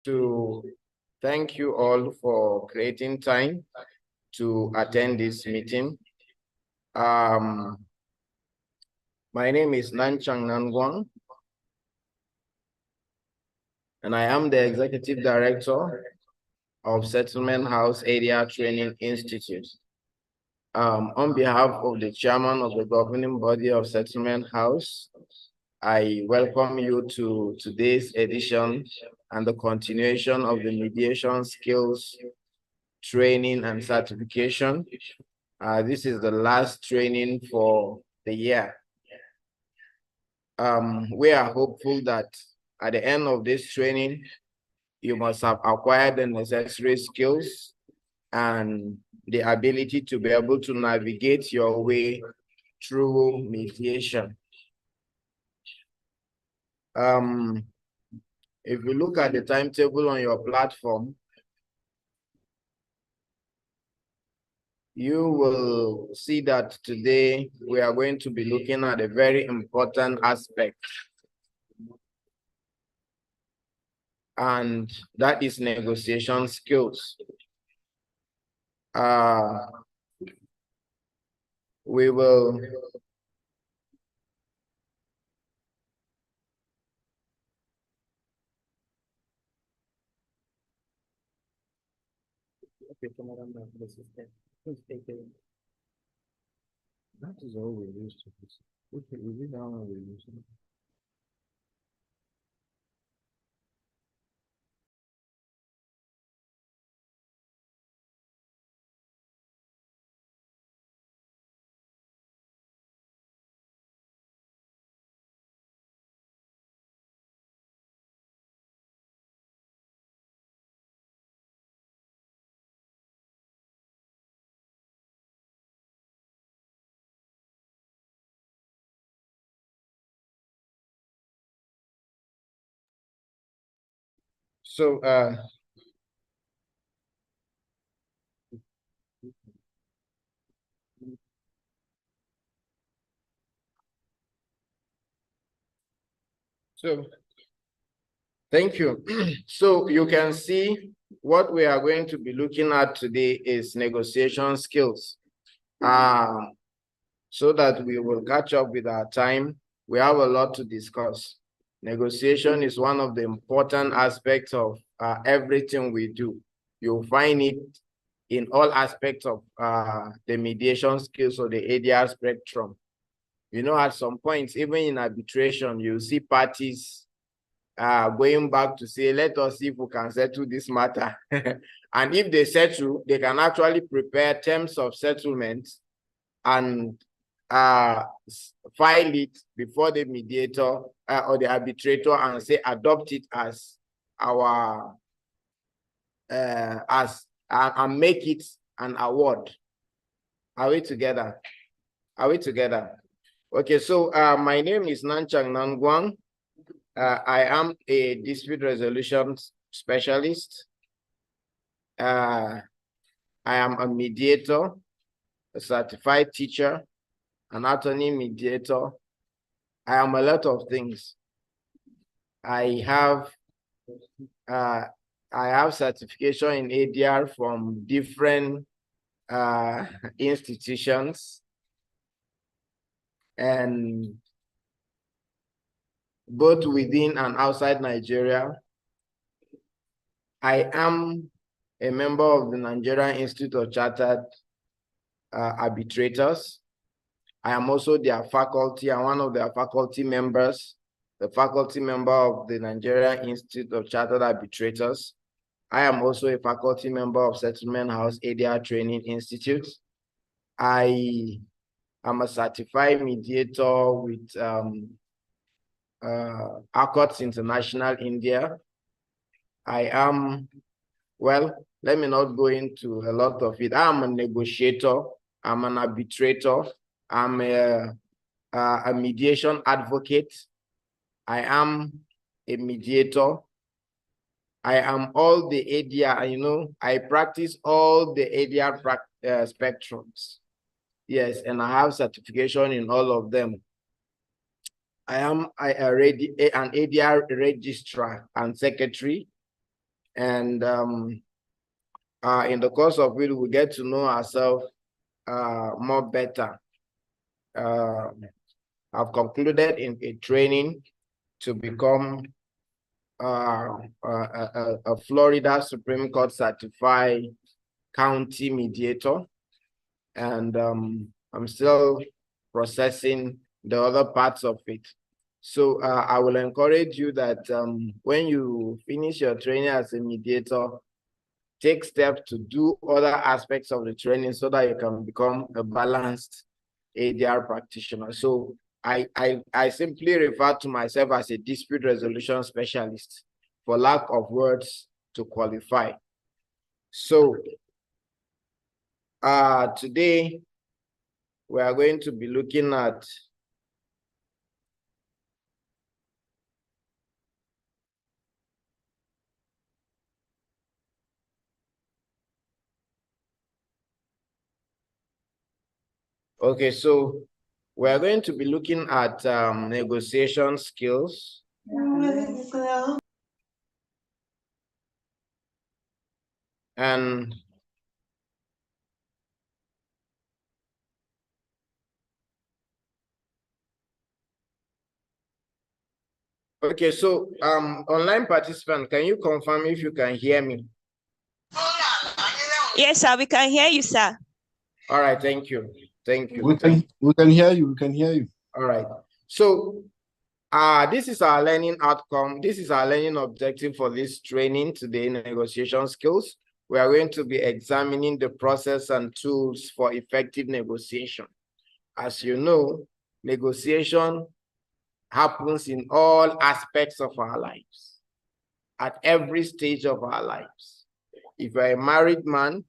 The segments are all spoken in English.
to thank you all for creating time to attend this meeting. My name is Nanchang Nangwang, and I am the Executive Director of Settlement House Area Training Institute. On behalf of the Chairman of the Governing Body of Settlement House, I welcome you to today's edition and the continuation of the mediation skills training and certification. This is the last training for the year. We are hopeful that at the end of this training, you must have acquired the necessary skills and the ability to be able to navigate your way through mediation. If you look at the timetable on your platform, you will see that today we are going to be looking at a very important aspect, and that is negotiation skills. We will that is all we used to do. Okay, we did that one we used to do. So thank you. So you can see what we are going to be looking at today is negotiation skills. So that we will catch up with our time. We have a lot to discuss. Negotiation is one of the important aspects of everything we do. You'll find it in all aspects of the mediation skills or the ADR spectrum. You know, at some points, even in arbitration, you see parties going back to say, let us see if we can settle this matter. And if they settle, they can actually prepare terms of settlement and file it before the mediator or the arbitrator and say adopt it as our and make it an award. Are we together? Are we together? Okay, so my name is Nanchang Nangwang. I am a dispute resolution specialist. I am a mediator, a certified teacher, an attorney mediator. I am a lot of things. I have certification in ADR from different institutions, and both within and outside Nigeria. I am a member of the Nigerian Institute of Chartered Arbitrators. I am also their faculty and one of their faculty members, the faculty member of the Nigerian Institute of Chartered Arbitrators. I am also a faculty member of Settlement House ADR Training Institute. I am a certified mediator with Accords International India. I am, well, let me not go into a lot of it. I'm a negotiator. I'm an arbitrator. I'm a mediation advocate. I am a mediator. I am all the ADR, you know, I practice all the ADR spectrums. Yes, and I have certification in all of them. I am an ADR registrar and secretary. And in the course of it, we get to know ourselves more better. I've concluded in a training to become a Florida Supreme Court certified county mediator, and I'm still processing the other parts of it. So I will encourage you that when you finish your training as a mediator, take steps to do other aspects of the training so that you can become a balanced ADR practitioner. So I simply refer to myself as a dispute resolution specialist, for lack of words to qualify. So today we are going to be looking at so we're going to be looking at negotiation skills. And okay, so online participant, can you confirm if you can hear me? Yes, sir, we can hear you, sir. All right, thank you. Thank you. We can hear you. We can hear you. All right. So this is our learning outcome. This is our learning objective for this training today, negotiation skills. We are going to be examining the process and tools for effective negotiation. As you know, negotiation happens in all aspects of our lives, at every stage of our lives. If you're a married man,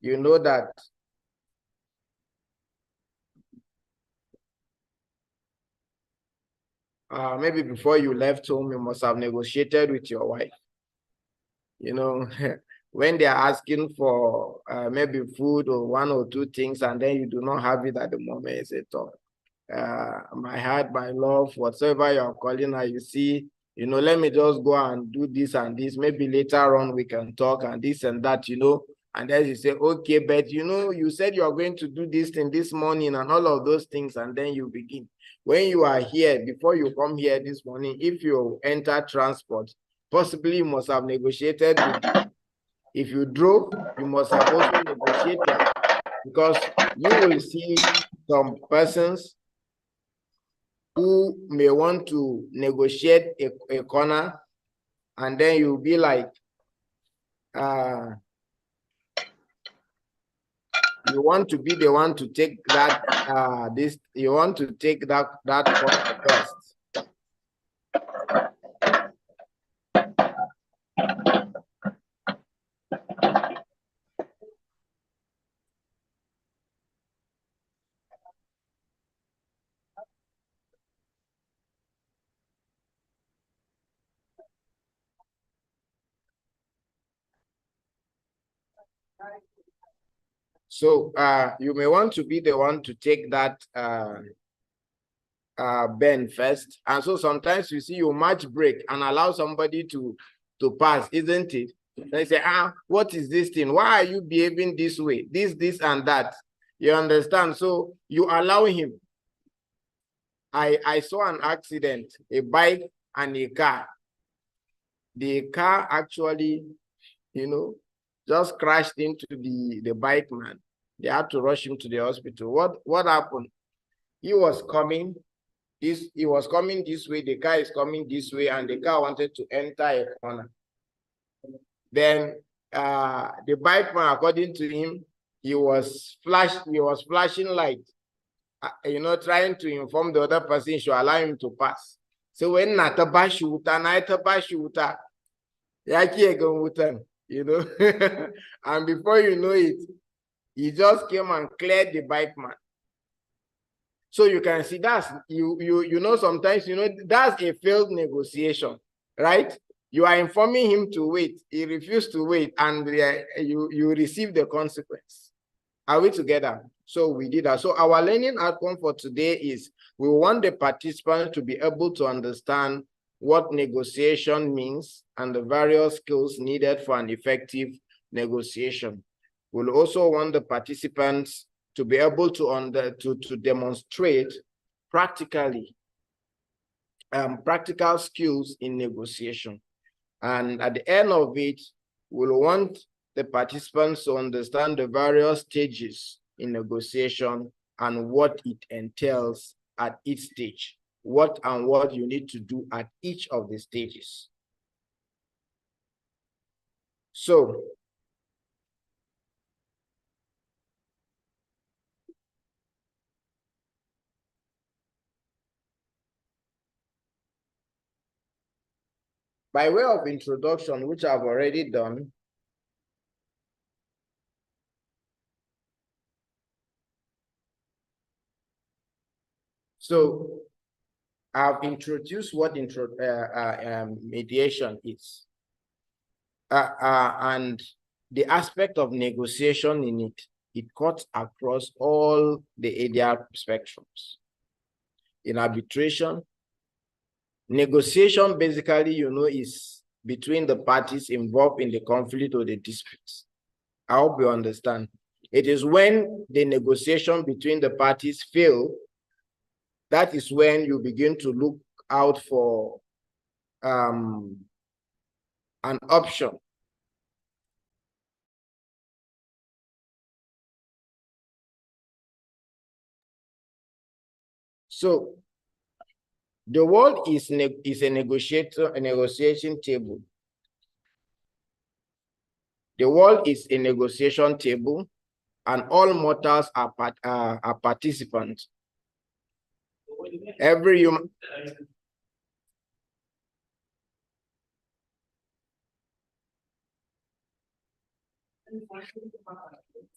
you know that maybe before you left home, you must have negotiated with your wife. You know, when they are asking for maybe food or one or two things, and then you do not have it at the moment, you say, my heart, my love, whatsoever you're calling her, you see, you know, let me just go and do this and this. Maybe later on we can talk and this and that, you know. And then you say, okay, but you know, you said you are going to do this thing this morning and all of those things, and then you begin. When you are here, before you come here this morning, if you enter transport, possibly you must have negotiated with them. If you drove, you must have also negotiated, because you will see some persons who may want to negotiate a corner, and then you'll be like, you want to be the one to take that, you want to take that corner first. So you may want to be the one to take that bend first. And so sometimes you see you match break and allow somebody to pass, isn't it? They say, what is this thing? Why are you behaving this way? This and that. You understand? So you allow him. I saw an accident, a bike and a car. The car actually, you know, just crashed into the bike man. They had to rush him to the hospital. What happened? He was coming this way, the car is coming this way, and the car wanted to enter a corner. Then the bike man, according to him, he was flashing light, you know, trying to inform the other person should allow him to pass. So when you know, and before you know it, he just came and cleared the bike man. So you can see that's you know, sometimes, you know, that's a failed negotiation, right? You are informing him to wait, he refused to wait, and you receive the consequence. Are we together? So we did that. So our learning outcome for today is we want the participants to be able to understand what negotiation means, and the various skills needed for an effective negotiation. We'll also want the participants to be able to demonstrate practically practical skills in negotiation. And at the end of it, we'll want the participants to understand the various stages in negotiation and what it entails at each stage, what you need to do at each of the stages. So, by way of introduction, which I've already done, so I've introduced what mediation is, and the aspect of negotiation in it. It cuts across all the area spectrums. In arbitration, negotiation basically, is between the parties involved in the conflict or the disputes. I hope you understand. It is when the negotiation between the parties fail, that is when you begin to look out for an option. So the world is a negotiation table. The world is a negotiation table, and all mortals are participants. Every human.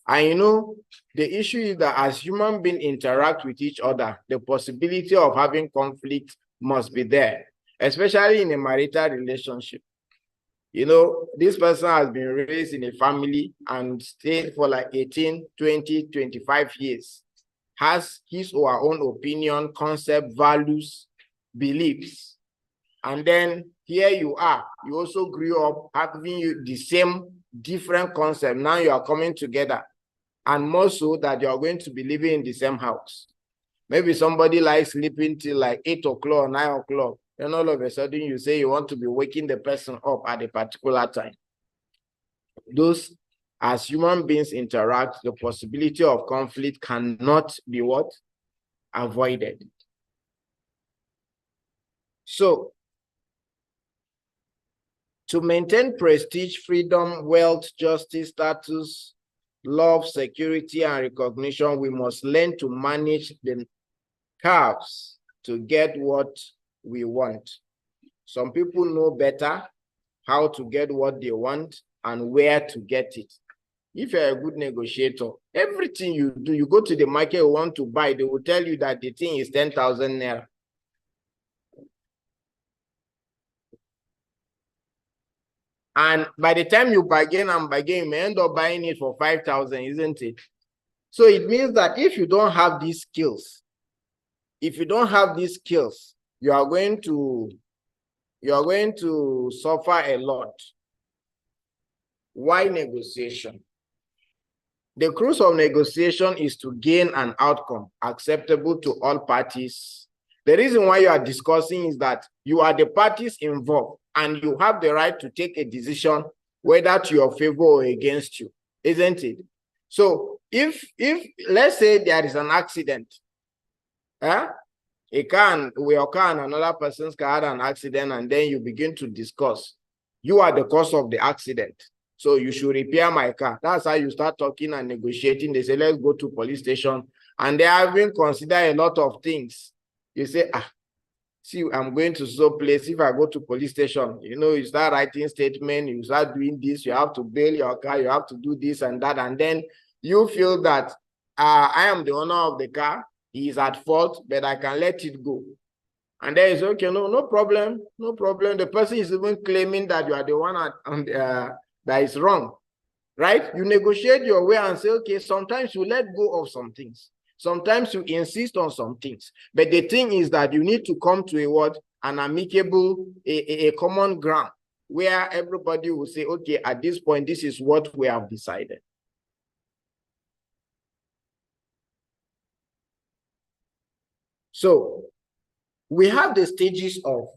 I know the issue is that as human beings interact with each other, the possibility of having conflict must be there, especially in a marital relationship. This person has been raised in a family and stayed for like 18, 20, 25 years, has his or her own opinion, concept, values, beliefs. And then here you are, you also grew up having the same different concept. Now you are coming together, and more so that you are going to be living in the same house. Maybe somebody likes sleeping till like 8 o'clock, 9 o'clock. Then all of a sudden you say you want to be waking the person up at a particular time. Those, as human beings interact, the possibility of conflict cannot be what? Avoided. So, to maintain prestige, freedom, wealth, justice, status, love, security, and recognition, we must learn to manage the curves to get what we want. Some people know better how to get what they want and where to get it. If you're a good negotiator, everything you do, you go to the market, you want to buy, they will tell you that the thing is 10,000 naira. And by the time you bargain and bargain, you may end up buying it for 5,000, isn't it? So it means that if you don't have these skills, you are going to suffer a lot. Why negotiation? The cruise of negotiation is to gain an outcome acceptable to all parties. The reason why you are discussing is that you are the parties involved, and you have the right to take a decision whether to your favor or against you, isn't it? So if let's say there is an accident, your car and another person's car had an accident, and then you begin to discuss, you are the cause of the accident, so you should repair my car. That's how you start talking and negotiating. They say, let's go to police station, and they haven't considered a lot of things. You say, see, I'm going to so place. If I go to police station, you start writing statement, you start doing this, you have to bail your car, you have to do this and that, and then you feel that I am the owner of the car, he is at fault, but I can let it go. And then it's okay, no problem, no problem. The person is even claiming that you are the one that is wrong, right? You negotiate your way and say, okay, sometimes you let go of some things. Sometimes you insist on some things. But the thing is that you need to come to an amicable, a common ground where everybody will say, okay, at this point, this is what we have decided. So we have the stages of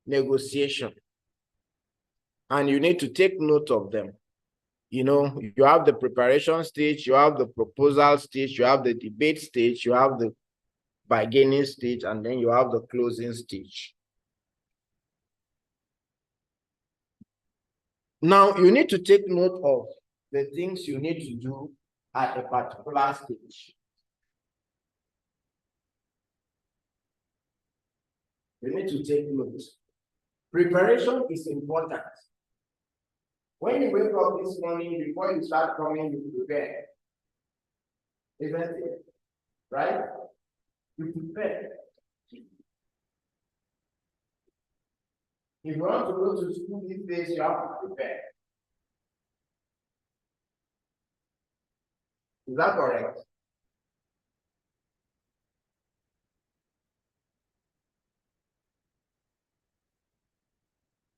negotiation, and you need to take note of them. You know, you have the preparation stage, you have the proposal stage, you have the debate stage, you have the bargaining stage, and then you have the closing stage. Now, you need to take note of the things you need to do at a particular stage. You need to take note. Preparation is important. When you wake up this morning, before you start coming, you prepare. Isn't it? Right? You prepare. If you want to go to school these days, you have to prepare. Is that correct?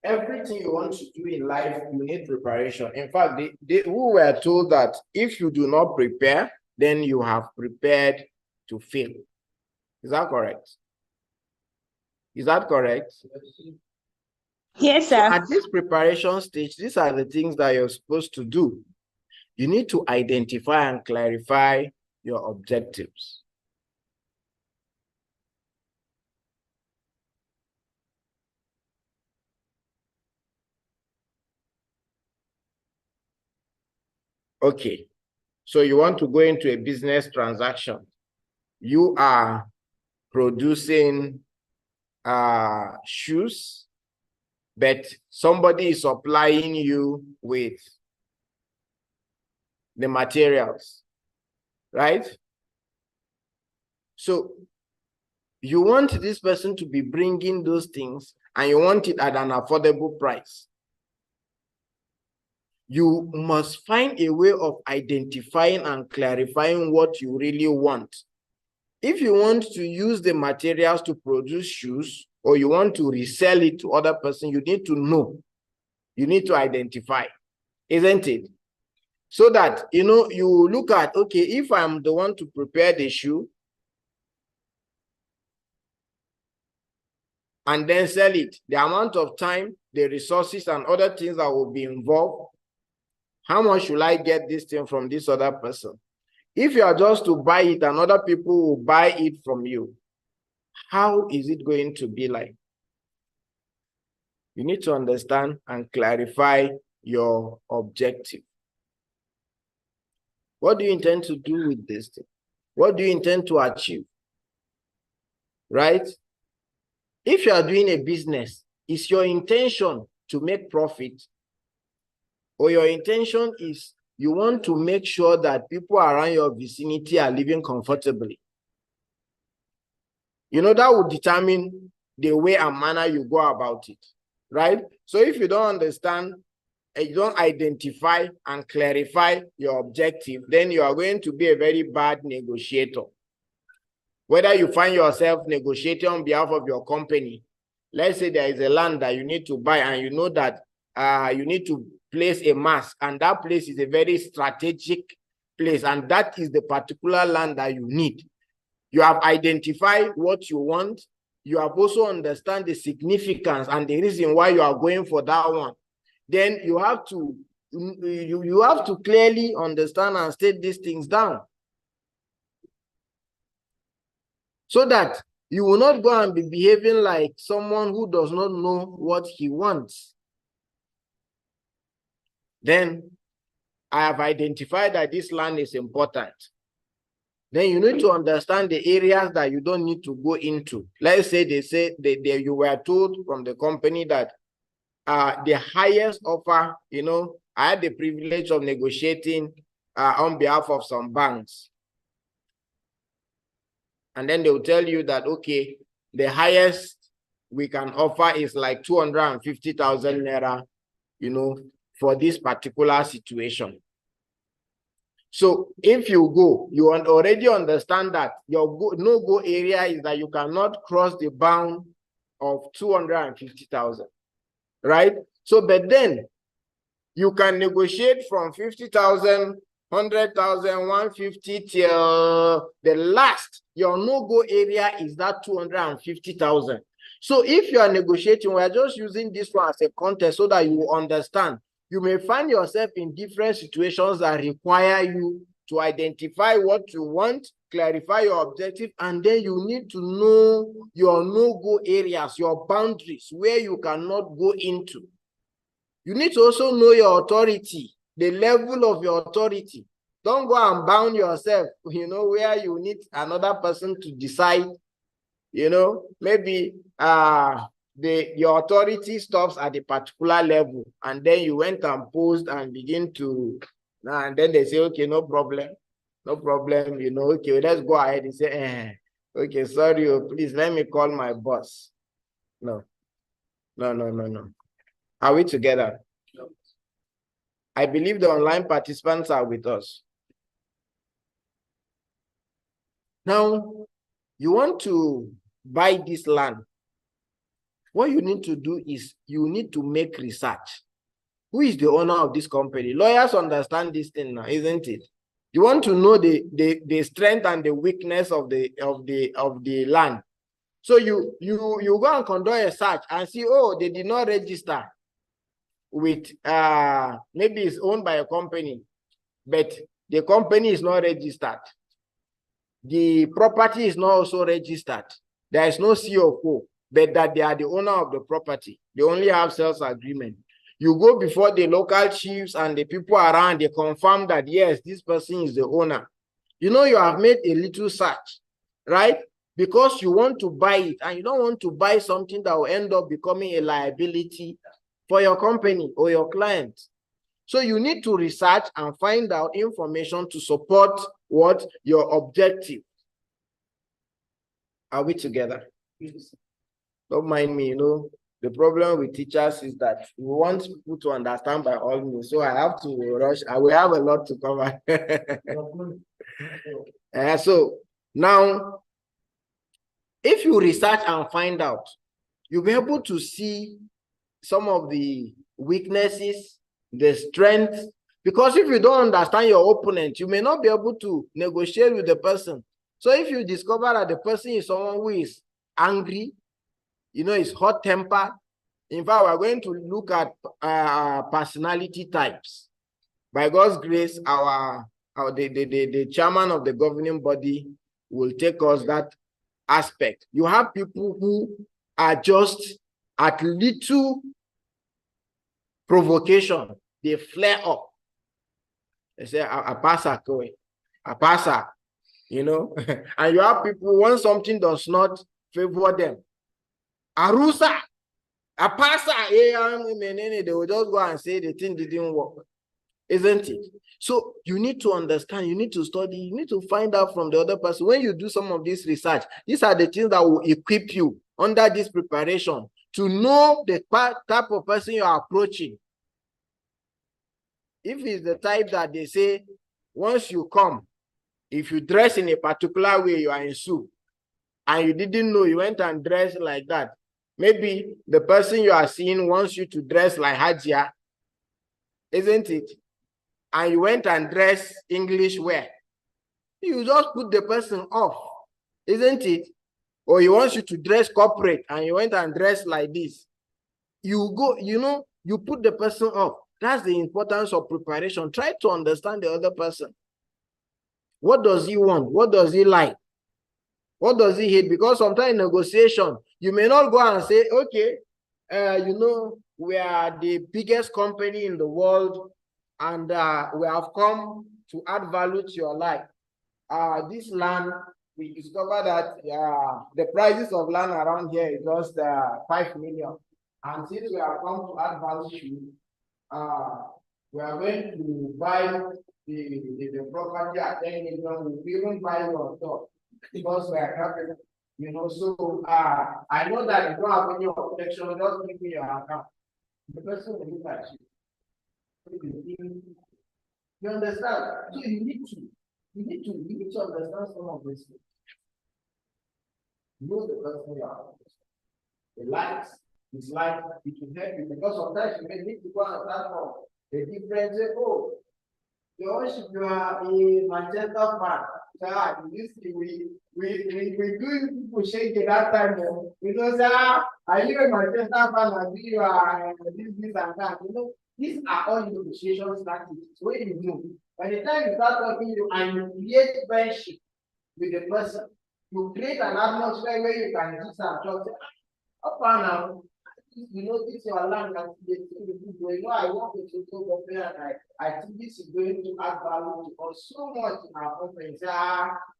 Everything you want to do in life, you need preparation. In fact, we were told that if you do not prepare, then you have prepared to fail. Is that correct? Is that correct? Yes, So sir. at this preparation stage, these are the things that you're supposed to do. You need to identify and clarify your objectives. Okay, so you want to go into a business transaction. You are producing shoes, but somebody is supplying you with the materials, right? So you want this person to be bringing those things, and you want it at an affordable price. You must find a way of identifying and clarifying what you really want. If you want to use the materials to produce shoes, or you want to resell it to other person, you need to know. You need to identify, isn't it? So that, you know, you look at, okay, if I'm the one to prepare the shoe and then sell it, the amount of time, the resources, and other things that will be involved, how much should I get this thing from this other person? If you are just to buy it and other people will buy it from you, how is it going to be like? You need to understand and clarify your objective. What do you intend to do with this thing? What do you intend to achieve? Right? If you are doing a business, is your intention to make profit? Or your intention is you want to make sure that people around your vicinity are living comfortably? You know, that would determine the way and manner you go about it, right? So if you don't understand, and you don't identify and clarify your objective, then you are going to be a very bad negotiator. Whether you find yourself negotiating on behalf of your company, let's say there is a land that you need to buy, and you know that you need to place a mast, and that place is a very strategic place, and that is the particular land that you need. You have identified what you want. You have also understand the significance and the reason why you are going for that one. Then you have to clearly understand and state these things down, so that you will not go and be behaving like someone who does not know what he wants. Then I have identified that this land is important. Then you need to understand the areas that you don't need to go into. Let's say you were told from the company that the highest offer, you know, I had the privilege of negotiating on behalf of some banks. And then they'll tell you that, okay, the highest we can offer is like 250,000 naira, you know, for this particular situation. So if you go, you already understand that your no-go area is that you cannot cross the bound of 250,000, right? So, but then you can negotiate from 50,000, 100,000, 150 till the last. Your no-go area is that 250,000. So if you are negotiating, we are just using this one as a context so that you understand. You may find yourself in different situations that require you to identify what you want, clarify your objective, and then you need to know your no-go areas, your boundaries, where you cannot go into. You need to also know your authority, the level of your authority. Don't go and bound yourself, where you need another person to decide, maybe your authority stops at a particular level, and then you went and posed and begin to, and then they say, okay, no problem, okay, let's go ahead and say, okay, sorry, please let me call my boss. No. Are we together? I believe the online participants are with us. Now, you want to buy this land. What you need to do is you need to make research. Who is the owner of this company? Lawyers understand this thing now, isn't it? You want to know the strength and the weakness of the land. So you go and conduct a search and see, oh, they did not register with maybe it's owned by a company, but the company is not registered. The property is not also registered. There is no COO, but that they are the owner of the property. They only have sales agreement. You go before the local chiefs and the people around, they confirm that, yes, this person is the owner. You have made a little search, right? Because you want to buy it, and you don't want to buy something that will end up becoming a liability for your company or your client. So you need to research and find out information to support what your objective. Are we together? Don't mind me, the problem with teachers is that we want people to understand by all means. So I have to rush. I will have a lot to cover. So now, if you research and find out, you'll be able to see some of the weaknesses, the strength, because if you don't understand your opponent, you may not be able to negotiate with the person. So if you discover that the person is someone who is angry, is hot-tempered, in fact, we're going to look at personality types. By God's grace, the chairman of the governing body will take us that aspect. You have people who are just at little provocation, they flare up. They say, a passer, and you have people, when something does not favor them, Arusa, a passer, they will just go and say the thing didn't work, isn't it? So you need to understand, you need to study, you need to find out from the other person. When you do some of this research, these are the things that will equip you under this preparation to know the type of person you are approaching. If it's the type that they say, once you come, if you dress in a particular way, you are in soup, and you didn't know, you went and dressed like that. Maybe the person you are seeing wants you to dress like Hajia, isn't it? And you went and dressed English wear. You just put the person off, isn't it? Or he wants you to dress corporate, and you went and dressed like this. You go, you put the person off. That's the importance of preparation. Try to understand the other person. What does he want? What does he like? What does he hate? Because sometimes in negotiation, you may not go and say, okay, we are the biggest company in the world, and we have come to add value to your life. This land, we discovered that the prices of land around here is just 5 million. And since we have come to add value to you, we are going to buy the property at 10 million. We even buy your stock because we are happy, So I know that you don't have any objection, just give me your account. The person will look at you. You understand? So you need to understand some of this. You know the person you are. The likes, dislike, it will help you because sometimes you may need to go and start from the difference. Oh, you are a Manchester fan. This we do people shake it that time. Because are you a Manchester fan and you are this and that? You know, these are all negotiation strategies. When you know, by the time you start talking to and you create friendship with the person, you create an atmosphere where you can just and talk. Up now, you know, this is your land and you know, I want to go there and I think this is going to add value to us so much in our conference.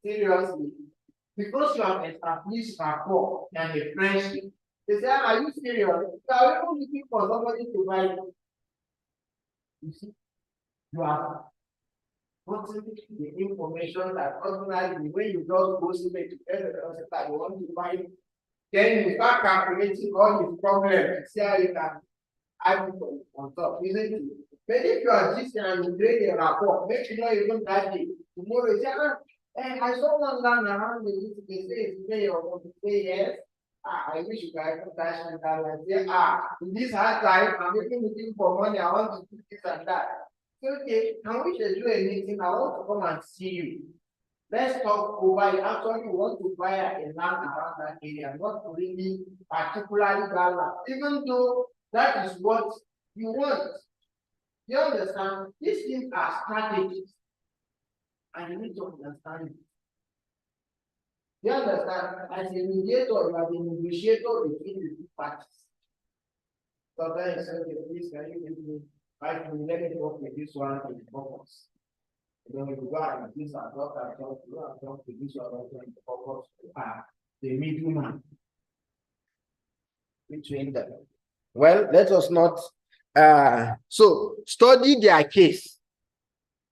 Seriously. Because you have established rapport and a friendship. They say, are you serious? You are even looking for somebody to buy you. You see, you are putting the information that ordinarily when you just go to the person that you want to buy, then you start calculating all the problems. See how you can add it on top, isn't it? But if you are just and you create a rapport, make sure you don't that day. Tomorrow you say, I saw one land around the they say it's pay or say yes. I wish you guys could dash and that and say, in this hard time, I'm even looking for money, I want to do this and that. Okay, can we schedule a meeting? I want to come and see you. Let's talk over it. Actually, we want to buy a land around that area, not really particularly that land, even though that is what you want. You understand? These things are strategies, and you need to understand it. You understand? As a mediator, you are the negotiator between the two parties. Sometimes you say, please, can you give me 5 minutes? Let me work with this one in the focus. You know, if you go and this and talk to this one in the focus, the middleman between them. Well, let us not. So study their case,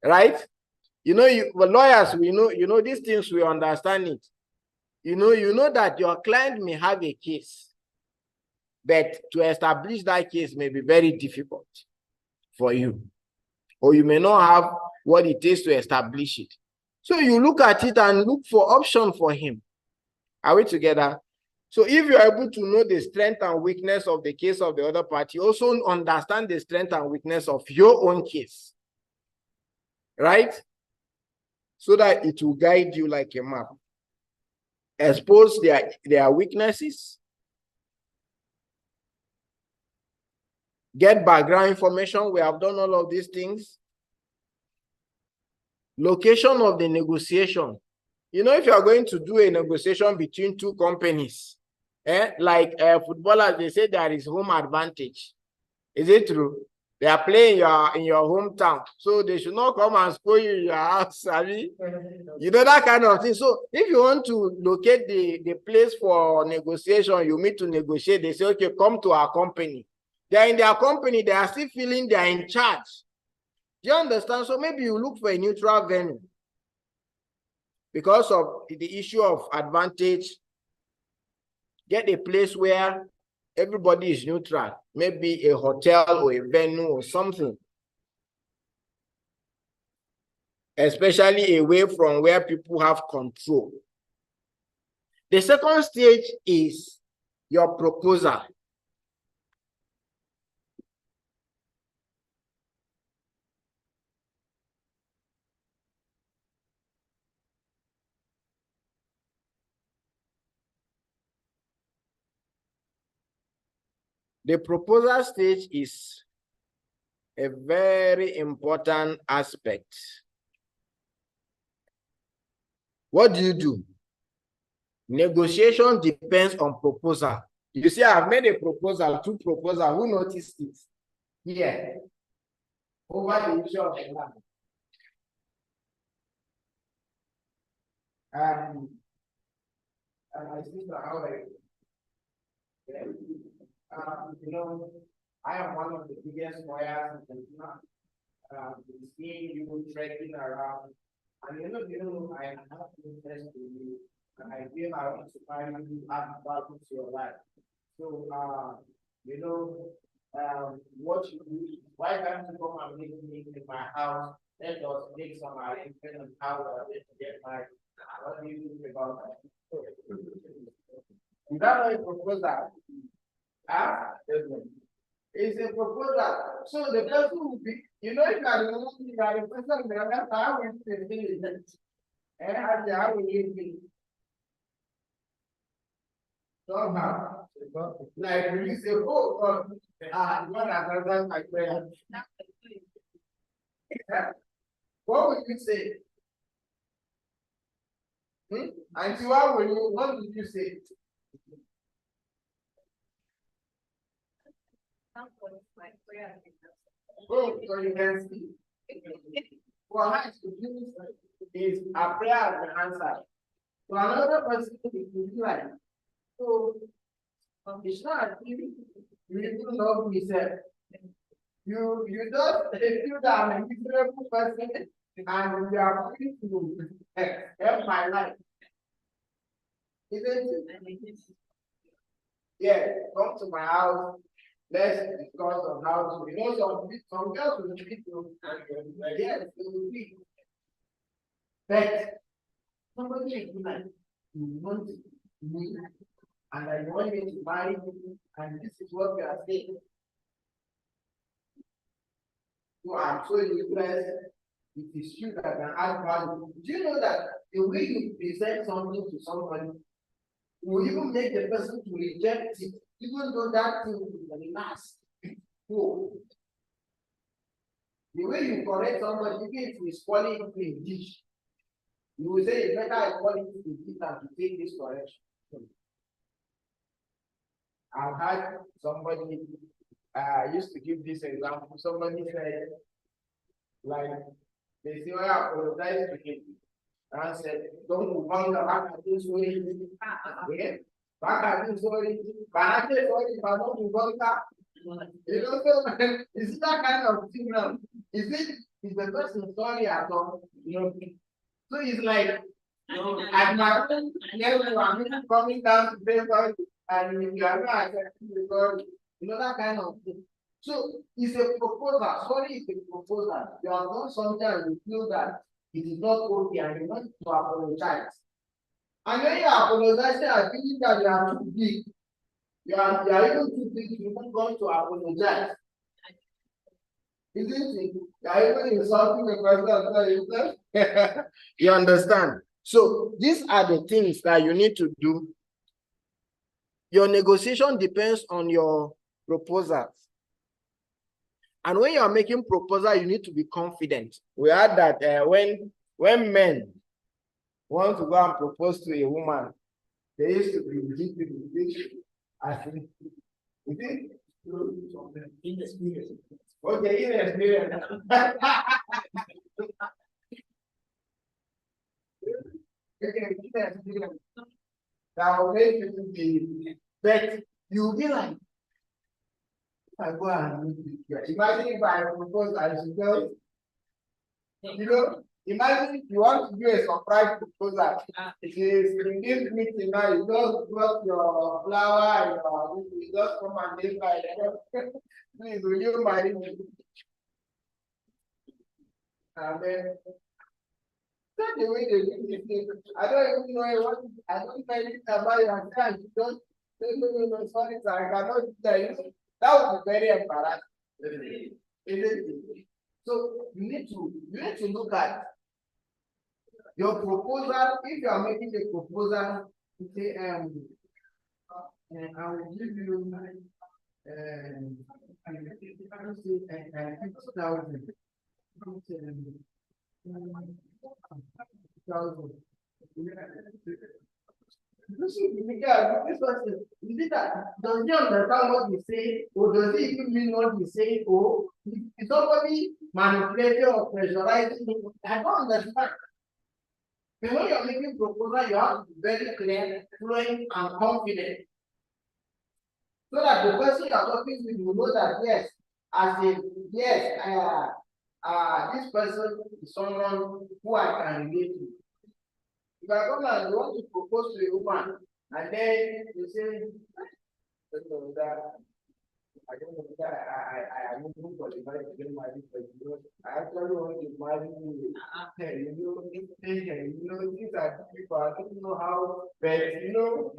right? You know, lawyers, we know, you know, these things, we understand it. You know that your client may have a case, but to establish that case may be very difficult for you, or you may not have what it takes to establish it. So you look at it and look for option for him. Are we together? So if you're able to know the strength and weakness of the case of the other party, also understand the strength and weakness of your own case, right? So that it will guide you like a map. Expose their weaknesses. Get background information. We have done all of these things. Location of the negotiation. You know, if you are going to do a negotiation between two companies, like footballers, they say there is home advantage. Is it true? They are playing in your hometown, so they should not come and spoil you in your house. I mean, you know, that kind of thing. So if you want to locate the place for negotiation, you need to negotiate. They say, okay, come to our company. They are in their company. They are still feeling they are in charge. Do you understand? So maybe you look for a neutral venue because of the issue of advantage. Get a place where everybody is neutral, maybe a hotel or a venue or something, especially away from where people have control. The second stage is your proposal. The proposal stage is a very important aspect. What do? Negotiation depends on proposal. You see, I've made a proposal, 2 proposals. Who noticed it? Here. Over the issue of the land. My sister, how are you? You know, I am one of the biggest lawyers in the seeing you trekking around. And you know, I have interest in you. And I feel I want to find you add value to your life. So, you know, what you do, why can't you come and meet me in my house? Let us make some arrangement on how we are going to get married. What do you think about that? You don't know a proposal. It's a proposal. So the person will be, you know, if you are the one, you are the person, that's how we feel it. And how will you feel? Somehow, like when you say, oh God, God has answered my prayer. What would you say? And so what would you say? Oh, so you can see. For her to do is a prayer has been answered. So another person will be like, so it's not as if you even love me, sir. You just feel that I'm a miserable person and you are willing to help my life. Isn't it? Yeah, come to my house. Let's discuss on how to, you know, some girls will speak to, yes, they will speak. But somebody is like, you want me, and I want me to marry you, and this is what we are saying. So I'm so impressed. It is you that can add value. Do you know that the way you present something to somebody will even make the person to reject it, even though that thing will be last. Oh. The way you correct somebody, even if it's calling it a dish, you will say it's better I call it a dish than to take this correction. I've had somebody used to give this example. Somebody said, like, they say, well, I apologize to him. And I said, don't move on the back of this way. Yeah. Back at this way. But I said, if I don't move on that, you know, so is that kind of thing now? Is the person sorry at all? You know, so it's like, you know, at my I'm coming down to say sorry, and if you are not accepting the sorry, you know, that kind of thing. So it's a proposal. Sorry, it's a proposal. You have done something and you feel that it is not okay and you want to apologize. And when you apologize, I think that you are too big. You are even too big, you don't want to apologize. Isn't it? You are even insulting the person. You understand? So these are the things that you need to do. Your negotiation depends on your proposals. And when you are making proposal, you need to be confident. We had that when men want to go and propose to a woman, they used to be ridiculous. I think. Inexperience. Okay, inexperience. That will make you be, but you'll be like, I go and imagine if I propose I should go, you know, imagine you want to do a surprise proposal. It is in this meeting now, you just brought your flower and you just come and live like, please, will you marry me? And then, that's the way they do it. I don't even know what, I don't know anything about your time. You don't, no, sorry, sir, I cannot tell you. That would be very embarrassing. So you need to look at your proposal. If you are making a proposal, you say, I will give you 50,000. This person, is it that does he understand what he say, or does he even mean what he say, or is somebody manipulating or pressurizing him? I don't understand. But when you're making proposal, you have to be very clear, fluent, and confident. So that the person you're talking with will know that yes, this person is someone who I can relate to. If I come and you want to propose to a woman, and then you say, I don't know that I don't know for the marriage to get married, but you know, I actually want to marry you. You know, these are people, I don't know how, but you know,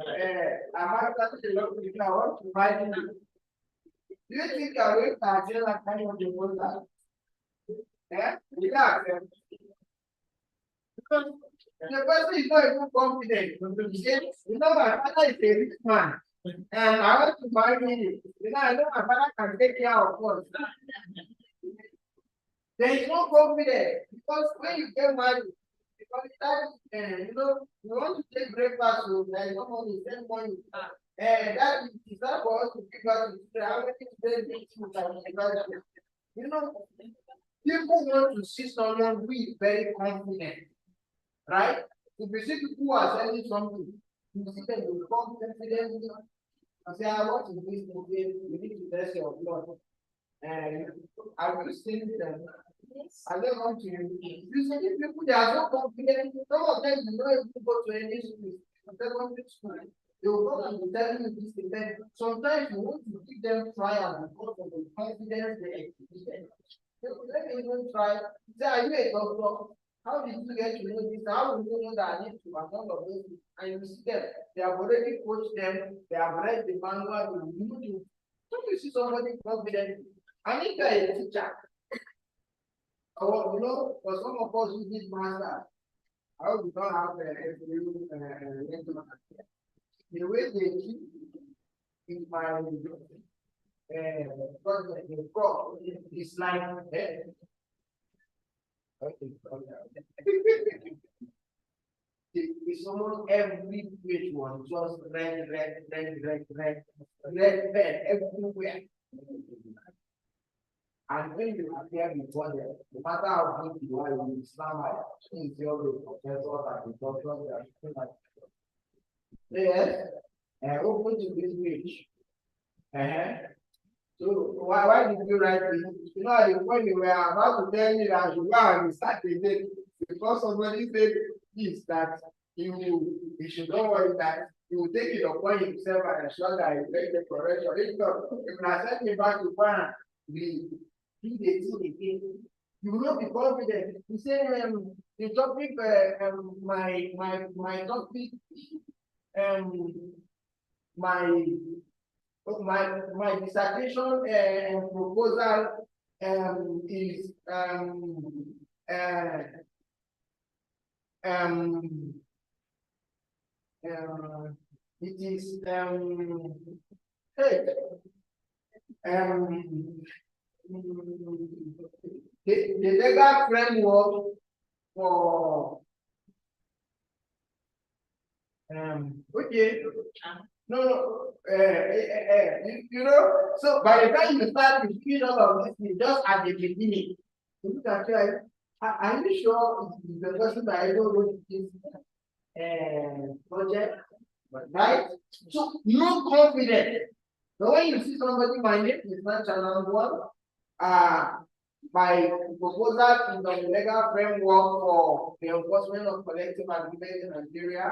I'm actually a lot of people, I want to marry you. Do you think I will carry that kind of proposal? Yeah? You can't accept. Because the person is not even confident. You know, my father is a rich man. And I want to marry him. You know, I know my father can take care of us. There is no confidence because when you get married, because that you know, you want to take breakfast, so there is no money, send money. And that is not for us to figure out how many days you know, people want to see someone who is very confident, right? If you see people who are selling something, you see them with confidence and say, I want to do this movie, you need to test your blood. And I will sing them. I don't want to. You see, people they are so confident. Some of them do not even go to any school. Secondary school. They will come and tell you this event. Sometimes you want to give them trial because of the confidence they exhibit. Let me even try. Say, are you a doctor? How did you get to know this? How will you know that I need to attend of this? And you see them. They have already coached them. They have read the manual. You need to. So you see somebody confident. I need a teacher. Or, you know, for some of us who did master, I hope we don't have the way they keep in my project, the pro is like it's almost every page one just red everywhere. And when you appear before them, no matter how good you are in Islam, in theory, professors and the doctors, they are like, yes, and open to this page. So why did you write this? You know, when you were about to tell me that you go and start the day, because somebody said this, that you should not worry that you will take it upon himself and ensure that you make the correction. If not, if I send me back to Ghana, we do the thing again. You will not be confident. You say the topic, my topic, my dissertation and proposal is it is hey, the legal framework for okay. No, you know, so by the time you start to feel all of this, you just at the beginning, you look at you, are you sure it's the person that I don't know this project, right? So no confidence. So when you see somebody, my name is not channel one, my proposal is on the legal framework for the enforcement of collective agreement in Nigeria.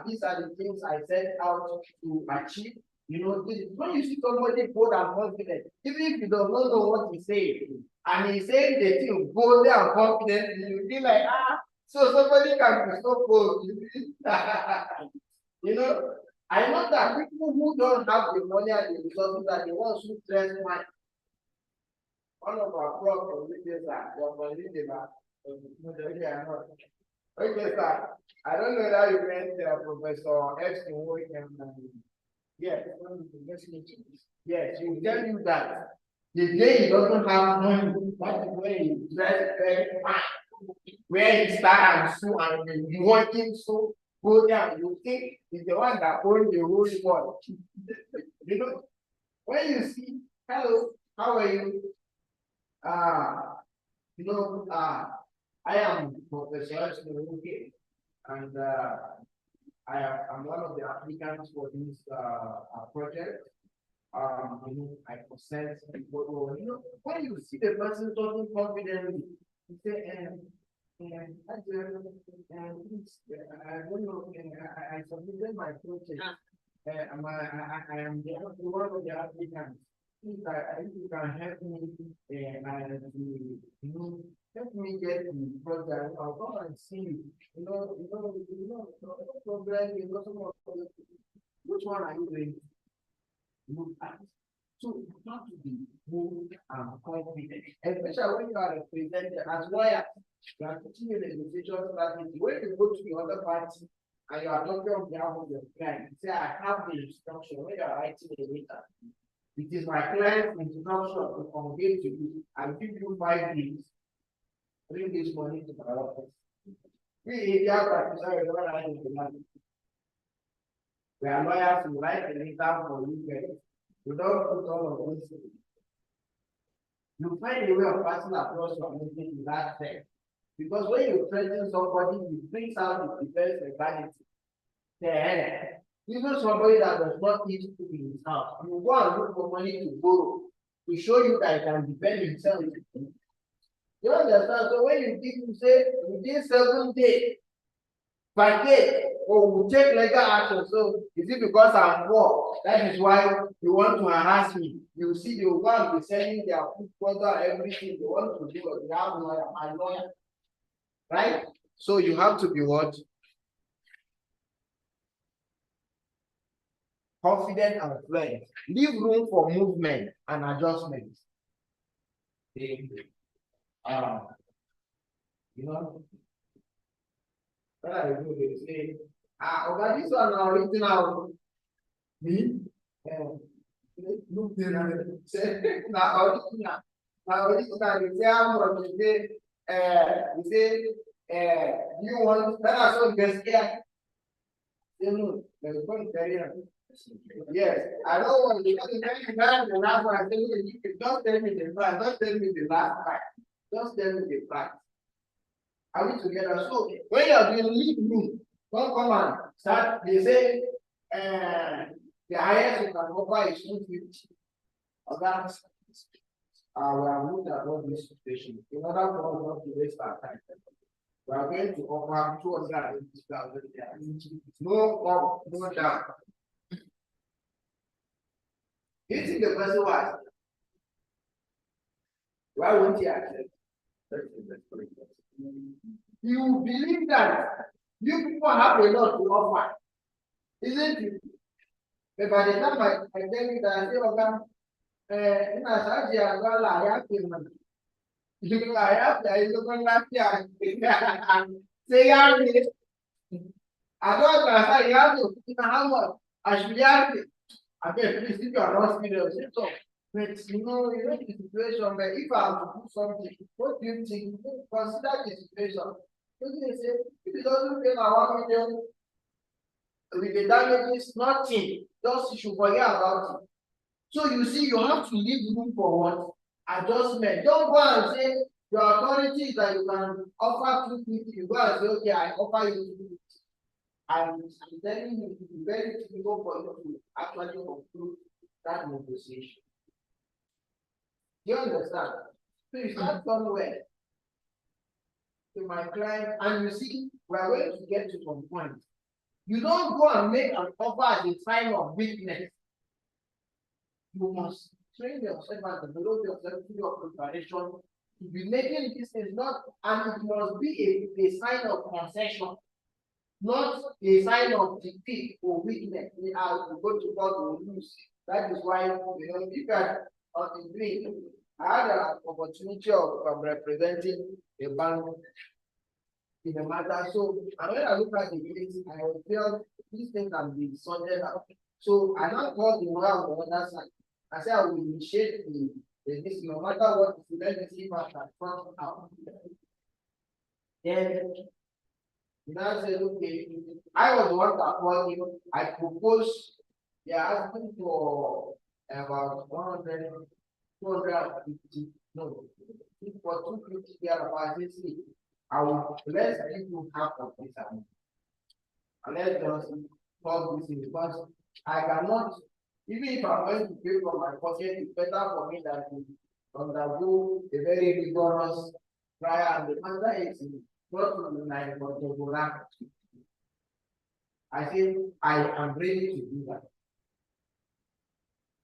These are the things I set out to achieve. You know, when you see somebody bold and confident, even if you don't know what he's saying, and he's saying the thing boldly and confident, you feel like, so somebody can be so bold. You know, I know that people who don't have the money and the resources are the ones who dress money. One of our profs is okay, sir. I don't know that you met Professor Epstein. Yes, yes, he will tell you that the day he doesn't have money, that is when he dress very fine. Where he start and so and you want him so go down. You think he's the one that owns the whole world. You know, when you see, hello, how are you? You know, I am Professor Epstein, and I'm one of the applicants for this project. You know, I possess people. You know, when you see the person talking confidently, you say, I don't know, I submitted my project. I am one of the applicants. think I think you can help me help me get the program. I'll come and see you. No problem. Which one are you doing? Look at. So you have to be bold and confident, especially when you are represented as lawyers. You are teaching a negotiation strategy. When you go to the other party and you are talking on behalf of your client, you say, I have the instruction when you are writing a letter. It is my client's instruction to convey to you and give you 5 days. Bring this money to my office. We are lawyers who write a letter for you guys. You don't put all of this. You find a way of passing across your message in that text. Because when you threaten somebody, it brings out the defense mechanism. Then, even somebody that does not eat food in his house, you go and look for money to borrow to show you that he can defend himself. You understand? So when you give, you say within 7 days, vacate or will take legal action. So is it because I'm poor? That is why you want to harass me. You see, the one be selling their food, water, everything they want to do. They have lawyer, my lawyer, right? So you have to be what? Confident and fluent. Leave room for movement and adjustment. You know. They say, okay, this one now original. Me? Look there. Say, now original. Now original. They say, how much they say, you want, then I saw the scared. You know, there's one career. Yes, I don't want to tell the last one. I tell you, just tell me the fact, don't tell me the last fact. Just tell me the fact. Are we together? So when you are doing leave room, don't come and start. They say the highest you can offer is 250. Or that we have looked at all this situation. In order for us not to waste our time, we are going to offer 280,000. No up, no down. You think the person was? Why won't he accept? You believe that you people have a lot to offer, isn't it? But by the time I tell you that I say, okay, in a such a girl, I have to. You I have to look last year. Say, I don't know, you have to, how much? I should have to. I bet, please, if you are not serious, so. But you know the situation, but if I have to do something, what do you think? Consider the situation. What do they say? If it doesn't pay my 1 million with the damages, nothing. Just you should forget about it. So you see, you have to leave room for what? Adjustment. Don't go and say your authority is that you can offer 250. You go and say, okay, I offer you 250. I'm telling you, it will be very difficult for you to actually conclude that negotiation. Do you understand? So you start somewhere to my client, and you see, we are going to get to some point. You don't go and make an offer as a sign of weakness. You must train yourself and develop yourself through your preparation to be making this is not, and it must be a sign of concession, not a sign of defeat or weakness. We have to go to God or lose. That is why, if you are on the green, I had an opportunity of representing a bank in the matter. So, and when I look at the case, I feel these things can be sorted out. So, I now call the lawyer on the other side. I say I will initiate this no matter what, let me see if I can front out. Then, I said, okay, I was the one that called him. I proposed, they are asking for about 100, 250, no, for 250 there about this week. I will let's give you half of this amount. And let's just talk this in because I cannot, even if I'm going to pay from my pocket, it's better for me than to undergo a very rigorous trial. And the matter is not to be like for the I think I am ready to do that.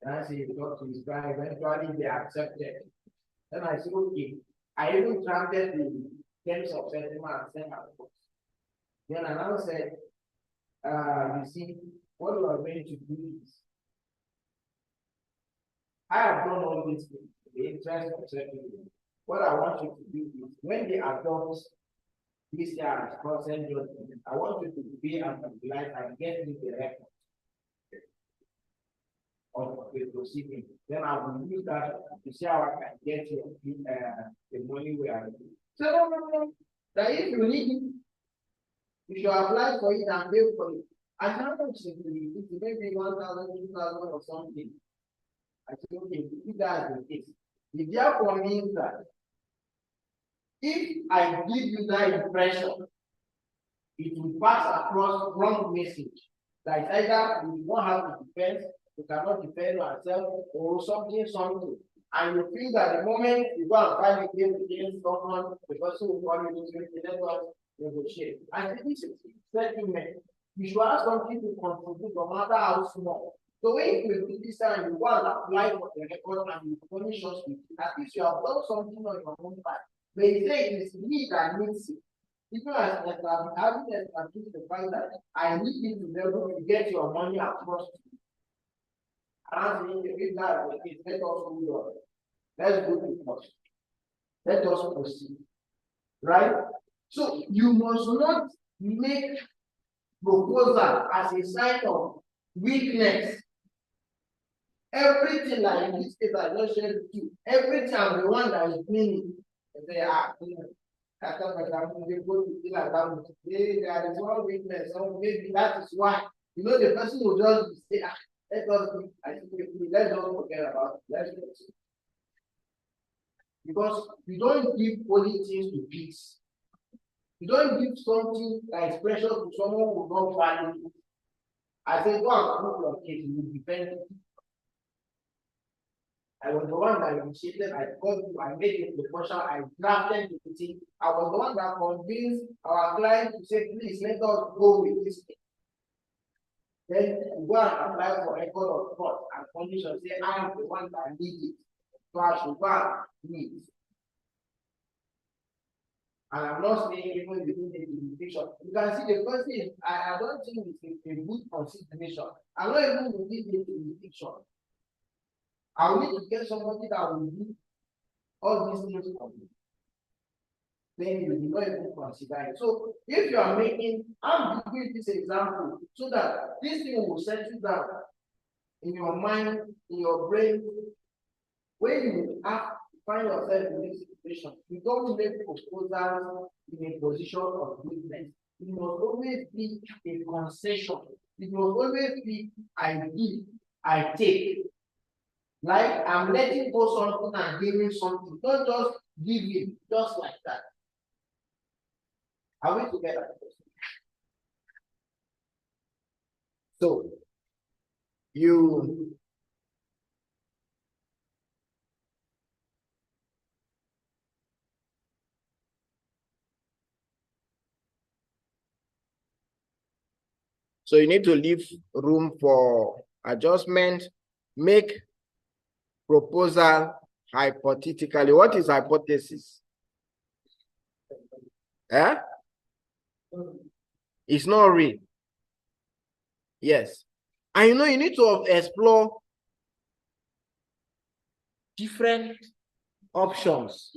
And I say, talk to his guy, eventually they accepted. Then I said, okay, I even drafted the terms of settlement and sent out. Then I now said, you see, what we are going to do is, I have done all these things in the interest of settlement. What I want you to do is, when they adopt this year as consent judgment, I want you to be and utilize and get me the record of the proceeding. Then I will use that to see how I can get you the money we are doing. So no. That if you need it, you should apply for it and pay for it. I can't simply it maybe 1,000, 2,000 or something. I said, okay, if that's the case, it therefore means that if I give you that impression, it will pass across wrong message. That either we won't have to defend, we cannot defend ourselves, or something. And you feel that the moment you go and file a case against someone, the person will call you to let us negotiate. And this is settlement. You should have something to contribute, no matter how small. So when you do this and you want to apply for the record and you punish us with it, at least you have done something on your own part. But you say it is me that needs it. Even as I'm having established the fact that I need you to be able to get your money across to you. And if that is the case, let us move on. Let's go to first. Let us proceed. Right? So you must not make proposal as a sign of weakness. Everything like this case I just shared with you, everything I'm the one that is doing it. They are there is one weakness, so maybe that is why. You know, the person will just say, let's just forget about it. Let's just. Because you don't give only things to peace. You don't give something that is precious to someone who will not value it. I say, go and prove your case, you will defend it. I was the one that initiated, I called you, I made it the proposal, I drafted the thing. I was the one that convinced our client to say, please let us go with this thing. Then you go and apply for record of court and condition, say, I am the one that need it. So I should go and do it. And I'm not saying even within the jurisdiction. You can see the first thing, I don't think it's a good consideration. I'm not even within the jurisdiction. I will need to get somebody that will do all these things for me. Then you will not even consider it. So if you are making, I'm giving this example so that this thing will settle down in your mind, in your brain. When you find yourself in this situation, you don't make proposals in a position of weakness. It must always be a concession. It must always be I give, I take. Like I'm letting go something and giving something. Don't just give it just like that. Are we together? So you need to leave room for adjustment, make proposal hypothetically. What is hypothesis? It's not real. Yes. And you know, you need to explore different options.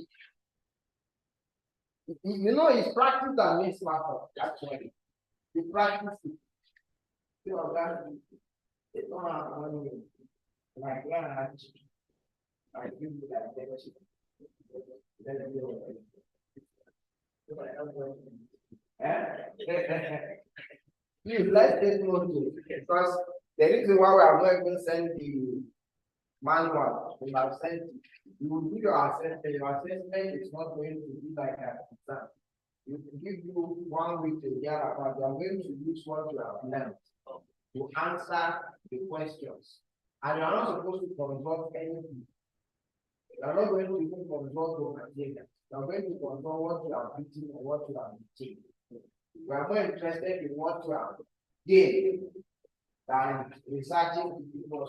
You know, it's practice that makes matter, actually. The practice is it's not our money. Like, I give you that benefit. Please, let's take note because the reason why we are not even sending the manual, we have sent you will do your assessment. Your assessment is not going to be like an exam. We will give you 1 week to hear about. You are going to use what you have learned to answer the questions. And you are not supposed to consult anything. You are not going to even consult your material. You are going to consult what you have written or what you have written. We are more interested in what you have gained than researching the people.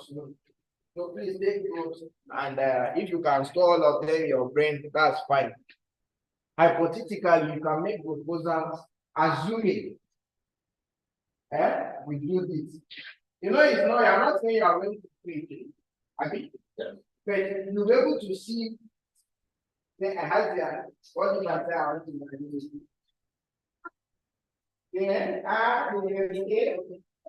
So please take notes, and if you can store all of them in your brain, that's fine. Hypothetically, you can make proposals assuming we do this. You know, it's not, I'm not saying you are going to create it. I mean, but you'll be able to see the what you can say I want to do. Yeah,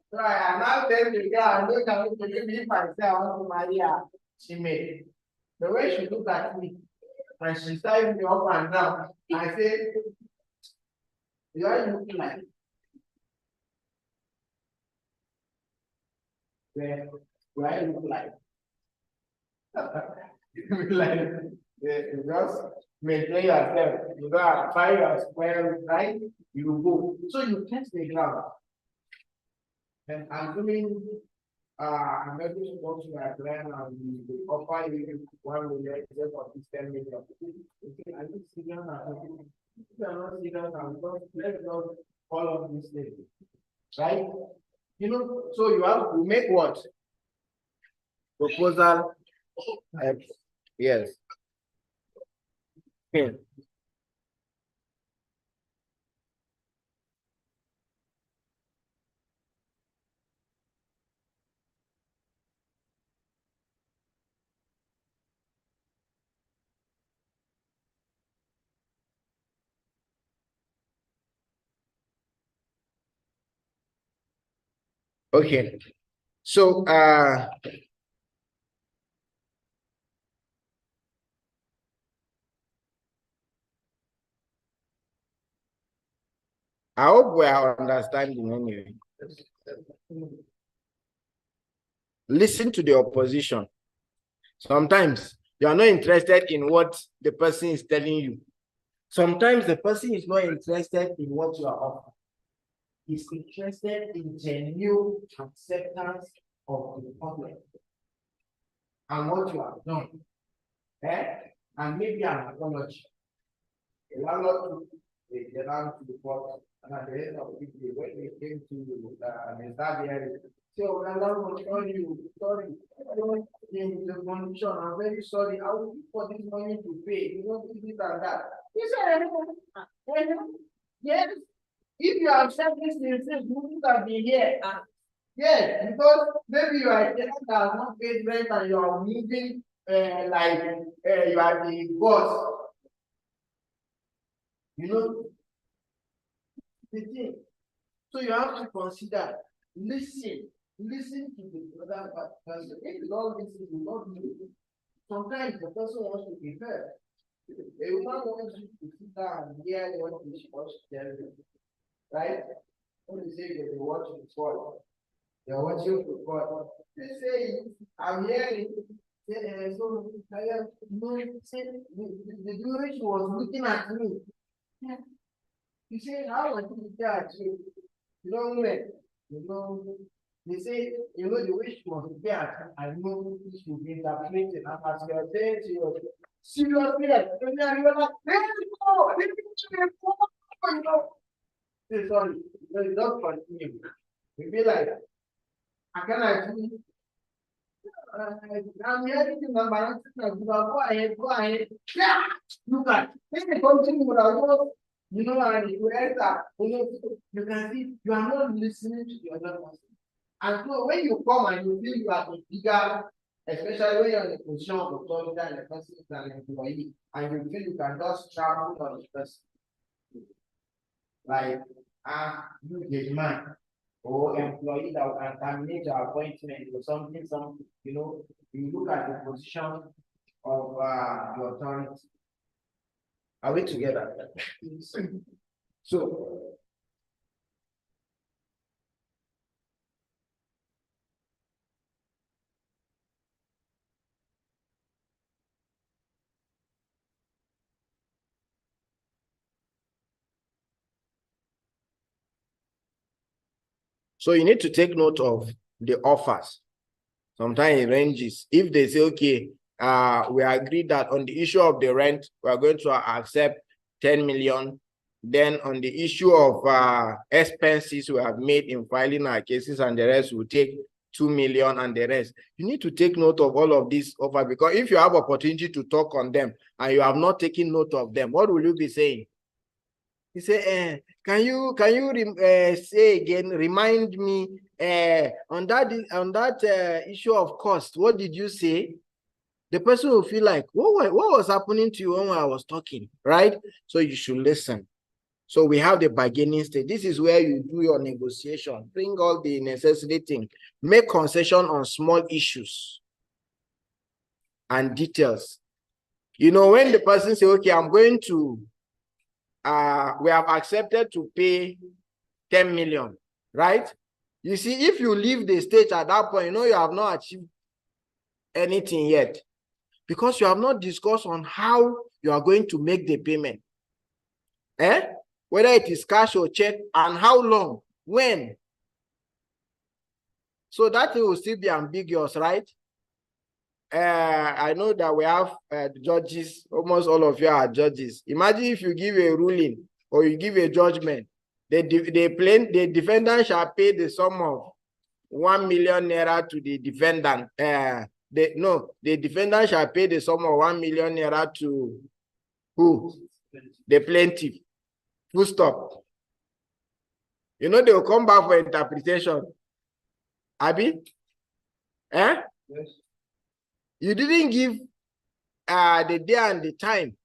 so I am now telling the girl, I'm looking at me if I say I want to marry her. She made the way she looked at me, and she started me up and down. I said, "You are looking like where I look like." Like just maintain yourself. You gotta find your square right. You go. So you test the ground. And I'm doing I'm able to go to my plan and the offer you 1 million just for this 10 million. Okay, I just sit down and if you are not sit down and let's just follow this thing. Right? You know, so you have to make what? Proposal. Yes. Okay. Okay. So I hope we are understanding anyway. Listen to the opposition. Sometimes you are not interested in what the person is telling you. Sometimes the person is not interested in what you are offering. He's interested in genuine acceptance of the problem and what you have done. And maybe an apology. The landlord took the land to the court, and at the end of the day, when they came to the area, so landlord was sorry, I don't in the condition, I'm very sorry, I will keep for this money to pay, you know, this and that. He said, yes, if you accept this, you wouldn't have been here. Yes, because maybe you are a tenant that has not paid rent and you are moving you are the boss. You know, the thing. So you have to consider, listen to the other person. If you don't listen, you don't know. Sometimes the person wants to be heard. A woman wants you to sit down and hear what she wants to tell you. Right? When you say that they watch you fall, they're watching you fall. They say, I'm hearing. So the duration was looking at me. Yeah. You say, how was it at you? You don't know. You know, they say, you know, the wish was there. I know this will be interpreted. And as you are saying to your seriously, you are like, let me go, you know. Say, sorry, no, don't continue. You be like, I can actually. I'm hearing the number. Go ahead. Yeah, look at. Let me continue with our work. You know, and you enter, you can see you are not listening to the other person. And so when you come and you feel you are a bigger, especially when you're in a position of authority and the person is an employee, and you feel you can just travel on the person. Like, you the man or employee that can terminate your appointment or something, you know, you look at the position of the authority. Are we together? So you need to take note of the offers. Sometimes it ranges. If they say, okay, we agreed that on the issue of the rent, we are going to accept 10 million. Then on the issue of expenses we have made in filing our cases and the rest will take 2 million and the rest. You need to take note of all of these offer, because if you have opportunity to talk on them and you have not taken note of them, what will you be saying? You say, can you say again, remind me on that issue of cost, what did you say? The person will feel like, what was happening to you when I was talking, right? So you should listen. So we have the bargaining stage. This is where you do your negotiation, bring all the necessary things, make concession on small issues and details. You know, when the person say, okay, I'm going to, we have accepted to pay 10 million, right? You see, if you leave the stage at that point, you know, you have not achieved anything yet, because you have not discussed on how you are going to make the payment. Whether it is cash or check, and how long, when. So that will still be ambiguous, right? I know that we have judges, almost all of you are judges. Imagine if you give a ruling or you give a judgment, the defendant shall pay the sum of 1 million naira to the defendant. The defendant shall pay the sum of 1 million naira to who? The plaintiff. Full stop. You know, they will come back for interpretation. Abi? Yes. You didn't give the day and the time.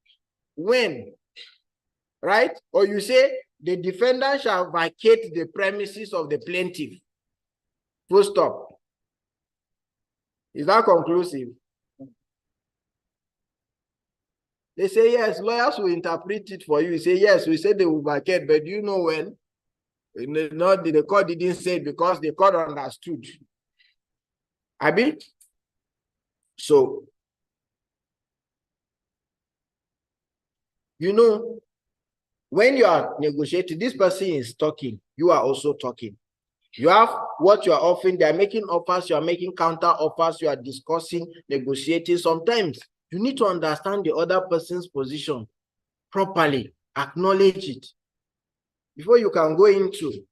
When? Right? Or you say the defendant shall vacate the premises of the plaintiff. Full stop. Is that conclusive? They say yes. Lawyers will interpret it for you. You say yes. We say they will vacate, but do you know when? No, the court didn't say it because the court understood. Abi? So, you know, when you are negotiating, this person is talking, you are also talking. You have what you are offering, they are making offers, you are making counter offers, you are discussing, negotiating. Sometimes you need to understand the other person's position properly, acknowledge it before you can go into.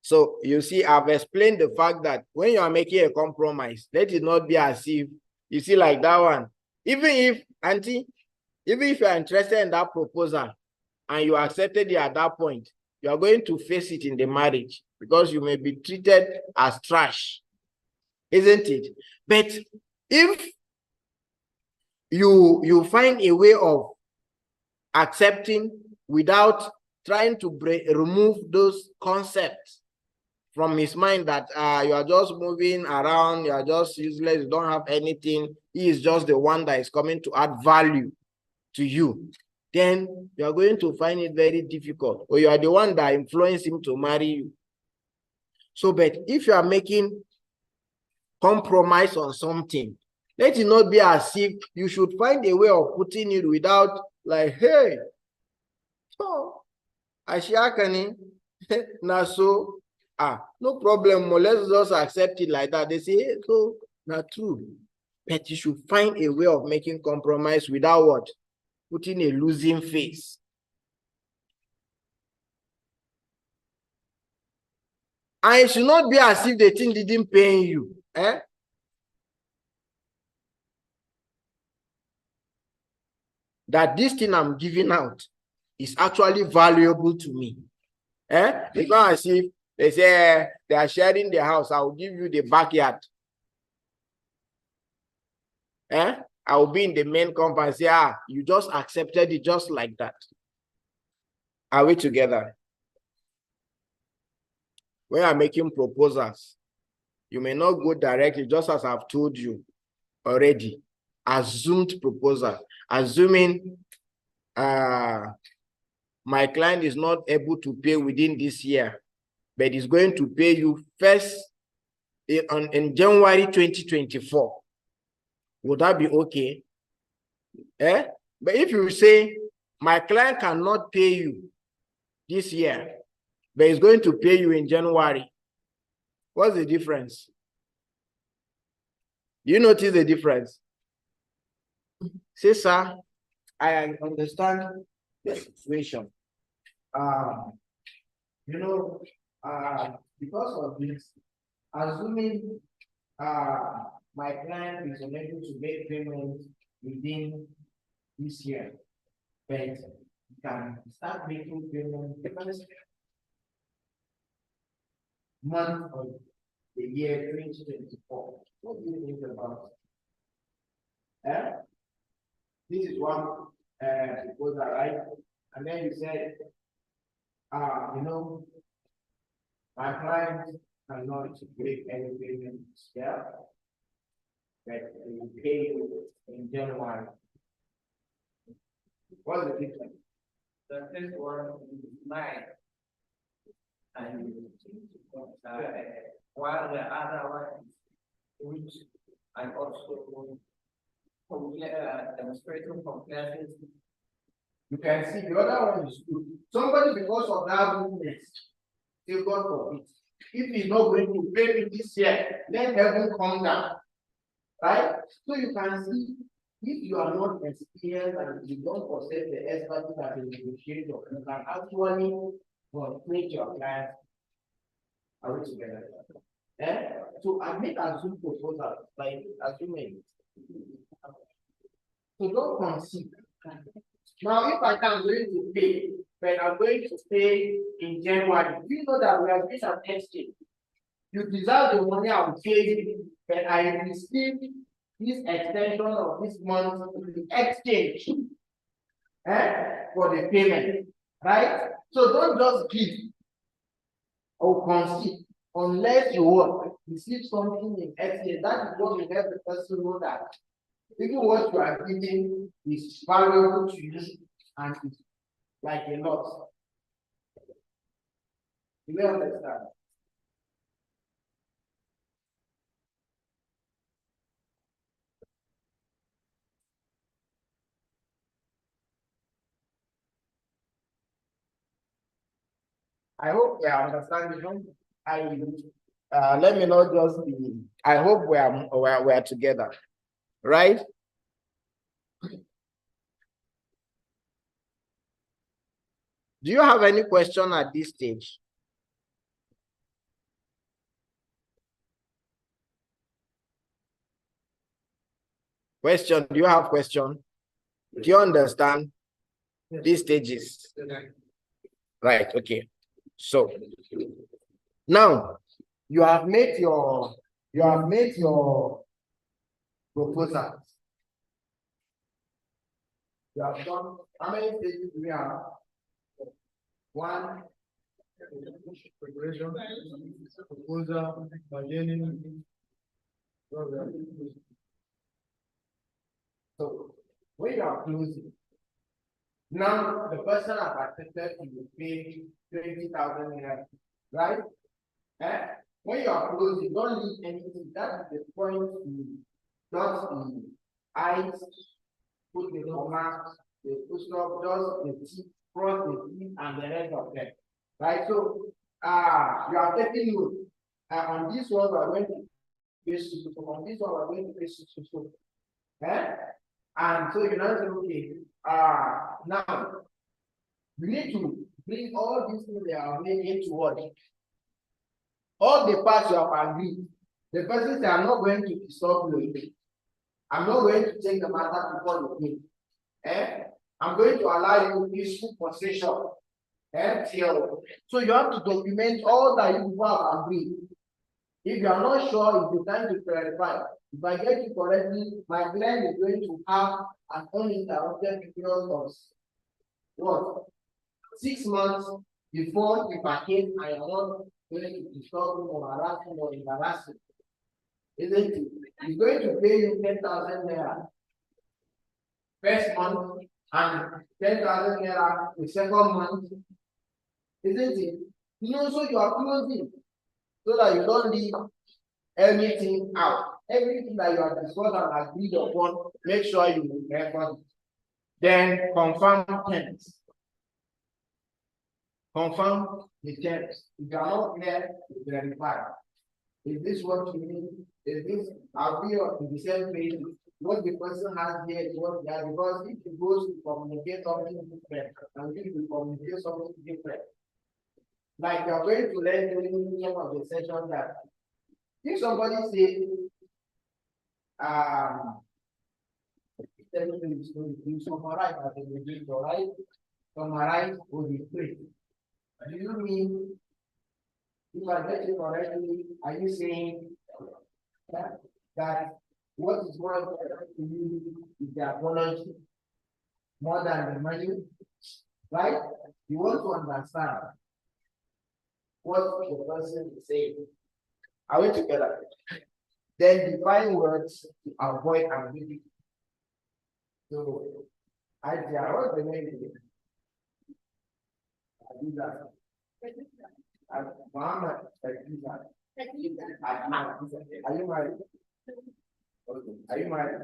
So you see, I've explained the fact that when you are making a compromise, let it not be as if, you see, like that one. Even if, auntie, even if you are interested in that proposal and you accepted it at that point, you are going to face it in the marriage because you may be treated as trash, isn't it? But if you find a way of accepting without trying to remove those concepts from his mind that you are just moving around, you are just useless, you don't have anything, he is just the one that is coming to add value to you, then you are going to find it very difficult, or you are the one that influenced him to marry you. So, but if you are making compromise on something, let it not be as if you should find a way of putting it without like, hey, oh, Ashiakani, Naso, no problem, let's just accept it like that. They say, hey, so not true. But you should find a way of making compromise without what? Putting a losing face. And it should not be as if the thing didn't pay you. That this thing I'm giving out is actually valuable to me. It's not as if they say they are sharing the house, I will give you the backyard. I will be in the main compound and say, you just accepted it just like that. Are we together? When you are making proposals, you may not go directly, just as I've told you already. Assumed proposal. Assuming my client is not able to pay within this year, but is going to pay you first in January 2024. Would that be okay? But if you say, my client cannot pay you this year, but is going to pay you in January, what's the difference? You notice the difference? Say, sir, I understand the situation. You know, because of this, assuming my client is unable to make payment within this year, but you can start making payment the first month of the year 2024. What do you think about it? This is one proposal, right? And then you said, you know, my client cannot make any payment here, but they will pay you in January. What's the difference? The first one is 9, and while the other one is which I also demonstrating compliance. You can see the other one is good. Somebody, because of that weakness, still God forbid. If he's not going to pay me this year, let heaven come down. Right? So you can see, if you are not experienced and you don't possess the expertise as a negotiator, you can actually make your clients. Are we together? So I make a Zoom proposal, like assuming. So don't concede. Now, if I can going to pay, but I'm going to pay in January, you know that we have been an exchange. You deserve the money I will pay you, but I received this extension of this month in exchange for the payment, right? So don't just give or concede unless you want receive something in exchange. That is what will help the person know that even what you are giving is valuable to you and it's like a lot. You will understand. I hope we are understanding. Let me not just be. I hope we are together, right? Do you have any question at this stage? Question? Do you have question? Do you understand these stages? Right. Okay. So now you have made your proposal. You have done how many stages do we have? One, preparation, proposal, bargaining. So when you are closing, now the person has accepted to pay 20,000 naira, right? When you are closing, don't leave anything. That is the point to dot the I's, put the comma, the full stop, just the T, cross the T, and the rest of them. Right? So you are taking note. On this one, we are going to pay so. On this one, we are going to pay so. And so you know, okay, now we need to bring all these things that are made into what? All the parts you have agreed. The person say, I'm not going to disturb you. I'm not going to take the matter before you pay. I'm going to allow you peaceful possession. So you have to document all that you have agreed. If you are not sure, it's the time to clarify. If I get you correctly, my client is going to have an uninterrupted period of what? 6 months before if I came, I am not going to disturb him or harass him or embarrass him. Isn't it? He's going to pay you 10,000 naira first month and 10,000 naira the second month. Isn't it? You know, so you are closing so that you don't leave anything out. Everything that you have discussed and agreed upon, make sure you record it. Then confirm terms. Confirm the terms. If you are not clear, verify. Is this what you mean? Is this, are we on the same page? What the person has here is what they have, because if it goes to communicate something different, and if you communicate something different, Like you're going to learn during some of the session that if somebody say, you summarize as a beginning, right? Summarize or replace. Do you mean, if I get it correctly, are you saying that what is more important to you is the apology more than the money, right? You want to understand what the person is saying. Are we together? Then define words to avoid ambiguity. So, I what's the name? Adiza. Muhammad Adiza. Are you married? Okay. Are you married?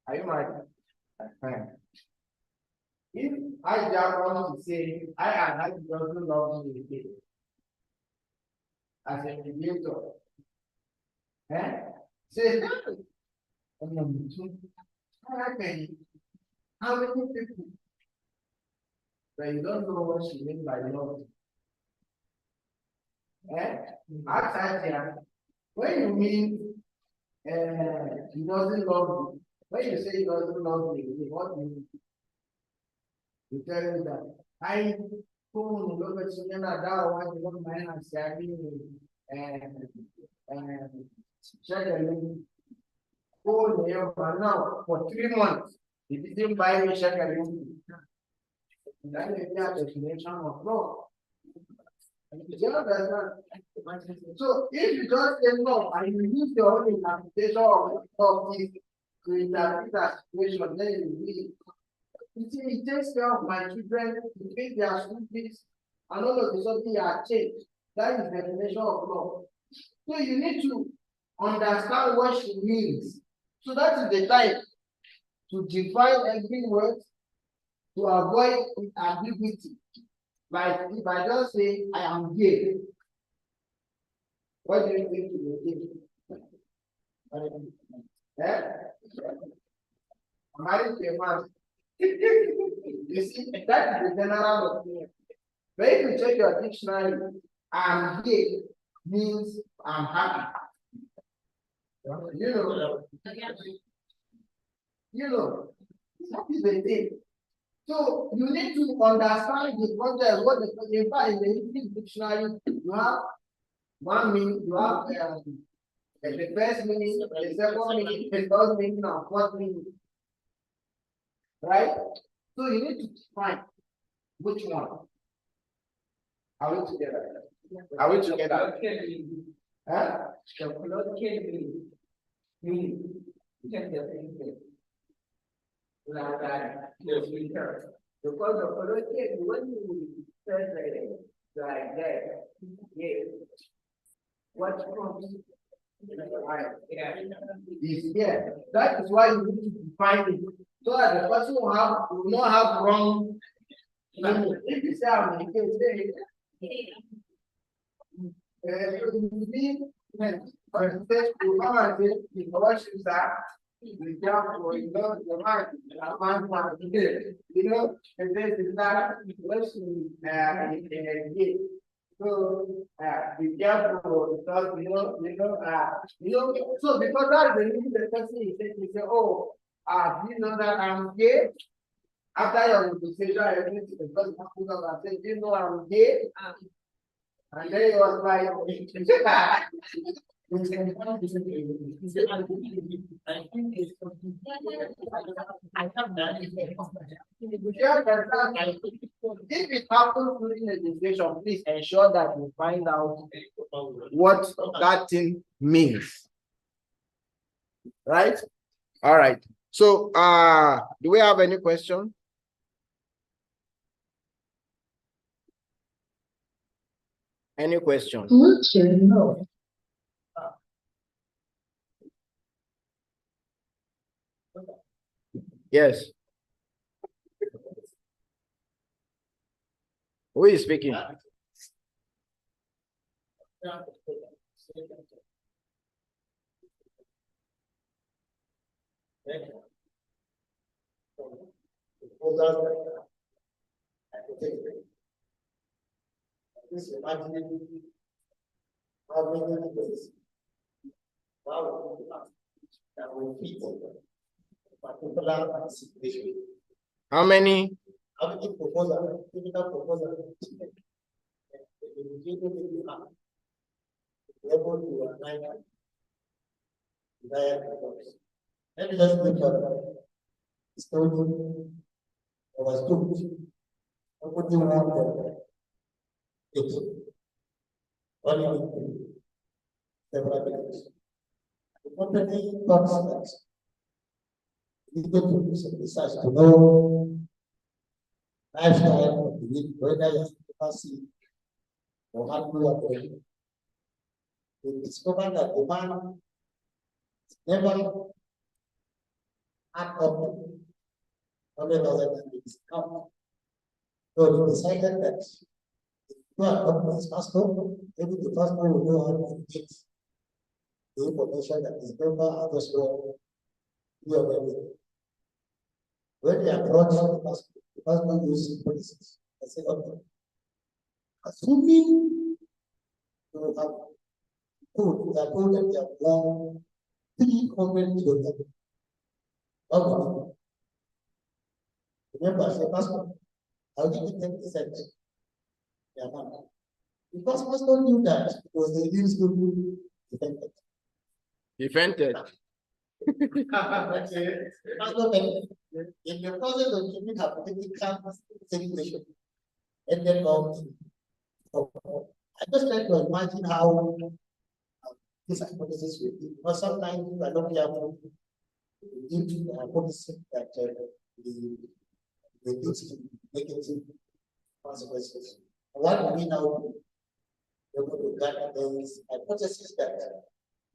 Are you married? If I just want to say I am not doesn't love me as a mediator, say how many people that you don't know what she means by love? Ask her when you mean he doesn't love you, when you say he doesn't love me, what do you mean? You tell him that I look at something like that, one you don't mind and say and check a link. Oh, now for 3 months, he didn't buy me check a link. That is the definition of love. So if you just say no and you use your own interpretation of this to interpret that situation, then you will. You see, it takes care of my children to pay their school fees, and all of a sudden you are changed. That is the definition of love. So you need to understand what she means. So that is the time to define every word to avoid ambiguity. Like if I just say I am gay, what do you think you will think? I'm married to a man. You see, that is the general opinion. But if you check your dictionary, I'm gay means I'm happy. You know, that is the thing. So you need to understand the context. What the in fact in the English dictionary you have one meaning, you have the first meaning, the second meaning, the third meaning, and fourth meaning. Right? So you need to find which one. Are we together? Are we together? Huh? Because the politics, when you translate it like that, yes, what comes is here. That is why you need to define it so that the person will not have wrong. If you say I'm in case, so be careful because so because that's the reason the person is saying, he say, oh, do you know that I'm gay? After your conversation, everything the person comes up and say, do you know I'm gay? And then he was like, if it happens during the negotiation, please ensure that you find out what that thing means. Right? All right. So, do we have any question? Any question? No. Yes. Who is speaking? Please imagine how many ways that will fit a particular situation. How many? How many proposals, typical proposals, able to align diagrams. Let me just look at story or story. What do you want it? Only several things. The company talks that you need to do some research to know lifestyle of the need, whether you have capacity or how you are going. We discover that the man never had up 100,000 discount. So we decided that if you are up his passport, maybe the passport will know how to get the information that is member address where you are living. When they approach the passport uses policies. I said, okay. Assuming you have code, they are told that they have won 300 kilometers. What will you do? Remember, I said, passport, I'll give you 10%. The amount. Because passport knew that it was the use to defended. Defended. In the process of giving her political situation, and then I just try to imagine how this hypothesis will be. Because sometimes you are not able to give the hypothesis that the negative consequences. What do we now do? We're going to get those hypothesis that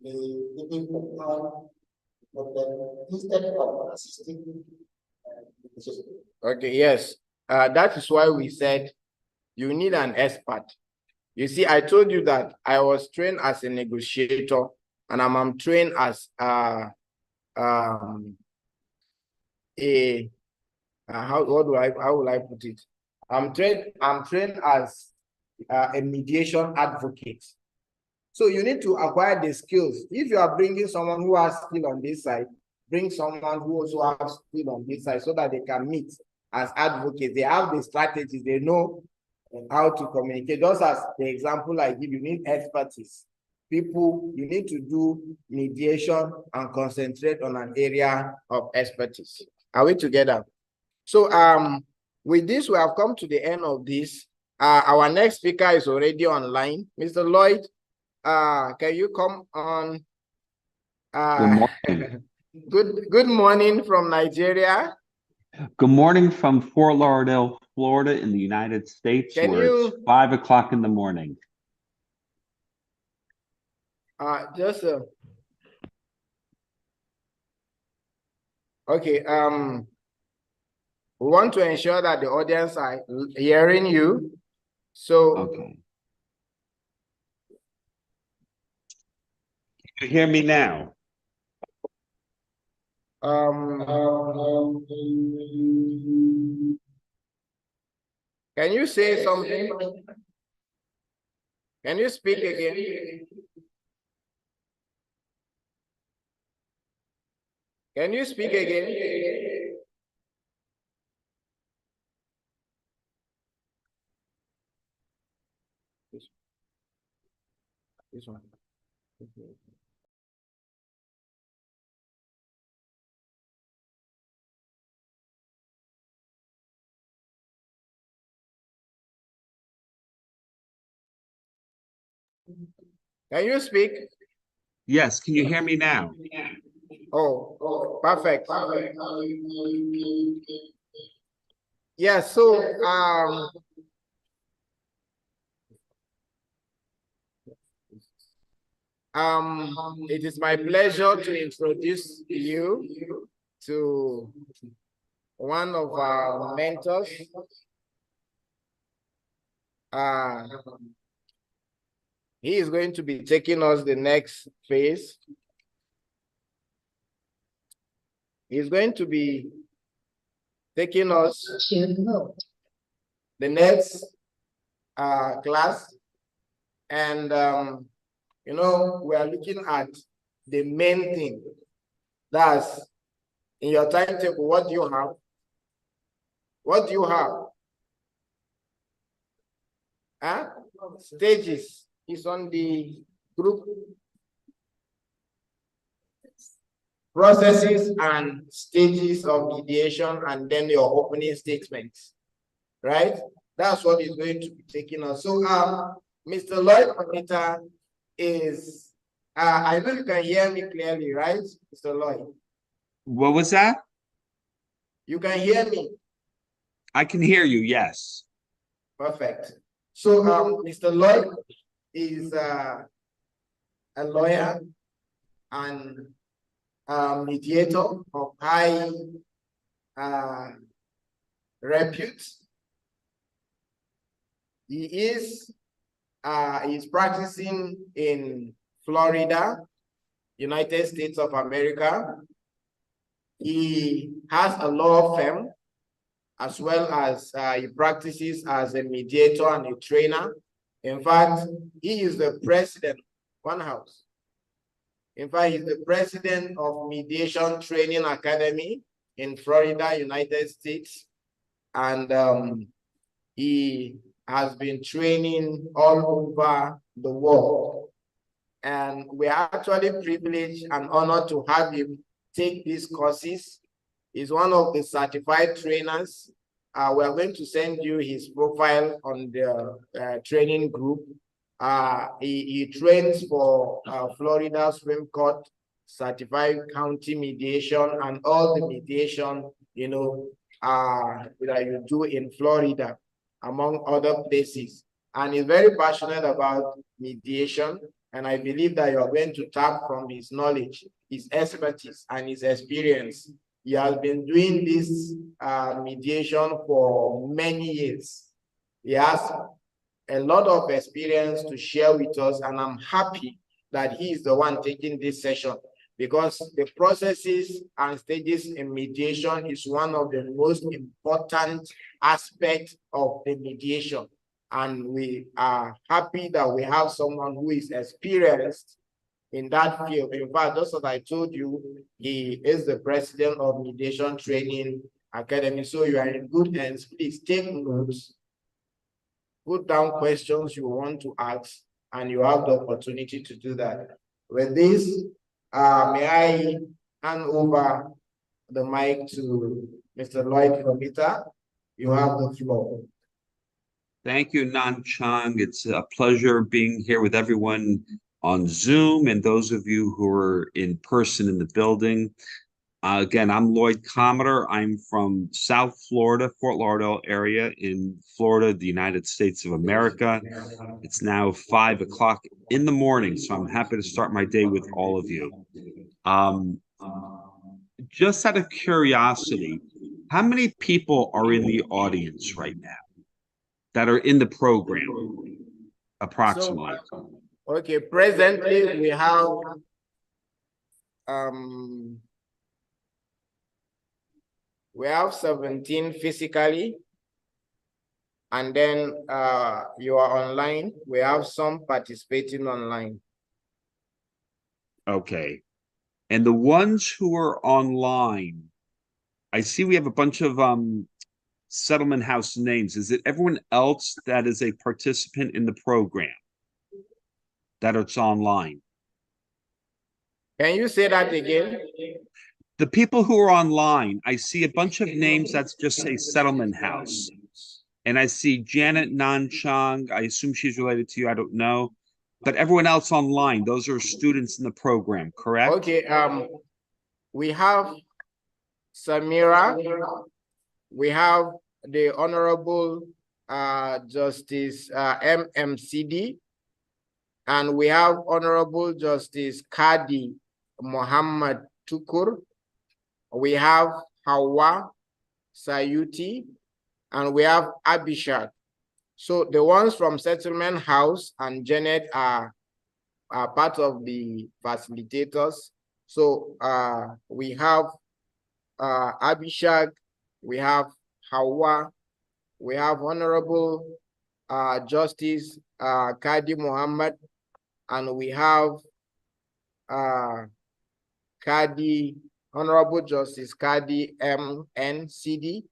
may even compound, but then instead of assisting. Okay, yes. That is why we said you need an expert. You see, I told you that I was trained as a negotiator, and I'm trained as how will I put it? I'm trained as a mediation advocate. So you need to acquire the skills. If you are bringing someone who has skill on this side, bring someone who also has skill on this side so that they can meet as advocates. They have the strategies, they know how to communicate. Just as the example I give, you need expertise. People, you need to do mediation and concentrate on an area of expertise. Are we together? So with this, we have come to the end of this. Our next speaker is already online. Mr. Lloyd, can you come on? Good morning from Nigeria. Good morning from Fort Lauderdale, Florida in the United States, where it's 5 o'clock in the morning. Okay, we want to ensure that the audience are hearing you. So okay. Can you hear me now? Can you say something? Can you speak again? Can you speak again? This one. Can you speak? Yes, can you hear me now? Oh, perfect. Yes, so it is my pleasure to introduce you to one of our mentors. He is going to be taking us the next phase. He's going to be taking us the next class. And, you know, we are looking at the main thing. That's in your timetable. What do you have? What do you have? Huh? Stages is on the group. Processes and stages of mediation, and then your opening statements, right? That's what is going to be taking us. So, Mr. Lloyd Anita is, I know you can hear me clearly, right, Mr. Lloyd? What was that? You can hear me? I can hear you, yes. Perfect. So, Mr. Lloyd is a lawyer and mediator of high repute. He is practicing in Florida, United States of America. He has a law firm, as well as he practices as a mediator and a trainer. In fact, he is the president, one house. In fact, he's the president of Mediation Training Academy in Florida, United States. And he has been training all over the world. And we are actually privileged and honored to have him take these courses. He's one of the certified trainers. We are going to send you his profile on the training group. He trains for Florida Supreme Court, certified county mediation, and all the mediation, you know, that you do in Florida, among other places. And he's very passionate about mediation. And I believe that you are going to tap from his knowledge, his expertise, and his experience. He has been doing this mediation for many years. He has a lot of experience to share with us, and I'm happy that he is the one taking this session, because the processes and stages in mediation is one of the most important aspects of the mediation. And we are happy that we have someone who is experienced in that field. In fact, just as I told you, he is the president of Mediation Training Academy. So you are in good hands. Please take notes, put down questions you want to ask, and you have the opportunity to do that. With this, may I hand over the mic to Mr. Lloyd Romita. You have the floor. Thank you, Nan Chang. It's a pleasure being here with everyone on Zoom and those of you who are in person in the building. Again, I'm Lloyd Cometer. I'm from South Florida, Fort Lauderdale area in Florida, the United States of America. It's now 5 o'clock in the morning, so I'm happy to start my day with all of you. Just out of curiosity, how many people are in the audience right now that are in the program, approximately? So, okay, presently we have we have 17 physically, and then you are online. We have some participating online. Okay. And the ones who are online, I see we have a bunch of settlement house names. Is it everyone else that is a participant in the program that it's online? Can you say that again? The people who are online, I see a bunch of names that just say settlement house. And I see Janet Nanchang. I assume she's related to you. I don't know. But everyone else online, those are students in the program, correct? Okay. We have Samira. We have the Honorable Justice MMCD. And we have Honorable Justice Kadi Muhammad Tukur. We have Hawa Sayuti, and we have Abhishek. So the ones from Settlement House and Janet are part of the facilitators. So we have Abhishek, we have Hawa, we have Honorable Justice Kadi Muhammad, and we have Kadi, Honorable Justice Kadi MNCD,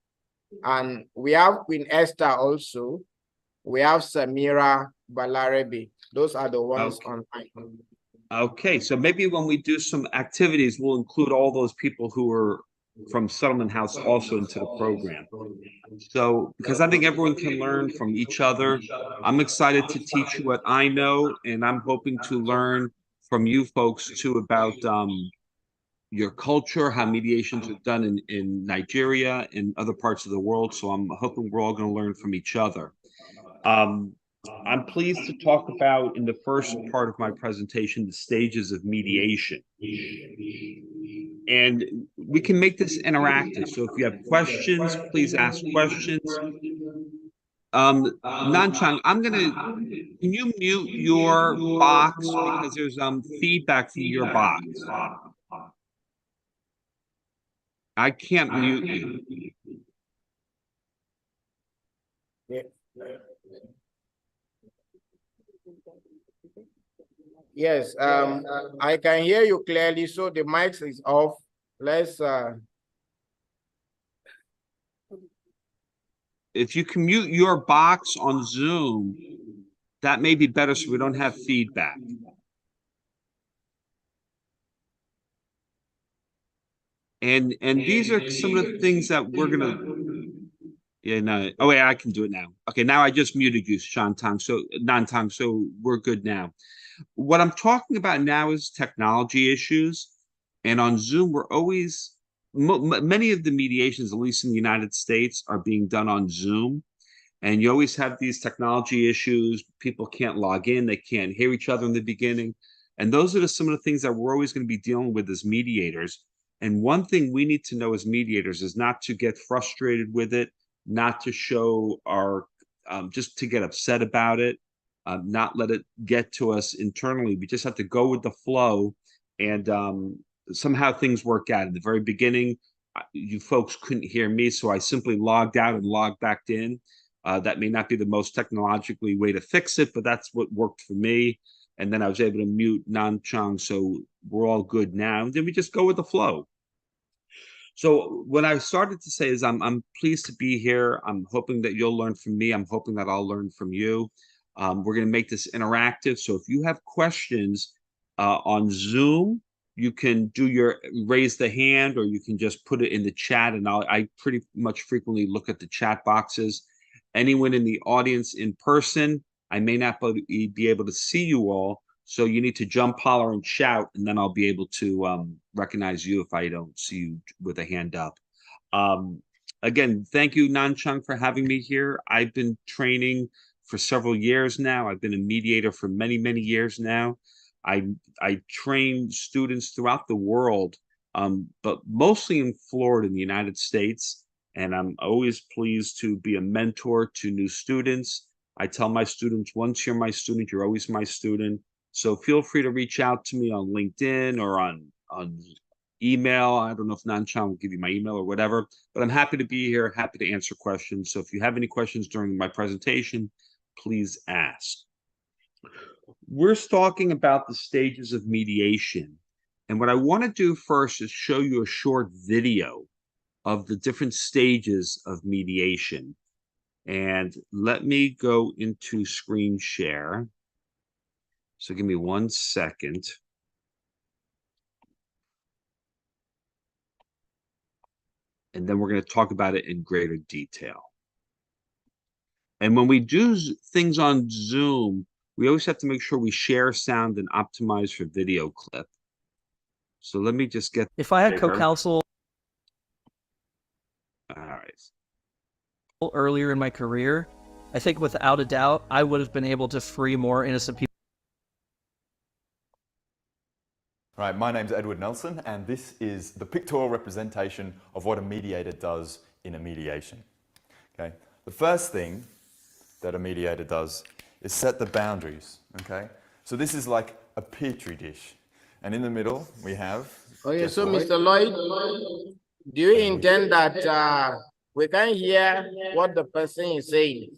and we have Queen Esther also. We have Samira Balarabi. Those are the ones online. Okay, so maybe when we do some activities, we'll include all those people who are from Settlement House also into the program. So, because I think everyone can learn from each other. I'm excited to teach you what I know, and I'm hoping to learn from you folks too about your culture, how mediations are done in Nigeria and other parts of the world. So I'm hoping we're all going to learn from each other. I'm pleased to talk about, in the first part of my presentation, the stages of mediation. And we can make this interactive. So if you have questions, please ask questions. Nanchang, can you mute your box because there's feedback from your box? I can't mute you. Yes, I can hear you clearly, so the mic is off. Let's if you can mute your box on Zoom, that may be better so we don't have feedback. And these are some of the things that we're gonna. Yeah, no. Oh wait, I can do it now. Okay, now I just muted you, Shantang. So Nantang, so we're good now. What I'm talking about now is technology issues, and on Zoom we're always many of the mediations, at least in the United States, are being done on Zoom, and you always have these technology issues. People can't log in, they can't hear each other in the beginning, and those are some of the things that we're always going to be dealing with as mediators. And one thing we need to know as mediators is not to get frustrated with it, not to show our just to get upset about it, not let it get to us internally. We just have to go with the flow, and somehow things work out. In the very beginning, you folks couldn't hear me, so I simply logged out and logged back in. That may not be the most technologically way to fix it, but that's what worked for me. And then I was able to mute Nanchang, so we're all good now. And then we just go with the flow. So what I started to say is I'm pleased to be here. I'm hoping that you'll learn from me. I'm hoping that I'll learn from you. We're going to make this interactive. So if you have questions on Zoom, you can do your raise the hand, or you can just put it in the chat. And I pretty much frequently look at the chat boxes. Anyone in the audience in person, I may not be able to see you all. So you need to jump, holler, and shout, and then I'll be able to recognize you if I don't see you with a hand up. Again, thank you, Nanchang, for having me here. I've been training for several years now. I've been a mediator for many, many years now. I train students throughout the world, but mostly in Florida, in the United States. And I'm always pleased to be a mentor to new students. I tell my students, once you're my student, you're always my student. So feel free to reach out to me on LinkedIn or on email. I don't know if Nanchang will give you my email or whatever, but I'm happy to be here, happy to answer questions. So if you have any questions during my presentation, please ask. We're talking about the stages of mediation. And what I want to do first is show you a short video of the different stages of mediation. And let me go into screen share. So give me 1 second. And then we're going to talk about it in greater detail. And when we do things on Zoom, we always have to make sure we share sound and optimize for video clip. So let me just get. If I had co-counsel All right. earlier in my career, I think without a doubt, I would have been able to free more innocent people. All right, my name's Edward Nelson, and this is the pictorial representation of what a mediator does in a mediation. Okay, the first thing that a mediator does is set the boundaries. Okay, so this is like a petri dish, and in the middle we have. Okay, so Mr. Lloyd, do you intend that we can hear what the person is saying?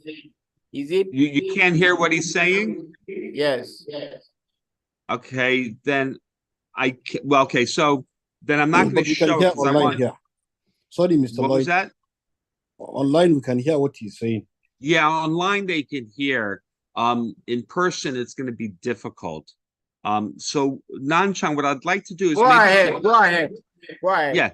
Is it? You can't hear what he's saying? Yes. Okay, then okay, so then I'm not going But to we can show it hear because I online want, here. Sorry, Mr. what was Lloyd. that? Online, we can hear what he's saying. Yeah, online they can hear. In person, it's going to be difficult. So Nanchang, what I'd like to do is Go maybe ahead. Go ahead. Go ahead. yeah,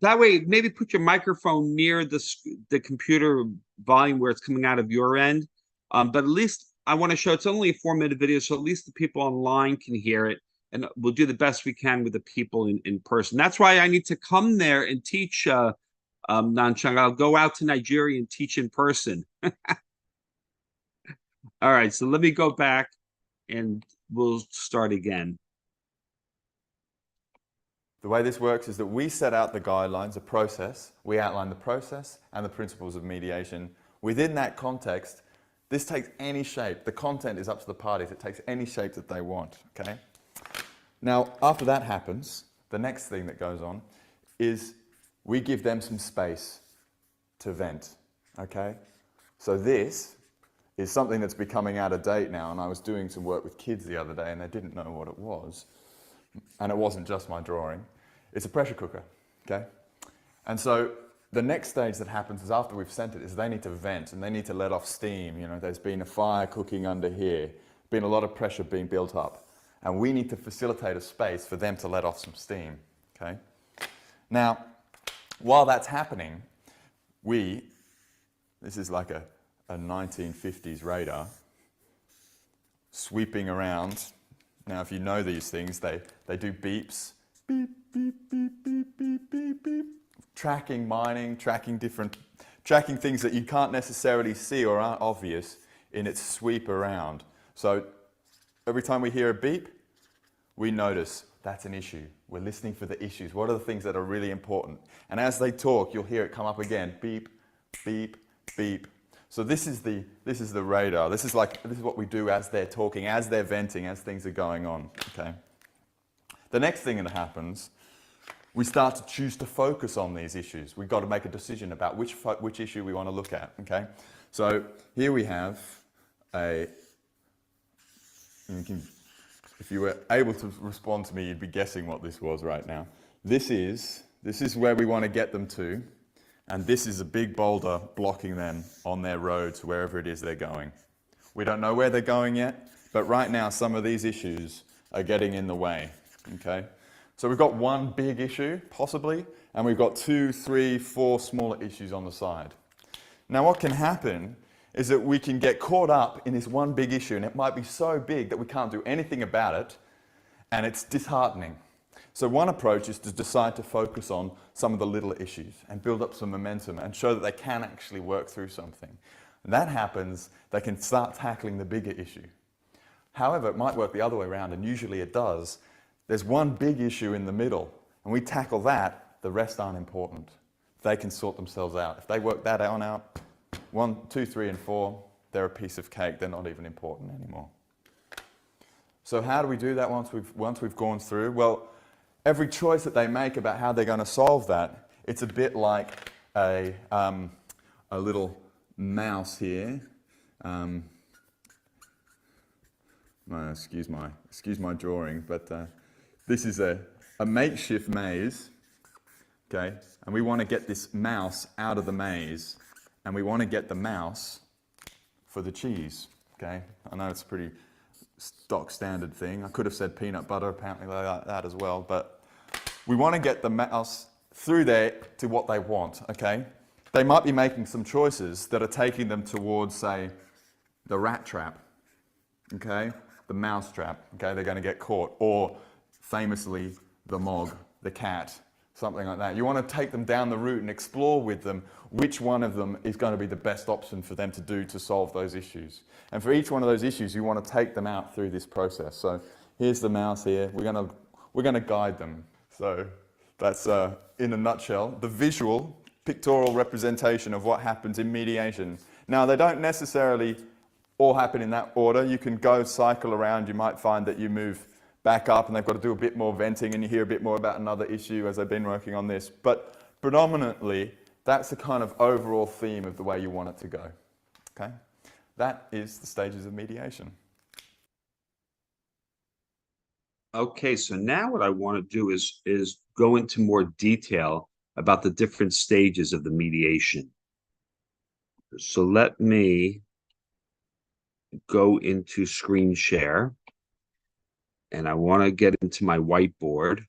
that way maybe put your microphone near the computer volume where it's coming out of your end. But at least I want to show it's only a 4-minute video, so at least the people online can hear it, and we'll do the best we can with the people in person. That's why I need to come there and teach. Nanchang, I'll go out to Nigeria and teach in person. All right, so let me go back and we'll start again. The way this works is that we set out the guidelines, the process, we outline the process and the principles of mediation. Within that context, this takes any shape. The content is up to the parties. It takes any shape that they want, okay? Now, after that happens, the next thing that goes on is we give them some space to vent, okay? So this is something that's becoming out of date now, and I was doing some work with kids the other day and they didn't know what it was. And it wasn't just my drawing. It's a pressure cooker, okay? And so the next stage that happens is after we've sent it is they need to vent and they need to let off steam. You know, there's been a fire cooking under here, been a lot of pressure being built up. And we need to facilitate a space for them to let off some steam, okay? Now, while that's happening, this is like a 1950s radar, sweeping around. Now, if you know these things, they do beeps, beep, beep, beep, beep, beep, beep, beep, tracking mining, tracking things that you can't necessarily see or aren't obvious in its sweep around. So every time we hear a beep, we notice that's an issue. We're listening for the issues. What are the things that are really important? And as they talk, you'll hear it come up again, beep, beep, beep. So this is the radar. This is what we do as they're talking, as they're venting, as things are going on. Okay. The next thing that happens, we start to choose to focus on these issues. We've got to make a decision about which issue we want to look at. Okay. So here we have if you were able to respond to me, you'd be guessing what this was right now. This is where we want to get them to. And this is a big boulder blocking them on their road to wherever it is they're going. We don't know where they're going yet, but right now some of these issues are getting in the way, okay? So we've got one big issue, possibly, and we've got 2, 3, 4 smaller issues on the side. Now what can happen is that we can get caught up in this one big issue, and it might be so big that we can't do anything about it, and it's disheartening. So one approach is to decide to focus on some of the little issues and build up some momentum and show that they can actually work through something. When that happens, they can start tackling the bigger issue. However, it might work the other way around, and usually it does. There's one big issue in the middle, and we tackle that, the rest aren't important. They can sort themselves out. If they work that out, 1, 2, 3, and 4, they're a piece of cake. They're not even important anymore. So how do we do that once we've gone through? Well, every choice that they make about how they're going to solve that, it's a bit like a little mouse here. Excuse my drawing, but this is a makeshift maze, okay? And we want to get this mouse out of the maze, and we want to get the mouse for the cheese, okay? I know it's a pretty stock standard thing. I could have said peanut butter, apparently they like that as well, but we want to get the mouse through there to what they want, okay? They might be making some choices that are taking them towards, say, the rat trap, okay? The mouse trap, okay? They're going to get caught, or famously, the mog, the cat, something like that. You want to take them down the route and explore with them which one of them is going to be the best option for them to do to solve those issues. And for each one of those issues, you want to take them out through this process. So here's the mouse here. We're going to guide them. So that's, in a nutshell, the visual, pictorial representation of what happens in mediation. Now, they don't necessarily all happen in that order. You can go cycle around. You might find that you move back up and they've got to do a bit more venting and you hear a bit more about another issue as they've been working on this. But predominantly, that's the kind of overall theme of the way you want it to go, okay? That is the stages of mediation. Okay, so now what I want to do is go into more detail about the different stages of the mediation. So let me go into screen share, and I want to get into my whiteboard.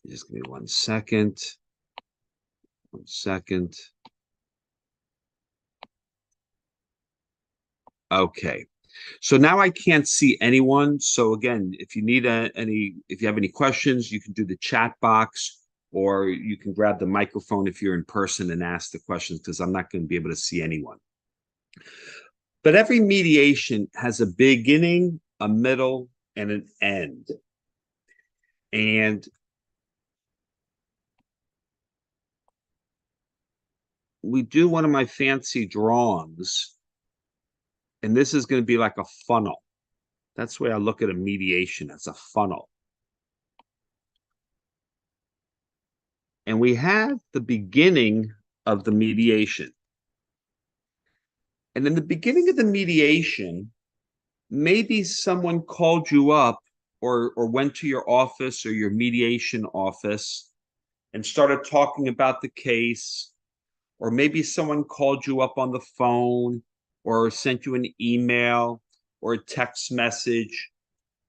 Just give me 1 second. 1 second. Okay. So now I can't see anyone. So again, if you need if you have any questions, you can do the chat box, or you can grab the microphone if you're in person and ask the questions, because I'm not going to be able to see anyone. But every mediation has a beginning, a middle, and an end. And we do one of my fancy drawings, and this is going to be like a funnel. That's the way I look at a mediation, as a funnel. And we have the beginning of the mediation. And in the beginning of the mediation, maybe someone called you up or went to your office or your mediation office and started talking about the case, or maybe someone called you up on the phone or sent you an email or a text message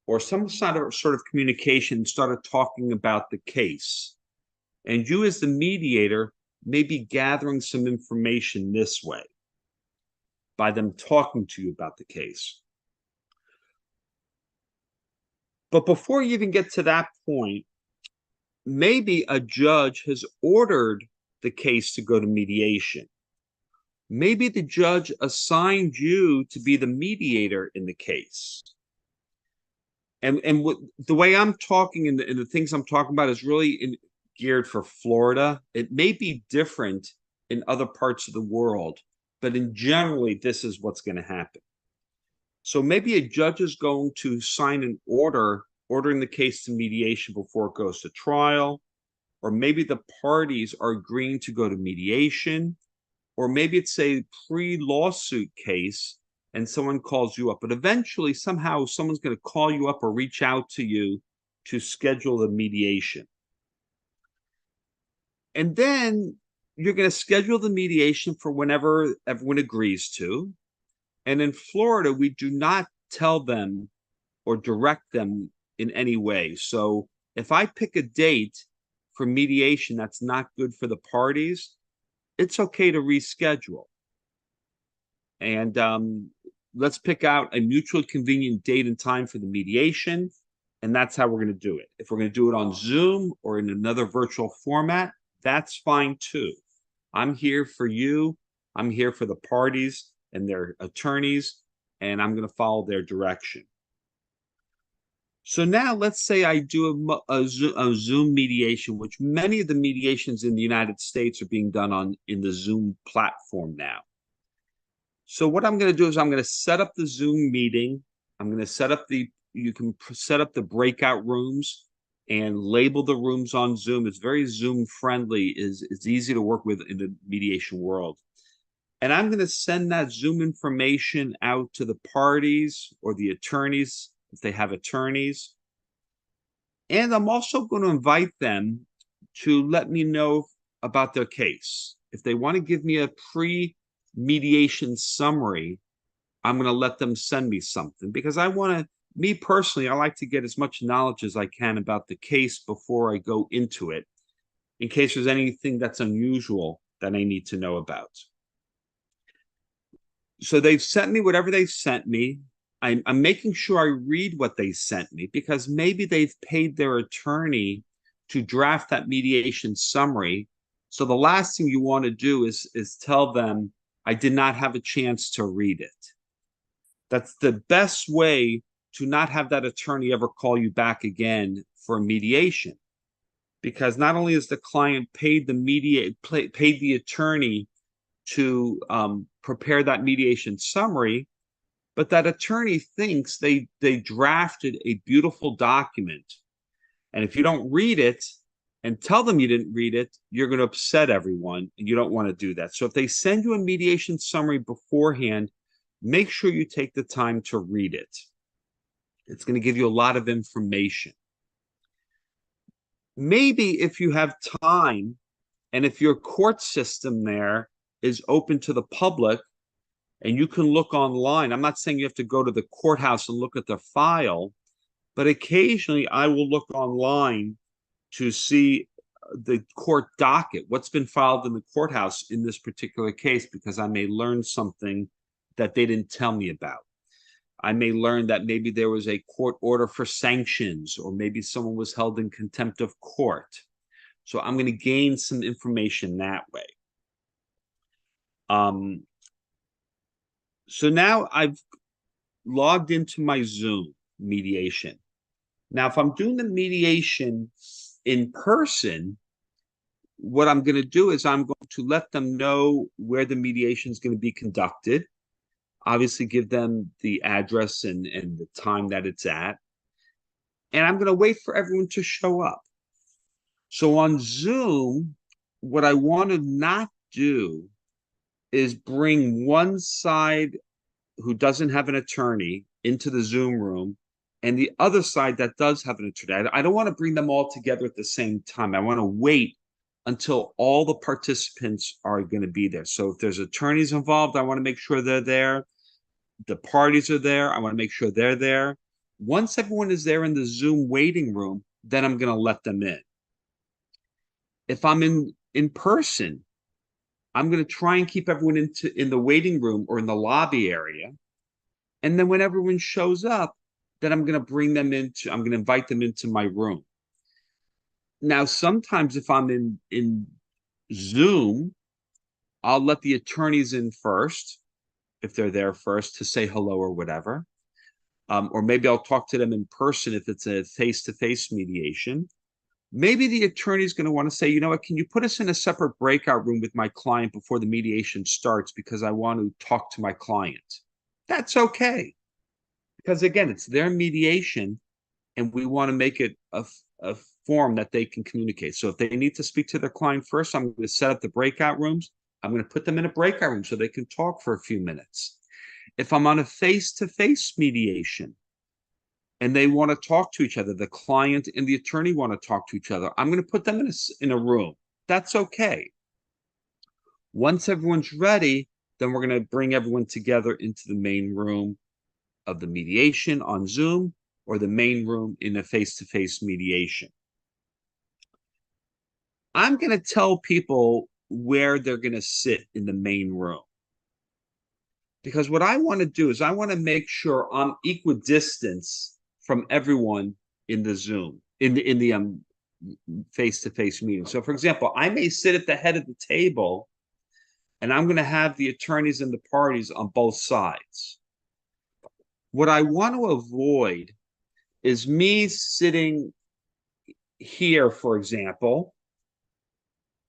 or some sort of communication, started talking about the case. And you as the mediator may be gathering some information this way by them talking to you about the case. But before you even get to that point, maybe a judge has ordered the case to go to mediation. Maybe the judge assigned you to be the mediator in the case. And the way I'm talking and the things I'm talking about is really geared for Florida. It may be different in other parts of the world, but in generally, this is what's going to happen. So maybe a judge is going to sign an order ordering the case to mediation before it goes to trial, or maybe the parties are agreeing to go to mediation, or maybe it's a pre-lawsuit case and someone calls you up. But eventually, somehow, someone's going to call you up or reach out to you to schedule the mediation. And then you're going to schedule the mediation for whenever everyone agrees to. And in Florida, we do not tell them or direct them in any way. So if I pick a date for mediation that's not good for the parties, it's okay to reschedule. And let's pick out a mutually convenient date and time for the mediation. And that's how we're going to do it. If we're going to do it on Zoom or in another virtual format, that's fine too. I'm here for you. I'm here for the parties and their attorneys, and I'm going to follow their direction. So now let's say I do a Zoom mediation, which many of the mediations in the United States are being done in the Zoom platform now. So what I'm going to do is I'm going to set up the Zoom meeting. I'm going to set up you can set up the breakout rooms and label the rooms on Zoom. It's very Zoom friendly. It's easy to work with in the mediation world. And I'm going to send that Zoom information out to the parties or the attorneys if they have attorneys. And I'm also going to invite them to let me know about their case. If they want to give me a pre-mediation summary, I'm going to let them send me something, because me personally, I like to get as much knowledge as I can about the case before I go into it, in case there's anything that's unusual that I need to know about. So they've sent me whatever they've sent me. I'm making sure I read what they sent me, because maybe they've paid their attorney to draft that mediation summary. So the last thing you want to do is tell them, I did not have a chance to read it. That's the best way to not have that attorney ever call you back again for a mediation. Because not only is the client paid the attorney to prepare that mediation summary, but that attorney thinks they drafted a beautiful document. And if you don't read it, and tell them you didn't read it, you're going to upset everyone, and you don't want to do that. So if they send you a mediation summary beforehand, make sure you take the time to read it. It's going to give you a lot of information. Maybe if you have time, and if your court system there is open to the public, and you can look online, I'm not saying you have to go to the courthouse and look at the file, but occasionally I will look online to see the court docket, what's been filed in the courthouse in this particular case, because I may learn something that they didn't tell me about. I may learn that maybe there was a court order for sanctions, or maybe someone was held in contempt of court. So I'm going to gain some information that way. So now I've logged into my Zoom mediation. Now, if I'm doing the mediation in person, what I'm going to do is I'm going to let them know where the mediation is going to be conducted. Obviously, give them the address and the time that it's at. And I'm going to wait for everyone to show up. So on Zoom, what I want to not do is bring one side who doesn't have an attorney into the Zoom room and the other side that does have an attorney. I don't want to bring them all together at the same time. I want to wait until all the participants are going to be there. So if there's attorneys involved, I want to make sure they're there. The parties are there. I want to make sure they're there. Once everyone is there in the Zoom waiting room, then I'm going to let them in. If I'm in person, I'm going to try and keep everyone in the waiting room or in the lobby area. And then when everyone shows up, then I'm going to invite them into my room. Now, sometimes if I'm in Zoom, I'll let the attorneys in first, if they're there first, to say hello or whatever. Or maybe I'll talk to them in person if it's a face-to-face mediation. Maybe the attorney is going to want to say, you know what, can you put us in a separate breakout room with my client before the mediation starts, because I want to talk to my client. That's okay. Because again, it's their mediation and we want to make it a form that they can communicate. So if they need to speak to their client first, I'm going to set up the breakout rooms. I'm going to put them in a breakout room so they can talk for a few minutes. If I'm on a face-to-face mediation and they want to talk to each other, the client and the attorney want to talk to each other, I'm going to put them in a room. That's okay. Once everyone's ready, then we're going to bring everyone together into the main room of the mediation on Zoom, or the main room in a face-to-face mediation. I'm going to tell people where they're going to sit in the main room. Because what I want to do is I want to make sure I'm equidistance from everyone in the Zoom, in the face-to-face meeting. So for example, I may sit at the head of the table and I'm going to have the attorneys and the parties on both sides. What I want to avoid is me sitting here, for example,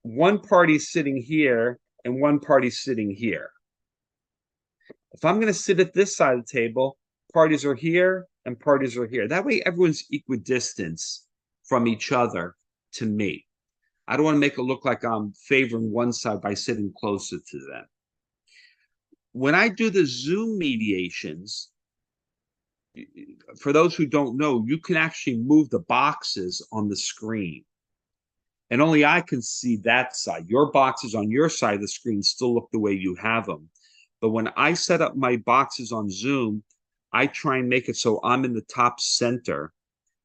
one party sitting here and one party sitting here. If I'm going to sit at this side of the table, parties are here and parties are here. That way everyone's equidistance from each other to me. I don't want to make it look like I'm favoring one side by sitting closer to them. When I do the Zoom mediations, for those who don't know, you can actually move the boxes on the screen. And only I can see that side. Your boxes on your side of the screen still look the way you have them. But when I set up my boxes on Zoom, I try and make it so I'm in the top center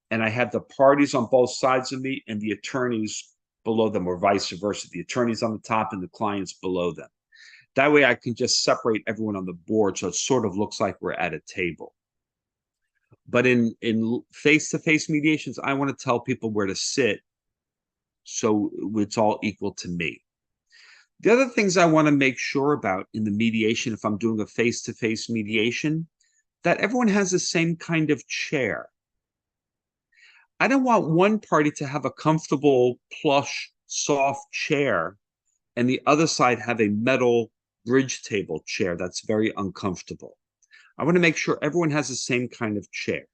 and I have the parties on both sides of me and the attorneys below them, or vice versa. The attorneys on the top and the clients below them. That way I can just separate everyone on the board so it sort of looks like we're at a table. But in face-to-face mediations, I want to tell people where to sit so it's all equal to me. The other things I want to make sure about in the mediation, if I'm doing a face-to-face mediation, that everyone has the same kind of chair. I don't want one party to have a comfortable, plush, soft chair and the other side have a metal bridge table chair that's very uncomfortable. I want to make sure everyone has the same kind of chair.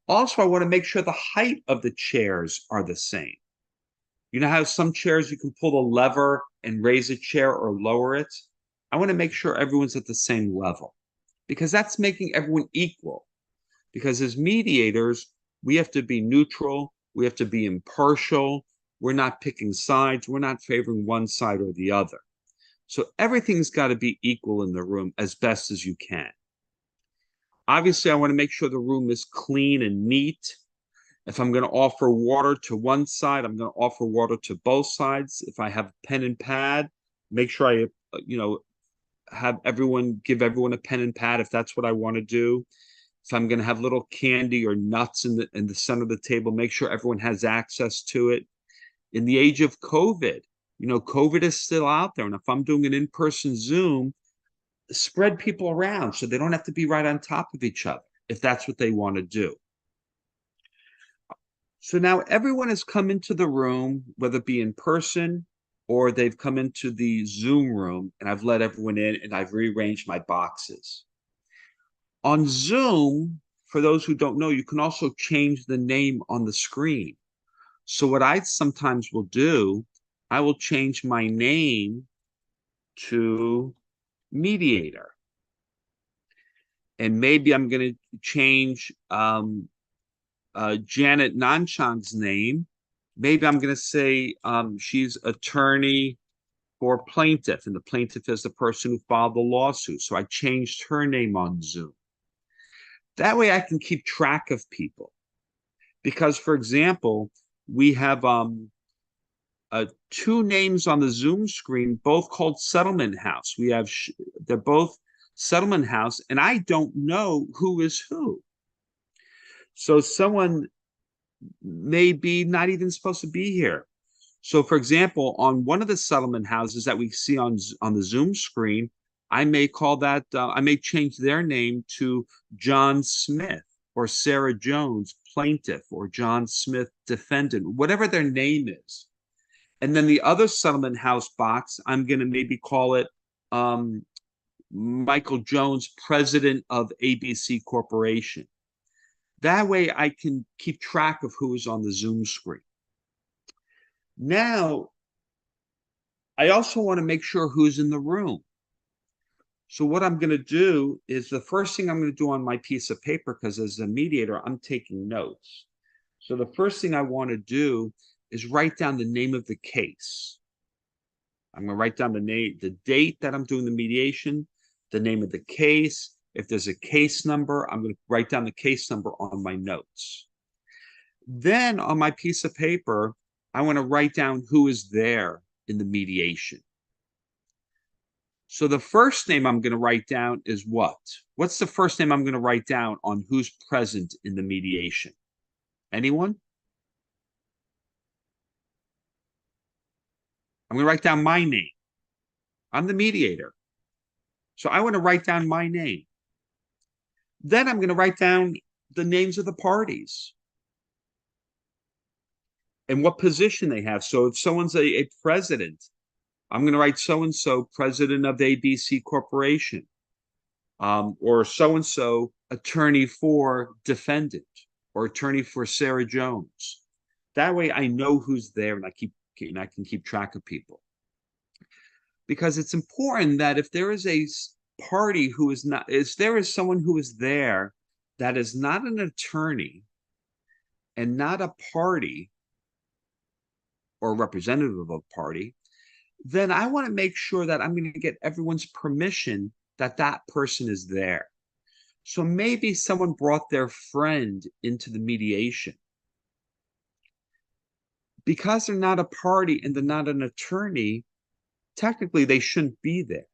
Also, I want to make sure the height of the chairs are the same. You know how some chairs you can pull the lever and raise a chair or lower it? I want to make sure everyone's at the same level because that's making everyone equal. Because as mediators, we have to be neutral, we have to be impartial, we're not picking sides, we're not favoring one side or the other. So everything's got to be equal in the room as best as you can. Obviously, I want to make sure the room is clean and neat. If I'm going to offer water to one side, I'm going to offer water to both sides. If I have pen and pad, make sure I, have give everyone a pen and pad if that's what I want to do. If I'm going to have little candy or nuts in the center of the table, make sure everyone has access to it. In the age of COVID, COVID is still out there. And if I'm doing an in-person Zoom, spread people around so they don't have to be right on top of each other if that's what they want to do. So now everyone has come into the room, whether it be in person or they've come into the Zoom room, and I've let everyone in and I've rearranged my boxes. On Zoom, for those who don't know, you can also change the name on the screen. So what I sometimes will do, I will change my name to mediator. And maybe I'm going to change Janet Nanchang's name. Maybe I'm going to say she's attorney for plaintiff, and the plaintiff is the person who filed the lawsuit. So I changed her name on Zoom. That way I can keep track of people. Because, for example, we have two names on the Zoom screen, both called Settlement House. They're both Settlement House, and I don't know who is who. So someone may be not even supposed to be here. So, for example, on one of the settlement houses that we see on the Zoom screen, I may call that, I may change their name to John Smith or Sarah Jones, plaintiff, or John Smith, defendant, whatever their name is. And then the other settlement house box, I'm going to maybe call it Michael Jones, president of ABC Corporation. That way I can keep track of who is on the Zoom screen. Now, I also want to make sure who's in the room. So what I'm going to do is the first thing I'm going to do on my piece of paper, because as a mediator, I'm taking notes. So the first thing I want to do is write down the name of the case. I'm going to write down the date that I'm doing the mediation, the name of the case. If there's a case number, I'm going to write down the case number on my notes. Then on my piece of paper, I want to write down who is there in the mediation. So the first name I'm going to write down is what? What's the first name I'm going to write down on who's present in the mediation? Anyone? I'm going to write down my name. I'm the mediator. So I want to write down my name. Then I'm going to write down the names of the parties and what position they have. So if someone's a president, I'm going to write so-and-so president of ABC Corporation, or so-and-so attorney for defendant, or attorney for Sarah Jones. That way I know who's there and I can keep track of people. Because it's important that if there is a party who is not, if there is someone who is there that is not an attorney and not a party or a representative of a party, then I want to make sure that I'm going to get everyone's permission that that person is there. So maybe someone brought their friend into the mediation. Because they're not a party and they're not an attorney, technically they shouldn't be there.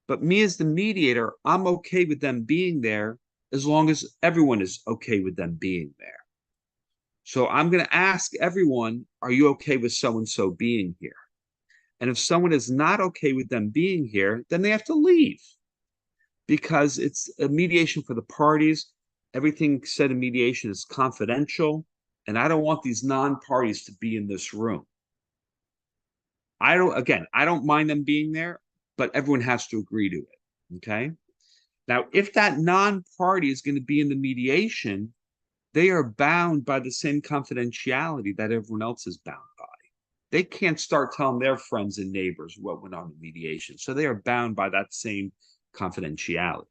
But me as the mediator, I'm okay with them being there as long as everyone is okay with them being there. So I'm going to ask everyone, are you okay with so-and-so being here? And if someone is not okay with them being here, then they have to leave because it's a mediation for the parties. Everything said in mediation is confidential, and I don't want these non-parties to be in this room. I don't mind them being there, but everyone has to agree to it, okay? Now, if that non-party is going to be in the mediation, they are bound by the same confidentiality that everyone else is bound by. they can't start telling their friends and neighbors what went on in mediation. So they are bound by that same confidentiality.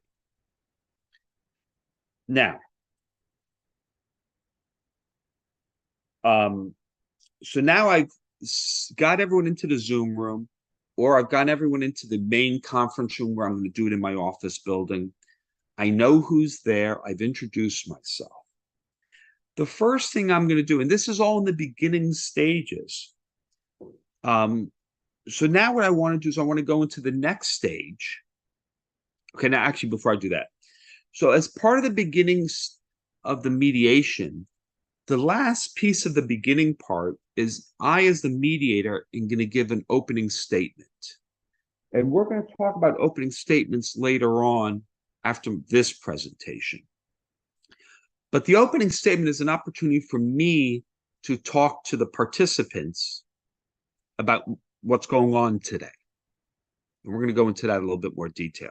Now, so now I've got everyone into the Zoom room, or I've gotten everyone into the main conference room where I'm going to do it in my office building. I know who's there. I've introduced myself. The first thing I'm going to do, and this is all in the beginning stages. So now what I want to do is I want to go into the next stage. Okay, now actually, before I do that. So as part of the beginnings of the mediation, the last piece of the beginning part is I, as the mediator, am going to give an opening statement. And we're going to talk about opening statements later on after this presentation. But the opening statement is an opportunity for me to talk to the participants about what's going on today. And we're going to go into that in a little bit more detail.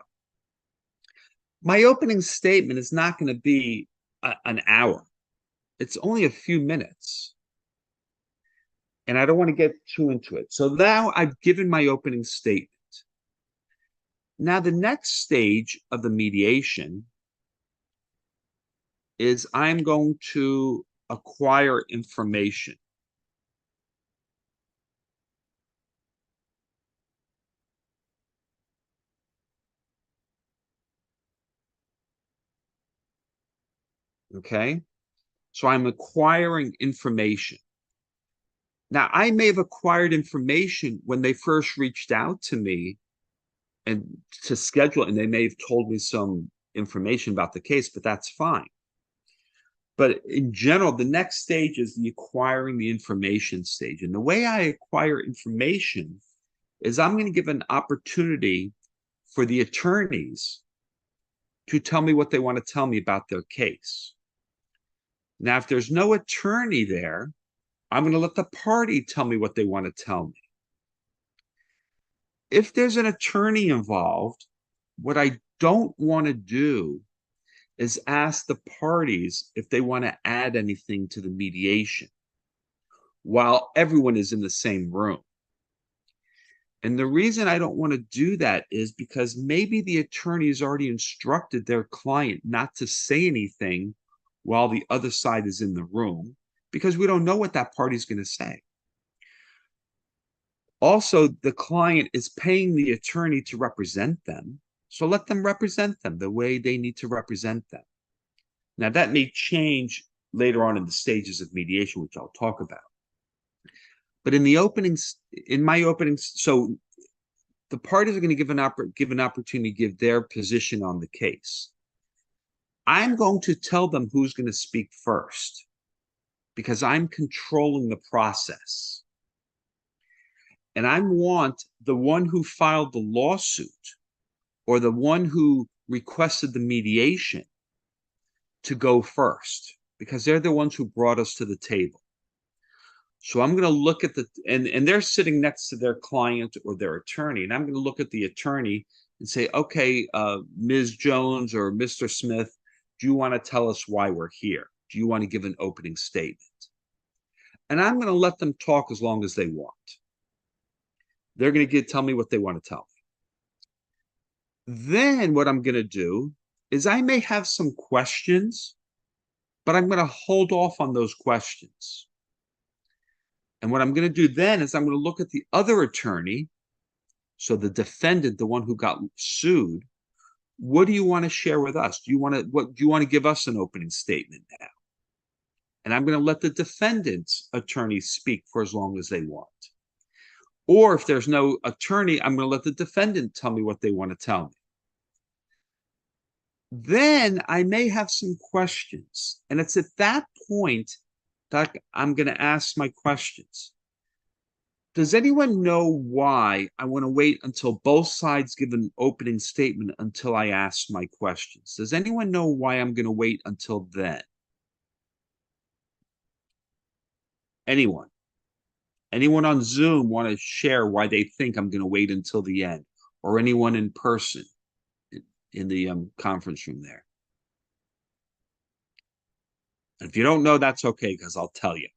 My opening statement is not going to be an hour. It's only a few minutes. And I don't want to get too into it. So now I've given my opening statement. Now the next stage of the mediation is I'm going to acquire information. Okay, so I'm acquiring information. Now, I may have acquired information when they first reached out to me and to schedule, and they may have told me some information about the case, but that's fine. But in general, the next stage is the acquiring the information stage. And the way I acquire information is I'm going to give an opportunity for the attorneys to tell me what they want to tell me about their case. Now, if there's no attorney there, I'm going to let the party tell me what they want to tell me. If there's an attorney involved, what I don't want to do is ask the parties if they want to add anything to the mediation while everyone is in the same room. And the reason I don't want to do that is because maybe the attorney has already instructed their client not to say anything while the other side is in the room, because we don't know what that party is going to say. Also, the client is paying the attorney to represent them, so let them represent them the way they need to represent them. Now, that may change later on in the stages of mediation, which I'll talk about. But in the openings, in my openings, so the parties are going to give an opportunity to give their position on the case. I'm going to tell them who's going to speak first, because I'm controlling the process. And I want the one who filed the lawsuit or the one who requested the mediation to go first, because they're the ones who brought us to the table. So I'm going to look at and they're sitting next to their client or their attorney, and I'm going to look at the attorney and say, okay, Ms. Jones or Mr. Smith, do you want to tell us why we're here? Do you want to give an opening statement? And I'm going to let them talk as long as they want. They're going to tell me what they want to tell me. Then what I'm going to do is I may have some questions, but I'm going to hold off on those questions. And what I'm going to do then is I'm going to look at the other attorney, so the defendant, the one who got sued. What do you want to share with us? Do you want to give us an opening statement now? And I'm going to let the defendant's attorney speak for as long as they want. Or if there's no attorney, I'm going to let the defendant tell me what they want to tell me. Then I may have some questions. And it's at that point that I'm going to ask my questions. Does anyone know why I want to wait until both sides give an opening statement until I ask my questions? Does anyone know why I'm going to wait until then? Anyone? Anyone on Zoom want to share why they think I'm going to wait until the end? Or anyone in person in the conference room there? If you don't know, that's okay, because I'll tell you.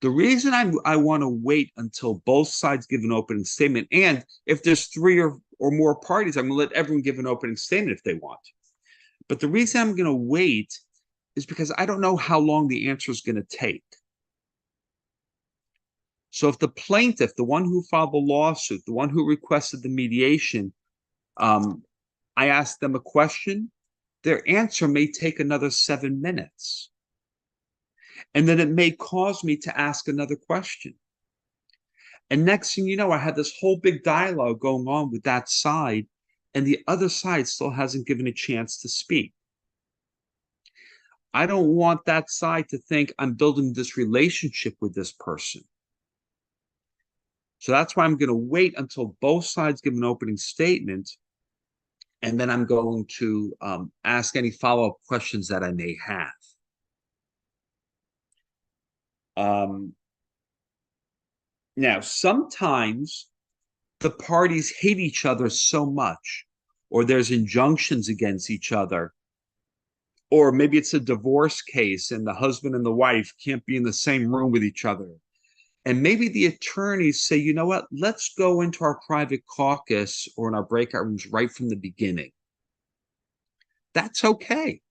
The reason I want to wait until both sides give an opening statement, and if there's three or more parties, I'm going to let everyone give an opening statement if they want. But the reason I'm going to wait is because I don't know how long the answer is going to take. So if the plaintiff, the one who filed the lawsuit, the one who requested the mediation, I ask them a question, their answer may take another 7 minutes. And then it may cause me to ask another question. And next thing you know, I had this whole big dialogue going on with that side, and the other side still hasn't given a chance to speak. I don't want that side to think I'm building this relationship with this person. So that's why I'm going to wait until both sides give an opening statement, and then I'm going to ask any follow-up questions that I may have. Now, sometimes the parties hate each other so much, or there's injunctions against each other, or maybe it's a divorce case and the husband and the wife can't be in the same room with each other. And maybe the attorneys say, you know what, let's go into our private caucus or in our breakout rooms right from the beginning. That's okay.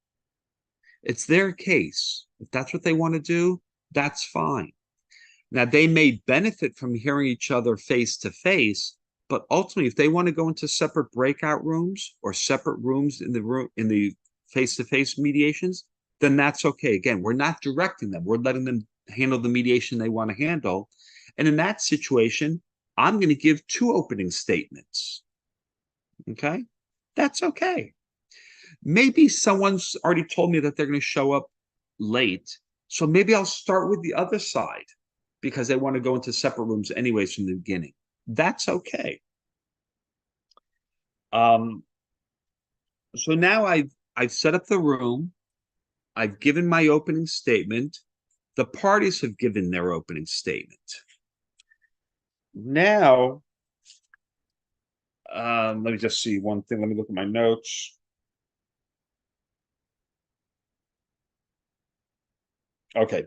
It's their case. If that's what they want to do, that's fine. Now, they may benefit from hearing each other face to face, but ultimately, if they want to go into separate breakout rooms or separate rooms in the face-to-face mediations, then that's okay. Again, we're not directing them. We're letting them handle the mediation they want to handle. And in that situation, I'm going to give 2 opening statements. Okay? That's okay. Maybe someone's already told me that they're going to show up late. So maybe I'll start with the other side because they want to go into separate rooms anyways from the beginning. That's okay. So now I've set up the room. I've given my opening statement. The parties have given their opening statement. Now, let me just see one thing. Let me look at my notes. Okay.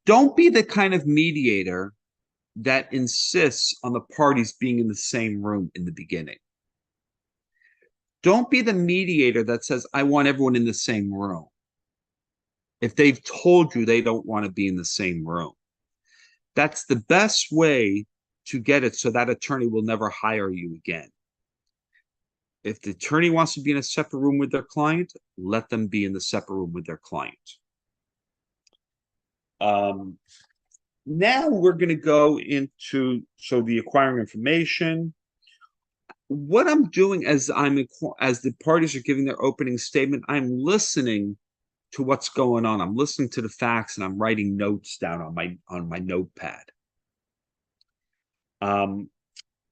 Don't be the kind of mediator that insists on the parties being in the same room in the beginning. Don't be the mediator that says, I want everyone in the same room, if they've told you they don't want to be in the same room. That's the best way to get it so that attorney will never hire you again. If the attorney wants to be in a separate room with their client, let them be in the separate room with their client. Now we're going to go into the acquiring information. What I'm doing as the parties are giving their opening statement, I'm listening to what's going on. I'm listening to the facts and I'm writing notes down on my notepad.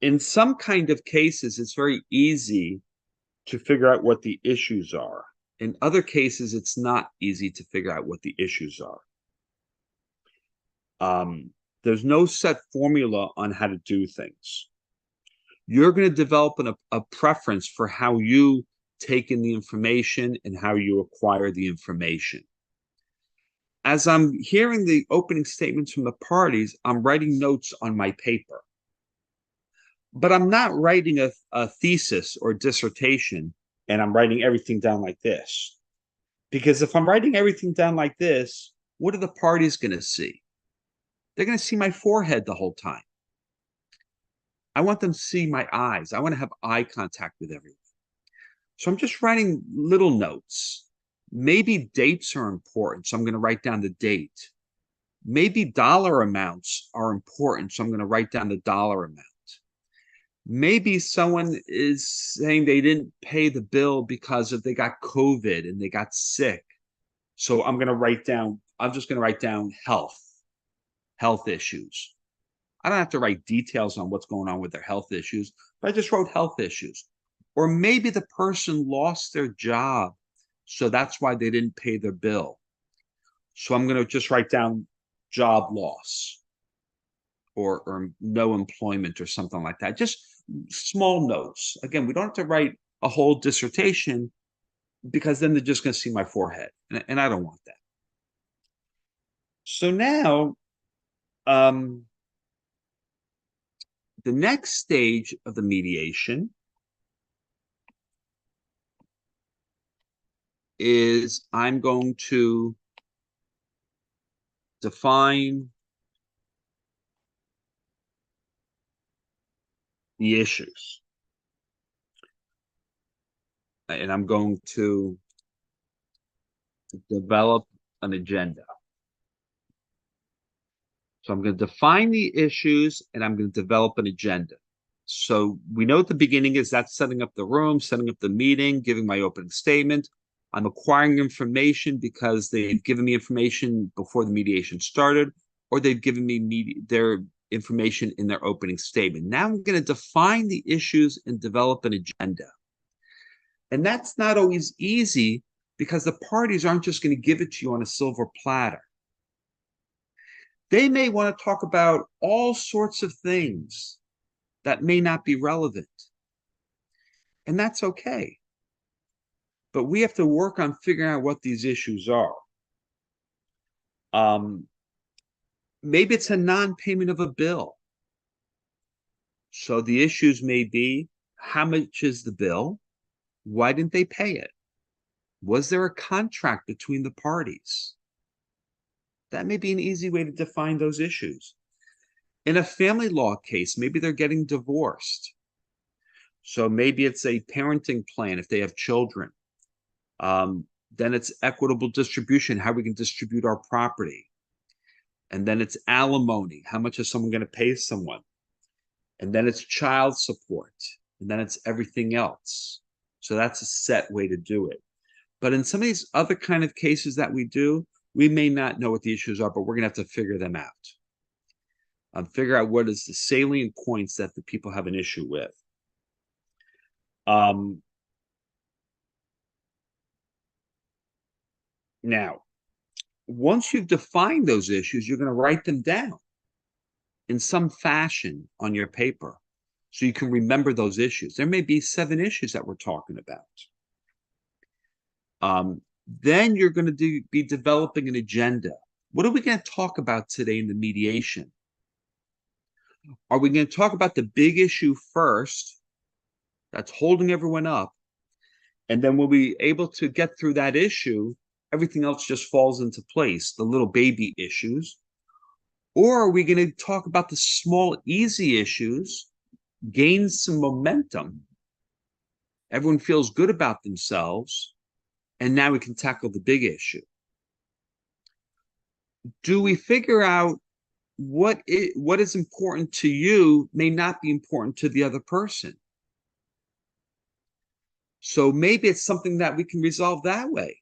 In some kind of cases, it's very easy to figure out what the issues are. In other cases, it's not easy to figure out what the issues are. There's no set formula on how to do things. You're going to develop a preference for how you take in the information and how you acquire the information. As I'm hearing the opening statements from the parties, I'm writing notes on my paper. But I'm not writing a thesis or dissertation and I'm writing everything down like this. Because if I'm writing everything down like this, what are the parties going to see? They're going to see my forehead the whole time. I want them to see my eyes. I want to have eye contact with everyone. So I'm just writing little notes. Maybe dates are important, so I'm going to write down the date. Maybe dollar amounts are important, so I'm going to write down the dollar amount. Maybe someone is saying they didn't pay the bill because they got COVID and they got sick. So I'm just going to write down health issues. I don't have to write details on what's going on with their health issues, but I just wrote health issues. Or maybe the person lost their job, so that's why they didn't pay their bill. So I'm going to just write down job loss or no employment or something like that. Just small notes. Again, we don't have to write a whole dissertation because then they're just going to see my forehead, and I don't want that. So now The next stage of the mediation is I'm going to define the issues. And I'm going to develop an agenda. So I'm going to define the issues and I'm going to develop an agenda. So we know at the beginning is that's setting up the room, setting up the meeting, giving my opening statement. I'm acquiring information because they've given me information before the mediation started, or they've given me their information in their opening statement. Now I'm going to define the issues and develop an agenda. And that's not always easy because the parties aren't just going to give it to you on a silver platter. They may want to talk about all sorts of things that may not be relevant. And that's okay. But we have to work on figuring out what these issues are. Maybe it's a non-payment of a bill. So the issues may be, how much is the bill? Why didn't they pay it? Was there a contract between the parties? That may be an easy way to define those issues. In a family law case, maybe they're getting divorced. So maybe it's a parenting plan if they have children. Then it's equitable distribution, how we can distribute our property. And then it's alimony, how much is someone going to pay someone? And then it's child support. And then it's everything else. So that's a set way to do it. But in some of these other kind of cases that we do, we may not know what the issues are, but we're going to have to figure them out. Figure out what is the salient points that the people have an issue with. Now, once you've defined those issues, you're going to write them down in some fashion on your paper so you can remember those issues. There may be 7 issues that we're talking about. Then you're going to be developing an agenda. What are we going to talk about today in the mediation? Are we going to talk about the big issue first that's holding everyone up? And then we'll be able to get through that issue. Everything else just falls into place, the little baby issues. Or are we going to talk about the small, easy issues, gain some momentum? Everyone feels good about themselves. And now we can tackle the big issue. Do we figure out what is important to you may not be important to the other person? So maybe it's something that we can resolve that way.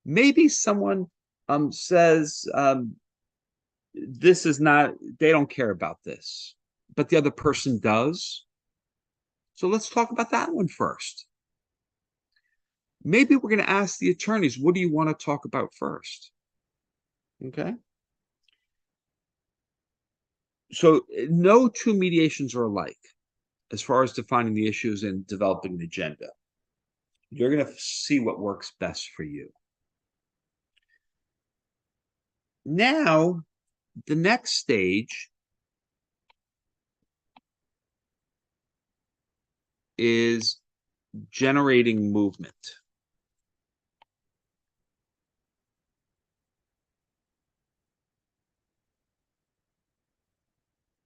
Maybe someone says this is not, they don't care about this, but the other person does. So let's talk about that one first. Maybe we're going to ask the attorneys, what do you want to talk about first? Okay. So no 2 mediations are alike as far as defining the issues and developing an agenda. You're going to see what works best for you. Now, the next stage is generating movement.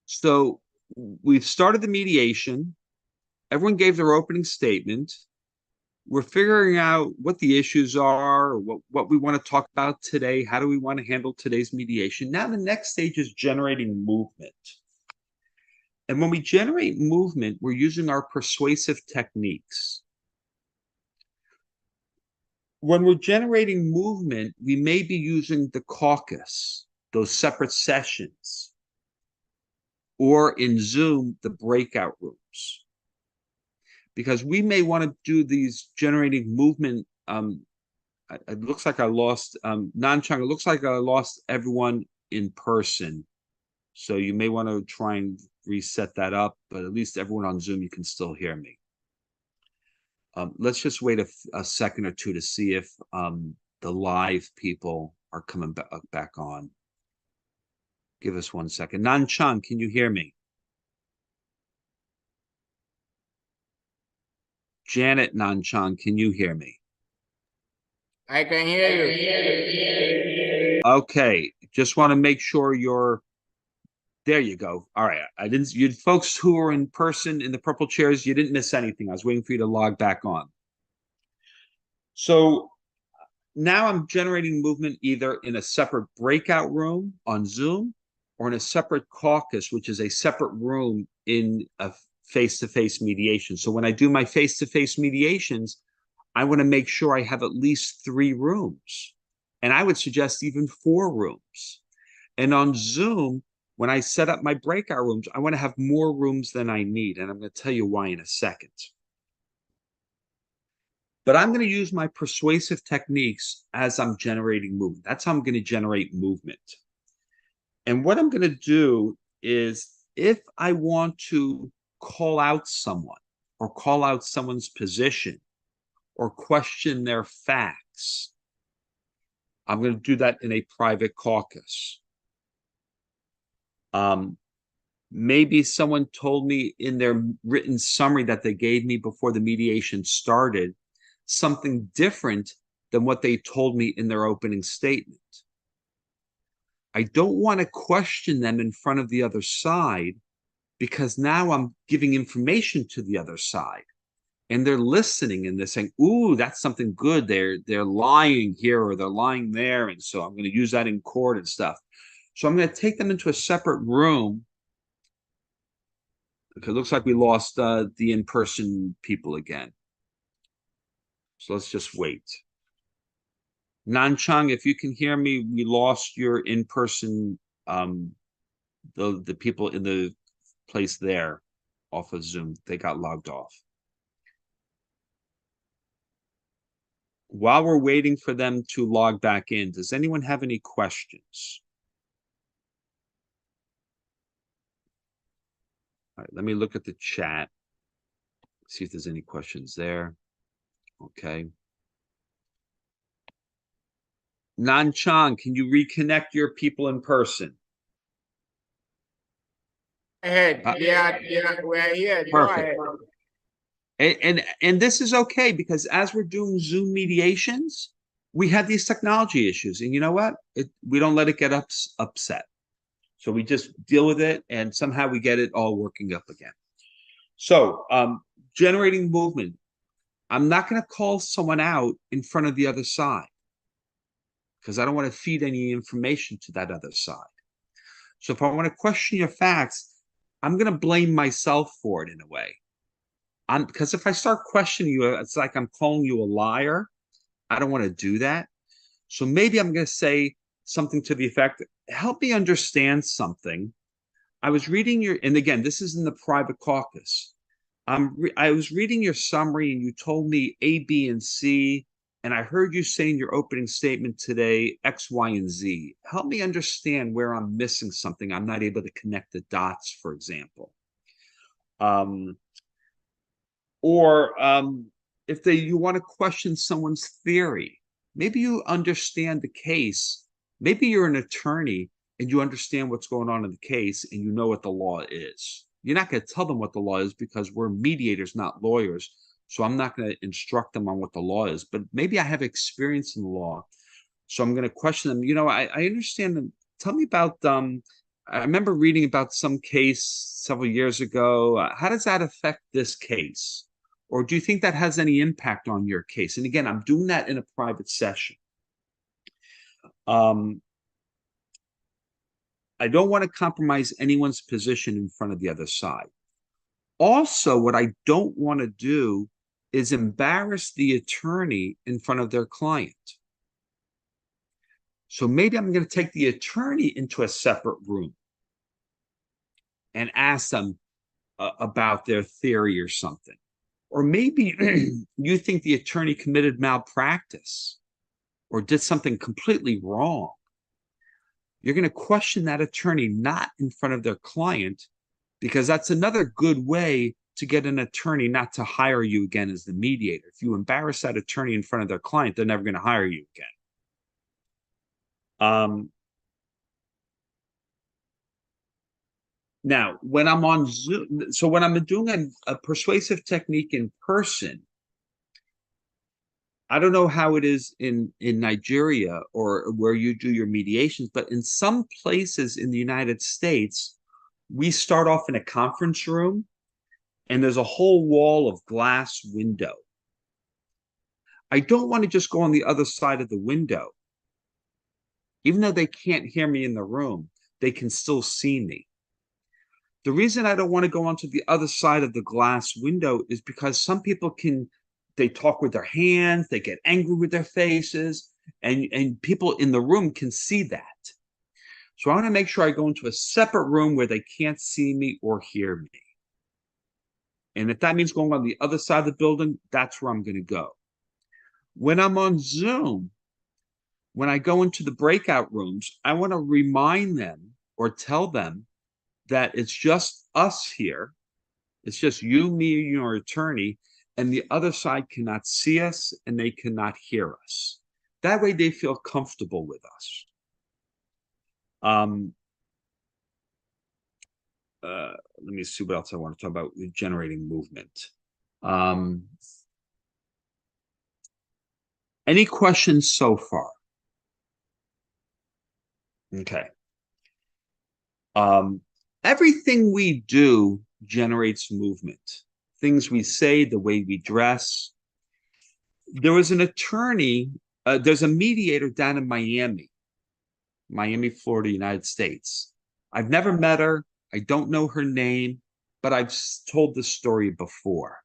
So we've started the mediation. Everyone gave their opening statement. We're figuring out what the issues are, what we want to talk about today. How do we want to handle today's mediation? Now the next stage is generating movement. And when we generate movement, we're using our persuasive techniques. When we're generating movement, we may be using the caucus, those separate sessions, or in Zoom, the breakout rooms. Because we may want to do these generating movement. It looks like I lost, Nanchang, it looks like I lost everyone in person. So you may want to try and reset that up, but at least everyone on Zoom, you can still hear me. Let's just wait a second or two to see if the live people are coming back on. Give us 1 second. Nan Chang, can you hear me? Janet Nan Chang, can you hear me? I can hear you. Okay, just want to make sure you're there. You go. All right. I didn't, you folks who are in person in the purple chairs, you didn't miss anything. I was waiting for you to log back on. So now I'm generating movement either in a separate breakout room on Zoom or in a separate caucus, which is a separate room in a face-to-face mediation. So when I do my face-to-face mediations, I want to make sure I have at least 3 rooms. And I would suggest even 4 rooms. And on Zoom, when I set up my breakout rooms, I want to have more rooms than I need. And I'm going to tell you why in a second. But I'm going to use my persuasive techniques as I'm generating movement. That's how I'm going to generate movement. And what I'm going to do is if I want to call out someone or call out someone's position or question their facts, I'm going to do that in a private caucus. Maybe someone told me in their written summary that they gave me before the mediation started something different than what they told me in their opening statement. I don't want to question them in front of the other side because now I'm giving information to the other side and they're listening and they're saying, ooh, that's something good. They're lying here or they're lying there. And so I'm going to use that in court and stuff. So I'm going to take them into a separate room. Okay, it looks like we lost the in-person people again. So let's just wait. Nan Chang, if you can hear me, we lost your in-person, the people in the place there off of Zoom. They got logged off. While we're waiting for them to log back in, does anyone have any questions? All right, let me look at the chat. See if there's any questions there. Okay. Nan Chang, can you reconnect your people in person? Ahead. Yeah, we're here. Go Perfect. ahead. And this is okay because as we're doing Zoom mediations, we have these technology issues, and you know what? We don't let it get upset. So we just deal with it, and somehow we get it all working up again. So generating movement. I'm not going to call someone out in front of the other side because I don't want to feed any information to that other side. So if I want to question your facts, I'm going to blame myself for it in a way. Because if I start questioning you, it's like I'm calling you a liar. I don't want to do that. So maybe I'm going to say something to the effect, help me understand something. I was reading your, and again, this is in the private caucus. I was reading your summary and you told me A, B, and C, and I heard you say in your opening statement today, X, Y, and Z. Help me understand where I'm missing something. I'm not able to connect the dots, for example. If you want to question someone's theory, maybe you understand the case. Maybe you're an attorney and you understand what's going on in the case and you know what the law is. You're not going to tell them what the law is because we're mediators, not lawyers. So I'm not going to instruct them on what the law is, but maybe I have experience in the law. So I'm going to question them. You know, I understand them. Tell me about, I remember reading about some case several years ago. How does that affect this case? Or do you think that has any impact on your case? And again, I'm doing that in a private session. I don't want to compromise anyone's position in front of the other side. Also, what I don't want to do is embarrass the attorney in front of their client. So maybe I'm going to take the attorney into a separate room and ask them about their theory or something. Or maybe you think the attorney committed malpractice or did something completely wrong. You're going to question that attorney not in front of their client, because that's another good way to get an attorney not to hire you again as the mediator. If you embarrass that attorney in front of their client, they're never going to hire you again. Now, when I'm on Zoom, so when I'm doing a persuasive technique in person, I don't know how it is in Nigeria or where you do your mediations, but in some places in the United States, we start off in a conference room and there's a whole wall of glass window. I don't want to just go on the other side of the window. Even though they can't hear me in the room, they can still see me. The reason I don't want to go onto the other side of the glass window is because some people they talk with their hands, they get angry with their faces, and people in the room can see that. So I want to make sure I go into a separate room where they can't see me or hear me. And if that means going on the other side of the building, that's where I'm going to go. When I'm on Zoom, when I go into the breakout rooms, I want to remind them or tell them that it's just us here. It's just you, me, your attorney, and the other side cannot see us and they cannot hear us. That way they feel comfortable with us. Let me see what else I want to talk about with generating movement. Any questions so far? Okay. Everything we do generates movement. Things we say, the way we dress. There was an attorney, there's a mediator down in Miami, Florida, United States. I've never met her. I don't know her name, but I've told this story before.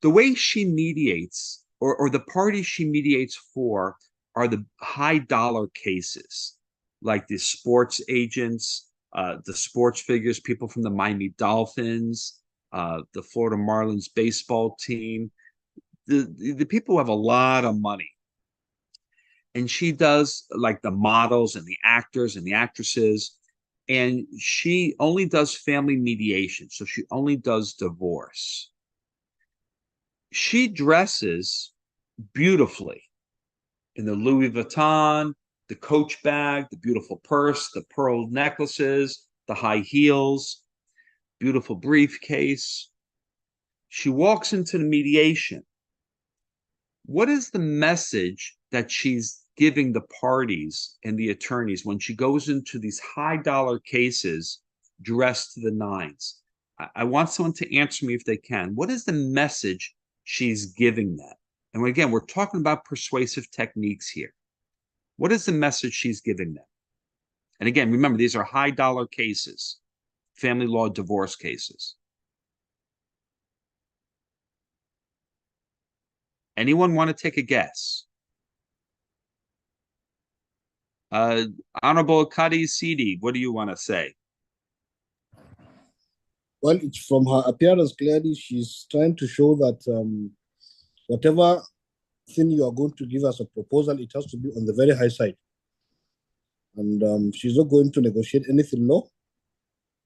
The way she mediates, or the parties she mediates for, are the high dollar cases, like the sports agents, the sports figures, people from the Miami Dolphins, the Florida Marlins baseball team, the people who have a lot of money. And she does like the models and the actors and the actresses. And she only does family mediation. So she only does divorce. She dresses beautifully in the Louis Vuitton, the Coach bag, the beautiful purse, the pearl necklaces, the high heels, beautiful briefcase. She walks into the mediation. What is the message that she's giving the parties and the attorneys when she goes into these high dollar cases dressed to the nines? I want someone to answer me if they can. What is the message she's giving them? And again, we're talking about persuasive techniques here. What is the message she's giving them? And again, remember, these are high dollar cases, family law divorce cases. Anyone want to take a guess? Honorable Kadi Sidi, what do you want to say? Well, it's from her appearance, clearly she's trying to show that whatever thing you are going to give as a proposal, it has to be on the very high side. And she's not going to negotiate anything low.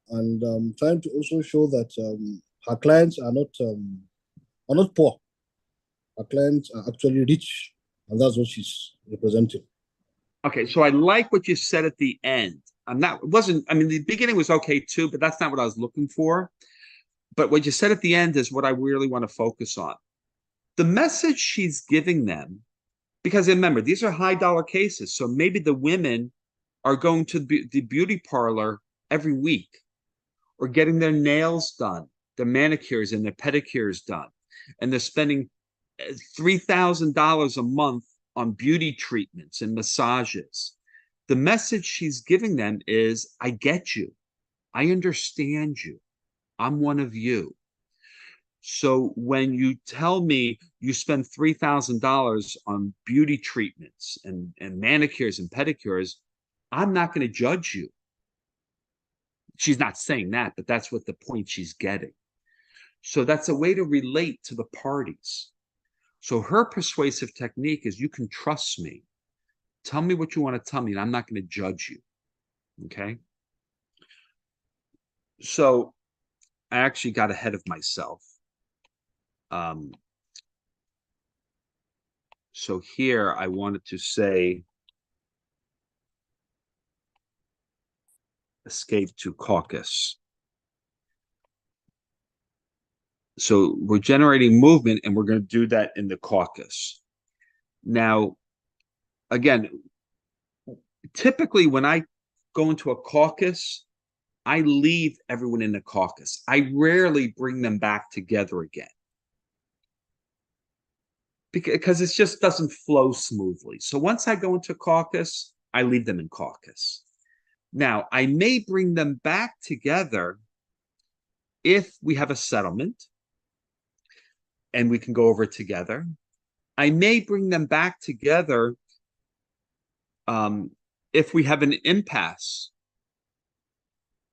And trying to also show that her clients are not poor. Her clients are actually rich, and that's what she's representing. Okay, so I like what you said at the end. I mean, the beginning was okay too, but that's not what I was looking for. But what you said at the end is what I really want to focus on. The message she's giving them, because remember, these are high dollar cases. So maybe the women are going to the beauty parlor every week or getting their nails done, their manicures and their pedicures done. And they're spending $3,000 a month on beauty treatments and massages. The message she's giving them is, I get you. I understand you. I'm one of you. So when you tell me you spend $3,000 on beauty treatments and manicures and pedicures, I'm not going to judge you. She's not saying that, but that's what the point she's getting. So that's a way to relate to the parties. So her persuasive technique is, you can trust me. Tell me what you want to tell me, and I'm not going to judge you. Okay? So I actually got ahead of myself. So here I wanted to say, escape to caucus. So we're generating movement, and we're going to do that in the caucus. Now, again, typically when I go into a caucus, I leave everyone in the caucus. I rarely bring them back together again, because it just doesn't flow smoothly. So once I go into caucus, I leave them in caucus. Now, I may bring them back together if we have a settlement and we can go over it together. I may bring them back together if we have an impasse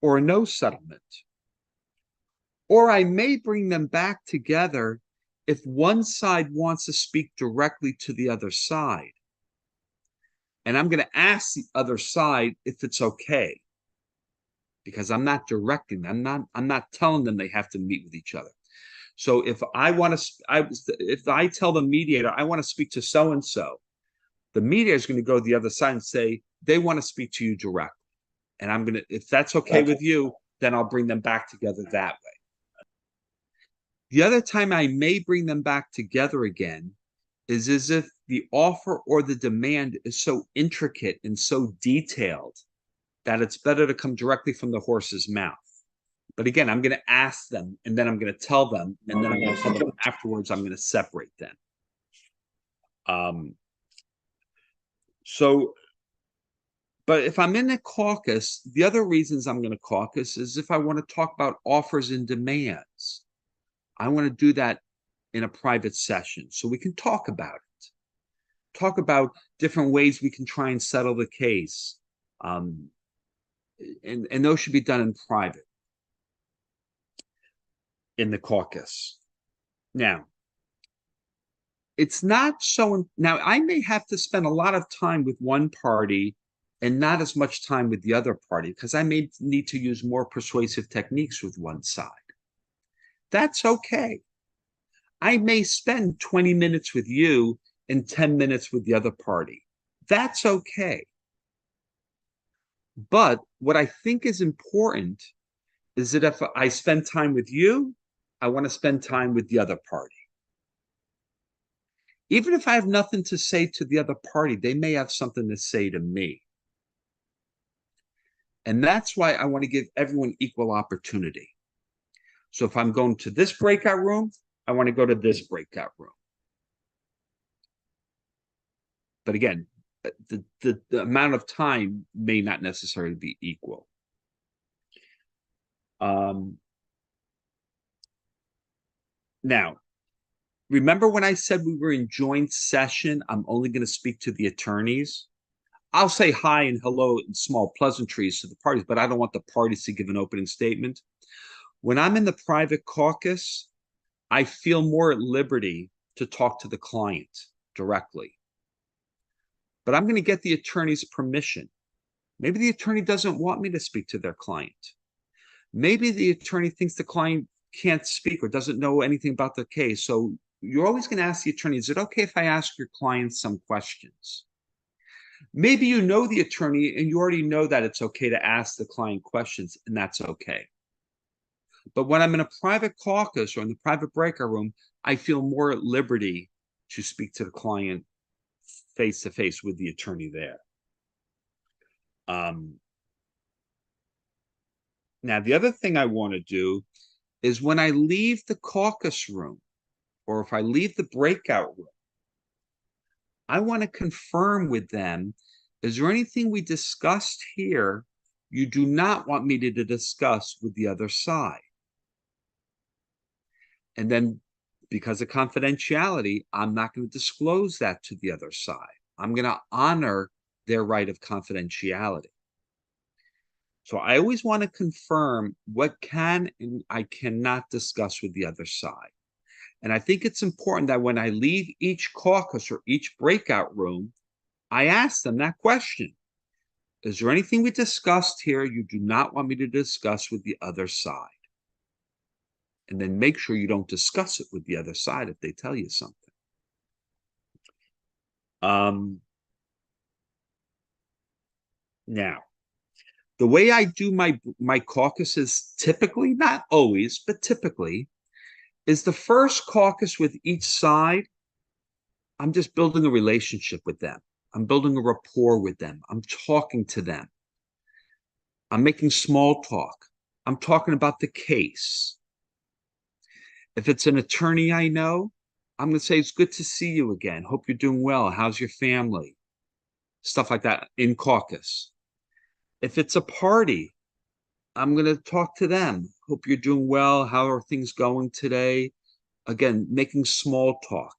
or no settlement. Or I may bring them back together if one side wants to speak directly to the other side. And I'm going to ask the other side if it's okay, because I'm not directing them. I'm not telling them they have to meet with each other. So if if I tell the mediator I want to speak to so and so, the mediator is going to go to the other side and say they want to speak to you directly. And I'm going to, if that's okay with you, then I'll bring them back together that way. The other time I may bring them back together again is as if the offer or the demand is so intricate and so detailed that it's better to come directly from the horse's mouth. But again, I'm going to ask them, and then I'm going to tell them, and then I'm going to tell them afterwards I'm going to separate them. But if I'm in the caucus, the other reasons I'm going to caucus is if I want to talk about offers and demands. I want to do that in a private session so we can talk about it. Talk about different ways we can try and settle the case. And those should be done in private in the caucus. Now, it's not so, now I may have to spend a lot of time with one party and not as much time with the other party, because I may need to use more persuasive techniques with one side. That's okay. I may spend 20 minutes with you and 10 minutes with the other party. That's okay. But what I think is important is that if I spend time with you, I want to spend time with the other party. Even if I have nothing to say to the other party, they may have something to say to me. And that's why I want to give everyone equal opportunity. So if I'm going to this breakout room, I want to go to this breakout room. But again, the amount of time may not necessarily be equal. Now, remember when I said we were in joint session, I'm only going to speak to the attorneys? I'll say hi and hello and small pleasantries to the parties, but I don't want the parties to give an opening statement. When I'm in the private caucus, I feel more at liberty to talk to the client directly. But I'm going to get the attorney's permission. Maybe the attorney doesn't want me to speak to their client. Maybe the attorney thinks the client can't speak or doesn't know anything about the case. So you're always going to ask the attorney, is it okay if I ask your client some questions? Maybe you know the attorney and you already know that it's okay to ask the client questions, and that's okay. But when I'm in a private caucus or in the private breakout room, I feel more at liberty to speak to the client face to face with the attorney there. Now, the other thing I want to do is when I leave the caucus room, or if I leave the breakout room, I want to confirm with them, is there anything we discussed here you do not want me to discuss with the other side? And then, because of confidentiality, I'm not going to disclose that to the other side. I'm going to honor their right of confidentiality. So I always want to confirm what can and I cannot discuss with the other side. And I think it's important that when I leave each caucus or each breakout room, I ask them that question. Is there anything we discussed here you do not want me to discuss with the other side? And then make sure you don't discuss it with the other side if they tell you something. Now, The way I do my caucuses typically, not always, but typically, is the first caucus with each side, I'm just building a relationship with them. I'm building a rapport with them. I'm talking to them. I'm making small talk. I'm talking about the case. If it's an attorney I know, I'm going to say, it's good to see you again. Hope you're doing well. How's your family? Stuff like that in caucus. If it's a party, I'm going to talk to them. Hope you're doing well. How are things going today? Again, making small talk.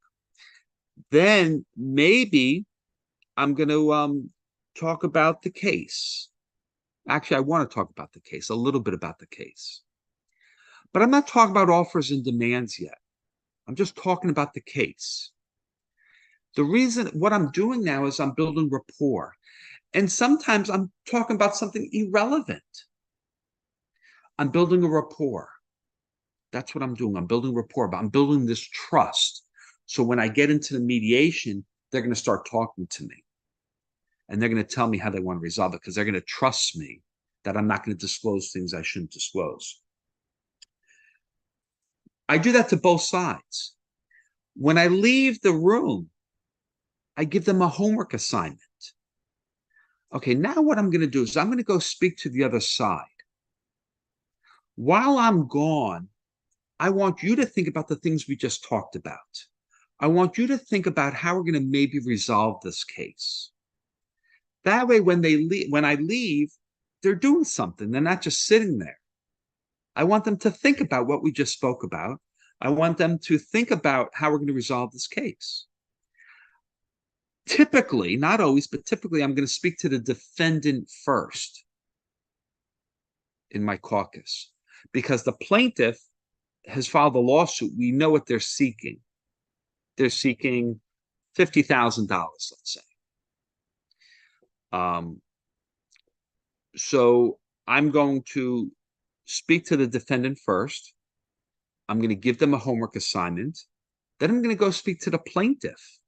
Then maybe I'm going to talk about the case. Actually, I want to talk about the case, a little bit about the case. But I'm not talking about offers and demands yet. I'm just talking about the case. The reason, what I'm doing now is I'm building rapport. And sometimes I'm talking about something irrelevant. I'm building a rapport. That's what I'm doing. I'm building rapport, but I'm building this trust. So when I get into the mediation, they're going to start talking to me. And they're going to tell me how they want to resolve it because they're going to trust me that I'm not going to disclose things I shouldn't disclose. I do that to both sides. When I leave the room, I give them a homework assignment. Okay, now what I'm going to do is I'm going to go speak to the other side. While I'm gone, I want you to think about the things we just talked about. I want you to think about how we're going to maybe resolve this case. That way, when I leave, they're doing something. They're not just sitting there. I want them to think about what we just spoke about. I want them to think about how we're going to resolve this case. Typically, not always, but typically, I'm going to speak to the defendant first in my caucus because the plaintiff has filed a lawsuit. We know what they're seeking. They're seeking $50,000, let's say. So I'm going to speak to the defendant first. I'm going to give them a homework assignment. Then I'm going to go speak to the plaintiff.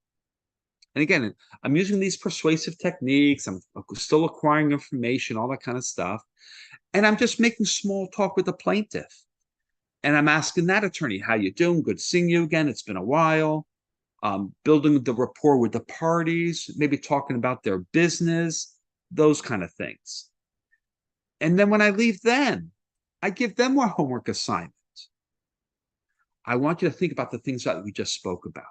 And again, I'm using these persuasive techniques. I'm still acquiring information, all that kind of stuff. And I'm just making small talk with the plaintiff. And I'm asking that attorney, how you doing? Good seeing you again. It's been a while. Building the rapport with the parties, maybe talking about their business, those kind of things. And then when I leave them, I give them a homework assignment. I want you to think about the things that we just spoke about.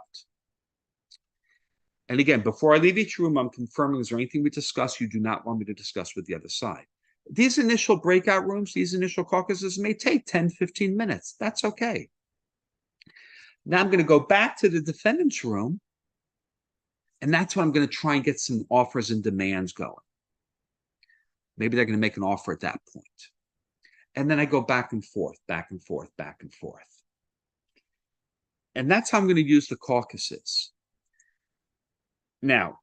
And again, before I leave each room, I'm confirming, is there anything we discuss you do not want me to discuss with the other side? These initial breakout rooms, these initial caucuses may take 10, 15 minutes. That's okay. Now I'm going to go back to the defendant's room, and that's when I'm going to try and get some offers and demands going. Maybe they're going to make an offer at that point. And then I go back and forth, back and forth, back and forth. And that's how I'm going to use the caucuses. Now,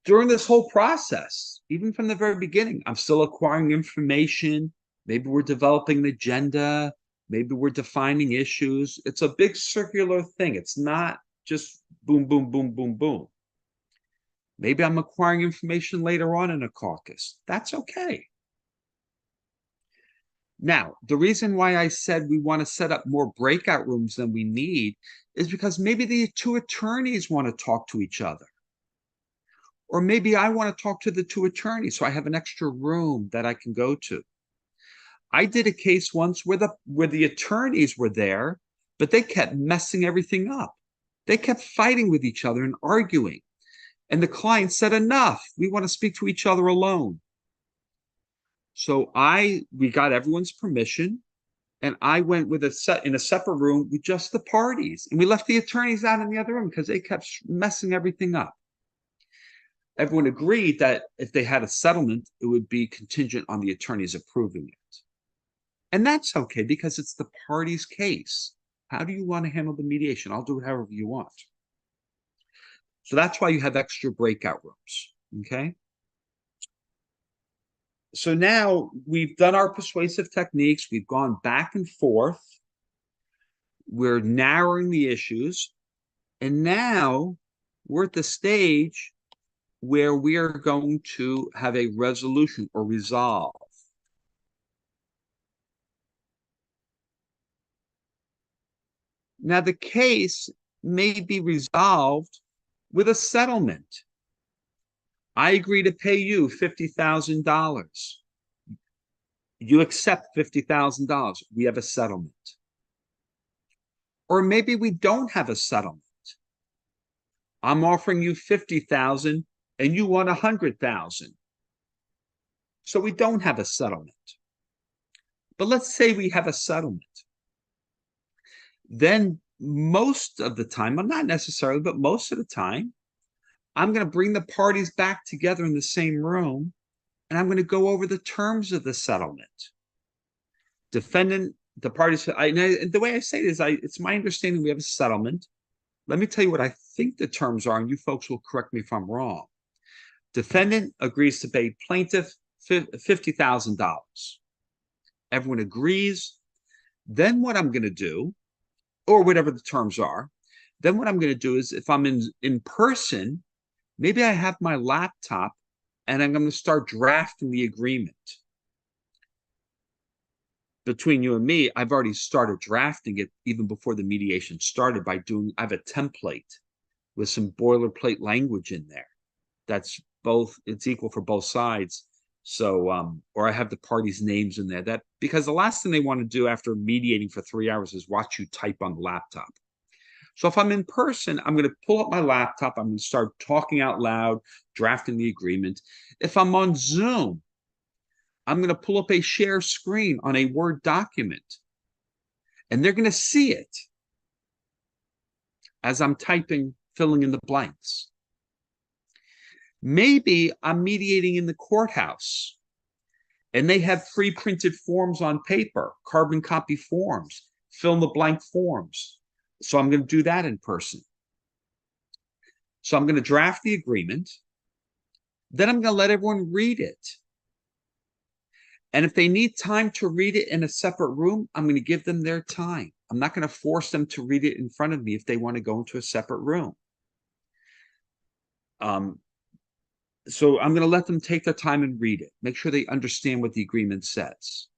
during this whole process, even from the very beginning, I'm still acquiring information. Maybe we're developing an agenda. Maybe we're defining issues. It's a big circular thing. It's not just boom, boom, boom, boom, boom. Maybe I'm acquiring information later on in a caucus. That's okay. Now, the reason why I said we want to set up more breakout rooms than we need is because maybe the two attorneys want to talk to each other. Or maybe I want to talk to the two attorneys, so I have an extra room that I can go to. I did a case once where the attorneys were there, but they kept messing everything up. They kept fighting with each other and arguing. And the client said, enough, we want to speak to each other alone. So we got everyone's permission, and I went in a separate room with just the parties. And we left the attorneys out in the other room because they kept messing everything up. Everyone agreed that if they had a settlement, it would be contingent on the attorneys approving it. And that's okay because it's the party's case. How do you want to handle the mediation? I'll do it however you want. So that's why you have extra breakout rooms, okay? So now we've done our persuasive techniques. We've gone back and forth. We're narrowing the issues. And now we're at the stage where we are going to have a resolution or resolve. Now, the case may be resolved with a settlement. I agree to pay you $50,000. You accept $50,000. We have a settlement. Or maybe we don't have a settlement. I'm offering you $50,000 and you want $100,000. So we don't have a settlement. But let's say we have a settlement. Then most of the time, well, not necessarily, but most of the time, I'm going to bring the parties back together in the same room, and I'm going to go over the terms of the settlement. Defendant, the parties, the way I say it is, it's my understanding we have a settlement. Let me tell you what I think the terms are, and you folks will correct me if I'm wrong. Defendant agrees to pay plaintiff $50,000. Everyone agrees. Then what I'm going to do, or whatever the terms are, then what I'm going to do is, if I'm in person, maybe I have my laptop and I'm going to start drafting the agreement. Between you and me, I've already started drafting it even before the mediation started by I have a template with some boilerplate language in there. That's it's equal for both sides. So, or I have the parties' names in there, because the last thing they want to do after mediating for 3 hours is watch you type on the laptop. So if I'm in person, I'm going to pull up my laptop. I'm going to start talking out loud, drafting the agreement. If I'm on Zoom, I'm going to pull up a share screen on a Word document, and they're going to see it as I'm typing, filling in the blanks. Maybe I'm mediating in the courthouse, and they have pre-printed forms on paper, carbon copy forms, fill in the blank forms. So I'm going to do that in person. So I'm going to draft the agreement. Then I'm going to let everyone read it. And if they need time to read it in a separate room, I'm going to give them their time. I'm not going to force them to read it in front of me if they want to go into a separate room. So I'm going to let them take their time and read it. Make sure they understand what the agreement says.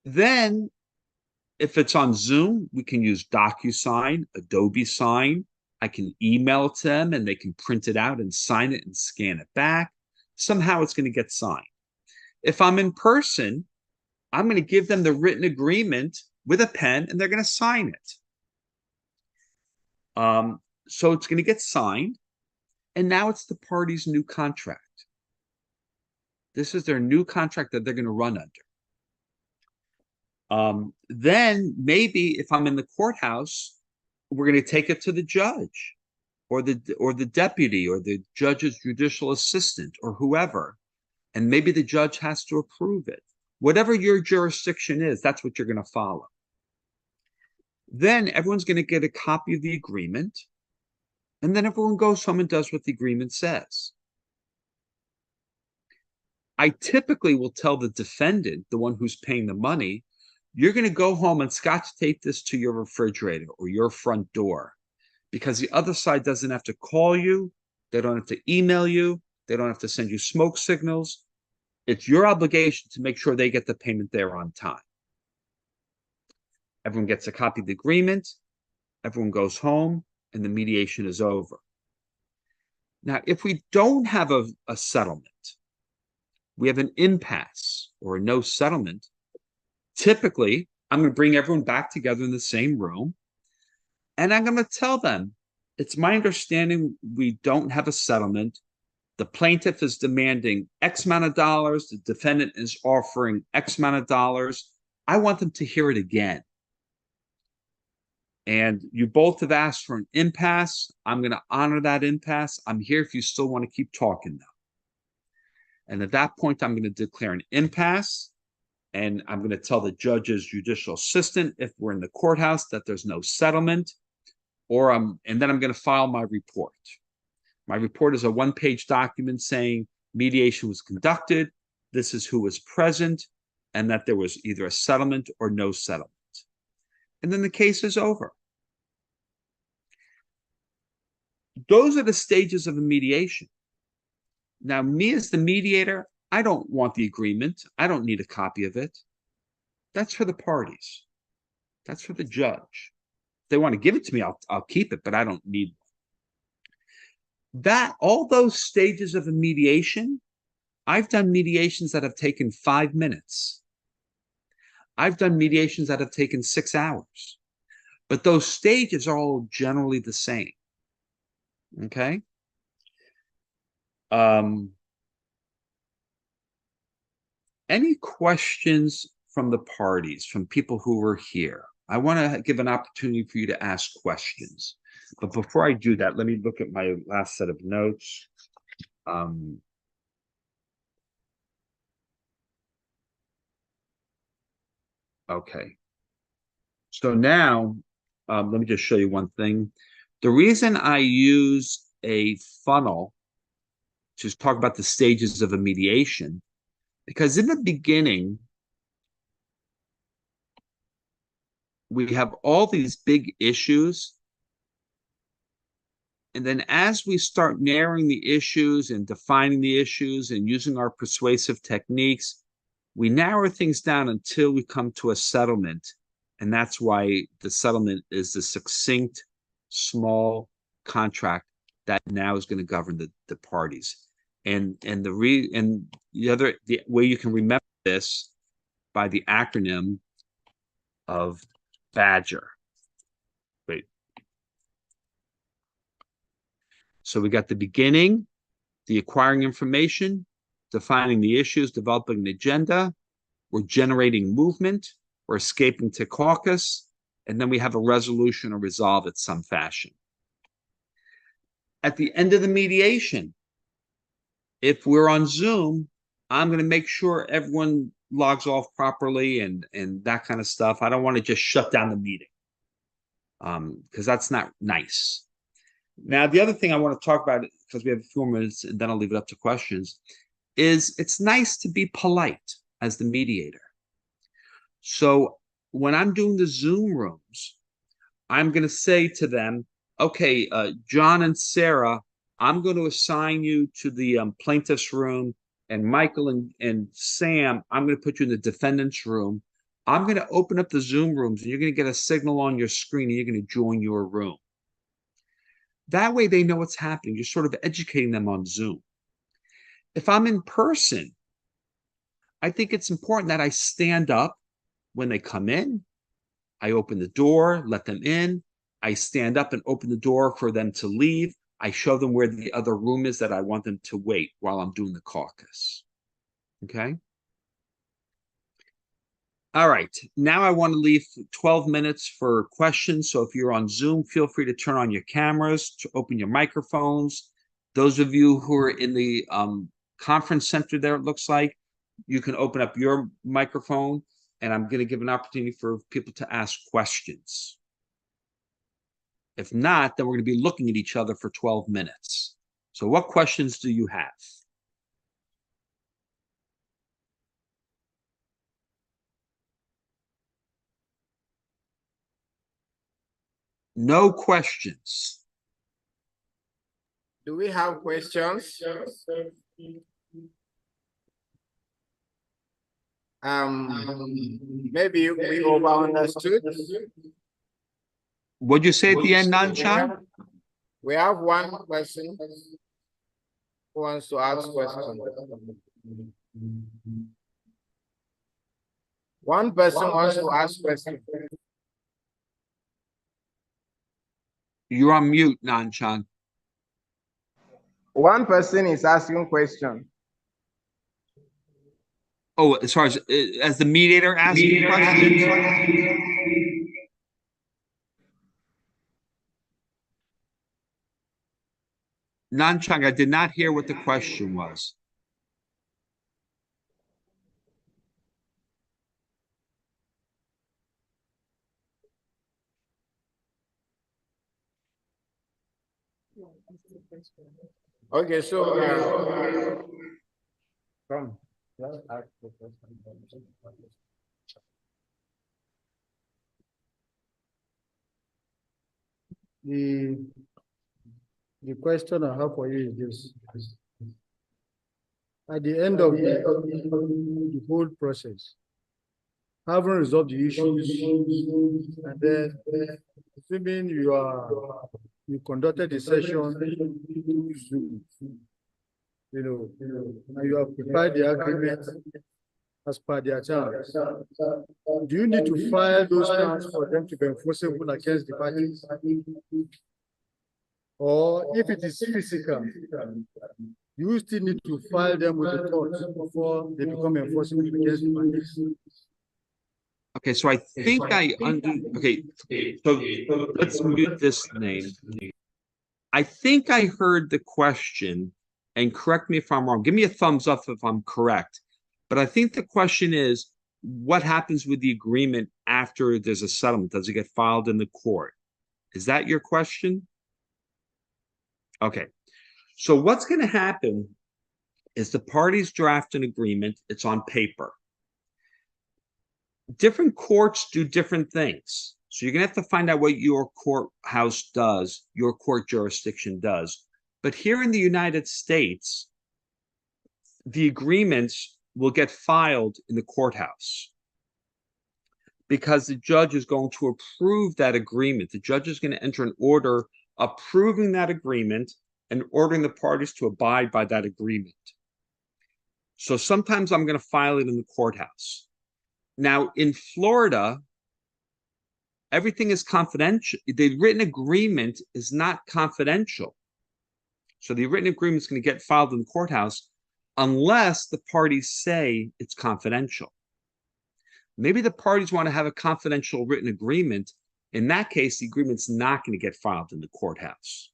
Then, if it's on Zoom, we can use DocuSign, Adobe Sign. I can email it to them and they can print it out and sign it and scan it back. Somehow it's going to get signed. If I'm in person, I'm going to give them the written agreement with a pen and they're going to sign it. So it's going to get signed. And now it's the party's new contract. This is their new contract that they're going to run under. Then maybe if I'm in the courthouse, we're going to take it to the judge or the deputy or the judge's judicial assistant or whoever. And maybe the judge has to approve it. Whatever your jurisdiction is, that's what you're going to follow. Then everyone's going to get a copy of the agreement. And then everyone goes home and does what the agreement says. I typically will tell the defendant, the one who's paying the money, you're going to go home and scotch tape this to your refrigerator or your front door, because the other side doesn't have to call you. They don't have to email you. They don't have to send you smoke signals. It's your obligation to make sure they get the payment there on time. Everyone gets a copy of the agreement. Everyone goes home. And the mediation is over. Now, if we don't have a settlement, we have an impasse or a no settlement, typically, I'm going to bring everyone back together in the same room, and I'm going to tell them, it's my understanding we don't have a settlement. The plaintiff is demanding X amount of dollars. The defendant is offering X amount of dollars. I want them to hear it again. And you both have asked for an impasse. I'm going to honor that impasse. I'm here if you still want to keep talking now. And at that point, I'm going to declare an impasse. And I'm going to tell the judge's judicial assistant, if we're in the courthouse, that there's no settlement. And then I'm going to file my report. My report is a one-page document saying mediation was conducted, this is who was present, and that there was either a settlement or no settlement. And then the case is over. Those are the stages of a mediation. Now, me as the mediator, I don't want the agreement. I don't need a copy of it. That's for the parties. That's for the judge. If they want to give it to me, I'll keep it, but I don't need that. All those stages of a mediation, I've done mediations that have taken 5 minutes. I've done mediations that have taken 6 hours. But those stages are all generally the same. Okay? Any questions from the parties, from people who were here? I want to give an opportunity for you to ask questions. But before I do that, let me look at my last set of notes. Okay. So now, let me just show you one thing. The reason I use a funnel to talk about the stages of a mediation, because in the beginning, we have all these big issues. And then as we start narrowing the issues and defining the issues and using our persuasive techniques, we narrow things down until we come to a settlement. And that's why the settlement is the succinct, small contract that now is going to govern the parties. And the other way you can remember this by the acronym of BADGER. Wait. So we got the beginning, the acquiring information, defining the issues, developing an agenda, we're generating movement, we're escaping to caucus, and then we have a resolution or resolve in some fashion. At the end of the mediation, if we're on Zoom, I'm going to make sure everyone logs off properly and that kind of stuff. I don't want to just shut down the meeting because that's not nice. Now, the other thing I want to talk about, because we have a few minutes and then I'll leave it up to questions, is it's nice to be polite as the mediator. So when I'm doing the Zoom rooms, I'm going to say to them, okay, John and Sarah, I'm going to assign you to the plaintiff's room, and Michael and Sam, I'm going to put you in the defendant's room. I'm going to open up the Zoom rooms, and you're going to get a signal on your screen, and you're going to join your room. That way they know what's happening. You're sort of educating them on Zoom. If I'm in person, I think it's important that I stand up when they come in. I open the door, let them in. I stand up and open the door for them to leave. I show them where the other room is that I want them to wait while I'm doing the caucus. Okay? All right. Now I want to leave 12 minutes for questions. So if you're on Zoom, feel free to turn on your cameras, to open your microphones. Those of you who are in the conference center there, it looks like, you can open up your microphone, and I'm going to give an opportunity for people to ask questions. If not, then we're going to be looking at each other for 12 minutes. So what questions do you have? No questions. Do we have questions? Maybe we over understood. What'd you say at the end, Nanshan? We have one person who wants to ask questions. One person wants to ask questions. You're on mute, Nanshan. One person is asking question. Oh, as far as the mediator asking questions? Nanchang, I did not hear what the question was. Okay, so come. The question I have for you is this. at the end of the whole process, having resolved the issues, and then assuming you conducted the session through Zoom, and you have prepared the agreement as per their terms. Do you need to file those terms for them to be enforceable against the parties? Or if it is physical, you still need to file them with the court before they become enforceable against the parties? Okay, so I think okay, so let's mute this name. I think I heard the question, and correct me if I'm wrong. Give me a thumbs up if I'm correct. But I think the question is, what happens with the agreement after there's a settlement? Does it get filed in the court? Is that your question? Okay. So what's going to happen is the parties draft an agreement. It's on paper. Different courts do different things. So you're going to have to find out what your courthouse does, your court jurisdiction does. But here in the United States, the agreements will get filed in the courthouse because the judge is going to approve that agreement. The judge is going to enter an order approving that agreement and ordering the parties to abide by that agreement. So sometimes I'm going to file it in the courthouse. Now, in Florida, everything is confidential. The written agreement is not confidential. So the written agreement is going to get filed in the courthouse unless the parties say it's confidential. Maybe the parties want to have a confidential written agreement. In that case, the agreement's not going to get filed in the courthouse.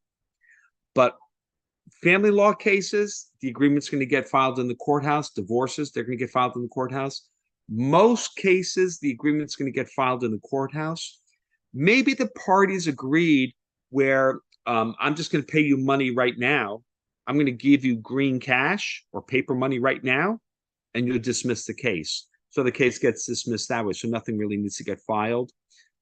But family law cases, the agreement's going to get filed in the courthouse. Divorces, they're going to get filed in the courthouse. Most cases, the agreement's going to get filed in the courthouse. Maybe the parties agreed where I'm just going to pay you money right now. I'm going to give you green cash or paper money right now, and you'll dismiss the case. So the case gets dismissed that way. So nothing really needs to get filed.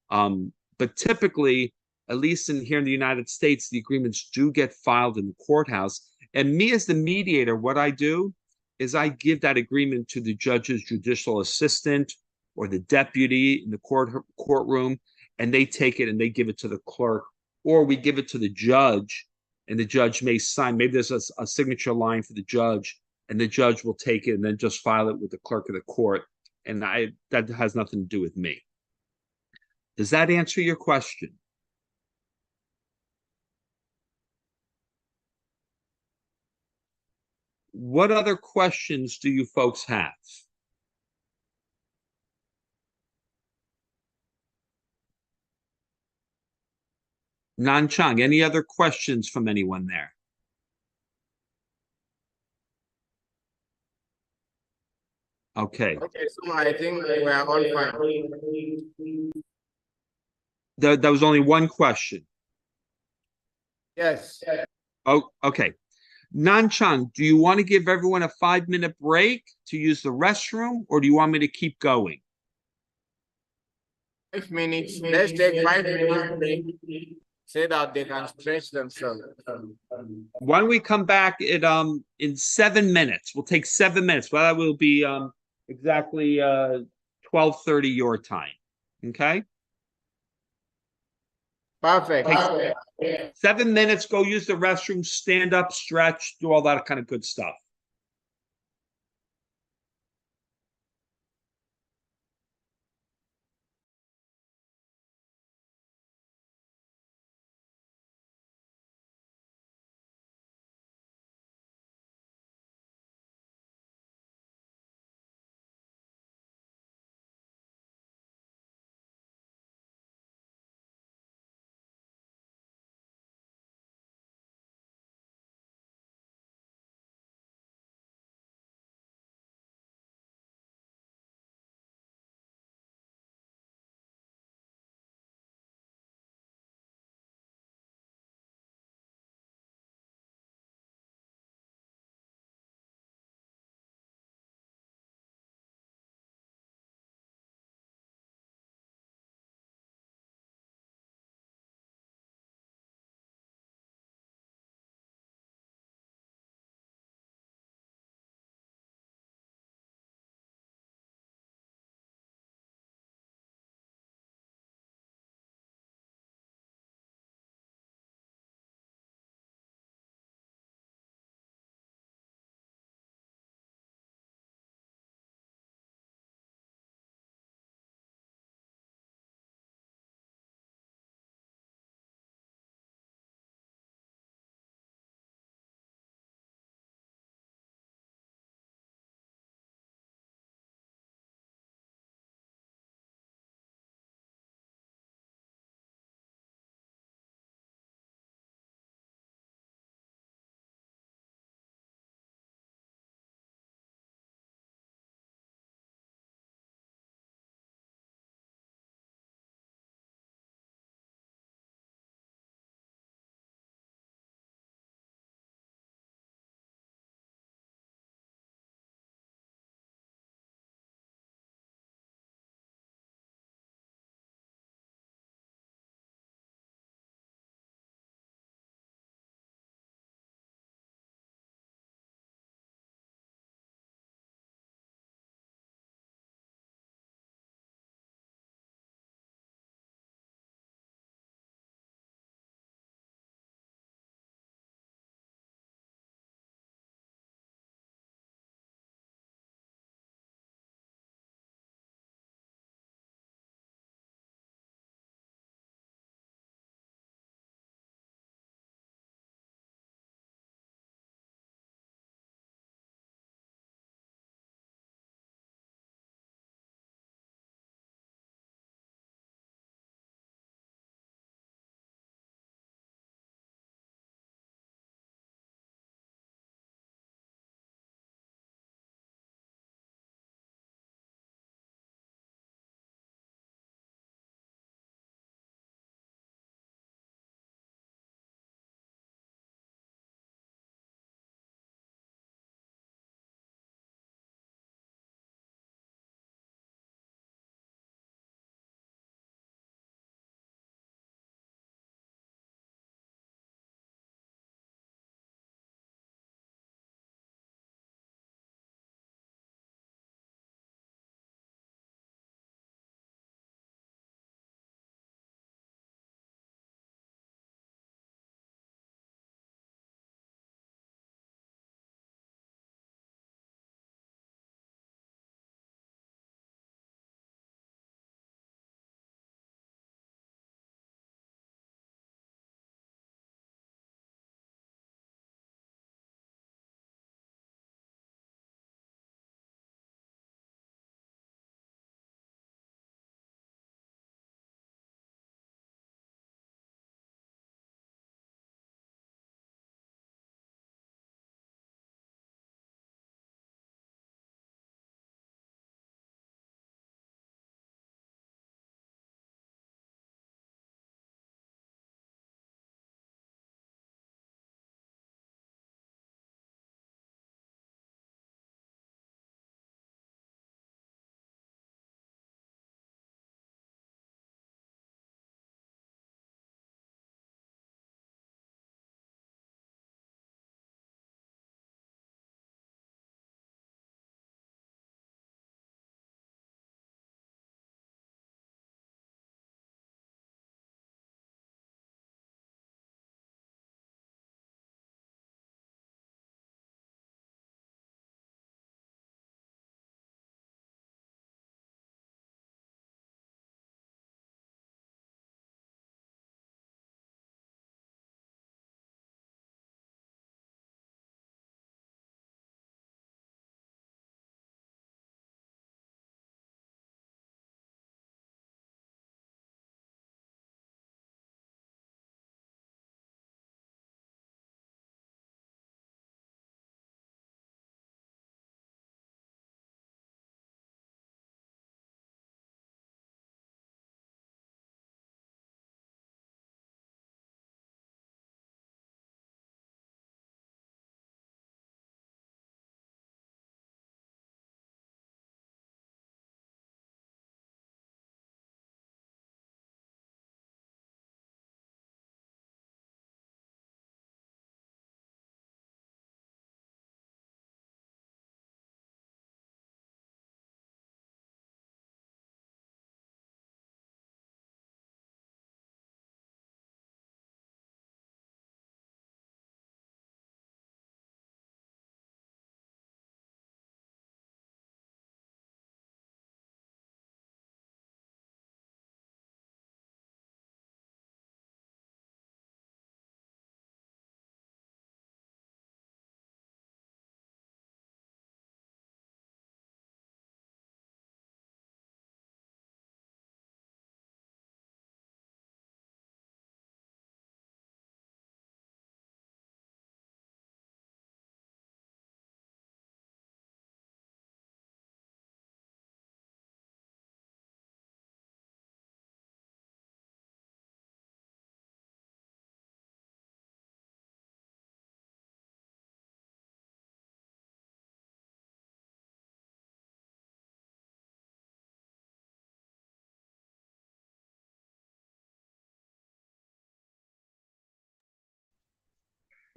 But typically, at least here in the United States, the agreements do get filed in the courthouse. And me as the mediator, what I do is I give that agreement to the judge's judicial assistant or the deputy in the courtroom, and they take it and they give it to the clerk, or we give it to the judge, and the judge may sign. Maybe there's a signature line for the judge, and the judge will take it and then just file it with the clerk of the court. And that has nothing to do with me. Does that answer your question? What other questions do you folks have? Nan Chang, any other questions from anyone there? Okay. Okay, so I think we are all fine. There was only one question. Yes. Oh, okay. Nan Chang, do you want to give everyone a 5-minute break to use the restroom, or do you want me to keep going? 5 minutes. Let's take 5 minutes break so that they can stretch themselves. Why don't we come back in 7 minutes? We'll take 7 minutes. Well, that will be exactly 12:30 your time. Okay? Perfect. 7 minutes, go use the restroom, stand up, stretch, do all that kind of good stuff.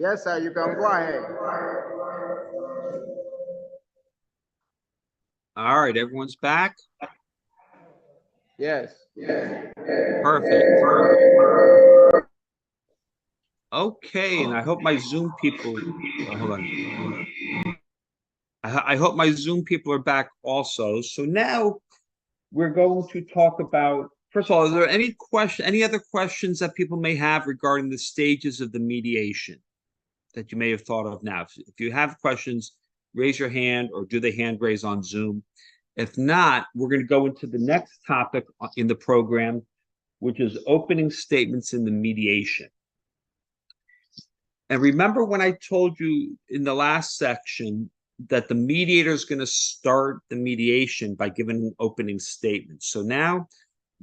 Yes, sir, you can go ahead. All right, everyone's back? Yes. Perfect. Okay, and I hope my Zoom people, hold on. I hope my Zoom people are back also. So now we're going to talk about, first of all, is there any other questions that people may have regarding the stages of the mediation that you may have thought of now? If you have questions, raise your hand or do the hand raise on Zoom. If not, we're going to go into the next topic in the program, which is opening statements in the mediation. And remember when I told you in the last section that the mediator is going to start the mediation by giving an opening statement. So now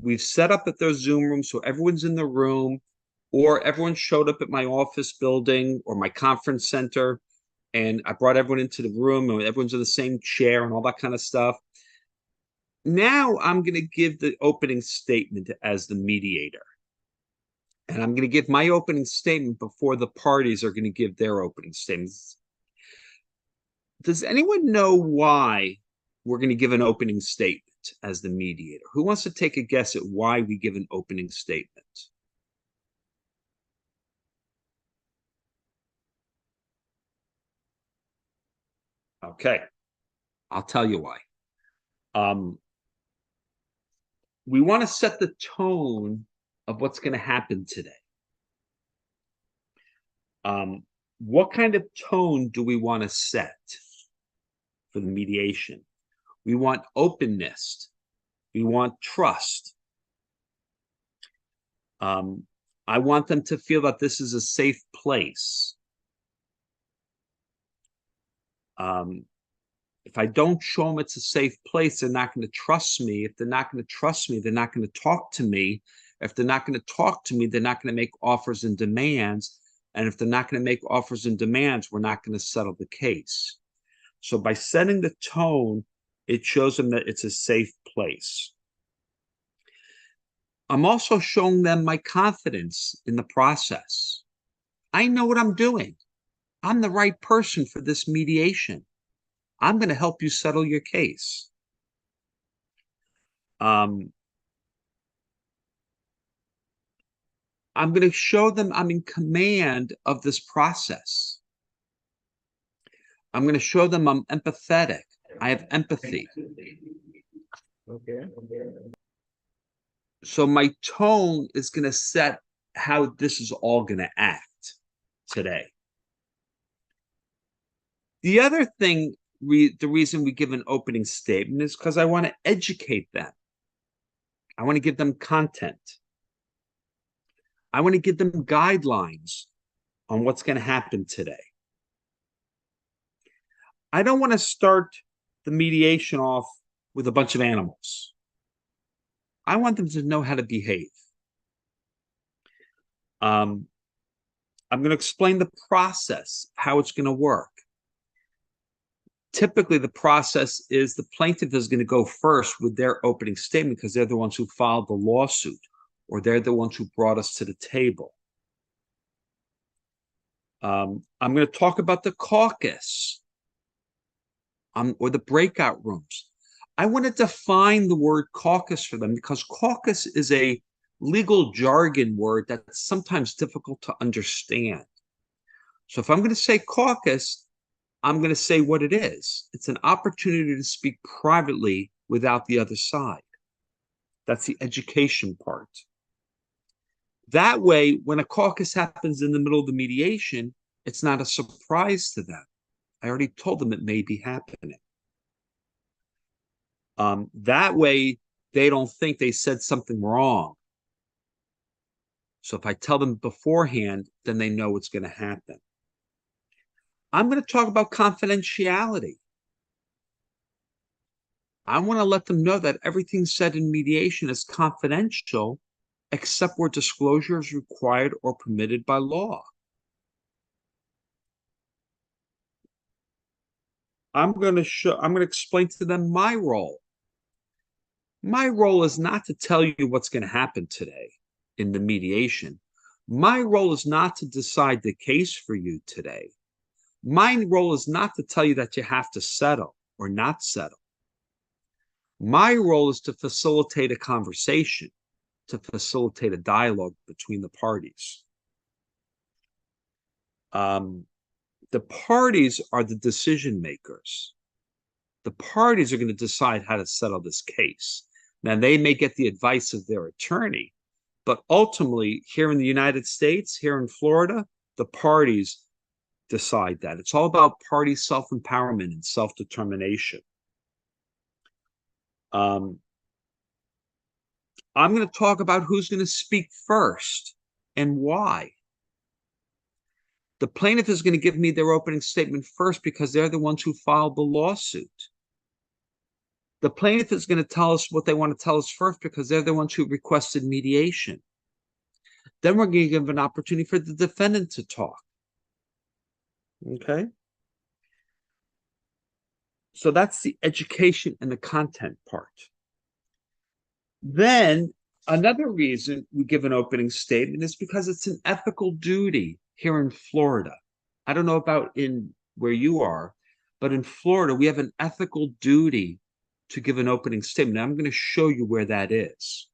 we've set up at those Zoom rooms so everyone's in the room, or everyone showed up at my office building or my conference center, and I brought everyone into the room and everyone's in the same chair and all that kind of stuff. Now I'm going to give the opening statement as the mediator. And I'm going to give my opening statement before the parties are going to give their opening statements. Does anyone know why we're going to give an opening statement as the mediator? Who wants to take a guess at why we give an opening statement? Okay, I'll tell you why. We want to set the tone of what's going to happen today. What kind of tone do we want to set for the mediation? We want openness. We want trust. I want them to feel that this is a safe place. If I don't show them it's a safe place, they're not going to trust me. If they're not going to trust me, they're not going to talk to me. If they're not going to talk to me, they're not going to make offers and demands. And if they're not going to make offers and demands, we're not going to settle the case. So by setting the tone, it shows them that it's a safe place. I'm also showing them my confidence in the process. I know what I'm doing. I'm the right person for this mediation. I'm going to help you settle your case. I'm going to show them I'm in command of this process. I'm going to show them I'm empathetic. I have empathy. Okay. So my tone is going to set how this is all going to act today. The other thing, the reason we give an opening statement is because I want to educate them. I want to give them content. I want to give them guidelines on what's going to happen today. I don't want to start the mediation off with a bunch of animals. I want them to know how to behave. I'm going to explain the process, how it's going to work. Typically, the process is the plaintiff is going to go first with their opening statement because they're the ones who filed the lawsuit, or they're the ones who brought us to the table. I'm going to talk about the caucus or the breakout rooms. I want to define the word caucus for them because caucus is a legal jargon word that's sometimes difficult to understand. So if I'm going to say caucus, I'm going to say what it is. It's an opportunity to speak privately without the other side. That's the education part. That way, when a caucus happens in the middle of the mediation, it's not a surprise to them. I already told them it may be happening. That way, they don't think they said something wrong. So if I tell them beforehand, then they know what's going to happen. I'm going to talk about confidentiality. I want to let them know that everything said in mediation is confidential, except where disclosure is required or permitted by law. I'm going to explain to them my role. My role is not to tell you what's going to happen today in the mediation. My role is not to decide the case for you today. My role is not to tell you that you have to settle or not settle. My role is to facilitate a conversation, to facilitate a dialogue between the parties. The parties are the decision makers. The parties are going to decide how to settle this case. Now, they may get the advice of their attorney, but ultimately, here in the United States, here in Florida, the parties decide that. It's all about party self-empowerment and self-determination. I'm going to talk about who's going to speak first and why. The plaintiff is going to give me their opening statement first because they're the ones who filed the lawsuit. The plaintiff is going to tell us what they want to tell us first because they're the ones who requested mediation. Then we're going to give an opportunity for the defendant to talk. Okay? So that's the education and the content part. Then another reason we give an opening statement is because it's an ethical duty here in Florida. I don't know about in where you are, but in Florida, we have an ethical duty to give an opening statement. I'm going to show you where that is.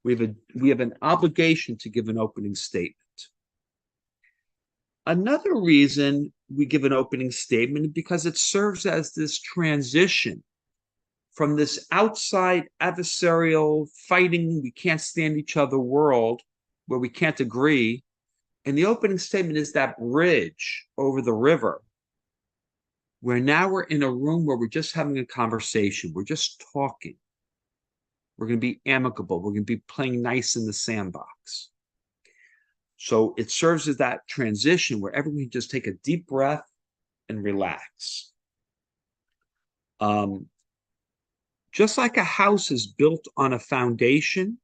We have an obligation to give an opening statement. Another reason we give an opening statement is because it serves as this transition from this outside adversarial fighting, we can't stand each other world where we can't agree. And the opening statement is that bridge over the river where now we're in a room where we're just having a conversation. We're just talking. We're going to be amicable. We're going to be playing nice in the sandbox. So it serves as that transition where everyone can just take a deep breath and relax. Just like a house is built on a foundation,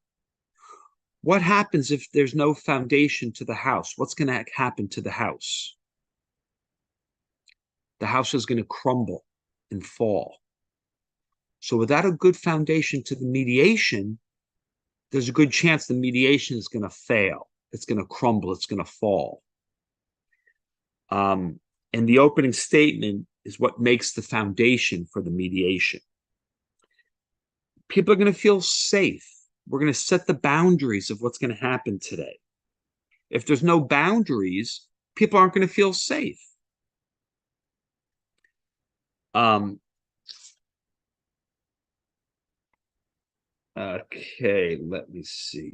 what happens if there's no foundation to the house? What's going to happen to the house? The house is going to crumble and fall. So without a good foundation to the mediation, there's a good chance the mediation is going to fail. It's going to crumble. It's going to fall. And the opening statement is what makes the foundation for the mediation. People are going to feel safe. We're going to set the boundaries of what's going to happen today. If there's no boundaries, people aren't going to feel safe. Okay, let me see.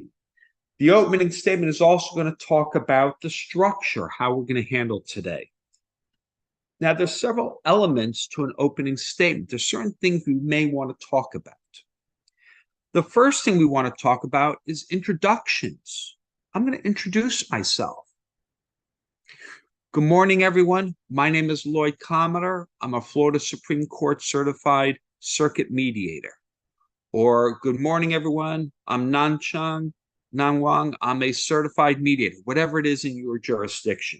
The opening statement is also going to talk about the structure, how we're going to handle today. Now, there's several elements to an opening statement. There's certain things we may want to talk about. The first thing we want to talk about is introductions. I'm going to introduce myself. Good morning, everyone. My name is Lloyd Cometer. I'm a Florida Supreme Court certified circuit mediator. Or good morning, everyone. I'm Nan Wang. I'm a certified mediator, whatever it is in your jurisdiction.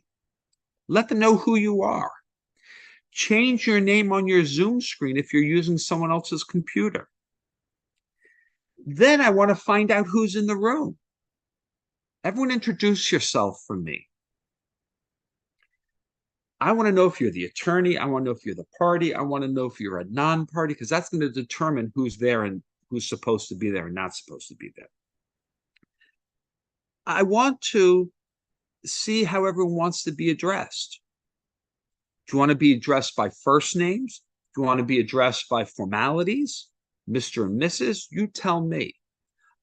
Let them know who you are. Change your name on your Zoom screen if you're using someone else's computer. Then I want to find out who's in the room. Everyone introduce yourself for me. I want to know if you're the attorney. I want to know if you're the party. I want to know if you're a non-party, because that's going to determine who's there and who's supposed to be there and not supposed to be there. I want to see how everyone wants to be addressed. Do you want to be addressed by first names? Do you want to be addressed by formalities? Mr. and Mrs., you tell me.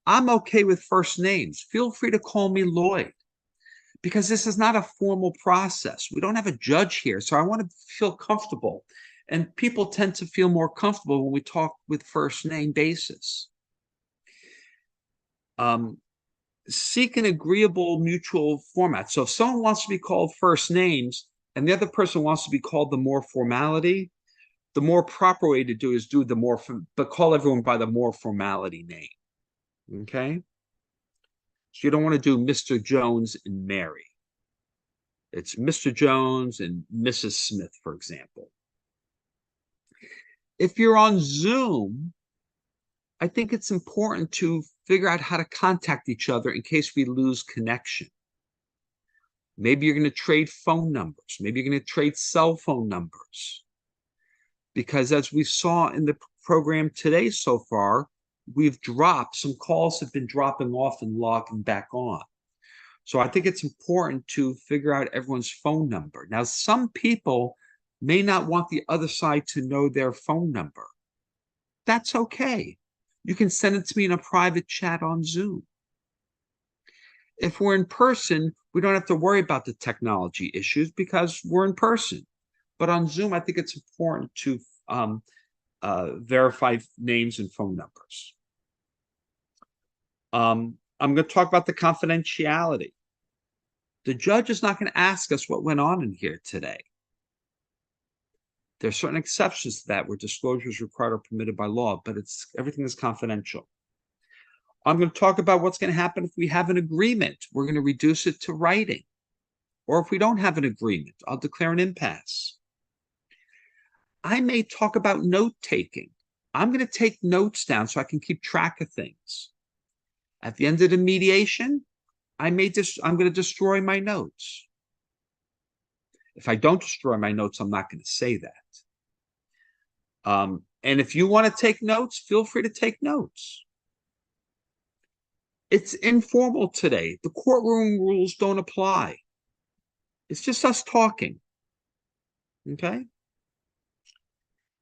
I'm okay with first names. Feel free to call me Lloyd, because this is not a formal process. We don't have a judge here, so I want to feel comfortable. And people tend to feel more comfortable when we talk with first name basis. Seek an agreeable mutual format. So if someone wants to be called first names and the other person wants to be called the more formality, the more proper way to do is do the more, but call everyone by the more formality name. Okay? So you don't want to do Mr. Jones and Mary. It's Mr. Jones and Mrs. Smith, for example. If you're on Zoom, I think it's important to figure out how to contact each other in case we lose connection. Maybe you're going to trade phone numbers. Maybe you're going to trade cell phone numbers. Because as we saw in the program today so far, some calls have been dropping off and logging back on. So I think it's important to figure out everyone's phone number. Now, some people may not want the other side to know their phone number. That's okay. You can send it to me in a private chat on Zoom. If we're in person, we don't have to worry about the technology issues because we're in person. But on Zoom, I think it's important to verify names and phone numbers. I'm going to talk about the confidentiality. The judge is not going to ask us what went on in here today. There are certain exceptions to that where disclosure is required or permitted by law, but everything is confidential. I'm going to talk about what's going to happen if we have an agreement. We're going to reduce it to writing. Or if we don't have an agreement, I'll declare an impasse. I may talk about note-taking. I'm going to take notes down so I can keep track of things. At the end of the mediation, I'm going to destroy my notes. If I don't destroy my notes, I'm not going to say that. And if you want to take notes, feel free to take notes. It's informal today. The courtroom rules don't apply. It's just us talking. Okay?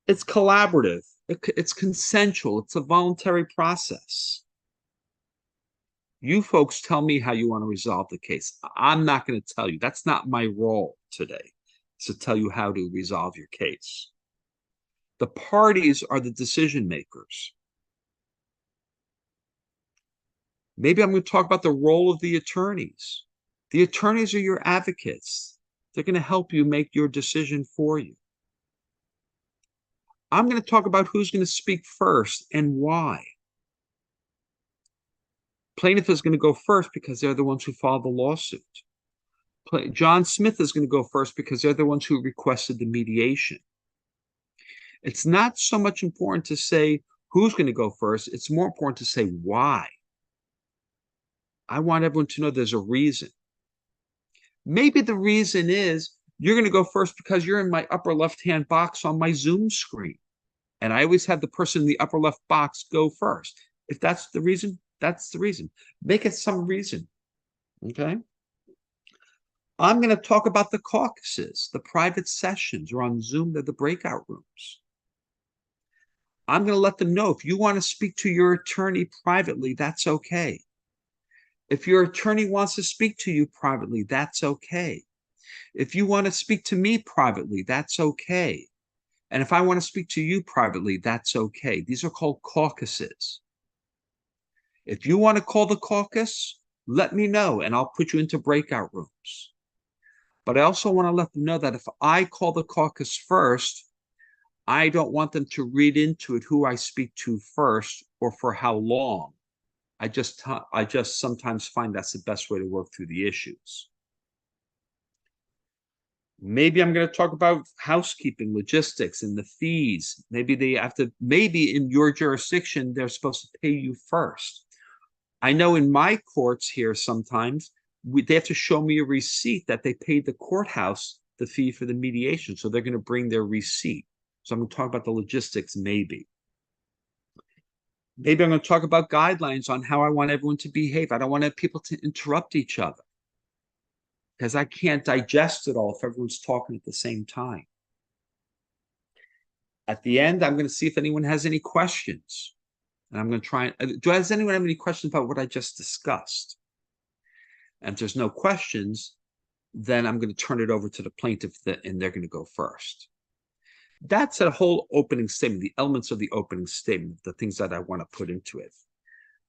It's collaborative. It's consensual. It's a voluntary process. You folks tell me how you want to resolve the case. I'm not going to tell you. That's not my role today, to tell you how to resolve your case. The parties are the decision makers. Maybe I'm going to talk about the role of the attorneys. The attorneys are your advocates. They're going to help you make your decision for you. I'm going to talk about who's going to speak first and why. Plaintiff is going to go first because they're the ones who filed the lawsuit. John Smith is going to go first because they're the ones who requested the mediation. It's not so much important to say who's going to go first. It's more important to say why. I want everyone to know there's a reason. Maybe the reason is you're going to go first because you're in my upper left-hand box on my Zoom screen. And I always have the person in the upper left box go first. If that's the reason, that's the reason. Make it some reason. Okay? I'm going to talk about the caucuses, the private sessions, or on Zoom, they're the breakout rooms. I'm going to let them know if you want to speak to your attorney privately, that's okay. If your attorney wants to speak to you privately, that's okay. If you want to speak to me privately, that's okay. And if I want to speak to you privately, that's okay. These are called caucuses. If you want to call the caucus, let me know and I'll put you into breakout rooms. But I also want to let them know that if I call the caucus first, I don't want them to read into it who I speak to first or for how long. I just sometimes find that's the best way to work through the issues. Maybe I'm going to talk about housekeeping, logistics, and the fees. Maybe in your jurisdiction, they're supposed to pay you first. I know in my courts here sometimes, they have to show me a receipt that they paid the courthouse the fee for the mediation. So they're going to bring their receipt. So I'm going to talk about the logistics, maybe. Maybe I'm going to talk about guidelines on how I want everyone to behave. I don't want people to interrupt each other because I can't digest it all if everyone's talking at the same time. At the end, I'm going to see if anyone has any questions. And I'm going to try and, does anyone have any questions about what I just discussed? And if there's no questions, then I'm going to turn it over to the plaintiff and they're going to go first. That's a whole opening statement, the elements of the opening statement, the things that I want to put into it.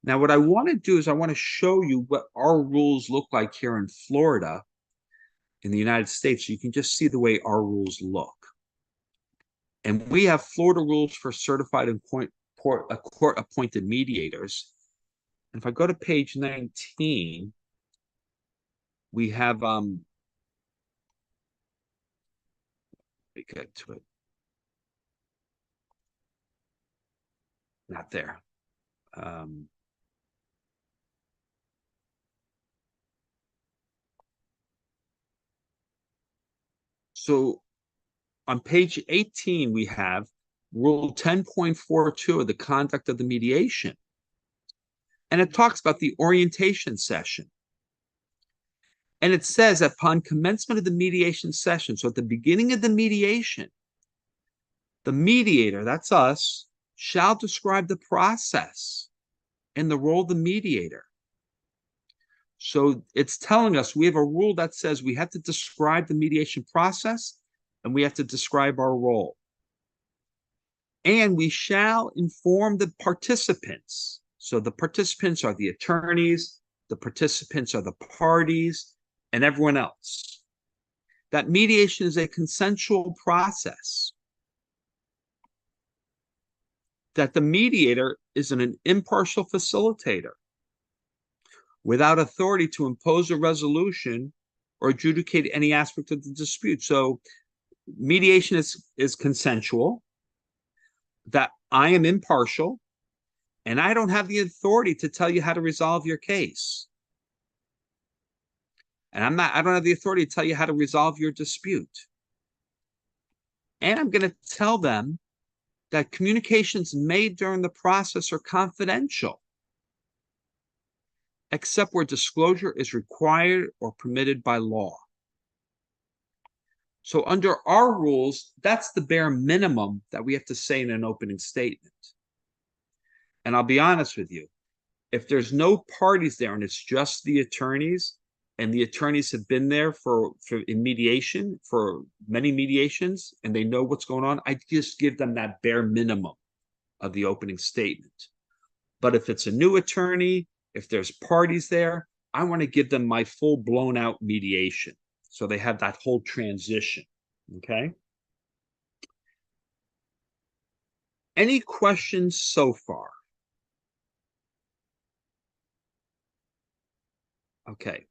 Now, what I want to do is I want to show you what our rules look like here in Florida, in the United States. So you can just see the way our rules look. And we have Florida rules for certified and court-appointed mediators. And if I go to page 19, we have, let me get to it. Not there. So on page 18, we have Rule 10.42 of the conduct of the mediation. And it talks about the orientation session. And it says upon commencement of the mediation session, so at the beginning of the mediation, the mediator, that's us, shall describe the process and the role of the mediator. So it's telling us we have a rule that says we have to describe the mediation process and we have to describe our role. And we shall inform the participants. So the participants are the attorneys, the participants are the parties, and everyone else. That mediation is a consensual process. That the mediator is an impartial facilitator without authority to impose a resolution or adjudicate any aspect of the dispute. So mediation is consensual, that I am impartial, and I don't have the authority to tell you how to resolve your case. And I don't have the authority to tell you how to resolve your dispute. And I'm going to tell them that communications made during the process are confidential, except where disclosure is required or permitted by law. So under our rules, that's the bare minimum that we have to say in an opening statement. And I'll be honest with you, if there's no parties there and it's just the attorneys, and the attorneys have been there in mediation, for many mediations, and they know what's going on, I just give them that bare minimum of the opening statement. But if it's a new attorney, if there's parties there, I want to give them my full blown out mediation. So they have that whole transition, okay? Any questions so far? Okay.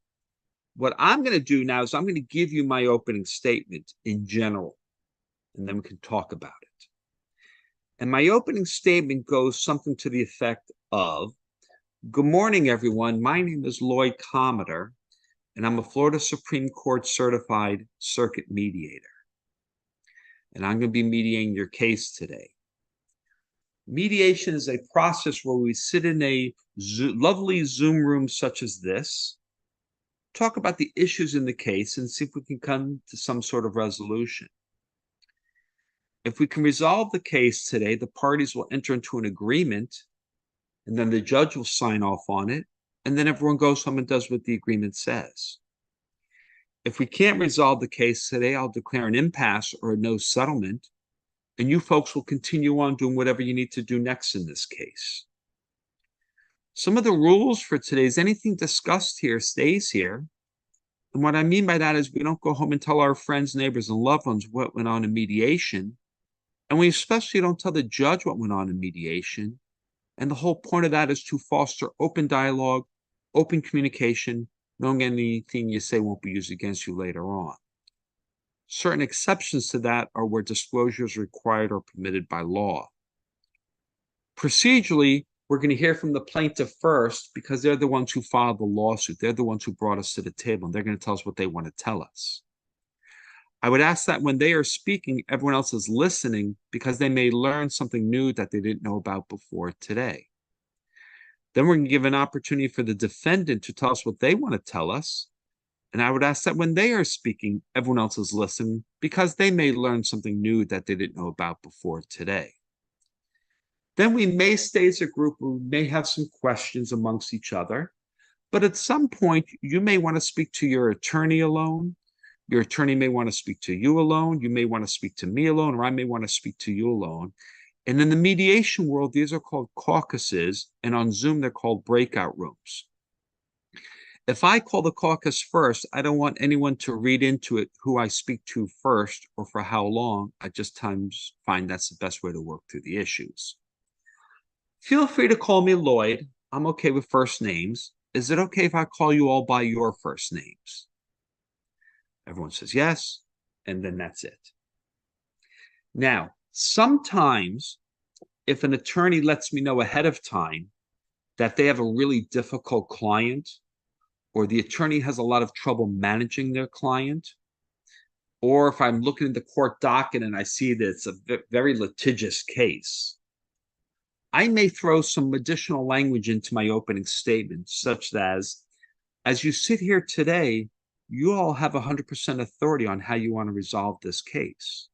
What I'm going to do now is I'm going to give you my opening statement in general, and then we can talk about it. And my opening statement goes something to the effect of, good morning, everyone. My name is Lloyd Cometer, and I'm a Florida Supreme Court certified circuit mediator. And I'm going to be mediating your case today. Mediation is a process where we sit in a lovely Zoom room such as this, talk about the issues in the case, and see if we can come to some sort of resolution. If we can resolve the case today, the parties will enter into an agreement, and then the judge will sign off on it, and then everyone goes home and does what the agreement says. If we can't resolve the case today, I'll declare an impasse or a no settlement, and you folks will continue on doing whatever you need to do next in this case. Some of the rules for today is anything discussed here stays here. And what I mean by that is we don't go home and tell our friends, neighbors, and loved ones what went on in mediation. And we especially don't tell the judge what went on in mediation. And the whole point of that is to foster open dialogue, open communication, knowing anything you say won't be used against you later on. Certain exceptions to that are where disclosure is required or permitted by law. Procedurally, we're going to hear from the plaintiff first because they're the ones who filed the lawsuit. They're the ones who brought us to the table, and they're going to tell us what they want to tell us. I would ask that when they are speaking, everyone else is listening because they may learn something new that they didn't know about before today. Then we're going to give an opportunity for the defendant to tell us what they want to tell us. And I would ask that when they are speaking, everyone else is listening because they may learn something new that they didn't know about before today. Then we may stay as a group, we may have some questions amongst each other, but at some point you may want to speak to your attorney alone. Your attorney may want to speak to you alone. You may want to speak to me alone, or I may want to speak to you alone. And in the mediation world, these are called caucuses, and on Zoom, they're called breakout rooms. If I call the caucus first, I don't want anyone to read into it who I speak to first or for how long. I just find that's the best way to work through the issues. Feel free to call me Lloyd. I'm okay with first names. Is it okay if I call you all by your first names? Everyone says yes, and then that's it. Now, sometimes if an attorney lets me know ahead of time, that they have a really difficult client, or the attorney has a lot of trouble managing their client, or if I'm looking at the court docket and I see that it's a very litigious case, I may throw some additional language into my opening statement, such as you sit here today, you all have 100% authority on how you want to resolve this case.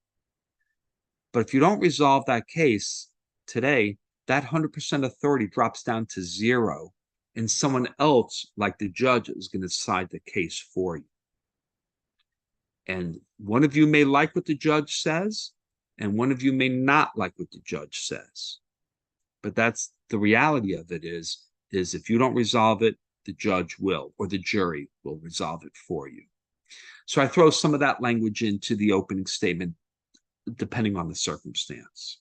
But if you don't resolve that case today, that 100% authority drops down to 0, and someone else, like the judge, is going to decide the case for you. And one of you may like what the judge says, and one of you may not like what the judge says. But that's the reality of it is if you don't resolve it, the judge will, or the jury will resolve it for you. So I throw some of that language into the opening statement, depending on the circumstance.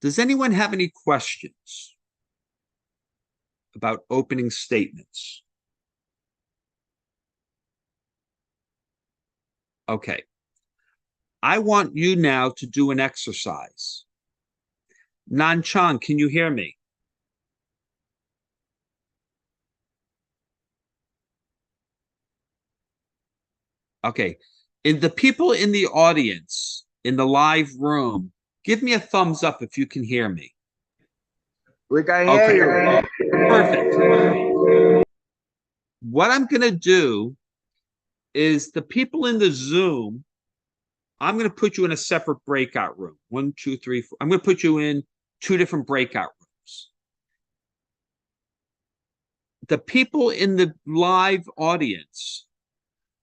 Does anyone have any questions about opening statements? Okay. I want you now to do an exercise. Nan Chang, can you hear me? Okay. The people in the audience, in the live room, give me a thumbs up if you can hear me. We can hear you. Perfect. What I'm going to do is the people in the Zoom, I'm going to put you in a separate breakout room. 1, 2, 3, 4. I'm going to put you in 2 different breakout rooms. The people in the live audience,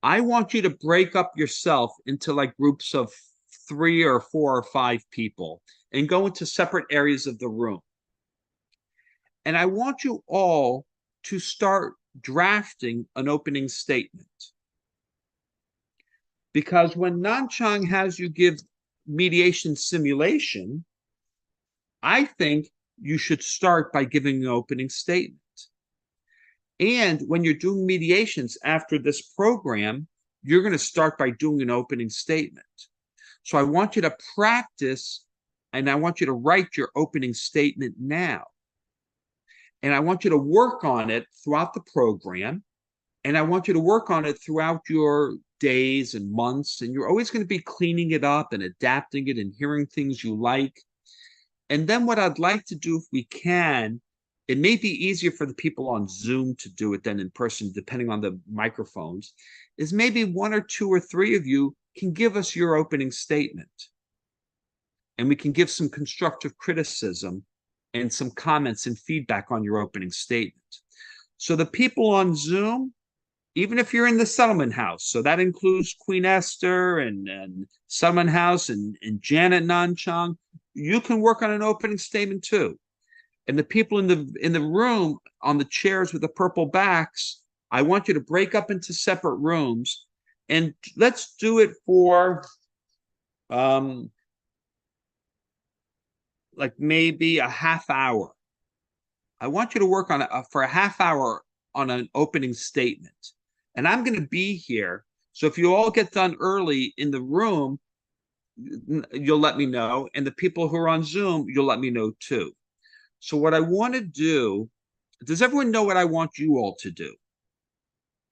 I want you to break up yourself into like groups of 3 or 4 or 5 people and go into separate areas of the room. And I want you all to start drafting an opening statement. Because when Nan Chang has you give mediation simulation, I think you should start by giving an opening statement. And when you're doing mediations after this program, you're going to start by doing an opening statement. So I want you to practice, and I want you to write your opening statement now. And I want you to work on it throughout the program. And I want you to work on it throughout your days and months. And you're always going to be cleaning it up and adapting it and hearing things you like. And then what I'd like to do, if we can, it may be easier for the people on Zoom to do it than in person, depending on the microphones, is maybe 1 or 2 or 3 of you can give us your opening statement. And we can give some constructive criticism and some comments and feedback on your opening statement. So the people on Zoom, even if you're in the settlement house, so that includes Queen Esther and settlement house and Janet Nan Chang, you can work on an opening statement too. And the people in the room on the chairs with the purple backs, I want you to break up into separate rooms, and let's do it for like maybe a half hour. I want you to work on for a half hour on an opening statement. And I'm going to be here. So if you all get done early in the room, you'll let me know. And the people who are on Zoom, you'll let me know too. So what I want to do, does everyone know what I want you all to do?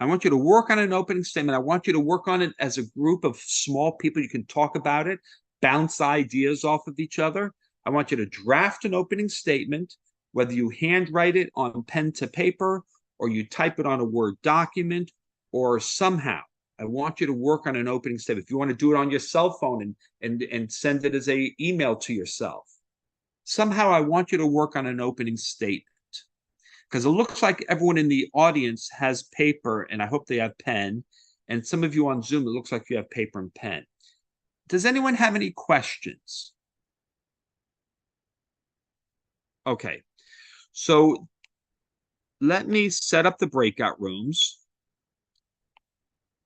I want you to work on an opening statement. I want you to work on it as a group of small people. You can talk about it, bounce ideas off of each other. I want you to draft an opening statement, whether you handwrite it on pen to paper or you type it on a Word document or somehow. I want you to work on an opening statement. If you want to do it on your cell phone and send it as an email to yourself. Somehow I want you to work on an opening statement because it looks like everyone in the audience has paper and I hope they have pen. And some of you on Zoom, it looks like you have paper and pen. Does anyone have any questions? Okay, so let me set up the breakout rooms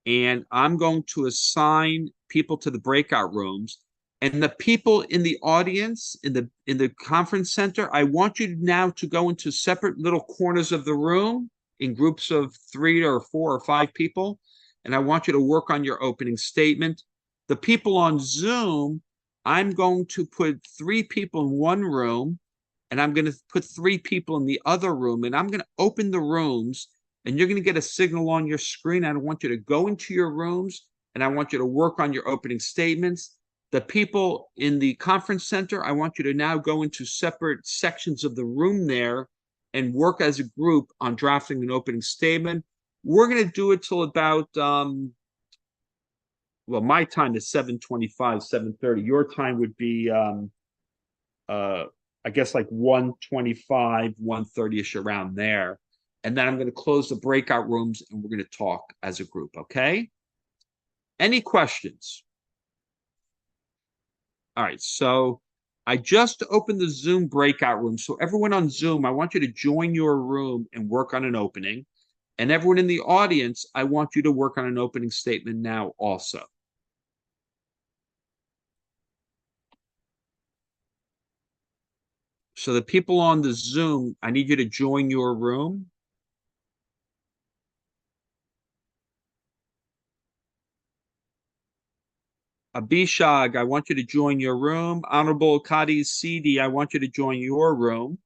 and I'm going to assign people to the breakout rooms. And the people in the audience, in the conference center, I want you now to go into separate little corners of the room in groups of 3 or 4 or 5 people. And I want you to work on your opening statement. The people on Zoom, I'm going to put 3 people in one room and I'm going to put 3 people in the other room, and I'm going to open the rooms, and you're going to get a signal on your screen. I want you to go into your rooms, and I want you to work on your opening statements. The people in the conference center, I want you to now go into separate sections of the room there and work as a group on drafting an opening statement. We're going to do it till about, well, my time is 7:25, 7:30. Your time would be, I guess like 1:25, 1:30-ish around there. And then I'm going to close the breakout rooms and we're going to talk as a group, okay? Any questions? All right, so I just opened the Zoom breakout room. So everyone on Zoom, I want you to join your room and work on an opening. And everyone in the audience, I want you to work on an opening statement now also. So the people on the Zoom, I need you to join your room. Abishag, I want you to join your room. Honorable Kadi Sidi, I want you to join your room.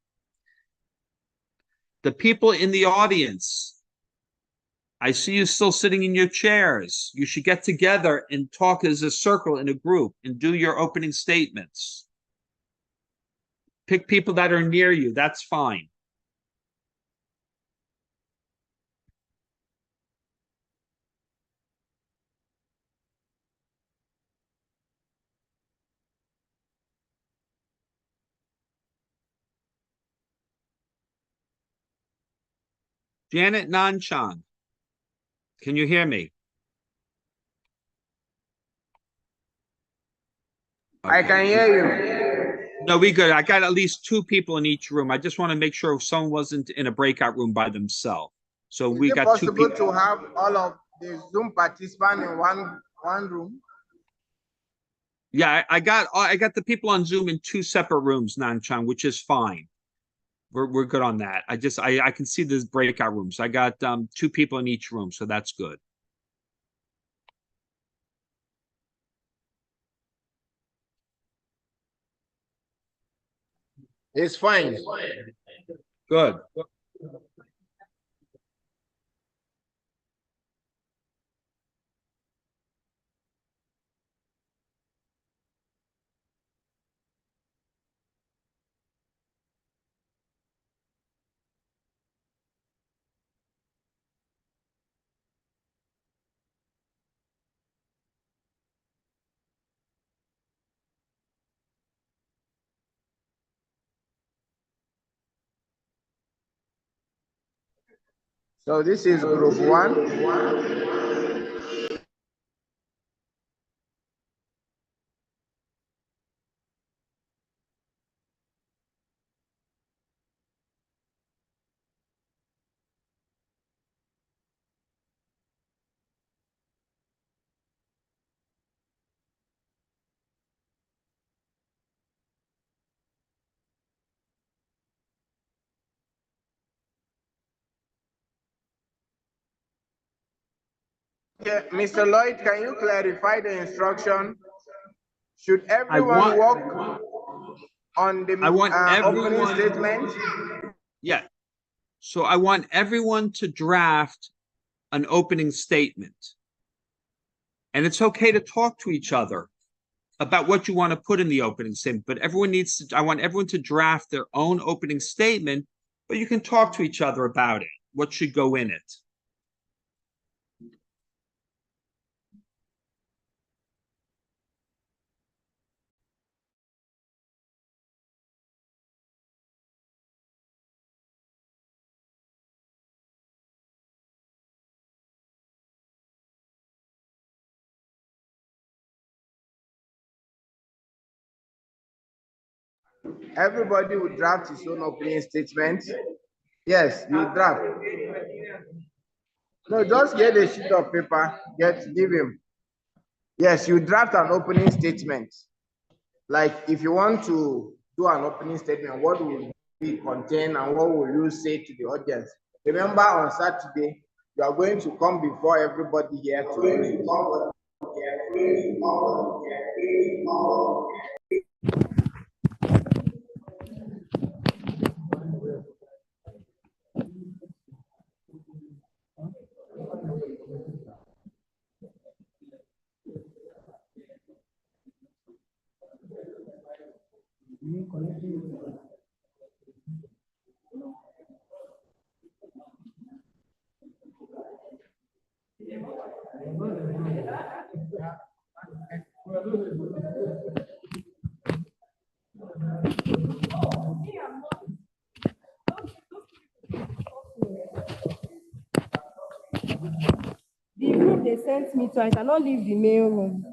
The people in the audience, I see you still sitting in your chairs. You should get together and talk as a circle in a group and do your opening statements. Pick people that are near you, that's fine. Janet Nanchang, can you hear me? I can hear you. No, we good. I got at least 2 people in each room. I just want to make sure someone wasn't in a breakout room by themselves. So we got 2 people. Is it possible to have all of the Zoom participants in one room? Yeah, I got the people on Zoom in 2 separate rooms, Nanchang, which is fine. We're good on that. I can see this breakout rooms. I got 2 people in each room, so that's good. It's fine. Good. So this is group 1. Yeah, Mr. Lloyd, can you clarify the instruction? Should everyone work on the opening statement? Yeah. So I want everyone to draft an opening statement. And it's okay to talk to each other about what you want to put in the opening statement, but I want everyone to draft their own opening statement, but you can talk to each other about it. What should go in it? Everybody will draft his own opening statement. Yes, you draft. No, just get a sheet of paper. Give him. Yes, you draft an opening statement. Like if you want to do an opening statement, what will it contain and what will you say to the audience? Remember, on Saturday, you are going to come before everybody here to read. The room they sent me to, I cannot leave the main room.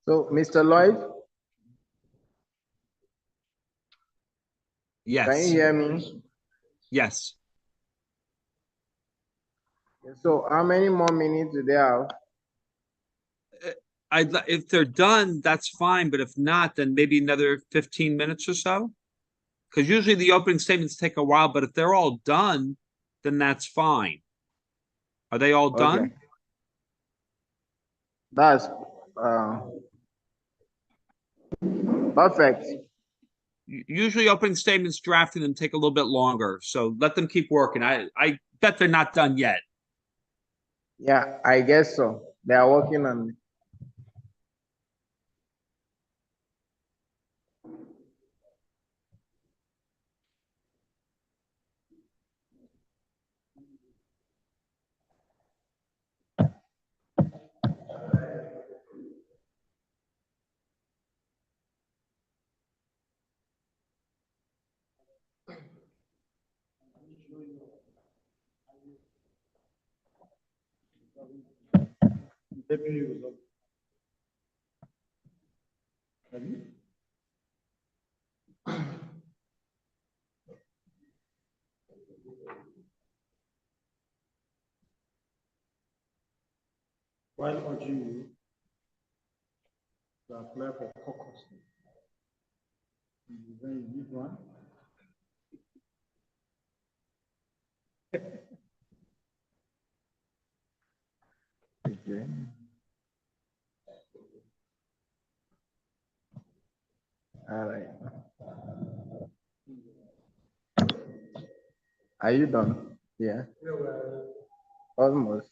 So, Mr. Lloyd, Yes. can you hear me? Yes. So, how many more minutes do they have? If they're done, that's fine, but if not, then maybe another 15 minutes or so. Because usually the opening statements take a while, but if they're all done, then that's fine. Are they all done? Okay. That's perfect. Usually opening statements, drafting them take a little bit longer. So let them keep working. I bet they're not done yet. Yeah, I guess so. They are working on it. While urging you to apply for caucus, then you need one. Okay. All right. Are you done? Yeah. Almost.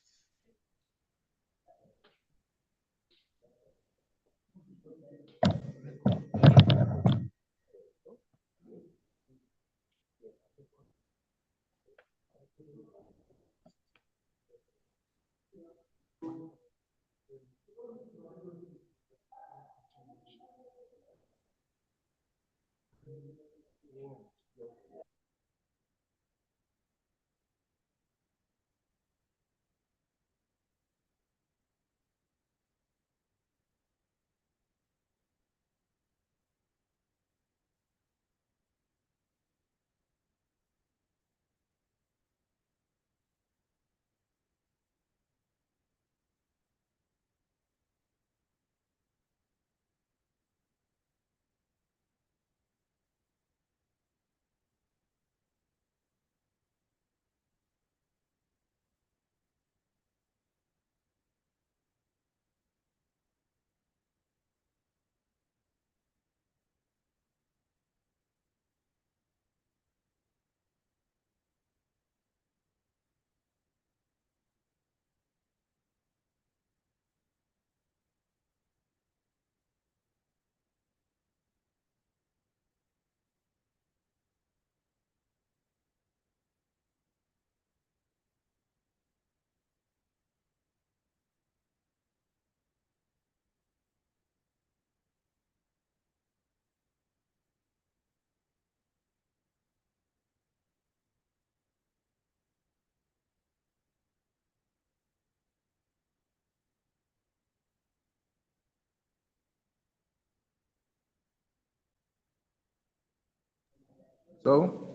So,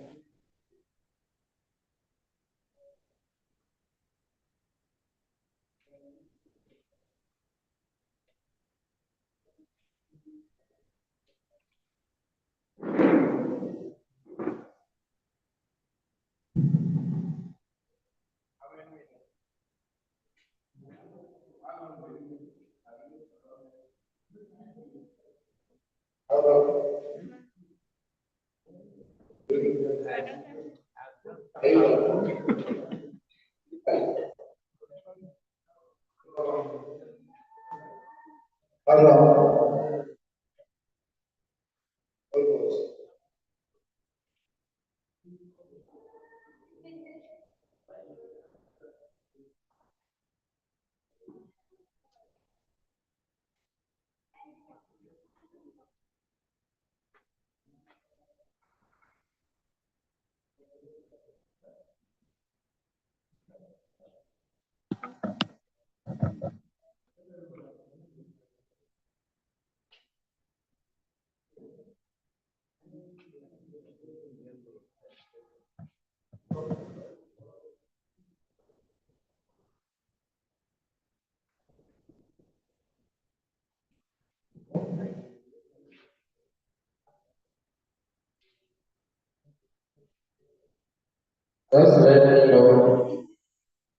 Just let me know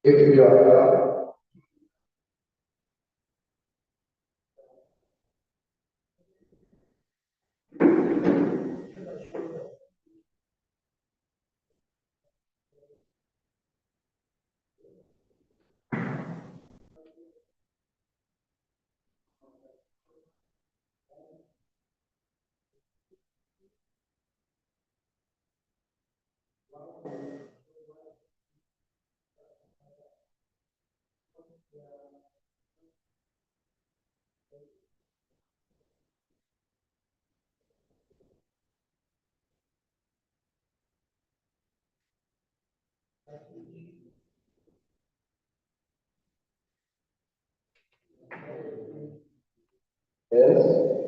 if you are. Yes.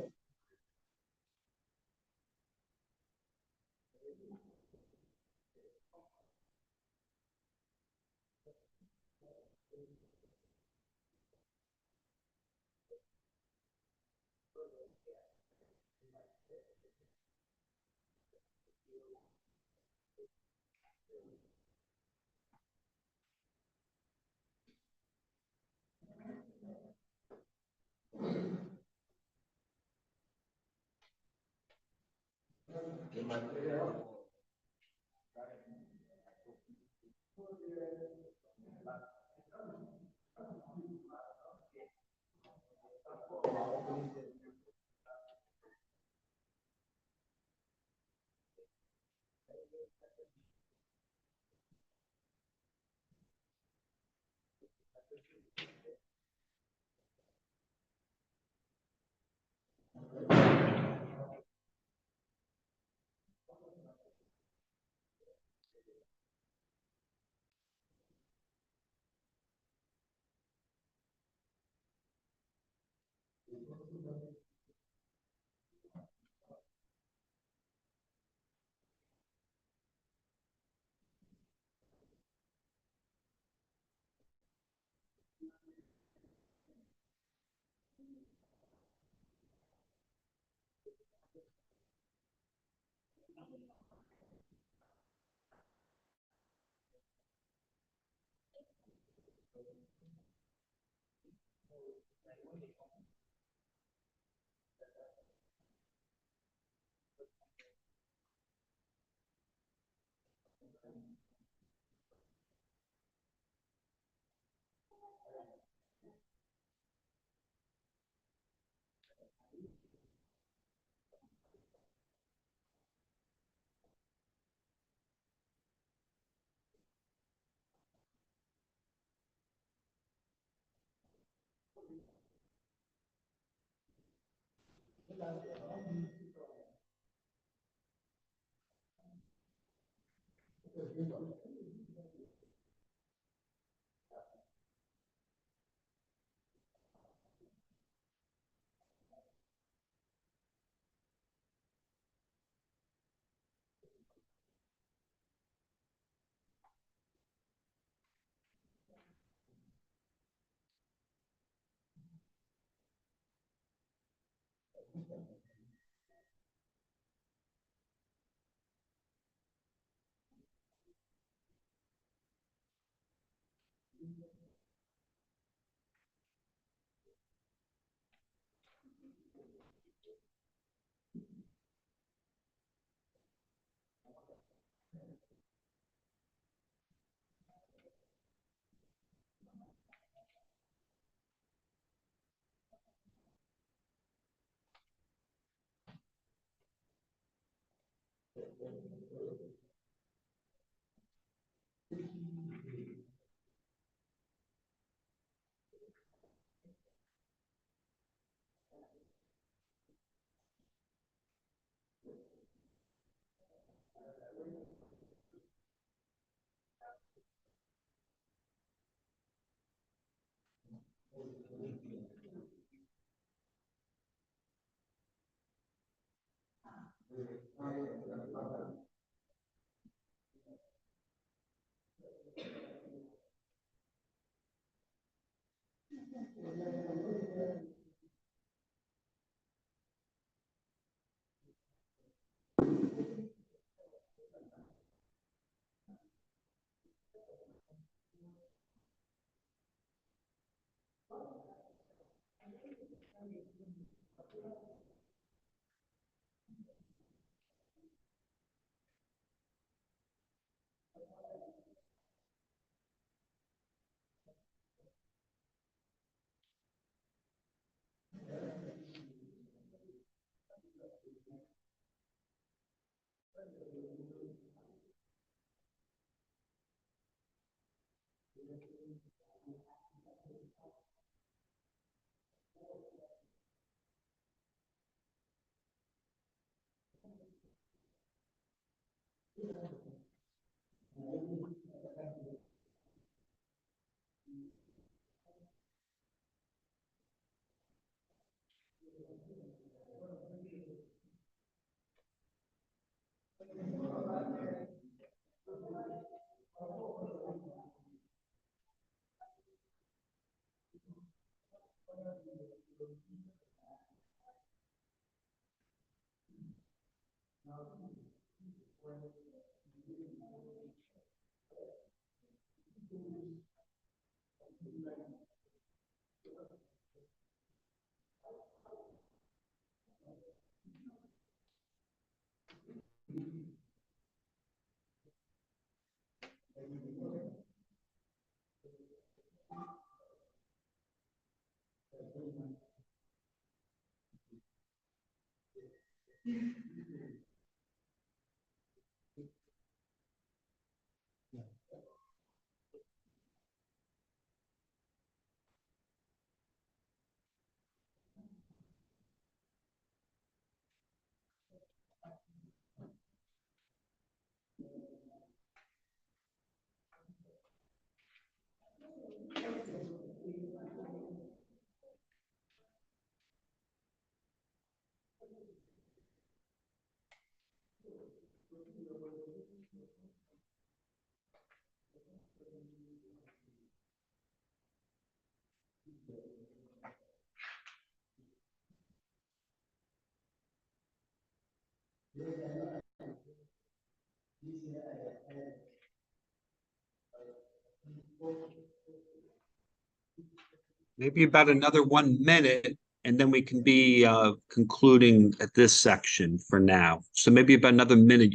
Maybe about another 1 minute, and then we can be concluding at this section for now. So maybe about another minute,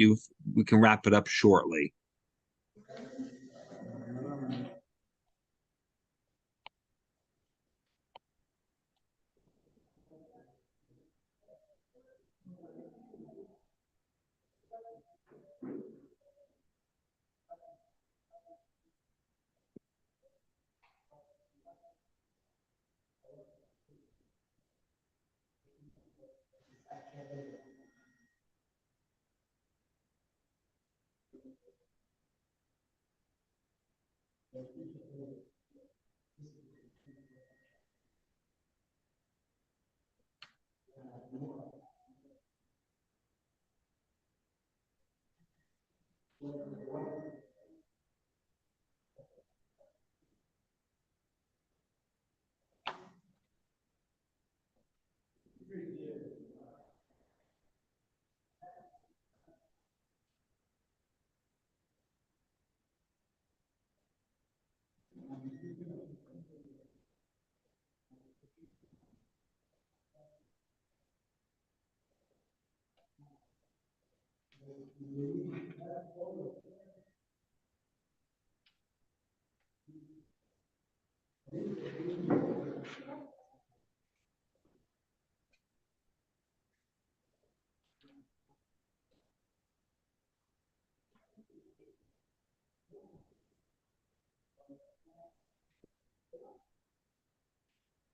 we can wrap it up shortly.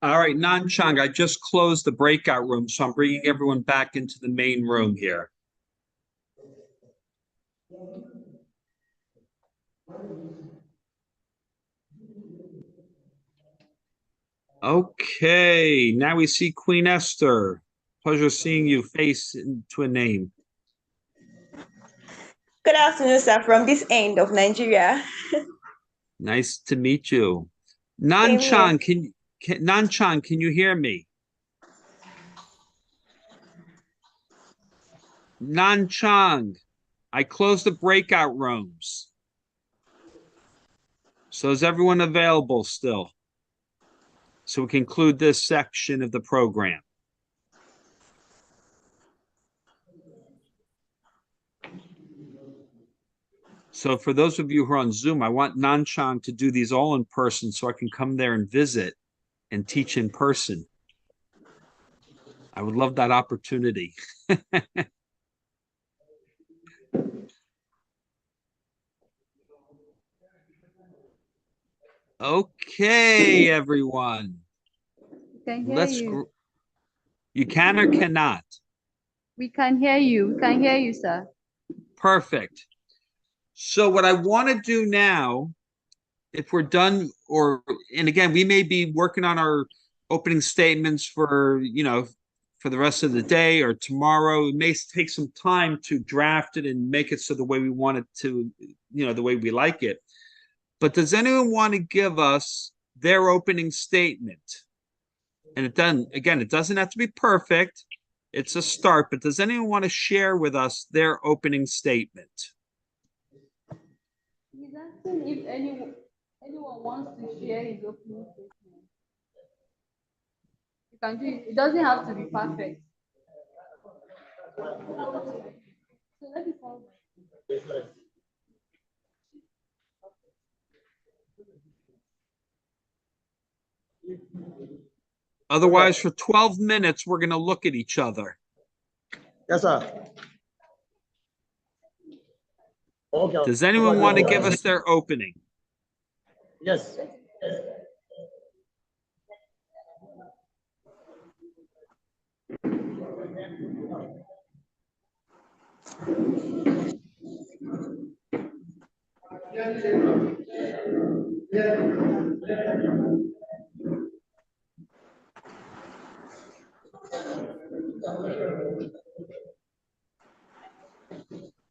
All right, Nan Chang, I just closed the breakout room, so I'm bringing everyone back into the main room here. Okay, now we see Queen Esther. Pleasure seeing you face into a name. Good afternoon, sir, from this end of Nigeria. Nice to meet you. Same here. Nanchan, can you hear me? Nanchan, I closed the breakout rooms. So is everyone available still? So we conclude this section of the program. So for those of you who are on Zoom, I want Nanchan to do these all in person so I can come there and visit and teach in person. I would love that opportunity. Okay, everyone. Can hear you. You can or cannot? We can hear you. We can hear you, sir. Perfect. So what I want to do now, if we're done, and again, we may be working on our opening statements for the rest of the day or tomorrow. It may take some time to draft it and make it so the way we want it to, the way we like it. But does anyone want to give us their opening statement? And it doesn't have to be perfect. It's a start, but does anyone want to share with us their opening statement? He's asking if anyone wants to share his opening statement. You can do it. It doesn't have to be perfect. So let me call. Otherwise, for 12 minutes, we're going to look at each other. Yes, sir. Okay. Does anyone want to give us their opening? Yes.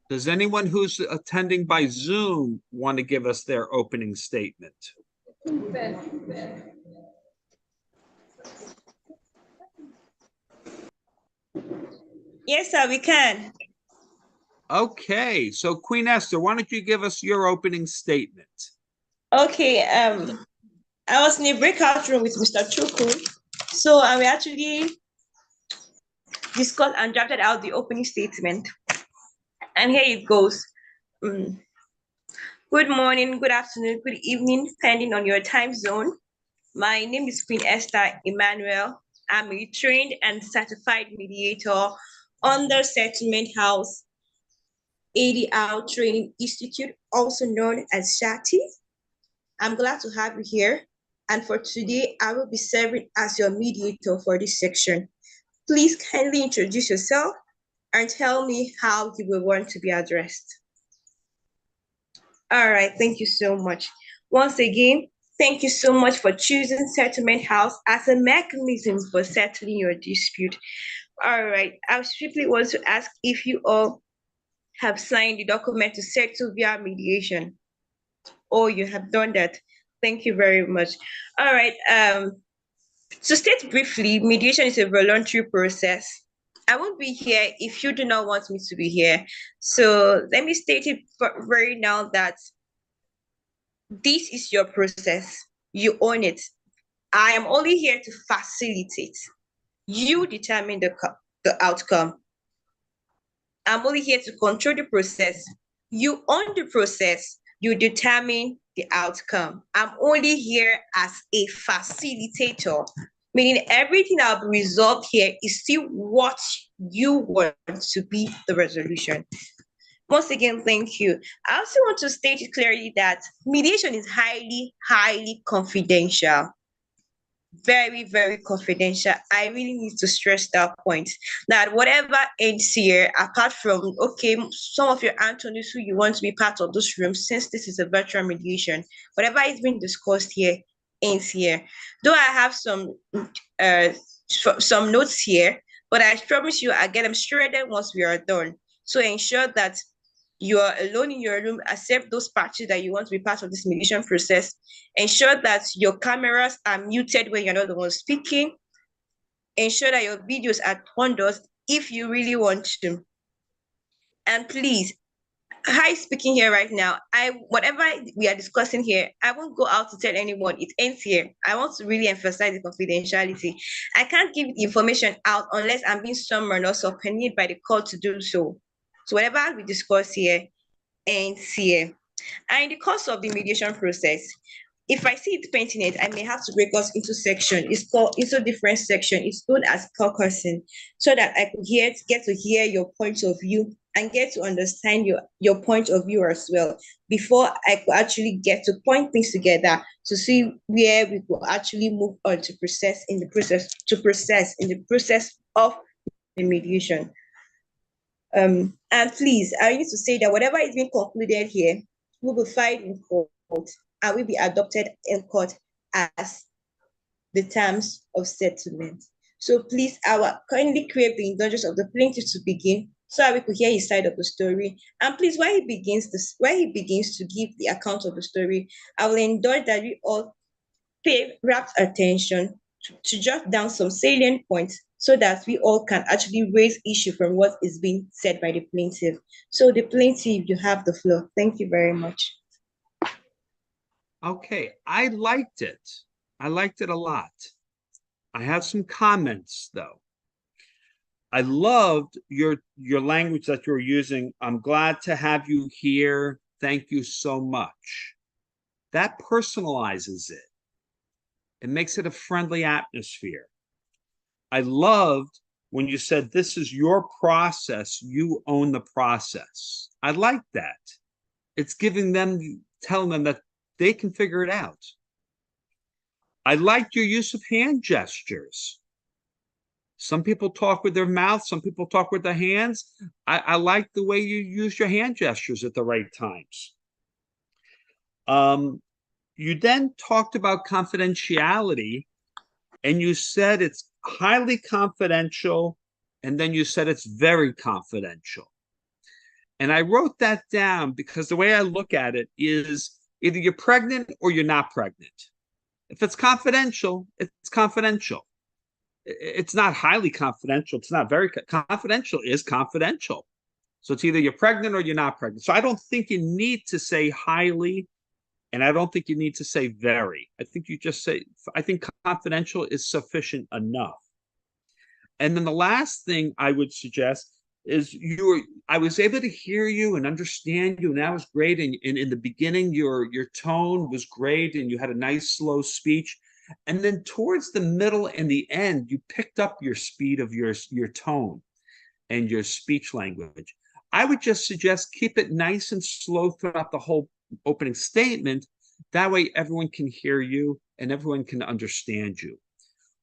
Does anyone who's attending by Zoom want to give us their opening statement? Yes, sir, we can. Okay, so Queen Esther, why don't you give us your opening statement? Okay, I was in a breakout room with Mr. Chuku. So we actually discussed and drafted out the opening statement. And here it goes. Good morning, good afternoon, good evening, depending on your time zone. My name is Queen Esther Emmanuel. I'm a trained and certified mediator under Settlement House ADR Training Institute, also known as Shati'S. I'm glad to have you here. And for today, I will be serving as your mediator for this section. Please kindly introduce yourself and tell me how you will want to be addressed. All right, thank you so much. Once again, thank you so much for choosing Settlement House as a mechanism for settling your dispute. All right, I simply want to ask if you all have signed the document to settle via mediation. Oh, you have done that. Thank you very much. All right, to state briefly, mediation is a voluntary process. I won't be here if you do not want me to be here. So let me state it very now that this is your process. You own it. I am only here to facilitate. You determine the outcome. I'm only here to control the process. You own the process. You determine the outcome. I'm only here as a facilitator, meaning everything I'll be resolved here is still what you want to be the resolution. Once again, thank you. I also want to state it clearly that mediation is highly, highly confidential. Very, very confidential. I really need to stress that point, that whatever ends here, apart from, okay, some of your Antonies who you want to be part of this room, since this is a virtual mediation, whatever is being discussed here ends here. Though I have some notes here, but I promise you I'll get them shredded once we are done. So ensure that you are alone in your room, accept those parties that you want to be part of this mediation process. Ensure that your cameras are muted when you're not the one speaking. Ensure that your videos are turned off if you really want to. And please, speaking here right now, whatever we are discussing here, I won't go out to tell anyone. It ends here. I want to really emphasize the confidentiality. I can't give the information out unless I'm being summoned or subpoenaed by the court to do so. So whatever we discuss here ends here. And in the course of the mediation process, if I see it painting it, I may have to break us into section. It's called into different section. It's known as caucusing, so that I could get to hear your point of view and get to understand your point of view as well, before I could actually get to point things together to see where we could actually move on to process in the process of the mediation. And please, I need to say that whatever is being concluded here will be filed in court and will be adopted in court as the terms of settlement. So please, I will kindly crave the indulgence of the plaintiff to begin, so that we could hear his side of the story. And please, while he begins to give the account of the story, I will indulge that we all pay rapt attention to jot down some salient points, so that we all can actually raise issue from what is being said by the plaintiff. So the plaintiff, you have the floor. Thank you very much. Okay, I liked it. I liked it a lot. I have some comments though. I loved your language that you're using. I'm glad to have you here. Thank you so much. That personalizes it. It makes it a friendly atmosphere. I loved when you said, this is your process, you own the process. I like that. It's telling them that they can figure it out. I liked your use of hand gestures. Some people talk with their mouth, some people talk with their hands. I like the way you use your hand gestures at the right times. You then talked about confidentiality, and you said it's highly confidential, and then you said it's very confidential. And I wrote that down because the way I look at it is either you're pregnant or you're not pregnant. If it's confidential, it's confidential. It's not highly confidential. It's not very confidential is confidential. So it's either you're pregnant or you're not pregnant. So I don't think you need to say highly, and I don't think you need to say very. I think you just say, I think confidential is sufficient enough. And then the last thing I would suggest is I was able to hear you and understand you, and that was great. And in the beginning, your tone was great, and you had a nice slow speech. And then towards the middle and the end, you picked up your speed of your tone and your speech language. I would just suggest keep it nice and slow throughout the whole opening statement. That way everyone can hear you and everyone can understand you.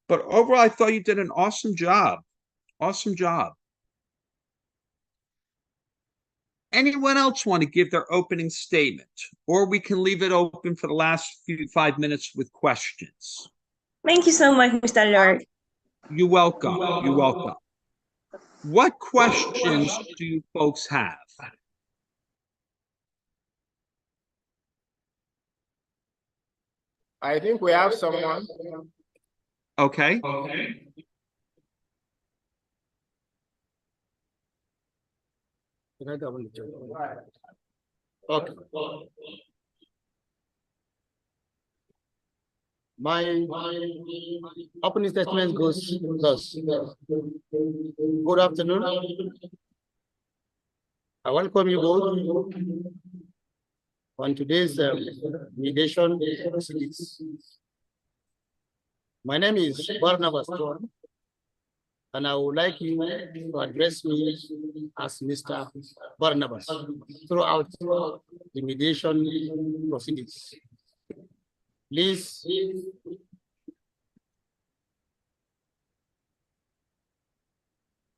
But overall, I thought you did an awesome job. Awesome job. Anyone else want to give their opening statement? Or we can leave it open for the last 5 minutes with questions. Thank you so much, Mr. Lord. You're welcome. You're welcome. What questions do you folks have? I think we have someone. Okay. Okay. My opening statement goes thus. Good afternoon. I welcome you both on today's mediation proceedings. My name is Barnabas John, and I would like you to address me as Mr. Barnabas throughout the mediation proceedings. Please,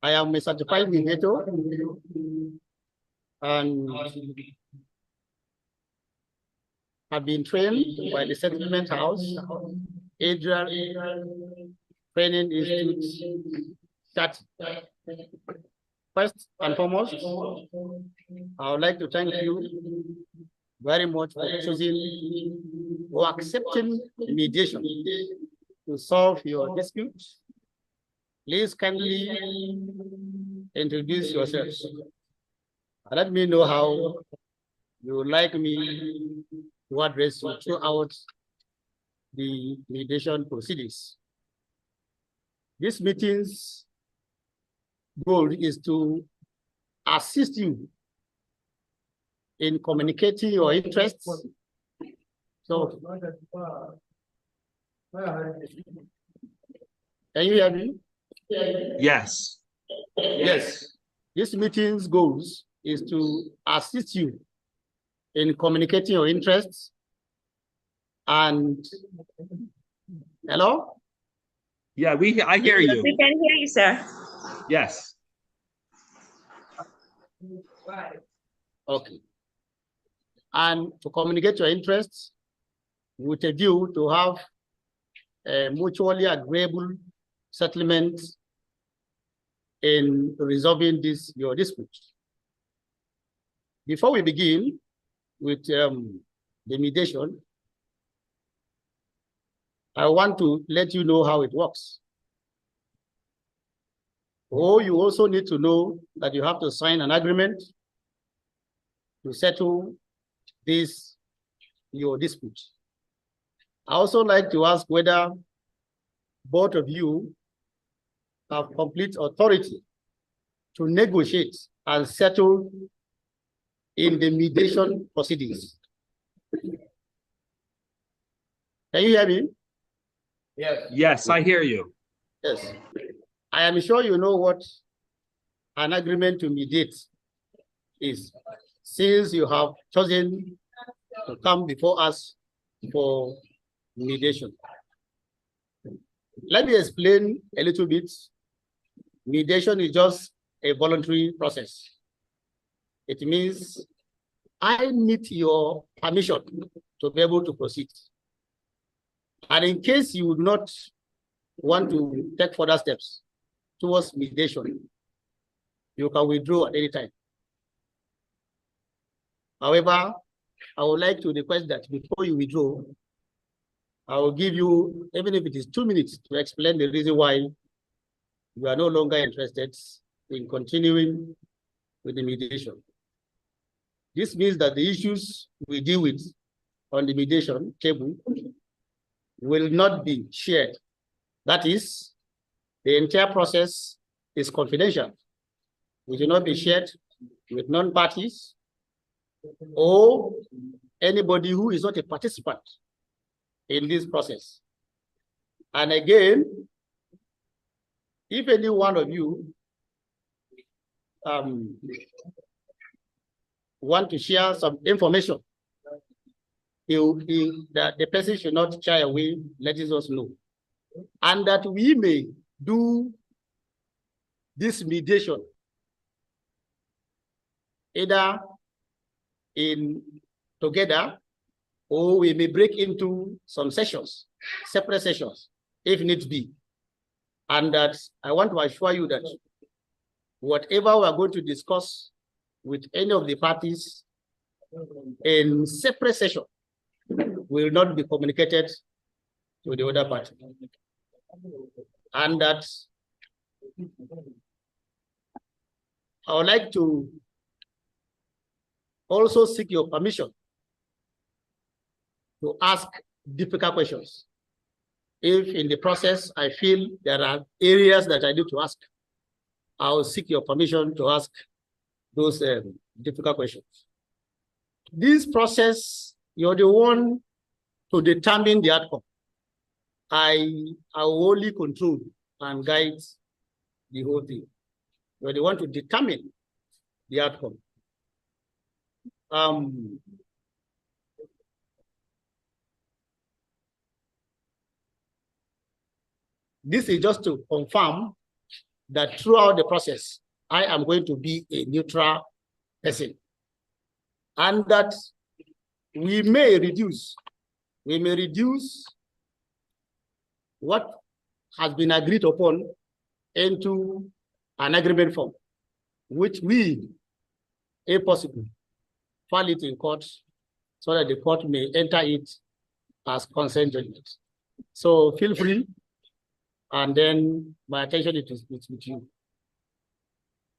I am a certified mediator, and have been trained by the Settlement House, Adrian Training Institute, Shati'S. First and foremost, I would like to thank you very much for choosing or accepting mediation to solve your dispute. Please kindly introduce yourselves. Let me know how you would like me to address you throughout the mediation proceedings. This meeting's goal is to assist you in communicating your interests. So, can you hear me? Yes. Yes. This meeting's goals is to assist you in communicating your interests and hello? Yeah, I hear you. We can hear you, sir. Yes. Okay. And to communicate your interests with a view to have a mutually agreeable settlement in resolving your dispute. Before we begin with the mediation, I want to let you know how it works. Oh, you also need to know that you have to sign an agreement to settle your dispute. I also like to ask whether both of you have complete authority to negotiate and settle in the mediation proceedings. Can you hear me? Yes. Yes, I hear you. Yes. I am sure you know what an agreement to mediate is, since you have chosen to come before us for mediation. Let me explain a little bit. Mediation is just a voluntary process. It means I need your permission to be able to proceed. And in case you would not want to take further steps towards mediation, you can withdraw at any time. However, I would like to request that before you withdraw, I will give you, even if it is 2 minutes, to explain the reason why you are no longer interested in continuing with the mediation. This means that the issues we deal with on the mediation table will not be shared. That is, the entire process is confidential. It will not be shared with non-parties or anybody who is not a participant in this process. And again, if any one of you want to share some information, that the person should not shy away, letting us know. And that we may do this mediation either together, or we may break into some sessions, separate sessions, if need be. And that I want to assure you that whatever we are going to discuss with any of the parties in separate session will not be communicated to the other party. And that I would like to also seek your permission to ask difficult questions. If in the process I feel there are areas that I need to ask, I will seek your permission to ask those difficult questions. This process, you're the one to determine the outcome. I will only control and guide the whole thing. You're the one to determine the outcome. This is just to confirm that throughout the process, I am going to be a neutral person. And that we may reduce what has been agreed upon into an agreement form. which we, if possible, file it in court so that the court may enter it as consent judgment. So feel free, and then my attention is with you.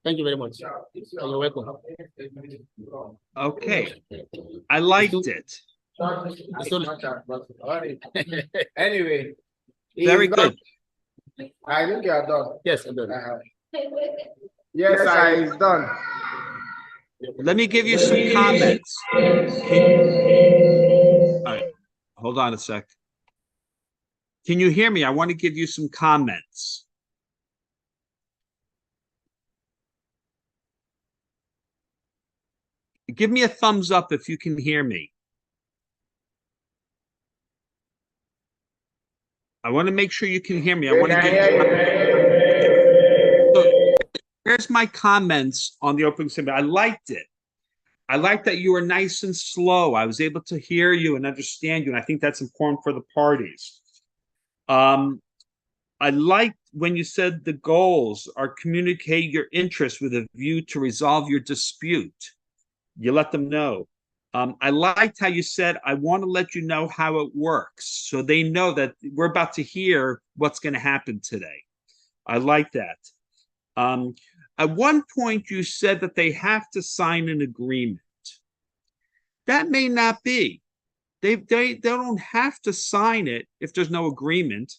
Thank you very much. You're welcome. Okay, I liked it. Anyway, Very good. I think you are done. Yes, I'm done. Yes, it's done. Let me give you some comments. All right, hold on a sec. Can you hear me? I want to give you some comments. Give me a thumbs up if you can hear me. I want to make sure you can hear me. I want to give so here's my comments on the opening statement. I liked it. I liked that you were nice and slow. I was able to hear you and understand you, and I think that's important for the parties. I liked when you said the goals are communicate your interest with a view to resolve your dispute. You let them know. I liked how you said, I want to let you know how it works, so they know that we're about to hear what's going to happen today. I like that. At one point, you said that they have to sign an agreement. That may not be. They don't have to sign it if there's no agreement.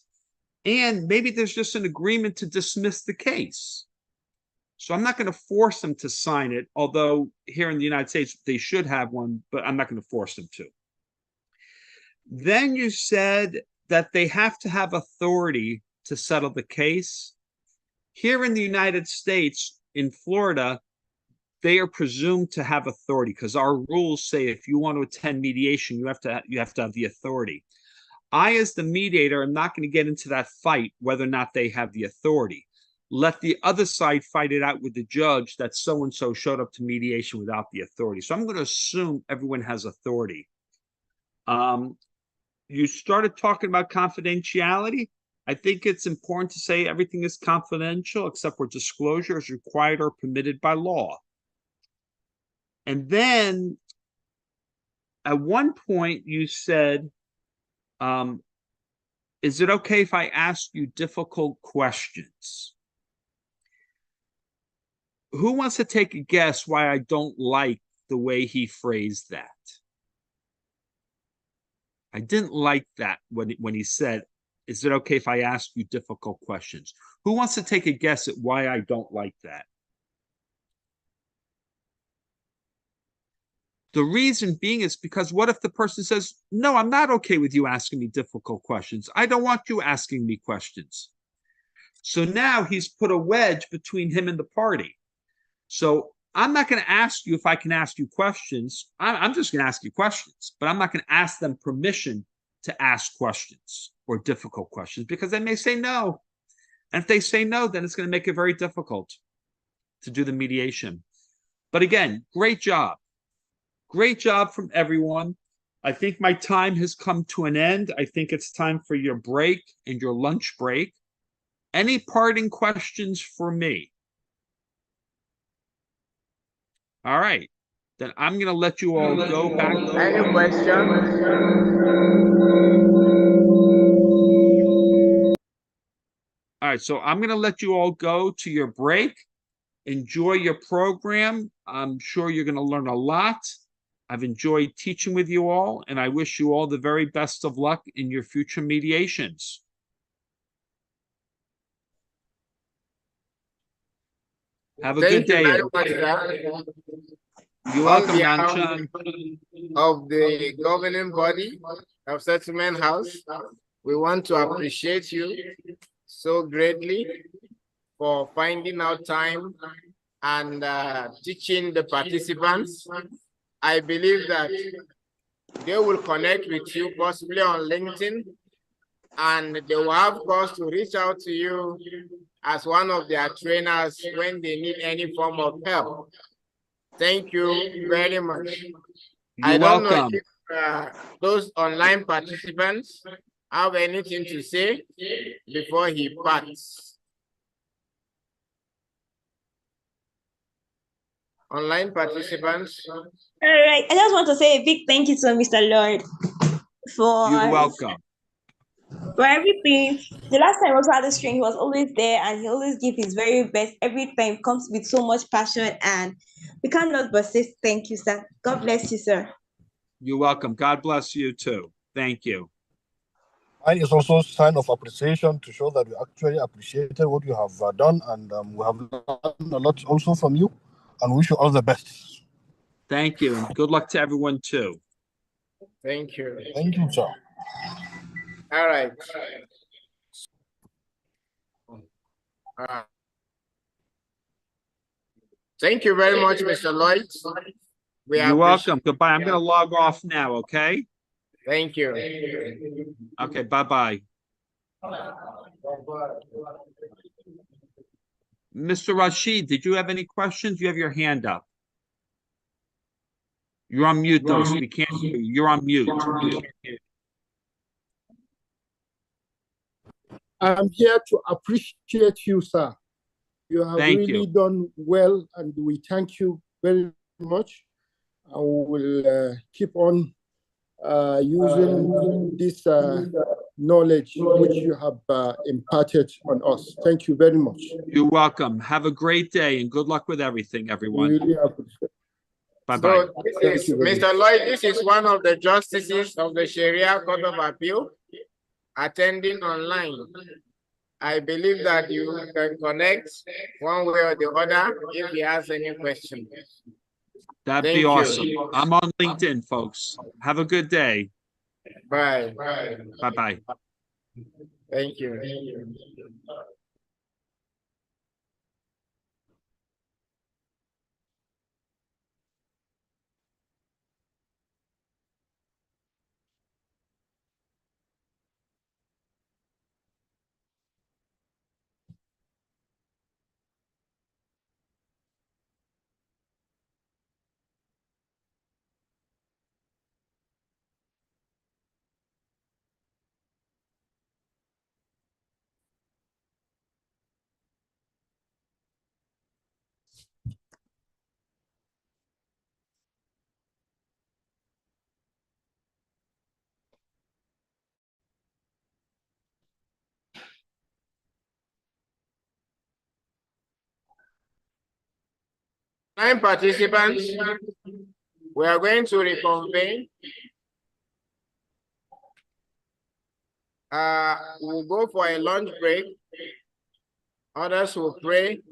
And maybe there's just an agreement to dismiss the case. So I'm not going to force them to sign it, although here in the United States, they should have one, but I'm not going to force them to. Then you said that they have to have authority to settle the case. Here in the United States, in Florida, they are presumed to have authority because our rules say if you want to attend mediation, you have to have the authority. I, as the mediator, am not going to get into that fight whether or not they have the authority. Let the other side fight it out with the judge that so-and-so showed up to mediation without the authority. So I'm going to assume everyone has authority. You started talking about confidentiality. I think it's important to say everything is confidential except where disclosure is required or permitted by law. And then at one point you said, is it okay if I ask you difficult questions? Who wants to take a guess why I don't like the way he phrased that? I didn't like that when he said, is it okay if I ask you difficult questions? Who wants to take a guess at why I don't like that? The reason being is because what if the person says, no, I'm not okay with you asking me difficult questions. I don't want you asking me questions. So now he's put a wedge between him and the party. So I'm not going to ask you if I can ask you questions. I'm just going to ask you questions, but I'm not going to ask them permission to ask questions or difficult questions because they may say no. And if they say no, then it's going to make it very difficult to do the mediation. But again, great job. Great job from everyone. I think my time has come to an end. I think it's time for your break and your lunch break. Any parting questions for me? All right. Then I'm going to let you all go back. Any questions? All right. So I'm going to let you all go to your break. Enjoy your program. I'm sure you're going to learn a lot. I've enjoyed teaching with you all, and I wish you all the very best of luck in your future mediations. Have a good day. Thank you very much, You're welcome, Nanchan. Of the governing body of Settlement House, we want to appreciate you so greatly for finding out time and teaching the participants. I believe that they will connect with you possibly on LinkedIn, and they will have cause to reach out to you as one of their trainers when they need any form of help. Thank you very much. You're welcome. Know if those online participants have anything to say before he parts. Online participants. All right. I just want to say a big thank you to Mr. Lloyd You're for welcome. everything. The last time I was at the string, he was always there and he always give his very best every time. Comes with so much passion, and we cannot but say thank you, sir. God bless you, sir. You're welcome. God bless you too. Thank you. Mine is also a sign of appreciation to show that we actually appreciated what you have done, and we have learned a lot also from you, and wish you all the best. Thank you, and good luck to everyone too. Thank you. Thank you, sir. All right. Thank you very much, Mr. Lloyd. You're welcome. Goodbye. I'm going to log off now, okay? Thank you. Okay, bye-bye. Mr. Rashid, did you have any questions? You have your hand up. You're on mute, though. We can't hear you. You're on mute. I'm here to appreciate you, sir. You have Thank really you. done well, and we thank you very much. I will keep on using this knowledge which you have imparted on us. Thank you very much. You're welcome. Have a great day and good luck with everything, everyone. Really appreciate. Bye-bye. So this is, Mr. Lloyd, this is one of the justices of the Sharia Court of Appeal attending online. I believe that you can connect one way or the other if he has any questions. That'd be awesome. I'm on LinkedIn, folks. Have a good day. Bye. Bye-bye. Thank you. Nine participants, we are going to reconvene. We'll go for a lunch break. Others will pray.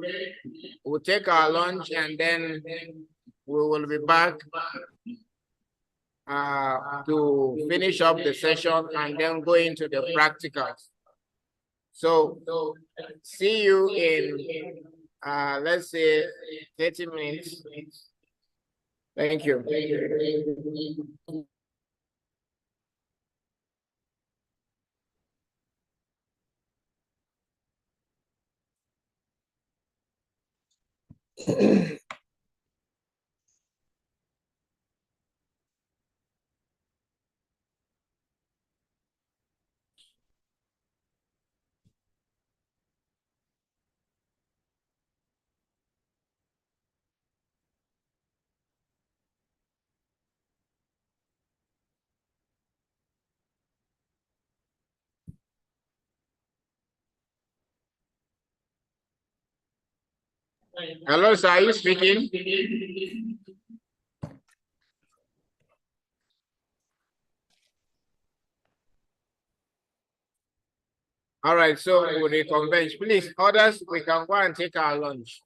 We'll take our lunch and then we will be back to finish up the session and then go into the practicals. So see you in, let's say, 30 minutes. Thank you. Hello, sir, are you speaking? All right, so we'll reconvene. Please, others, we can go and take our lunch.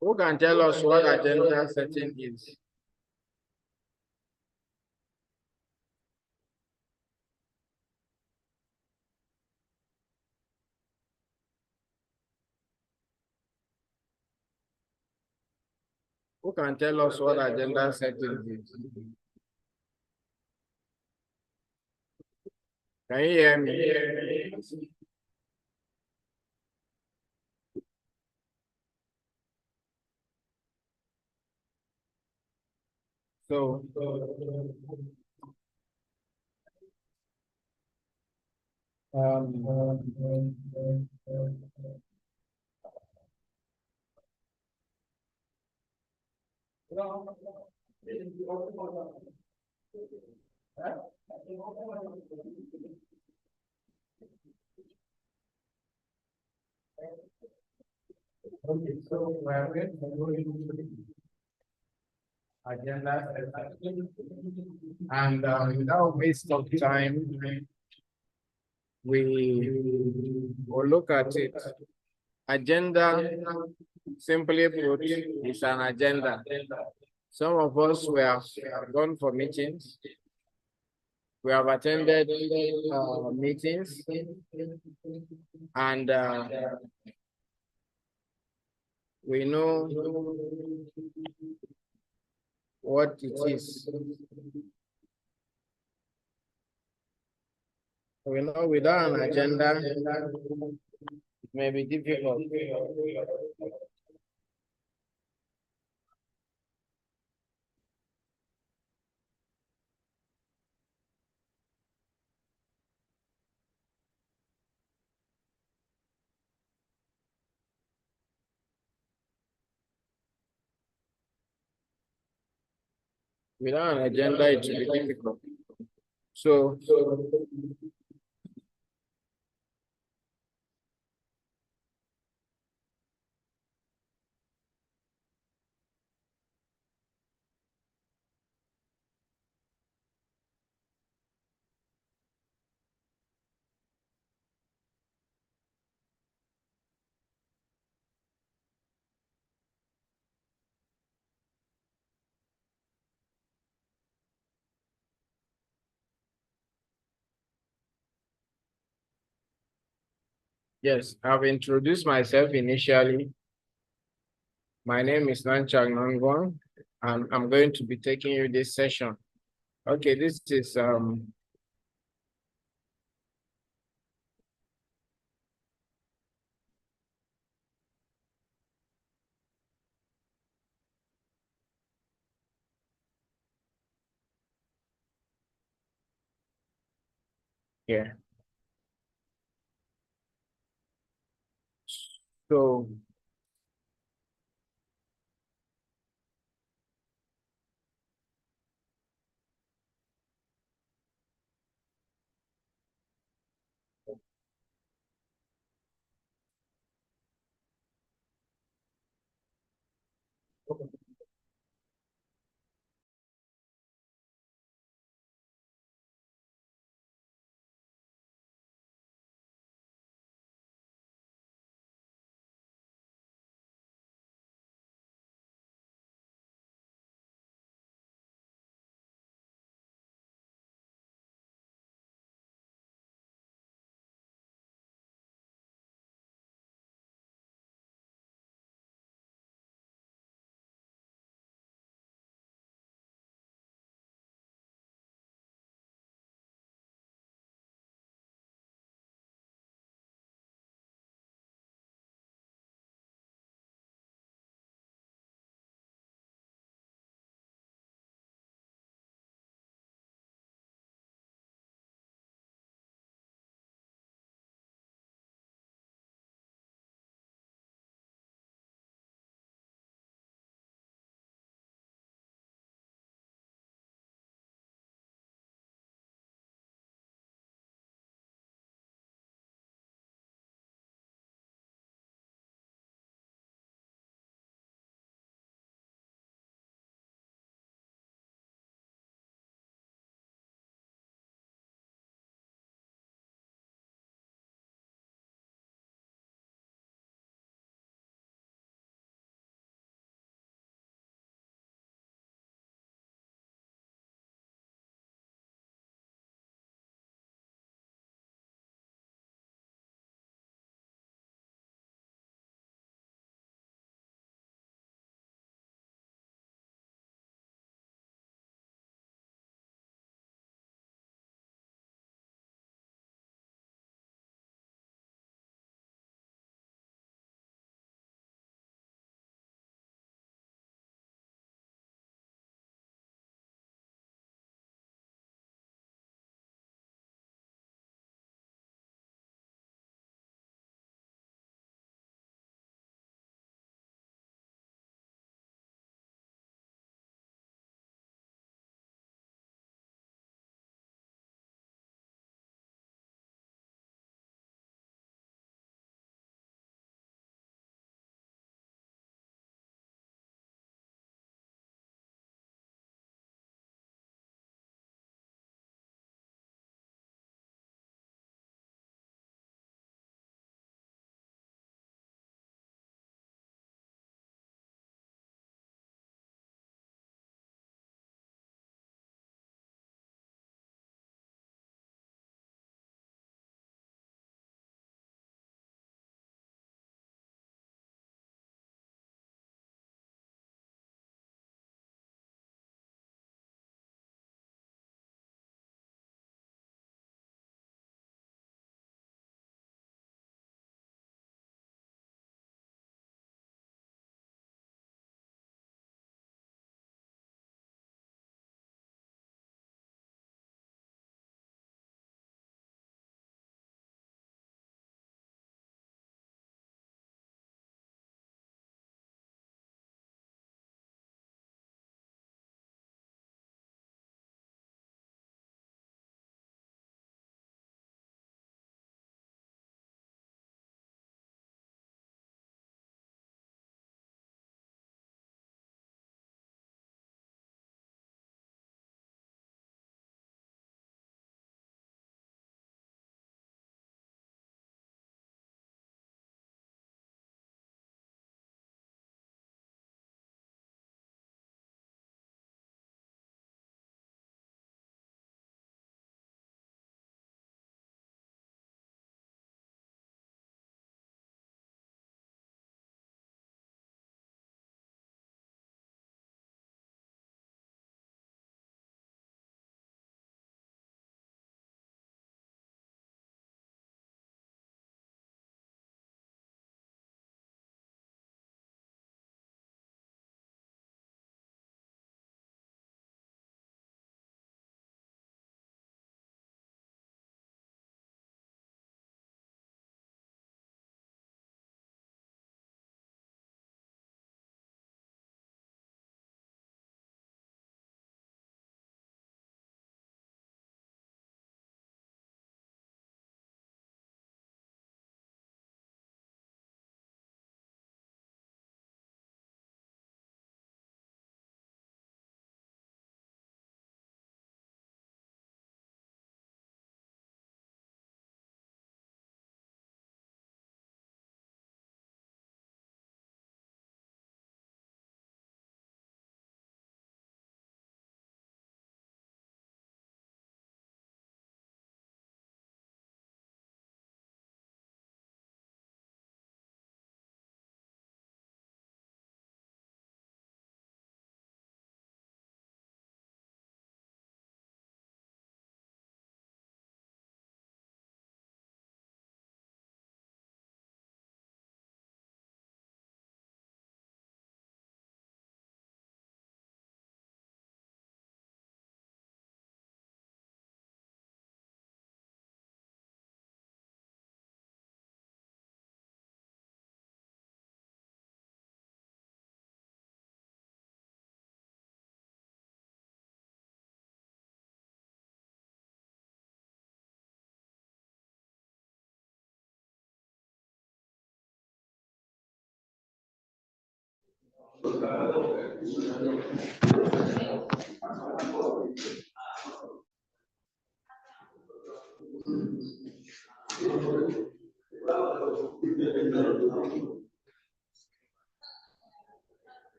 Who can tell us what agenda setting is? Who can tell us what agenda setting is? Can you hear me? So, okay, so we're going to go into agenda setting. And without waste of time, we will look at it. Agenda, simply put, is an agenda. Some of us we have gone for meetings. We have attended meetings, and we know what it is. We know without an agenda, it may be difficult. Without an agenda, it will be difficult. So, yes, I've introduced myself initially. My name is Nanchang Nangwang, and I'm going to be taking you this session. Okay, this is yeah. So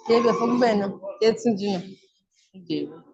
Debe fogo bene. Jetzt sind die. Debe.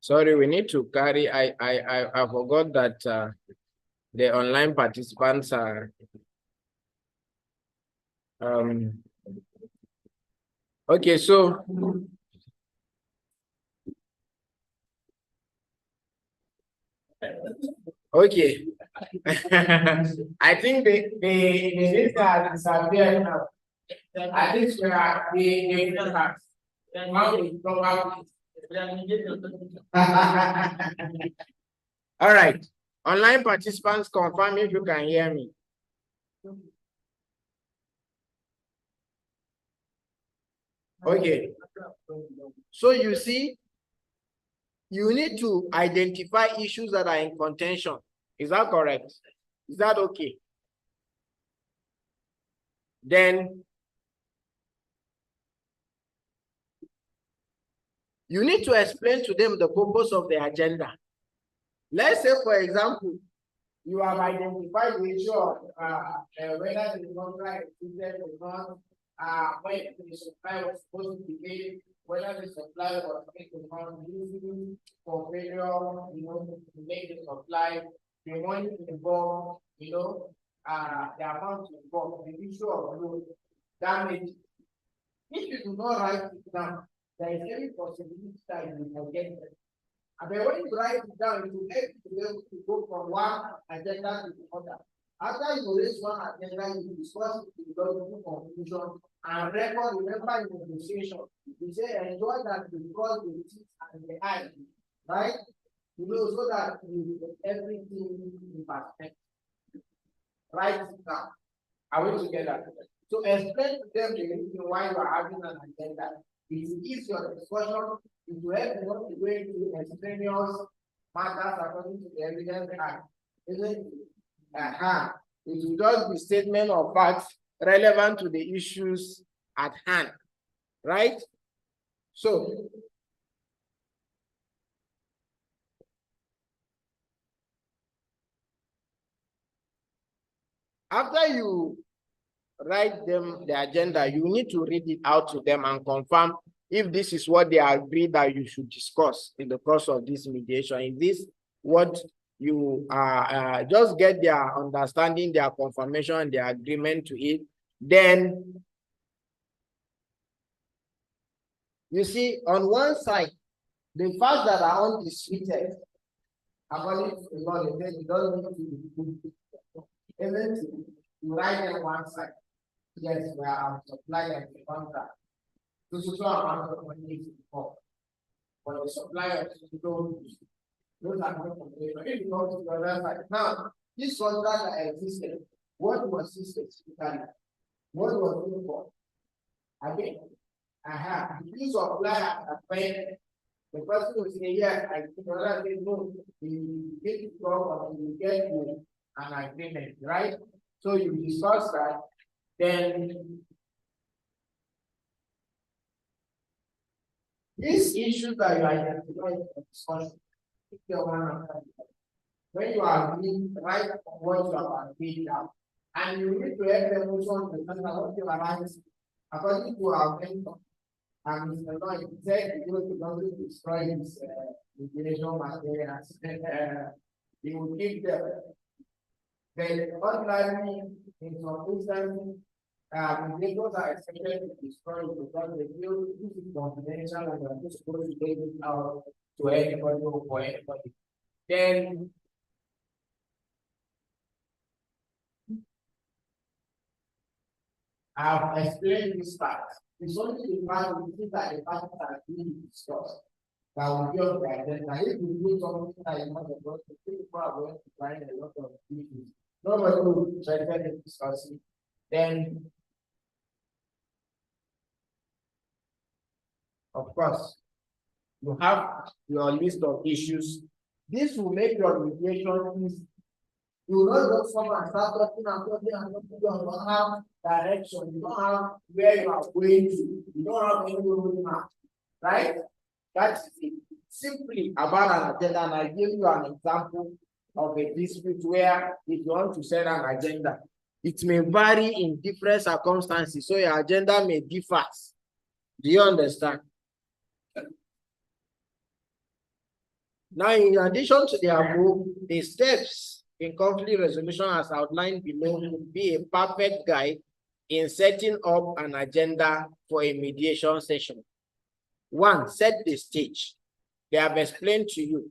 Sorry, we need to carry. I forgot that the online participants are okay, so okay. I think the list has disappeared now. At least we are the now we probably. All right. Online participants, confirm if you can hear me. Okay. So you see, you need to identify issues that are in contention. Is that correct? Is that okay? Then you need to explain to them the purpose of the agenda. Let's say, for example, you have identified the issue of whether the contract existed or not, when the supply was supposed to be paid, whether the supply was paid or not, using for failure, to make the supply, the money involved, the amount involved, the issue of load, damage. If you do not write it down, there is every possibility that you will forget it. And then when you write it down, you will be able to go from one agenda to the other. After you raise one agenda, you discuss it with the conclusion and record. Remember in negotiation, you say enjoy that because the teeth and the eye, right? So that you get everything in perspective. Write it down. Are we together? So explain to them the reason why you are having an agenda. It gives your discussion. It will help you not to go into extraneous matters according to the evidence act. Isn't it? It will just be statement of facts relevant to the issues at hand. Right? So after you write them the agenda, you need to read it out to them and confirm if this is what they agree that you should discuss in the course of this mediation. Is this what you just get their understanding, their confirmation, their agreement to it? Then you see on one side, the facts that are undisputed, according to the law, they say you don't need to even to write them one side. Yes, we are supplying the contract. This is what amount of money is involved. But the supplier don't use. Those are not completed. If you go to the other side, now this contract that existed, what was this specifically? What was it for? Again, the supplier paid. The person will say, yes, I think another say no, you get it wrong, you get an agreement, right? So you discuss that, then these issues that you identify in the discussion, if you're one of them, when you are being right on what you are agreed out, and you need to help them also understand what you are writing, according to our mentor, and Mr. Lloyd said he was going to destroy his mediation materials, he will give them. Then ordinarily, in some instances, mediators are expected to destroy it because they feel this is confidential and they're not supposed to take it out to anybody or for anybody. Then I've explained this part. It's only the part we think that the parties are being discussed that will be on the agenda. If we do something that is not supposed to, people are going to find a lot of issues. Nobody will try to discuss it. Then, of course, you have your list of issues. This will make your mediation easy. You will not just come and start talking and talking and talking. You don't have direction. You don't have where you are going to. You don't have any roadmap, right? That's it. Simply about an agenda, and I give you an example of a dispute where if you want to set an agenda, it may vary in different circumstances, so your agenda may differ. Do you understand? Now, in addition to the above, the steps in conflict resolution as outlined below would be a perfect guide in setting up an agenda for a mediation session. 1, set the stage. They have explained to you.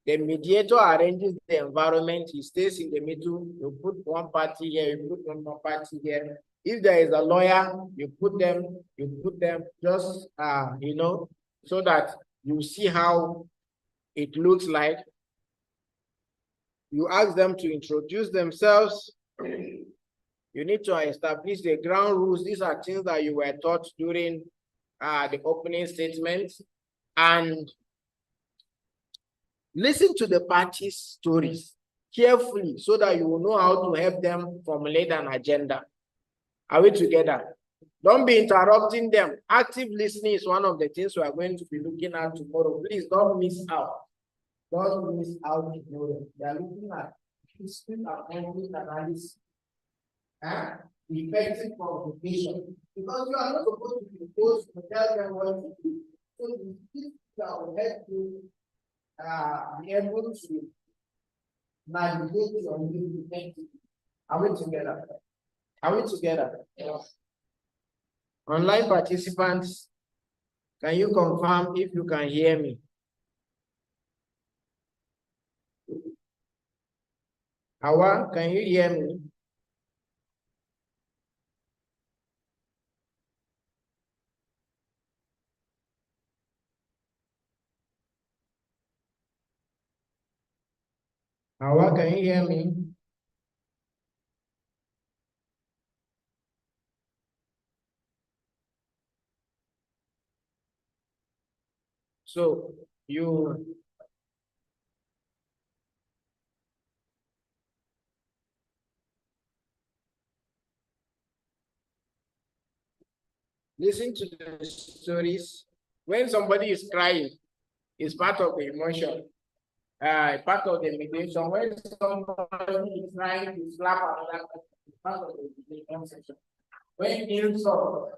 The mediator arranges the environment. He stays in the middle. You put one party here, you put one more party here. If there is a lawyer, you put them just, so that you see how it looks like. You ask them to introduce themselves. You need to establish the ground rules. These are things that you were taught during the opening statement. And listen to the parties' stories carefully so that you will know how to help them formulate an agenda. Are we together? Don't be interrupting them. Active listening is one of the things we are going to be looking at tomorrow. Please don't miss out. Don't miss out tomorrow. We are looking at history and conflict analysis and effective communication. Because you are not supposed to be forced to tell them what to do. So this that will help you be able to navigate your new effectively. Are we together? Are we together? Yes. Online participants, can you confirm if you can hear me? Hawa, can you hear me? Hawa, can you hear me? So you listen to the stories. When somebody is crying, it's part of the emotion, part of the mediation. When somebody is crying, you slap another, it's part of the mediation section. When insults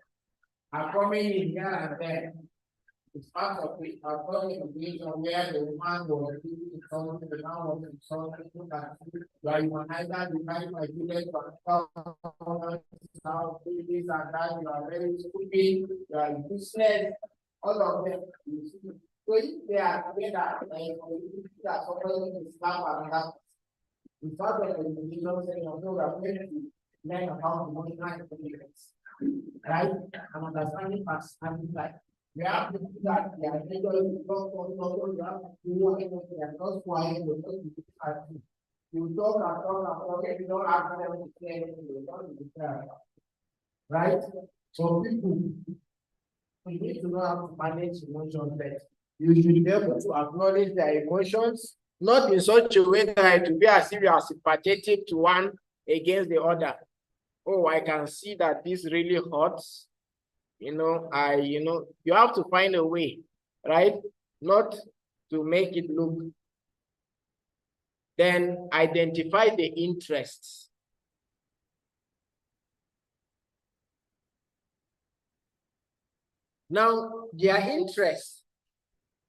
are coming in here and there, it's part of the mediation where the woman was insulted, the man was insulted, where you can either divide my village now, this and that, you are very stupid, you are useless, all of them. So if they are together, that somebody is slap another, it's part of the mediation saying, we are going to learn about emotional intelligence, right? And understanding personality type. We have to do that. We are regularly talk, you have to do what they are not quiet, you talk, you don't ask them to say anything, you don't declare. Right? So people, we need to know how to manage emotions better. You should be able to acknowledge their emotions, not in such a way that it will be as if you are sympathetic to one against the other. Oh, I can see that this really hurts. You have to find a way, right? Not to make it look. Then identify the interests. Now, their interests.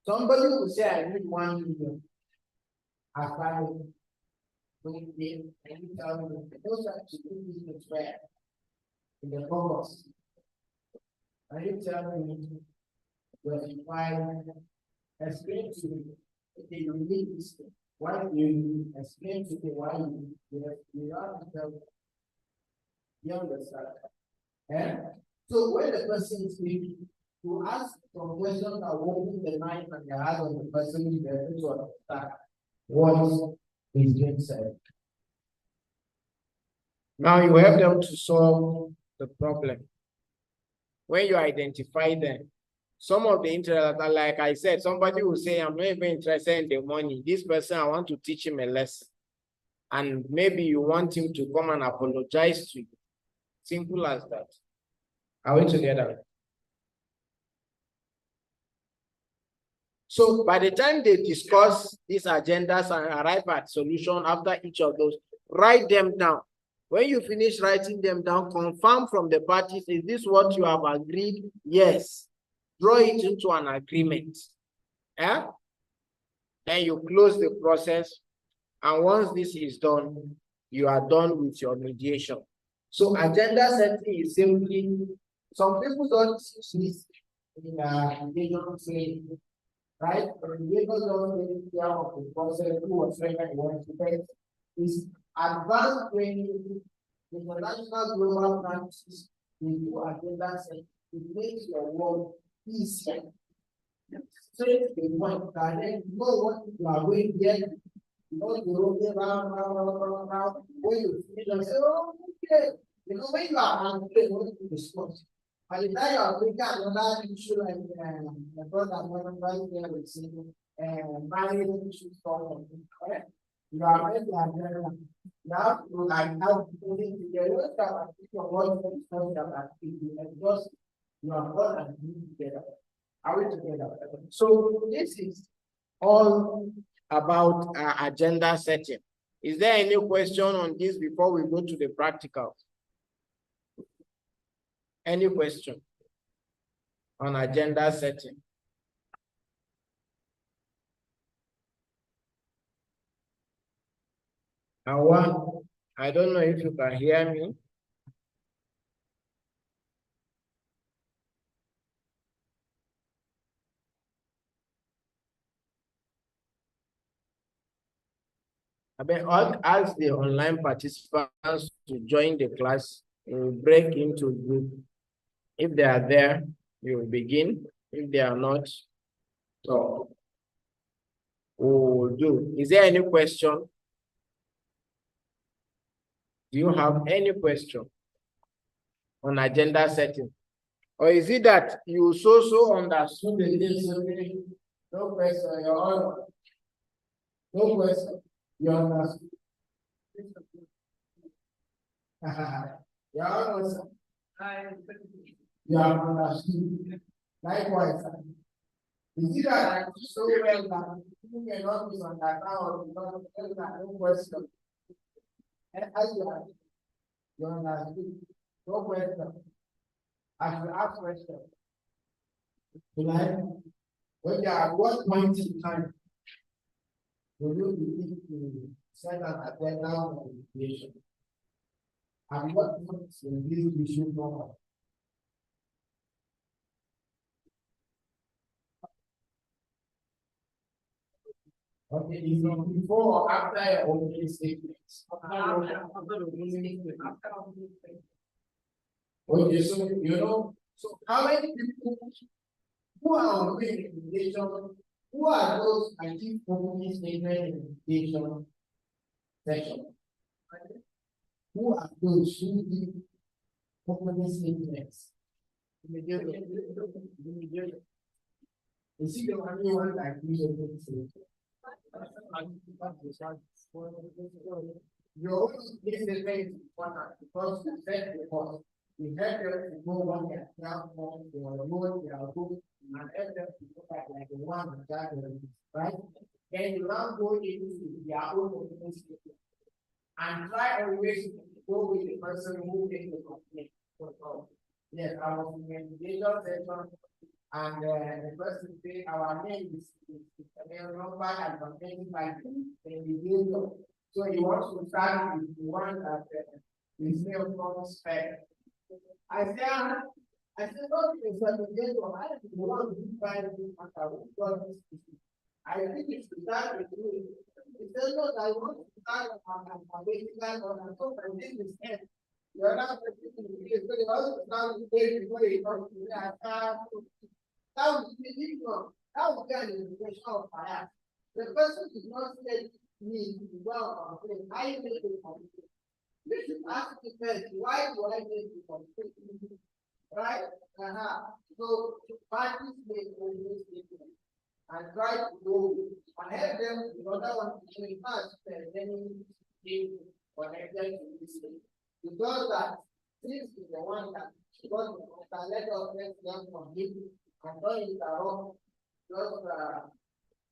Somebody will say, I need 1 million. I find and you tell me, those are to do business where in the commerce. And you tell me, explain to me, okay, you need this thing. Why do you explain to me why you have to tell me? You understand? Yeah? So when the person is speaking, to ask some questions that open the mind and the heart of the person is able to understand what is being said. Now you help them to solve the problem. When you identify them, some of the interests, like I said, somebody will say, I'm not even interested in the money. This person, I want to teach him a lesson. And maybe you want him to come and apologize to you. Simple as that. Are we together? So by the time they discuss these agendas and arrive at solution after each of those, write them down. When you finish writing them down, confirm from the parties, is this what you have agreed? Yes. Draw it into an agreement. Yeah? Then you close the process. And once this is done, you are done with your mediation. So agenda setting is simply, some people don't see in mediation training, right? But mediators don't take care of the process who was trained and want to take is advanced training, international global practices, we do agenda setting. It makes your work easier. Straight to the point, that then you know what you are going to get. You know, you roll it round. When you finish, you say, oh, okay. You know, when you are angry, what to discuss. By the time you are looking at another issue like the brother right there with saying, marriage issues for correct? You are ready to you have to like how to put it together. What you discuss about and just you are all agree together. Are we together? So this is all about agenda setting. Is there any question on this before we go to the practical? Any question on agenda setting? Awa, I don't know if you can hear me. I mean, I'll ask the online participants to join the class. We'll break into group. If they are there, we will begin. If they are not, so we'll do. Is there any question? Do you have any question on agenda setting? Or is it that you so understood the no question, Your Honor. No question. You understood. Your Honor, sir. You have understood. Likewise, sir. Is it that I teach so well that you may not misunderstand or no question? And as you understood. No question. I should ask question. Tonight, when you are at what point in time will you begin to set an agenda on mediation? And what point will this issue come up? Okay, is it before or after your opening statements? Okay, so you know, so how many people who are on mediation, who are those I keep opening statement in mediation section? Who are those who give opening statements? Is it the only one that gives opening statements? Your own statement is important because you said before. We have to go on their platform, they are low, they are good, and everything like the one that right? Then you now go into their own statement and try always to go with the person who makes the complaint. Yes, I was in the mediation session, and the person say our name is number and complaining by the individual. So he wants to start with the one that is name comes fair. I said, not the certificate, I have to want to find this matter. I think it's to start with you. He said, no, I want to start on basic line on and so I think it's head. You are not particularly good, but you also start with before you come to that. That would be difficult. That would be an indication of bias. The person did not say me to well on I make a complaint. You should ask the first, why do I make the complaint? Right? So parties make this statement and try to go and help them in order one to show us any connected to this thing. Because that this is the one that God can let us let them from him and don't interrupt. Just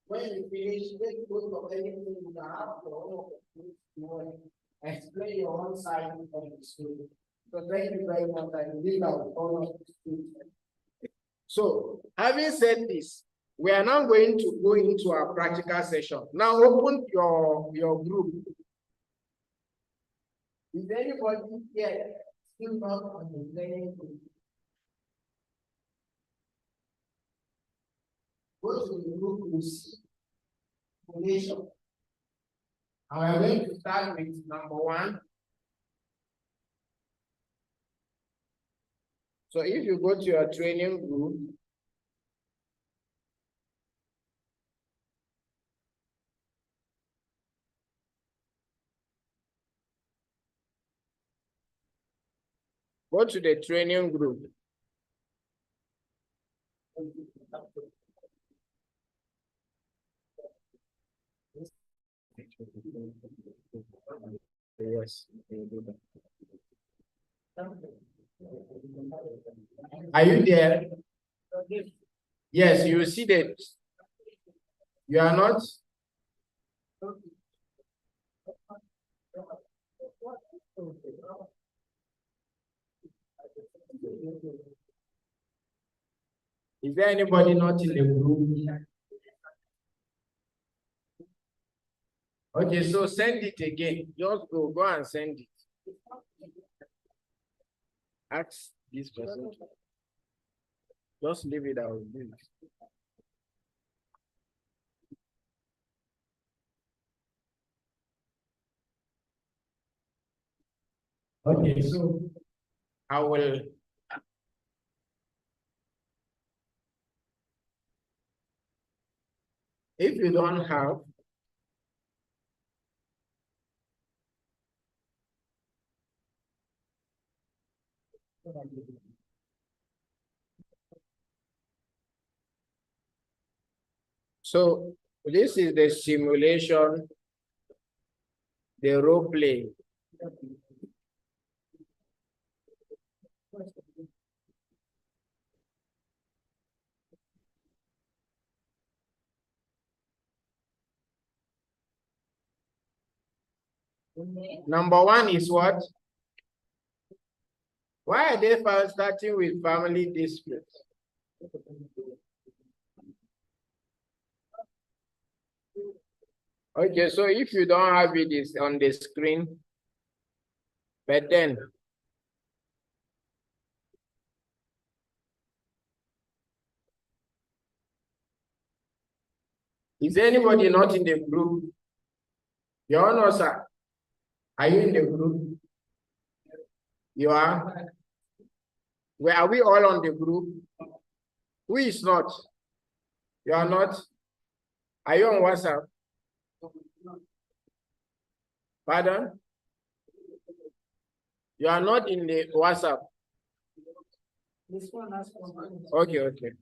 when you finish, let's go to anything you have to explain your own side of the story. So thank you very much. I believe I will follow. So having said this, We are now going to go into our practical session. Now open your group. Is anybody here still not on the learning group? Go to the group with simulation. And we are going to start with number 1. So if you go to your training group, go to the training group. Yes. Are you there? Yes, you see that. You are not? Is there anybody not in the group? Okay, so send it again. Just go and send it. Ask this person. Just leave it out. Okay, so I will. If you don't have, so this is the simulation, the role play. Number 1 is what? Why are they starting with family disputes? Okay, so if you don't have it, it's on the screen. But then, is anybody not in the group? Your Honor, sir. Are you in the group? You are? Where are we all on the group? Who is not? You are not? Are you on WhatsApp? Pardon? You are not in the WhatsApp. Okay, okay.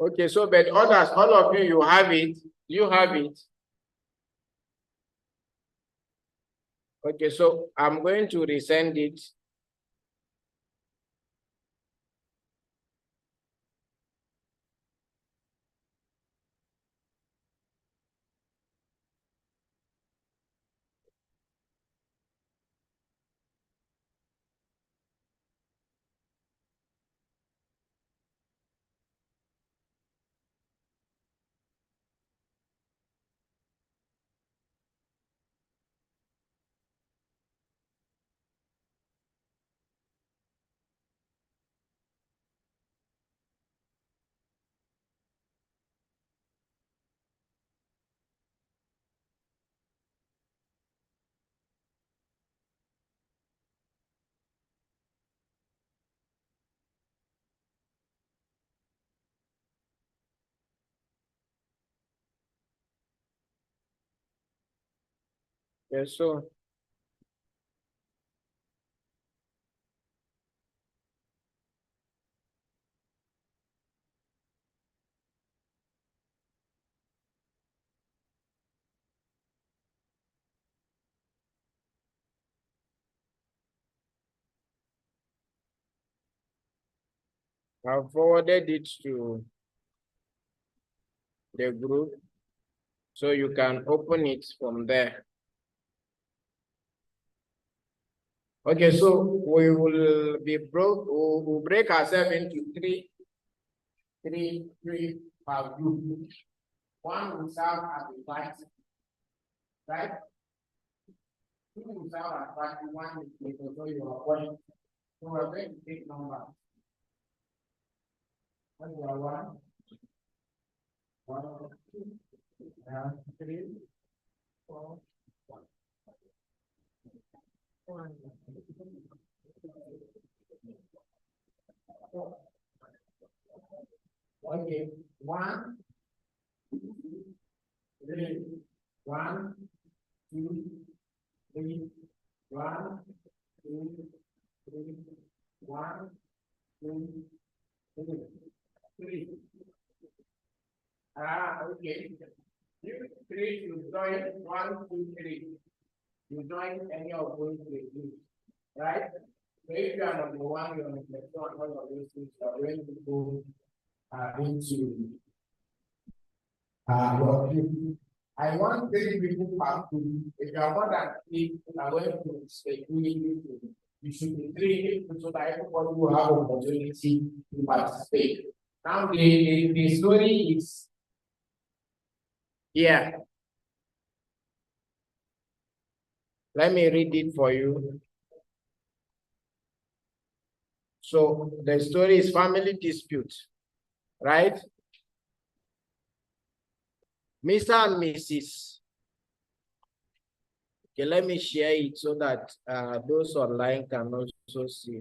Okay, so but others, all of you, you have it. You have it. Okay, so I'm going to resend it. Yes, so I've forwarded it to the group. So you can open it from there. Okay, so we will we'll break ourselves into three per group. One will serve as a party, right? Two will serve as party, one is to show your point. So we're going to take numbers. One, two, three, four, one. Okay, 1, 3, 1, 2, 3, 1, 2, 3, 1, 2, 3. Okay. You three should join 1, 2, 3. You join any of those three, right? So if you are number 1, you're number 2, and all of those things are going to go into your group. I want 3 people per group. If you are more than 3, you are going to speculate. You should be 3 people so that everybody will have opportunity to participate. Now the story is here. Let me read it for you. So the story is family dispute, right? Mr. and Mrs. Okay, let me share it so that those online can also see.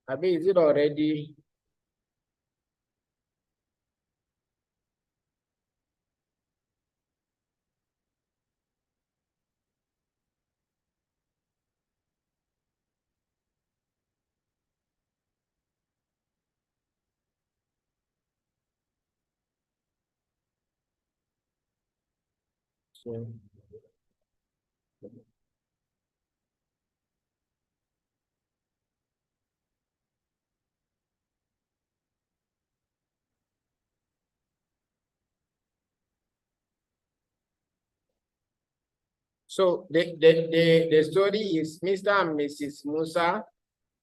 I mean, is it already? So, the story is Mr. and Mrs. Musa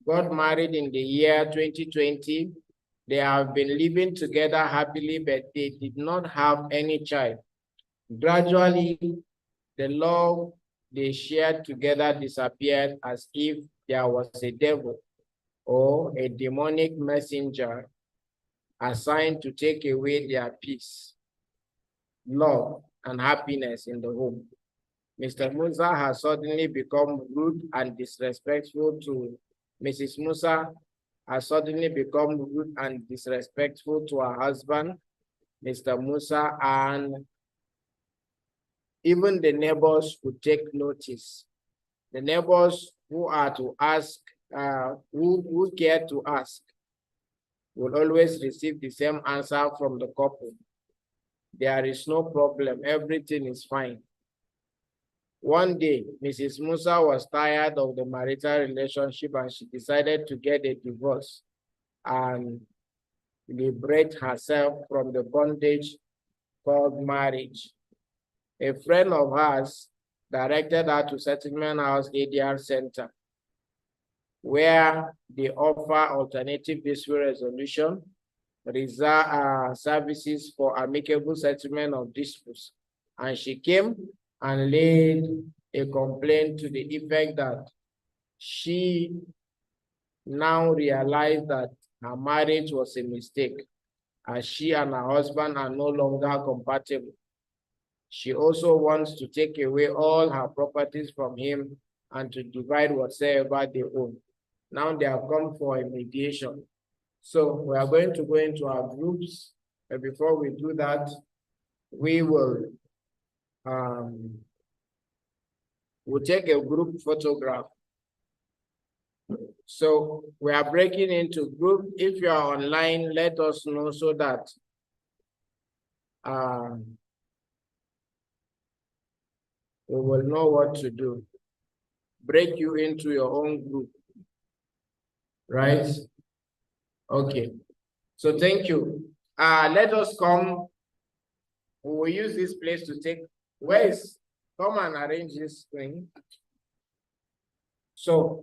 got married in the year 2020. They have been living together happily, but they did not have any child. Gradually, the love they shared together disappeared as if there was a devil or a demonic messenger assigned to take away their peace, love, and happiness in the home. Mr. Musa has suddenly become rude and disrespectful to Mrs. Musa has suddenly become rude and disrespectful to her husband, Mr. Musa, and even the neighbors could take notice. The neighbors who are to ask, who care to ask, will always receive the same answer from the couple. There is no problem, everything is fine. One day, Mrs. Musa was tired of the marital relationship and she decided to get a divorce and liberate herself from the bondage called marriage. A friend of hers directed her to Settlement House ADR Center, where they offer alternative dispute resolution, services for amicable settlement of disputes. And she came and laid a complaint to the effect that she now realized that her marriage was a mistake, as she and her husband are no longer compatible. She also wants to take away all her properties from him and to divide whatsoever they own. Now they have come for a mediation. So we are going to go into our groups. But before we do that, we will we'll take a group photograph. So we are breaking into group. If you are online, let us know so that we will know what to do. Break you into your own group. right? Okay. So thank you. Let us come. We will use this place to take. Where is? Come and arrange this thing. So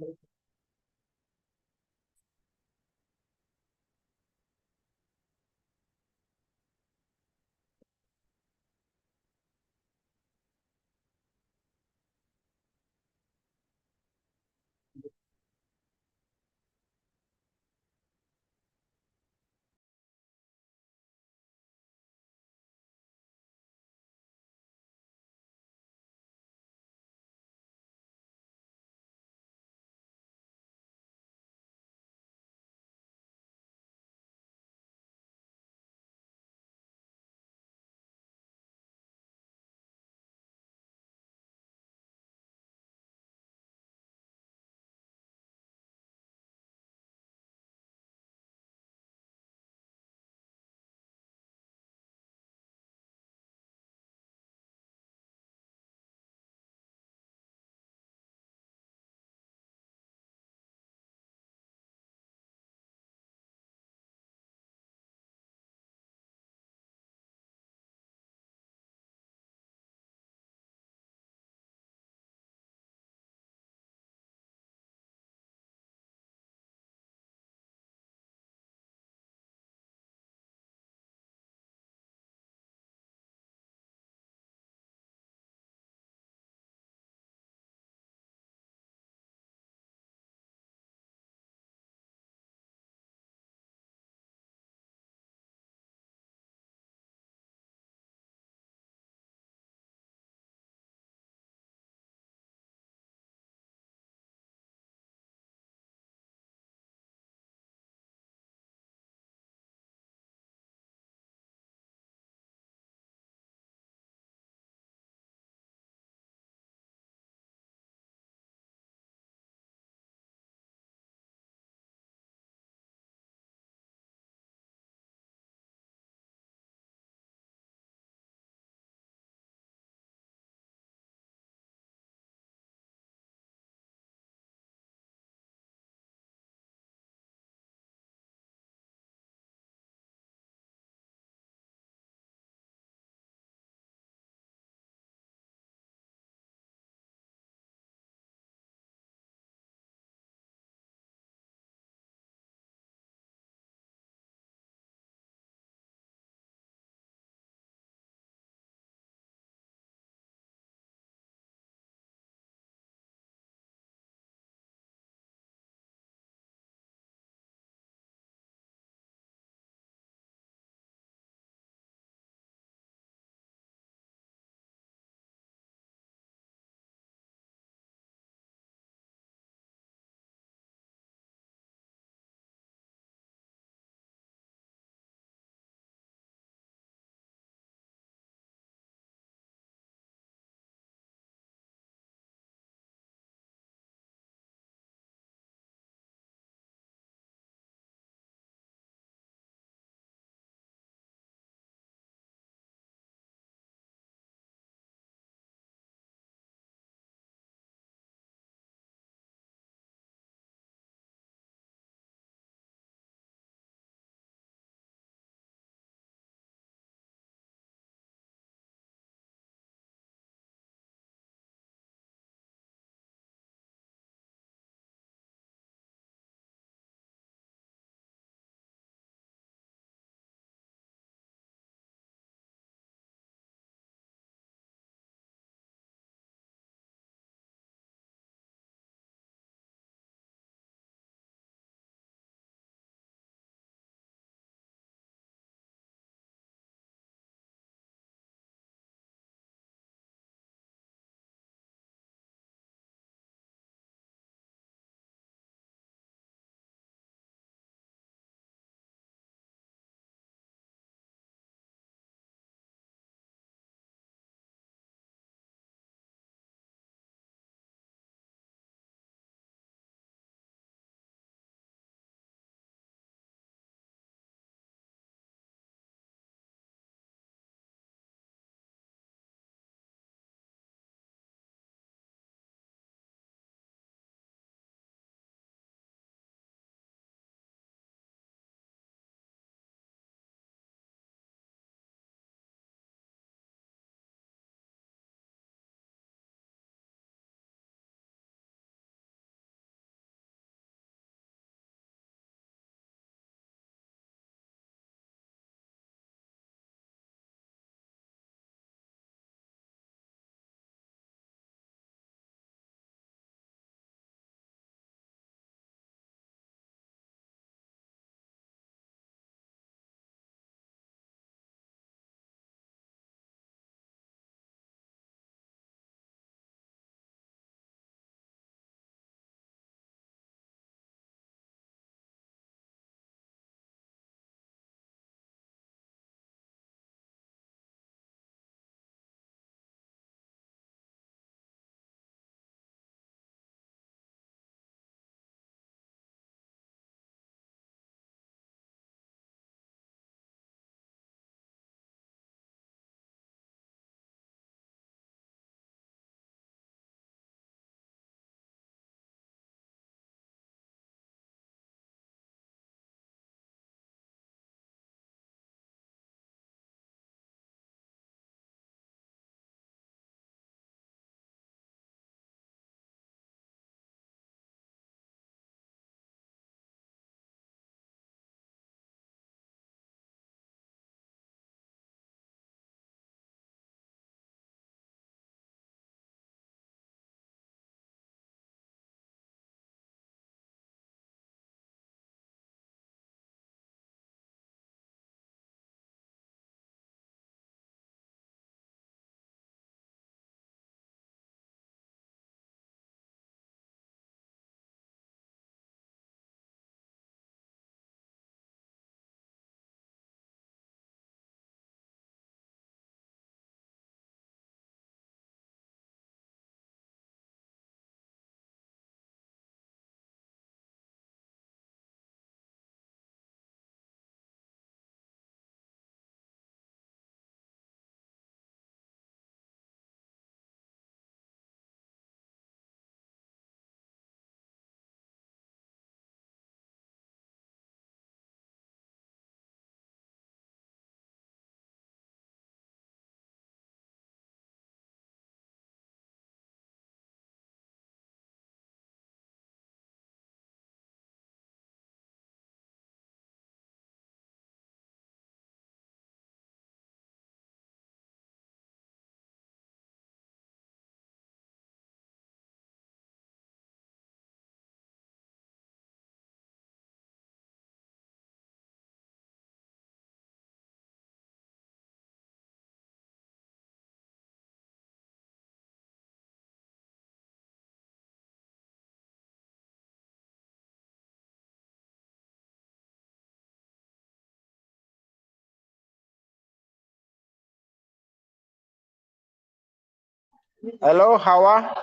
Hello, Hawa.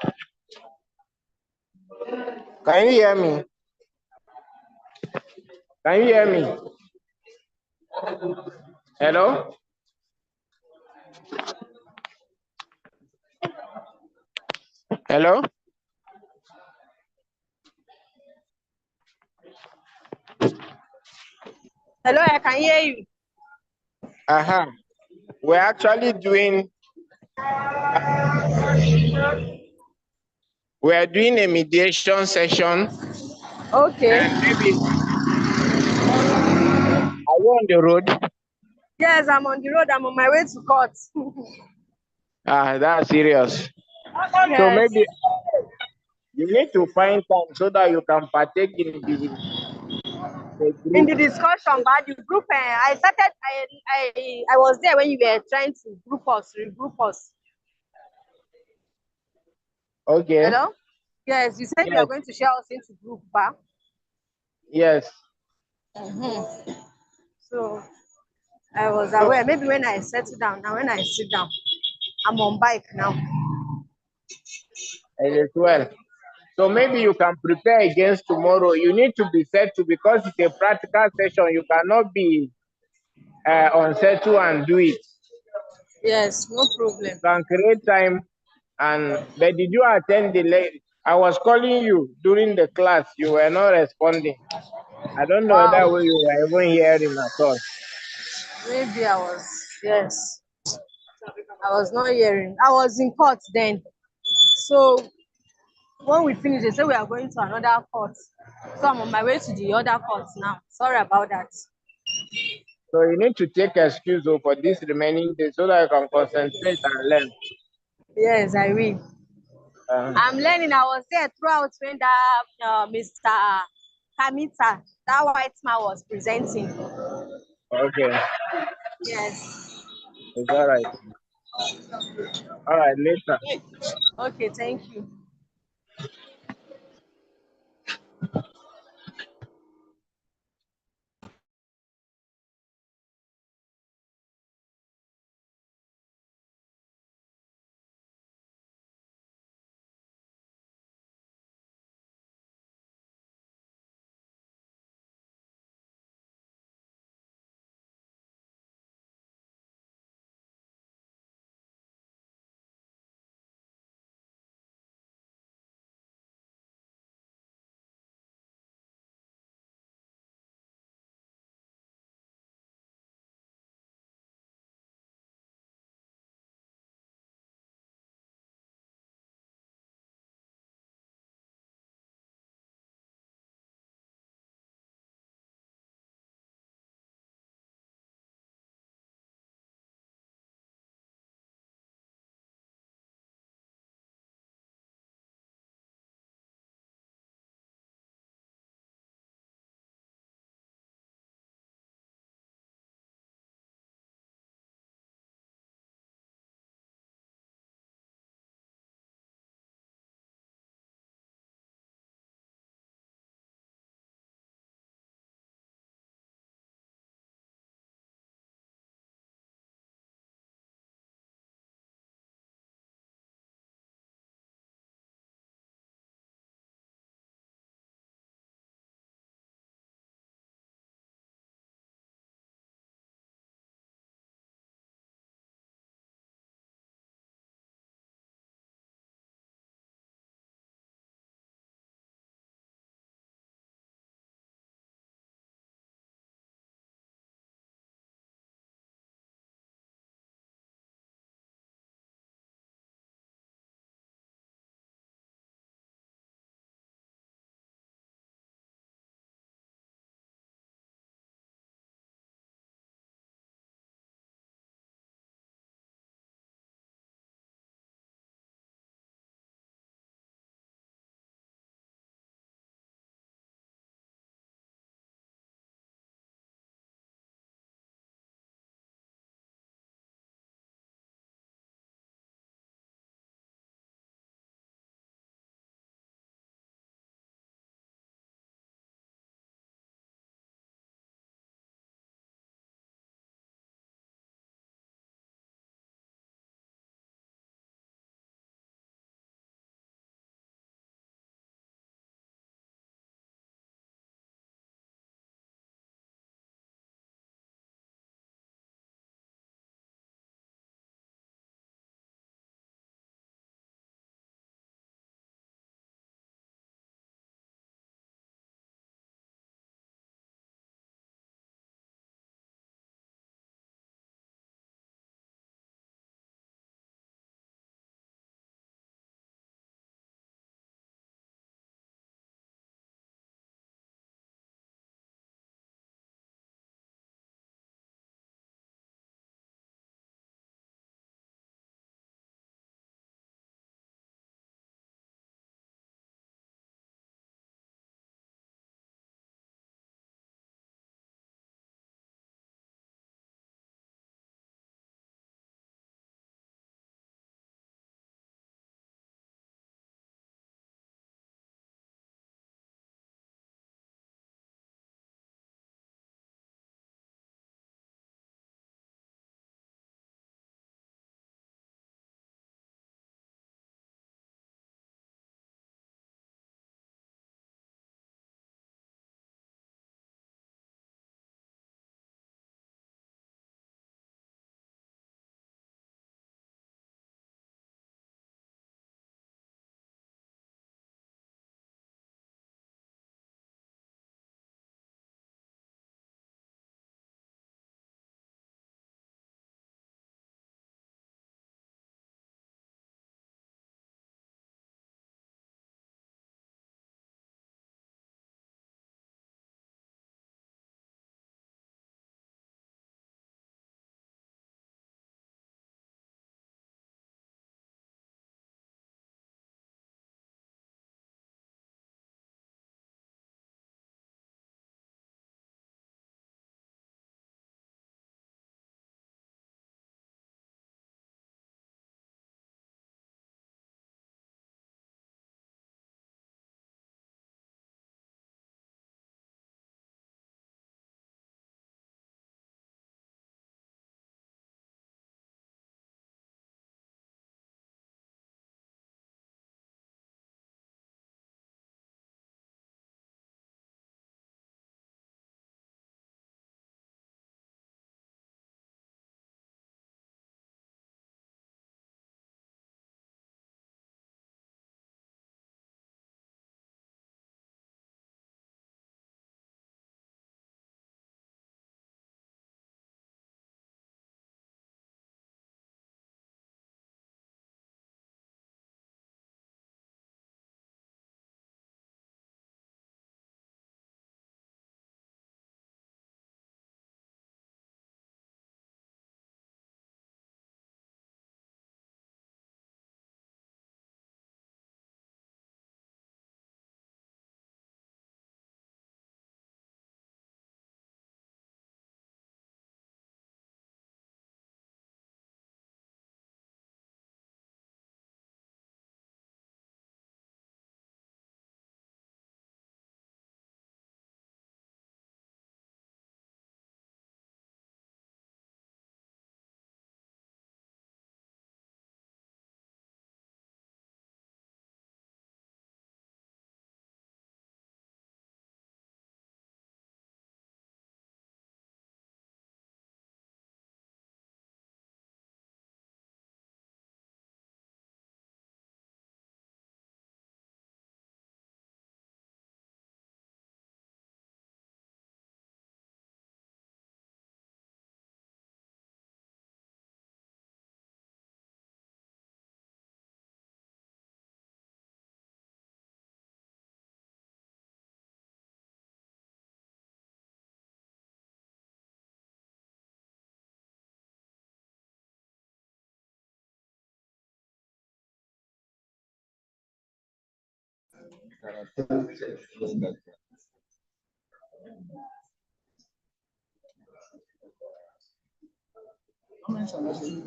Can you hear me? Can you hear me? Hello? Hello? Hello, I can hear you. Uh-huh. We're actually doing a mediation session. Okay. Maybe are you on the road? Yes, I'm on the road. I'm on my way to court. That's serious. So Yes. maybe you need to find time so that you can partake in the In group. the discussion, but the group, I started. I was there when you were trying to regroup us. Okay. Hello. Yes, you said you are Yes. going to share us into group, but. Yes. So I was So aware. Maybe when I settle down, now when I sit down, I'm on bike now. it is well. So maybe you can prepare against tomorrow. You need to be set to because it's a practical session. You cannot be unsettled and do it. Yes, no problem. You can create time. But did you attend the late? I was calling you during the class. You were not responding. I don't know Wow. that way you were even hearing at all. Maybe I was. Yes, I was not hearing. I was in court then. So when we finish, they say we are going to another court. So I'm on my way to the other court now. Sorry about that. So you need to take excuse for this remaining day so that you can concentrate and learn. Yes, I will. I'm learning. I was there throughout when that Mr. Kamita, that white man was presenting. Okay. Yes. It's all right. All right, later. Okay, thank you.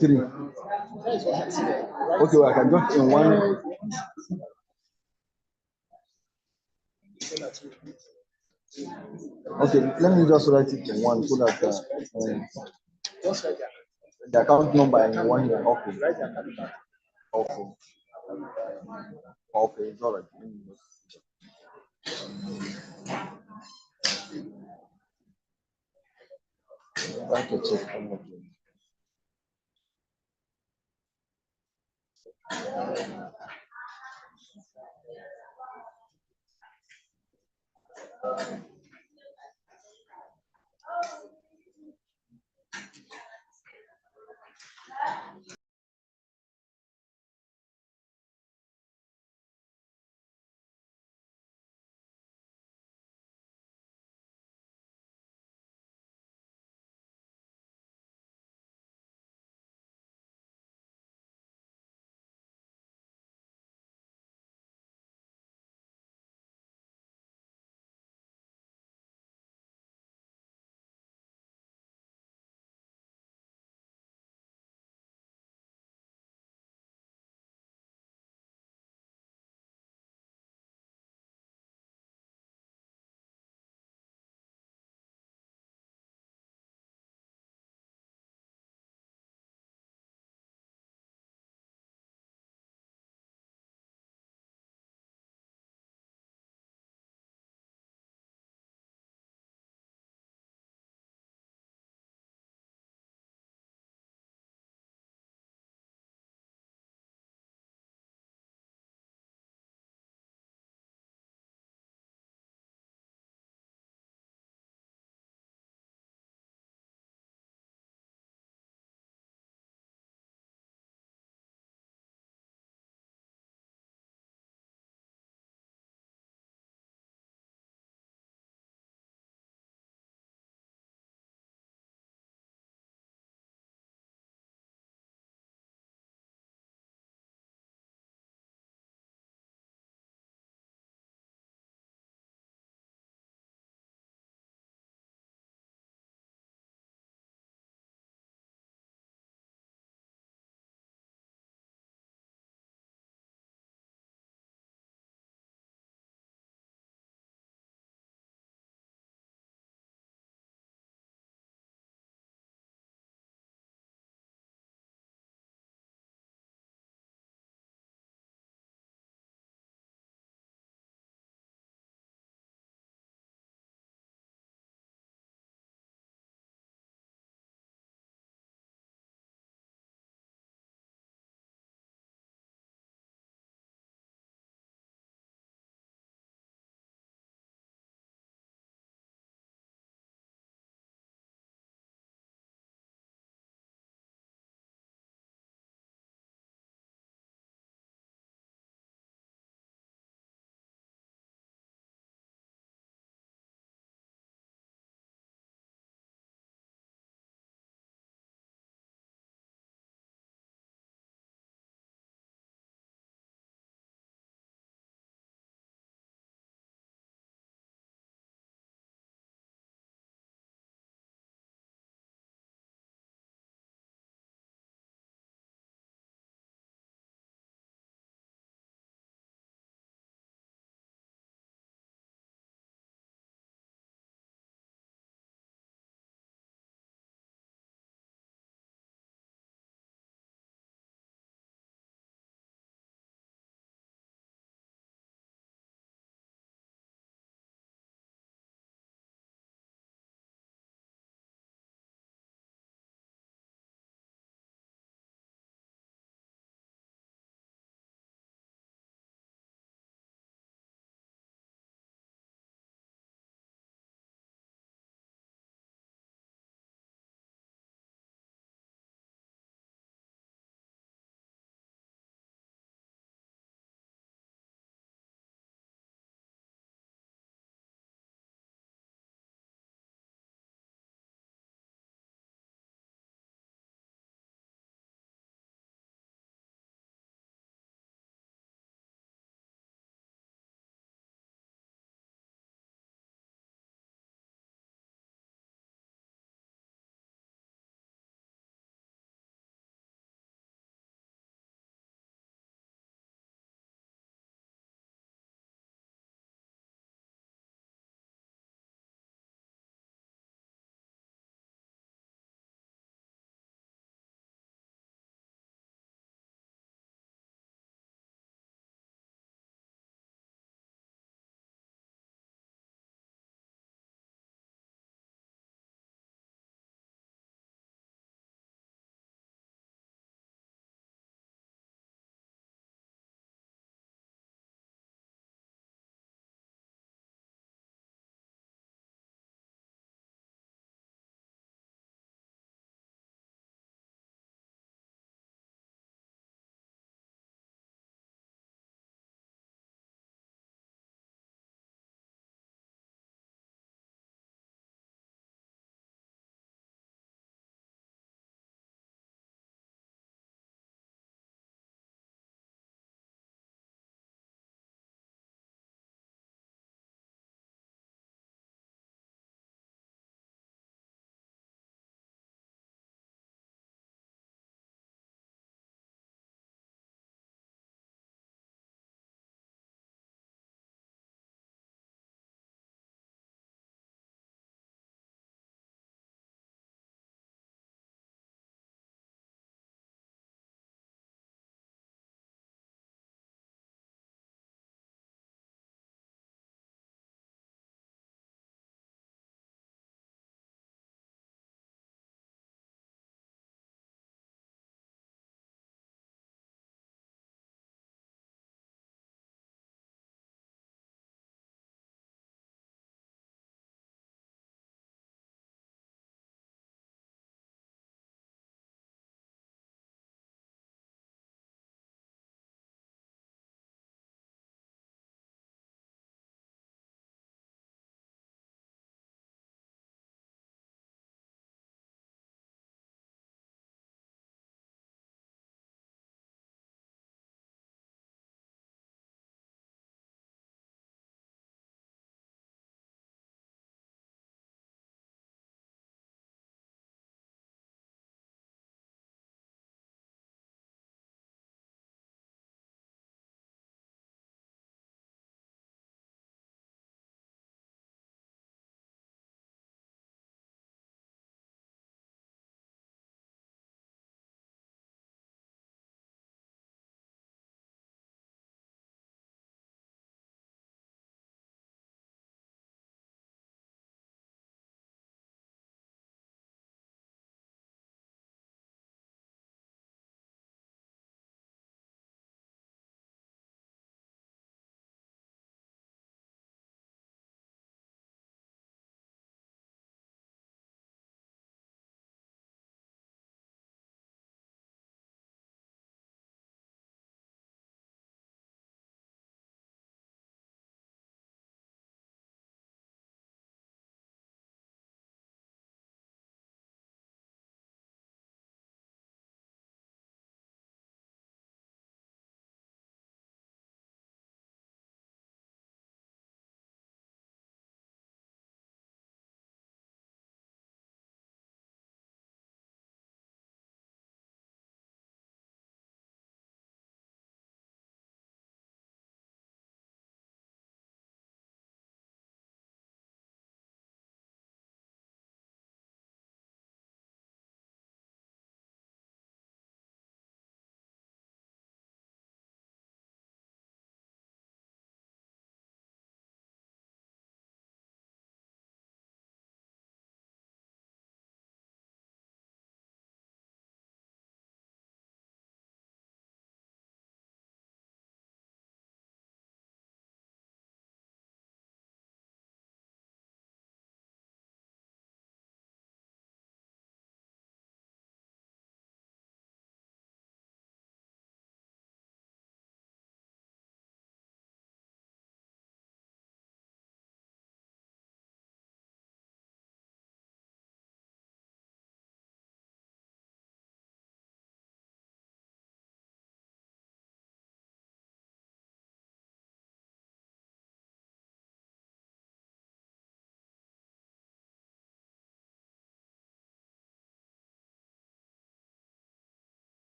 Three. Okay, well, I can just in one. Okay, let me just write it in one so that the account number in one here. Okay. Okay. Okay, it's all right. Thank you, Chief.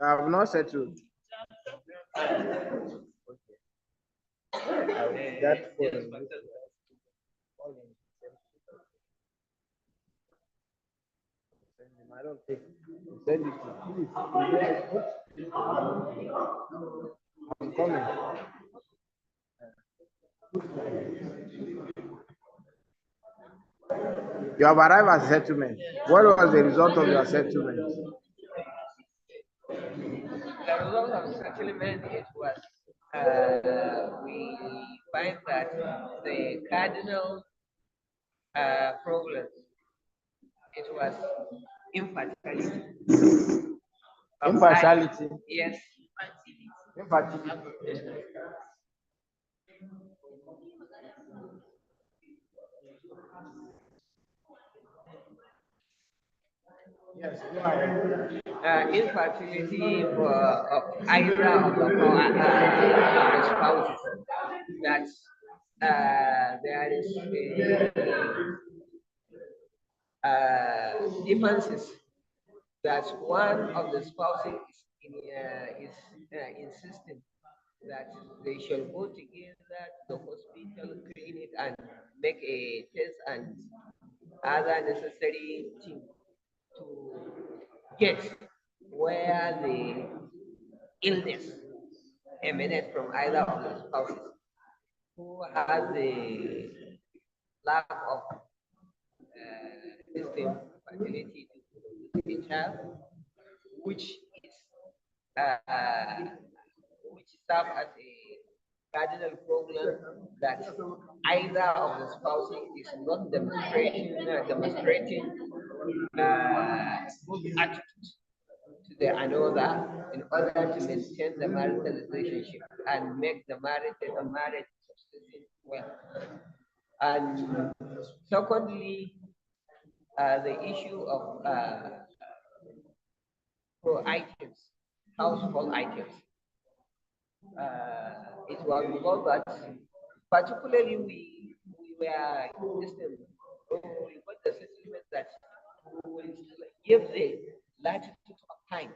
I have not settled. That phone. I don't think. Send it to please. I'm coming. You have arrived at settlement. What was the result of your settlement? The result of the settlement it was we find that the cardinal problem it was infertility. Impartiality. Yes. Infertility. Yes, go ahead. Infertility of either of the spouses. That there is differences that one of the spouses is insisting that they shall go together to the hospital clinic and make a test and other necessary things to get where the illness emanates from either of the spouses who has the lack of system fertility to the child, which is which serve as a cardinal problem that either of the spouses is not demonstrating good attitude to the another in order to maintain the marital relationship and make the marriage succeed well. And secondly, the issue of pro items, household items. It was because that particularly we were listening, we got the settlement that we will give the latitude of time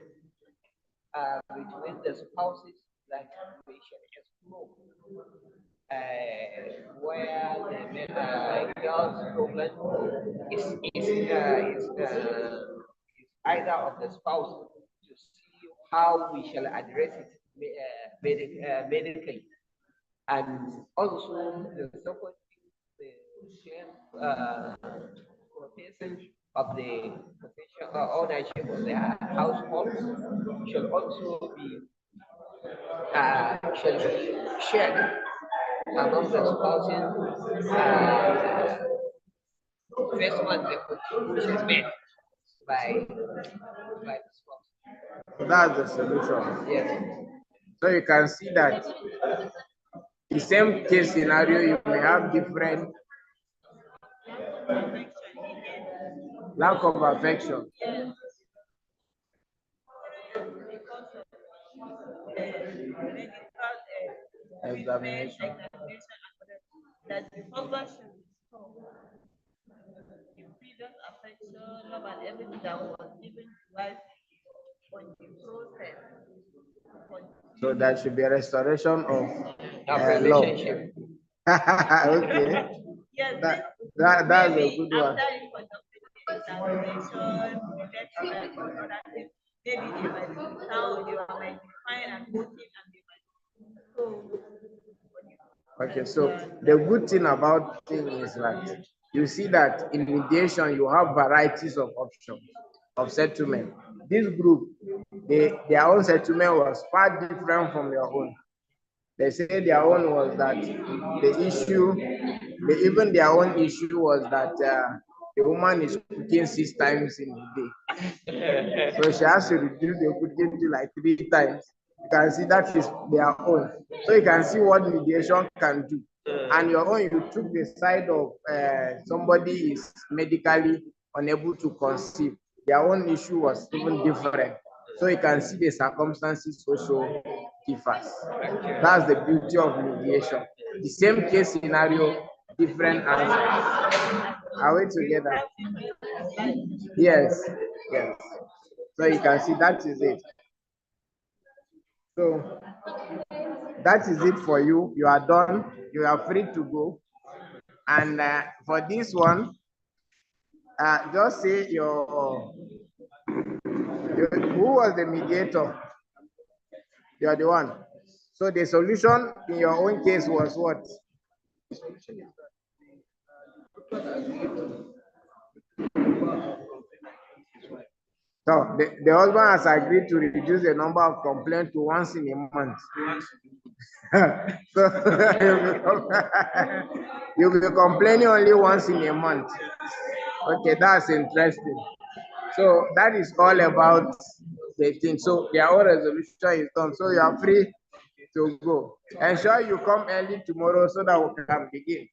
between the spouses that we shall explore where the girl's problem is either of the spouse to see how we shall address it medically. And also the second the share profession of the profession ownership of the household should also be shared among the spouses. First one, the contribution is made by the spouse. That's the solution. Yes. So you can see that the same case scenario, you may have different lack of affection. Examination. That the husband should restore the previous affection, love, and everything that was given to wife on the process. So that should be a restoration of relationship. Okay. Yes, That's a good one. Maybe they might be now, they might be fine and voting and they might so. Okay, so the good thing about thing is that you see that in mediation you have varieties of options of settlement. This group, their own settlement was far different from your own. They say their own was that even their own issue was that the woman is cooking 6 times in a day. So she has to reduce the cooking to like 3 times. You can see that is their own. So you can see what mediation can do. And your own, you took the side of somebody is medically unable to conceive. Their own issue was even different. So you can see the circumstances also differs. That's the beauty of mediation. The same case scenario, different answers. Are we together? Yes, yes. So you can see that is it. So that is it for you. You are done. You are free to go. And for this one, just say who was the mediator? You are the one. So the solution in your own case was what? So the husband has agreed to reduce the number of complaints to once in a month. So you'll be complaining only once in a month. Okay, that's interesting. So that is all about the thing. So their own resolution is done. So you are free to go. Ensure you come early tomorrow so that we can begin.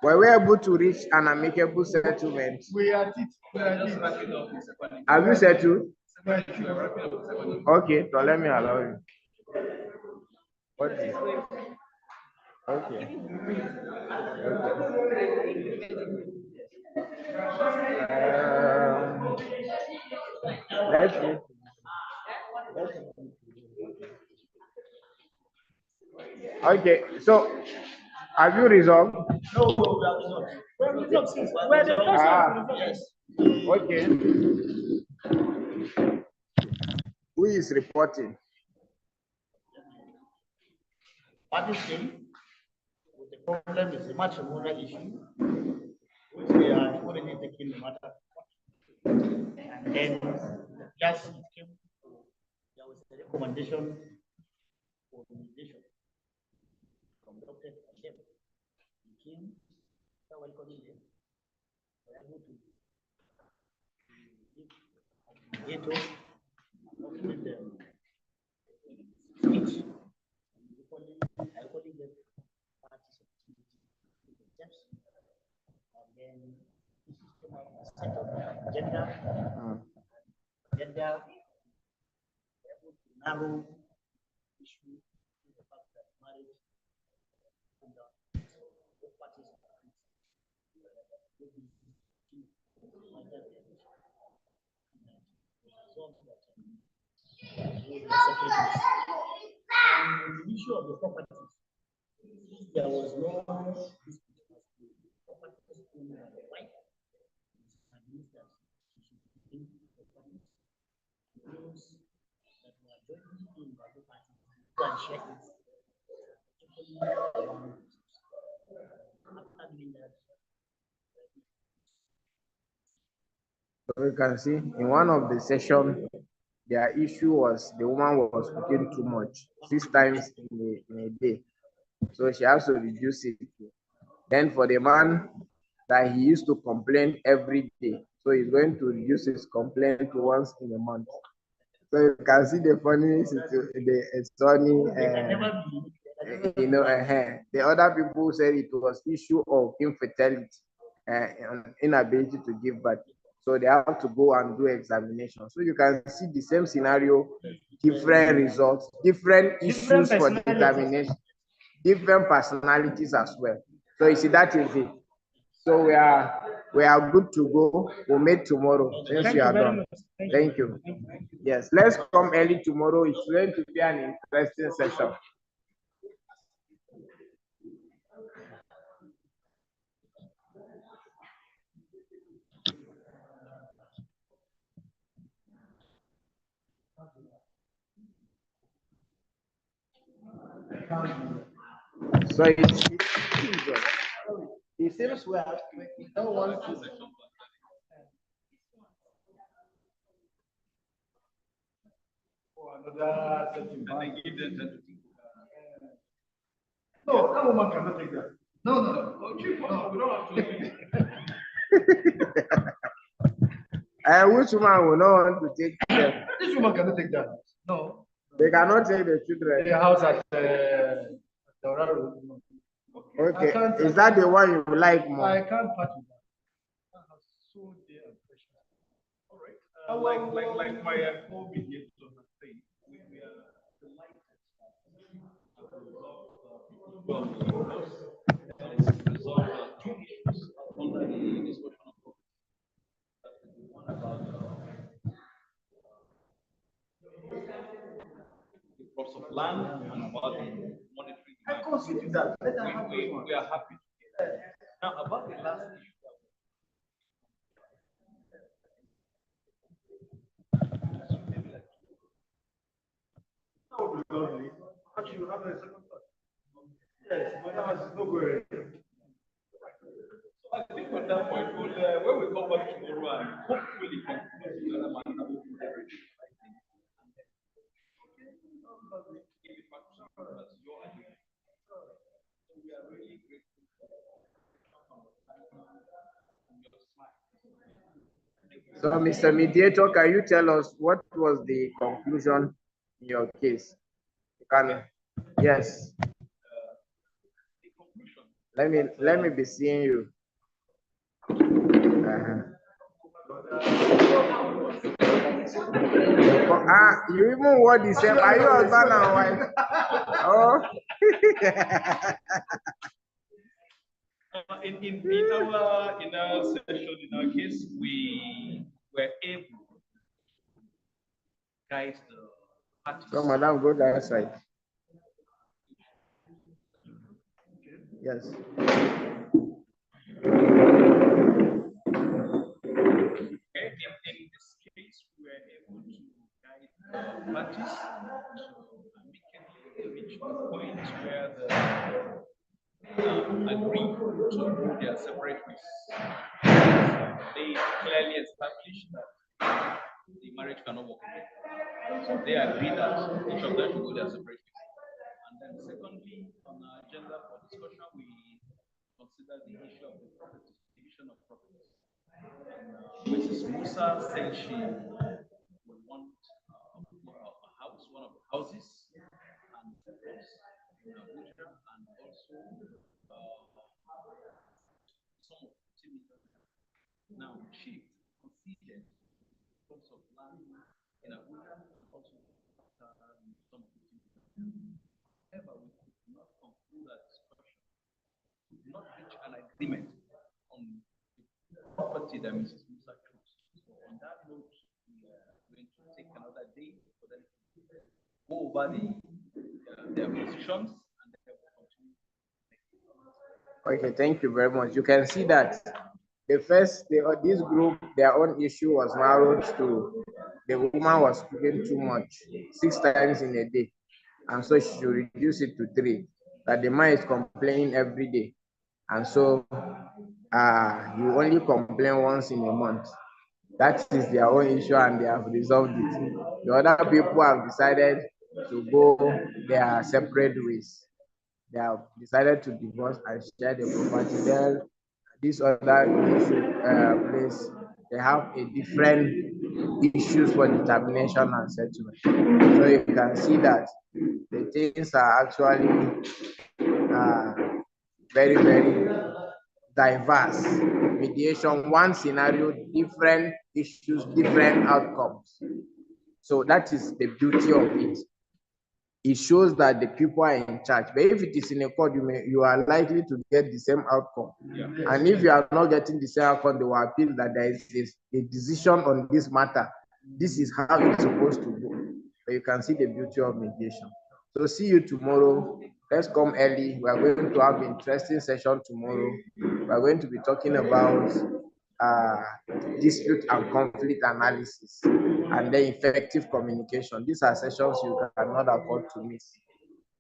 Were we able to reach an amicable settlement? We are it. Have you settled? Okay, so let me allow you. What is it? Okay. Let's see. Okay, so have you resolved? No, we have resolved. Yes. Okay. Who is reporting? Parties came with the problem is a matrimonial issue, which we are already taking the matter. And then just it came, there was a recommendation for mediation from Dr. Hashem. He came, after welcoming them, we were able to give a mediator with the speech. I equally gave parties opportunity to the steps. And then this is came out as set of gender, able to narrow issue to the fact that marriage and both parties are and the issue of the properties, there was no dispute as to the properties owned by the wife. At least that she should think the properties, those that were jointly owned by the parties, and share it. After doing that, So you can see in one of the sessions, their issue was the woman was cooking too much, 6 times in a day. So she has to reduce it. Then for the man that he used to complain every day, so he's going to reduce his complaint to once in a month. So you can see the funny, the other people said it was issue of infertility, inability to give birth. So they have to go and do examination. So you can see the same scenario, different results, different issues for determination, different personalities as well. So you see, that is it. So we are good to go. We'll meet tomorrow since you are done. Thank you. Yes, let's come early tomorrow. It's going to be an interesting session. So it seems we don't want to. Another setting. No, that woman cannot take that. No. We don't have to. Which woman will not want to take them? This woman cannot take that. No. They cannot take the children. The house at Dorado. Okay. Is that the one you like more? I can't part with that. So dear and precious. All right. Like my co-mediator was saying, we are delighted to resolve plots of land and about the monetary demand. I consider that. We are happy to hear that. Now, about the last issue. Actually, you have a second thought. Yes, but that was no good. So I think on that point, when we come back tomorrow and hopefully conclude the other matter, we'll do everything. We are really grateful for So, Mr. Mediator, can you tell us what was the conclusion in your case? Yes. Let me be seeing you. You even wore the same. Are you husband and wife? Oh. In our session, in our case, we were able to guide the parties. So, madam, go that side. Yes. Okay, in this case, we were able to guide the parties to amicably reach a point where they agree to go their separate ways. They clearly established that the marriage cannot work again. So they agree that each of them should go their separate ways. And then secondly, on our agenda for discussion, we consider the issue of the property, division of properties. Mrs. Musa said she would want a house, one of the houses, and in Abuja, and also some of the now she conceded in terms of land in Abuja, and also some of the however, we could not conclude that discussion, we could not reach an agreement on the property that Mrs. Musa chose. So on that note, we are going to take another day for them to go over their positions, and then we'll continue. Okay, thank you very much. You can see that this group, their own issue was narrowed to the woman was cooking too much, 6 times in a day, and so she should reduce it to 3. That the man is complaining every day, and so you only complain once in a month. That is their own issue, and they have resolved it. The other people have decided to go their separate ways. They have decided to divorce and share the property. Then this other issue place, they have a different issues for determination and settlement. So you can see that the things are actually very, very diverse. Mediation, one scenario, different issues, different outcomes. So that is the beauty of it. It shows that the people are in charge. But if it is in a court, you are likely to get the same outcome. Yeah. And if you are not getting the same outcome, they will appeal that there is a decision on this matter. This is how it's supposed to go. But you can see the beauty of mediation. So see you tomorrow. Let's come early. We are going to have an interesting session tomorrow. We are going to be talking about dispute and conflict analysis and then effective communication. These are sessions you cannot afford to miss.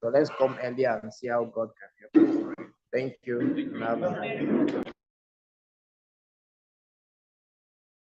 So let's come early and see how God can help us. Thank you.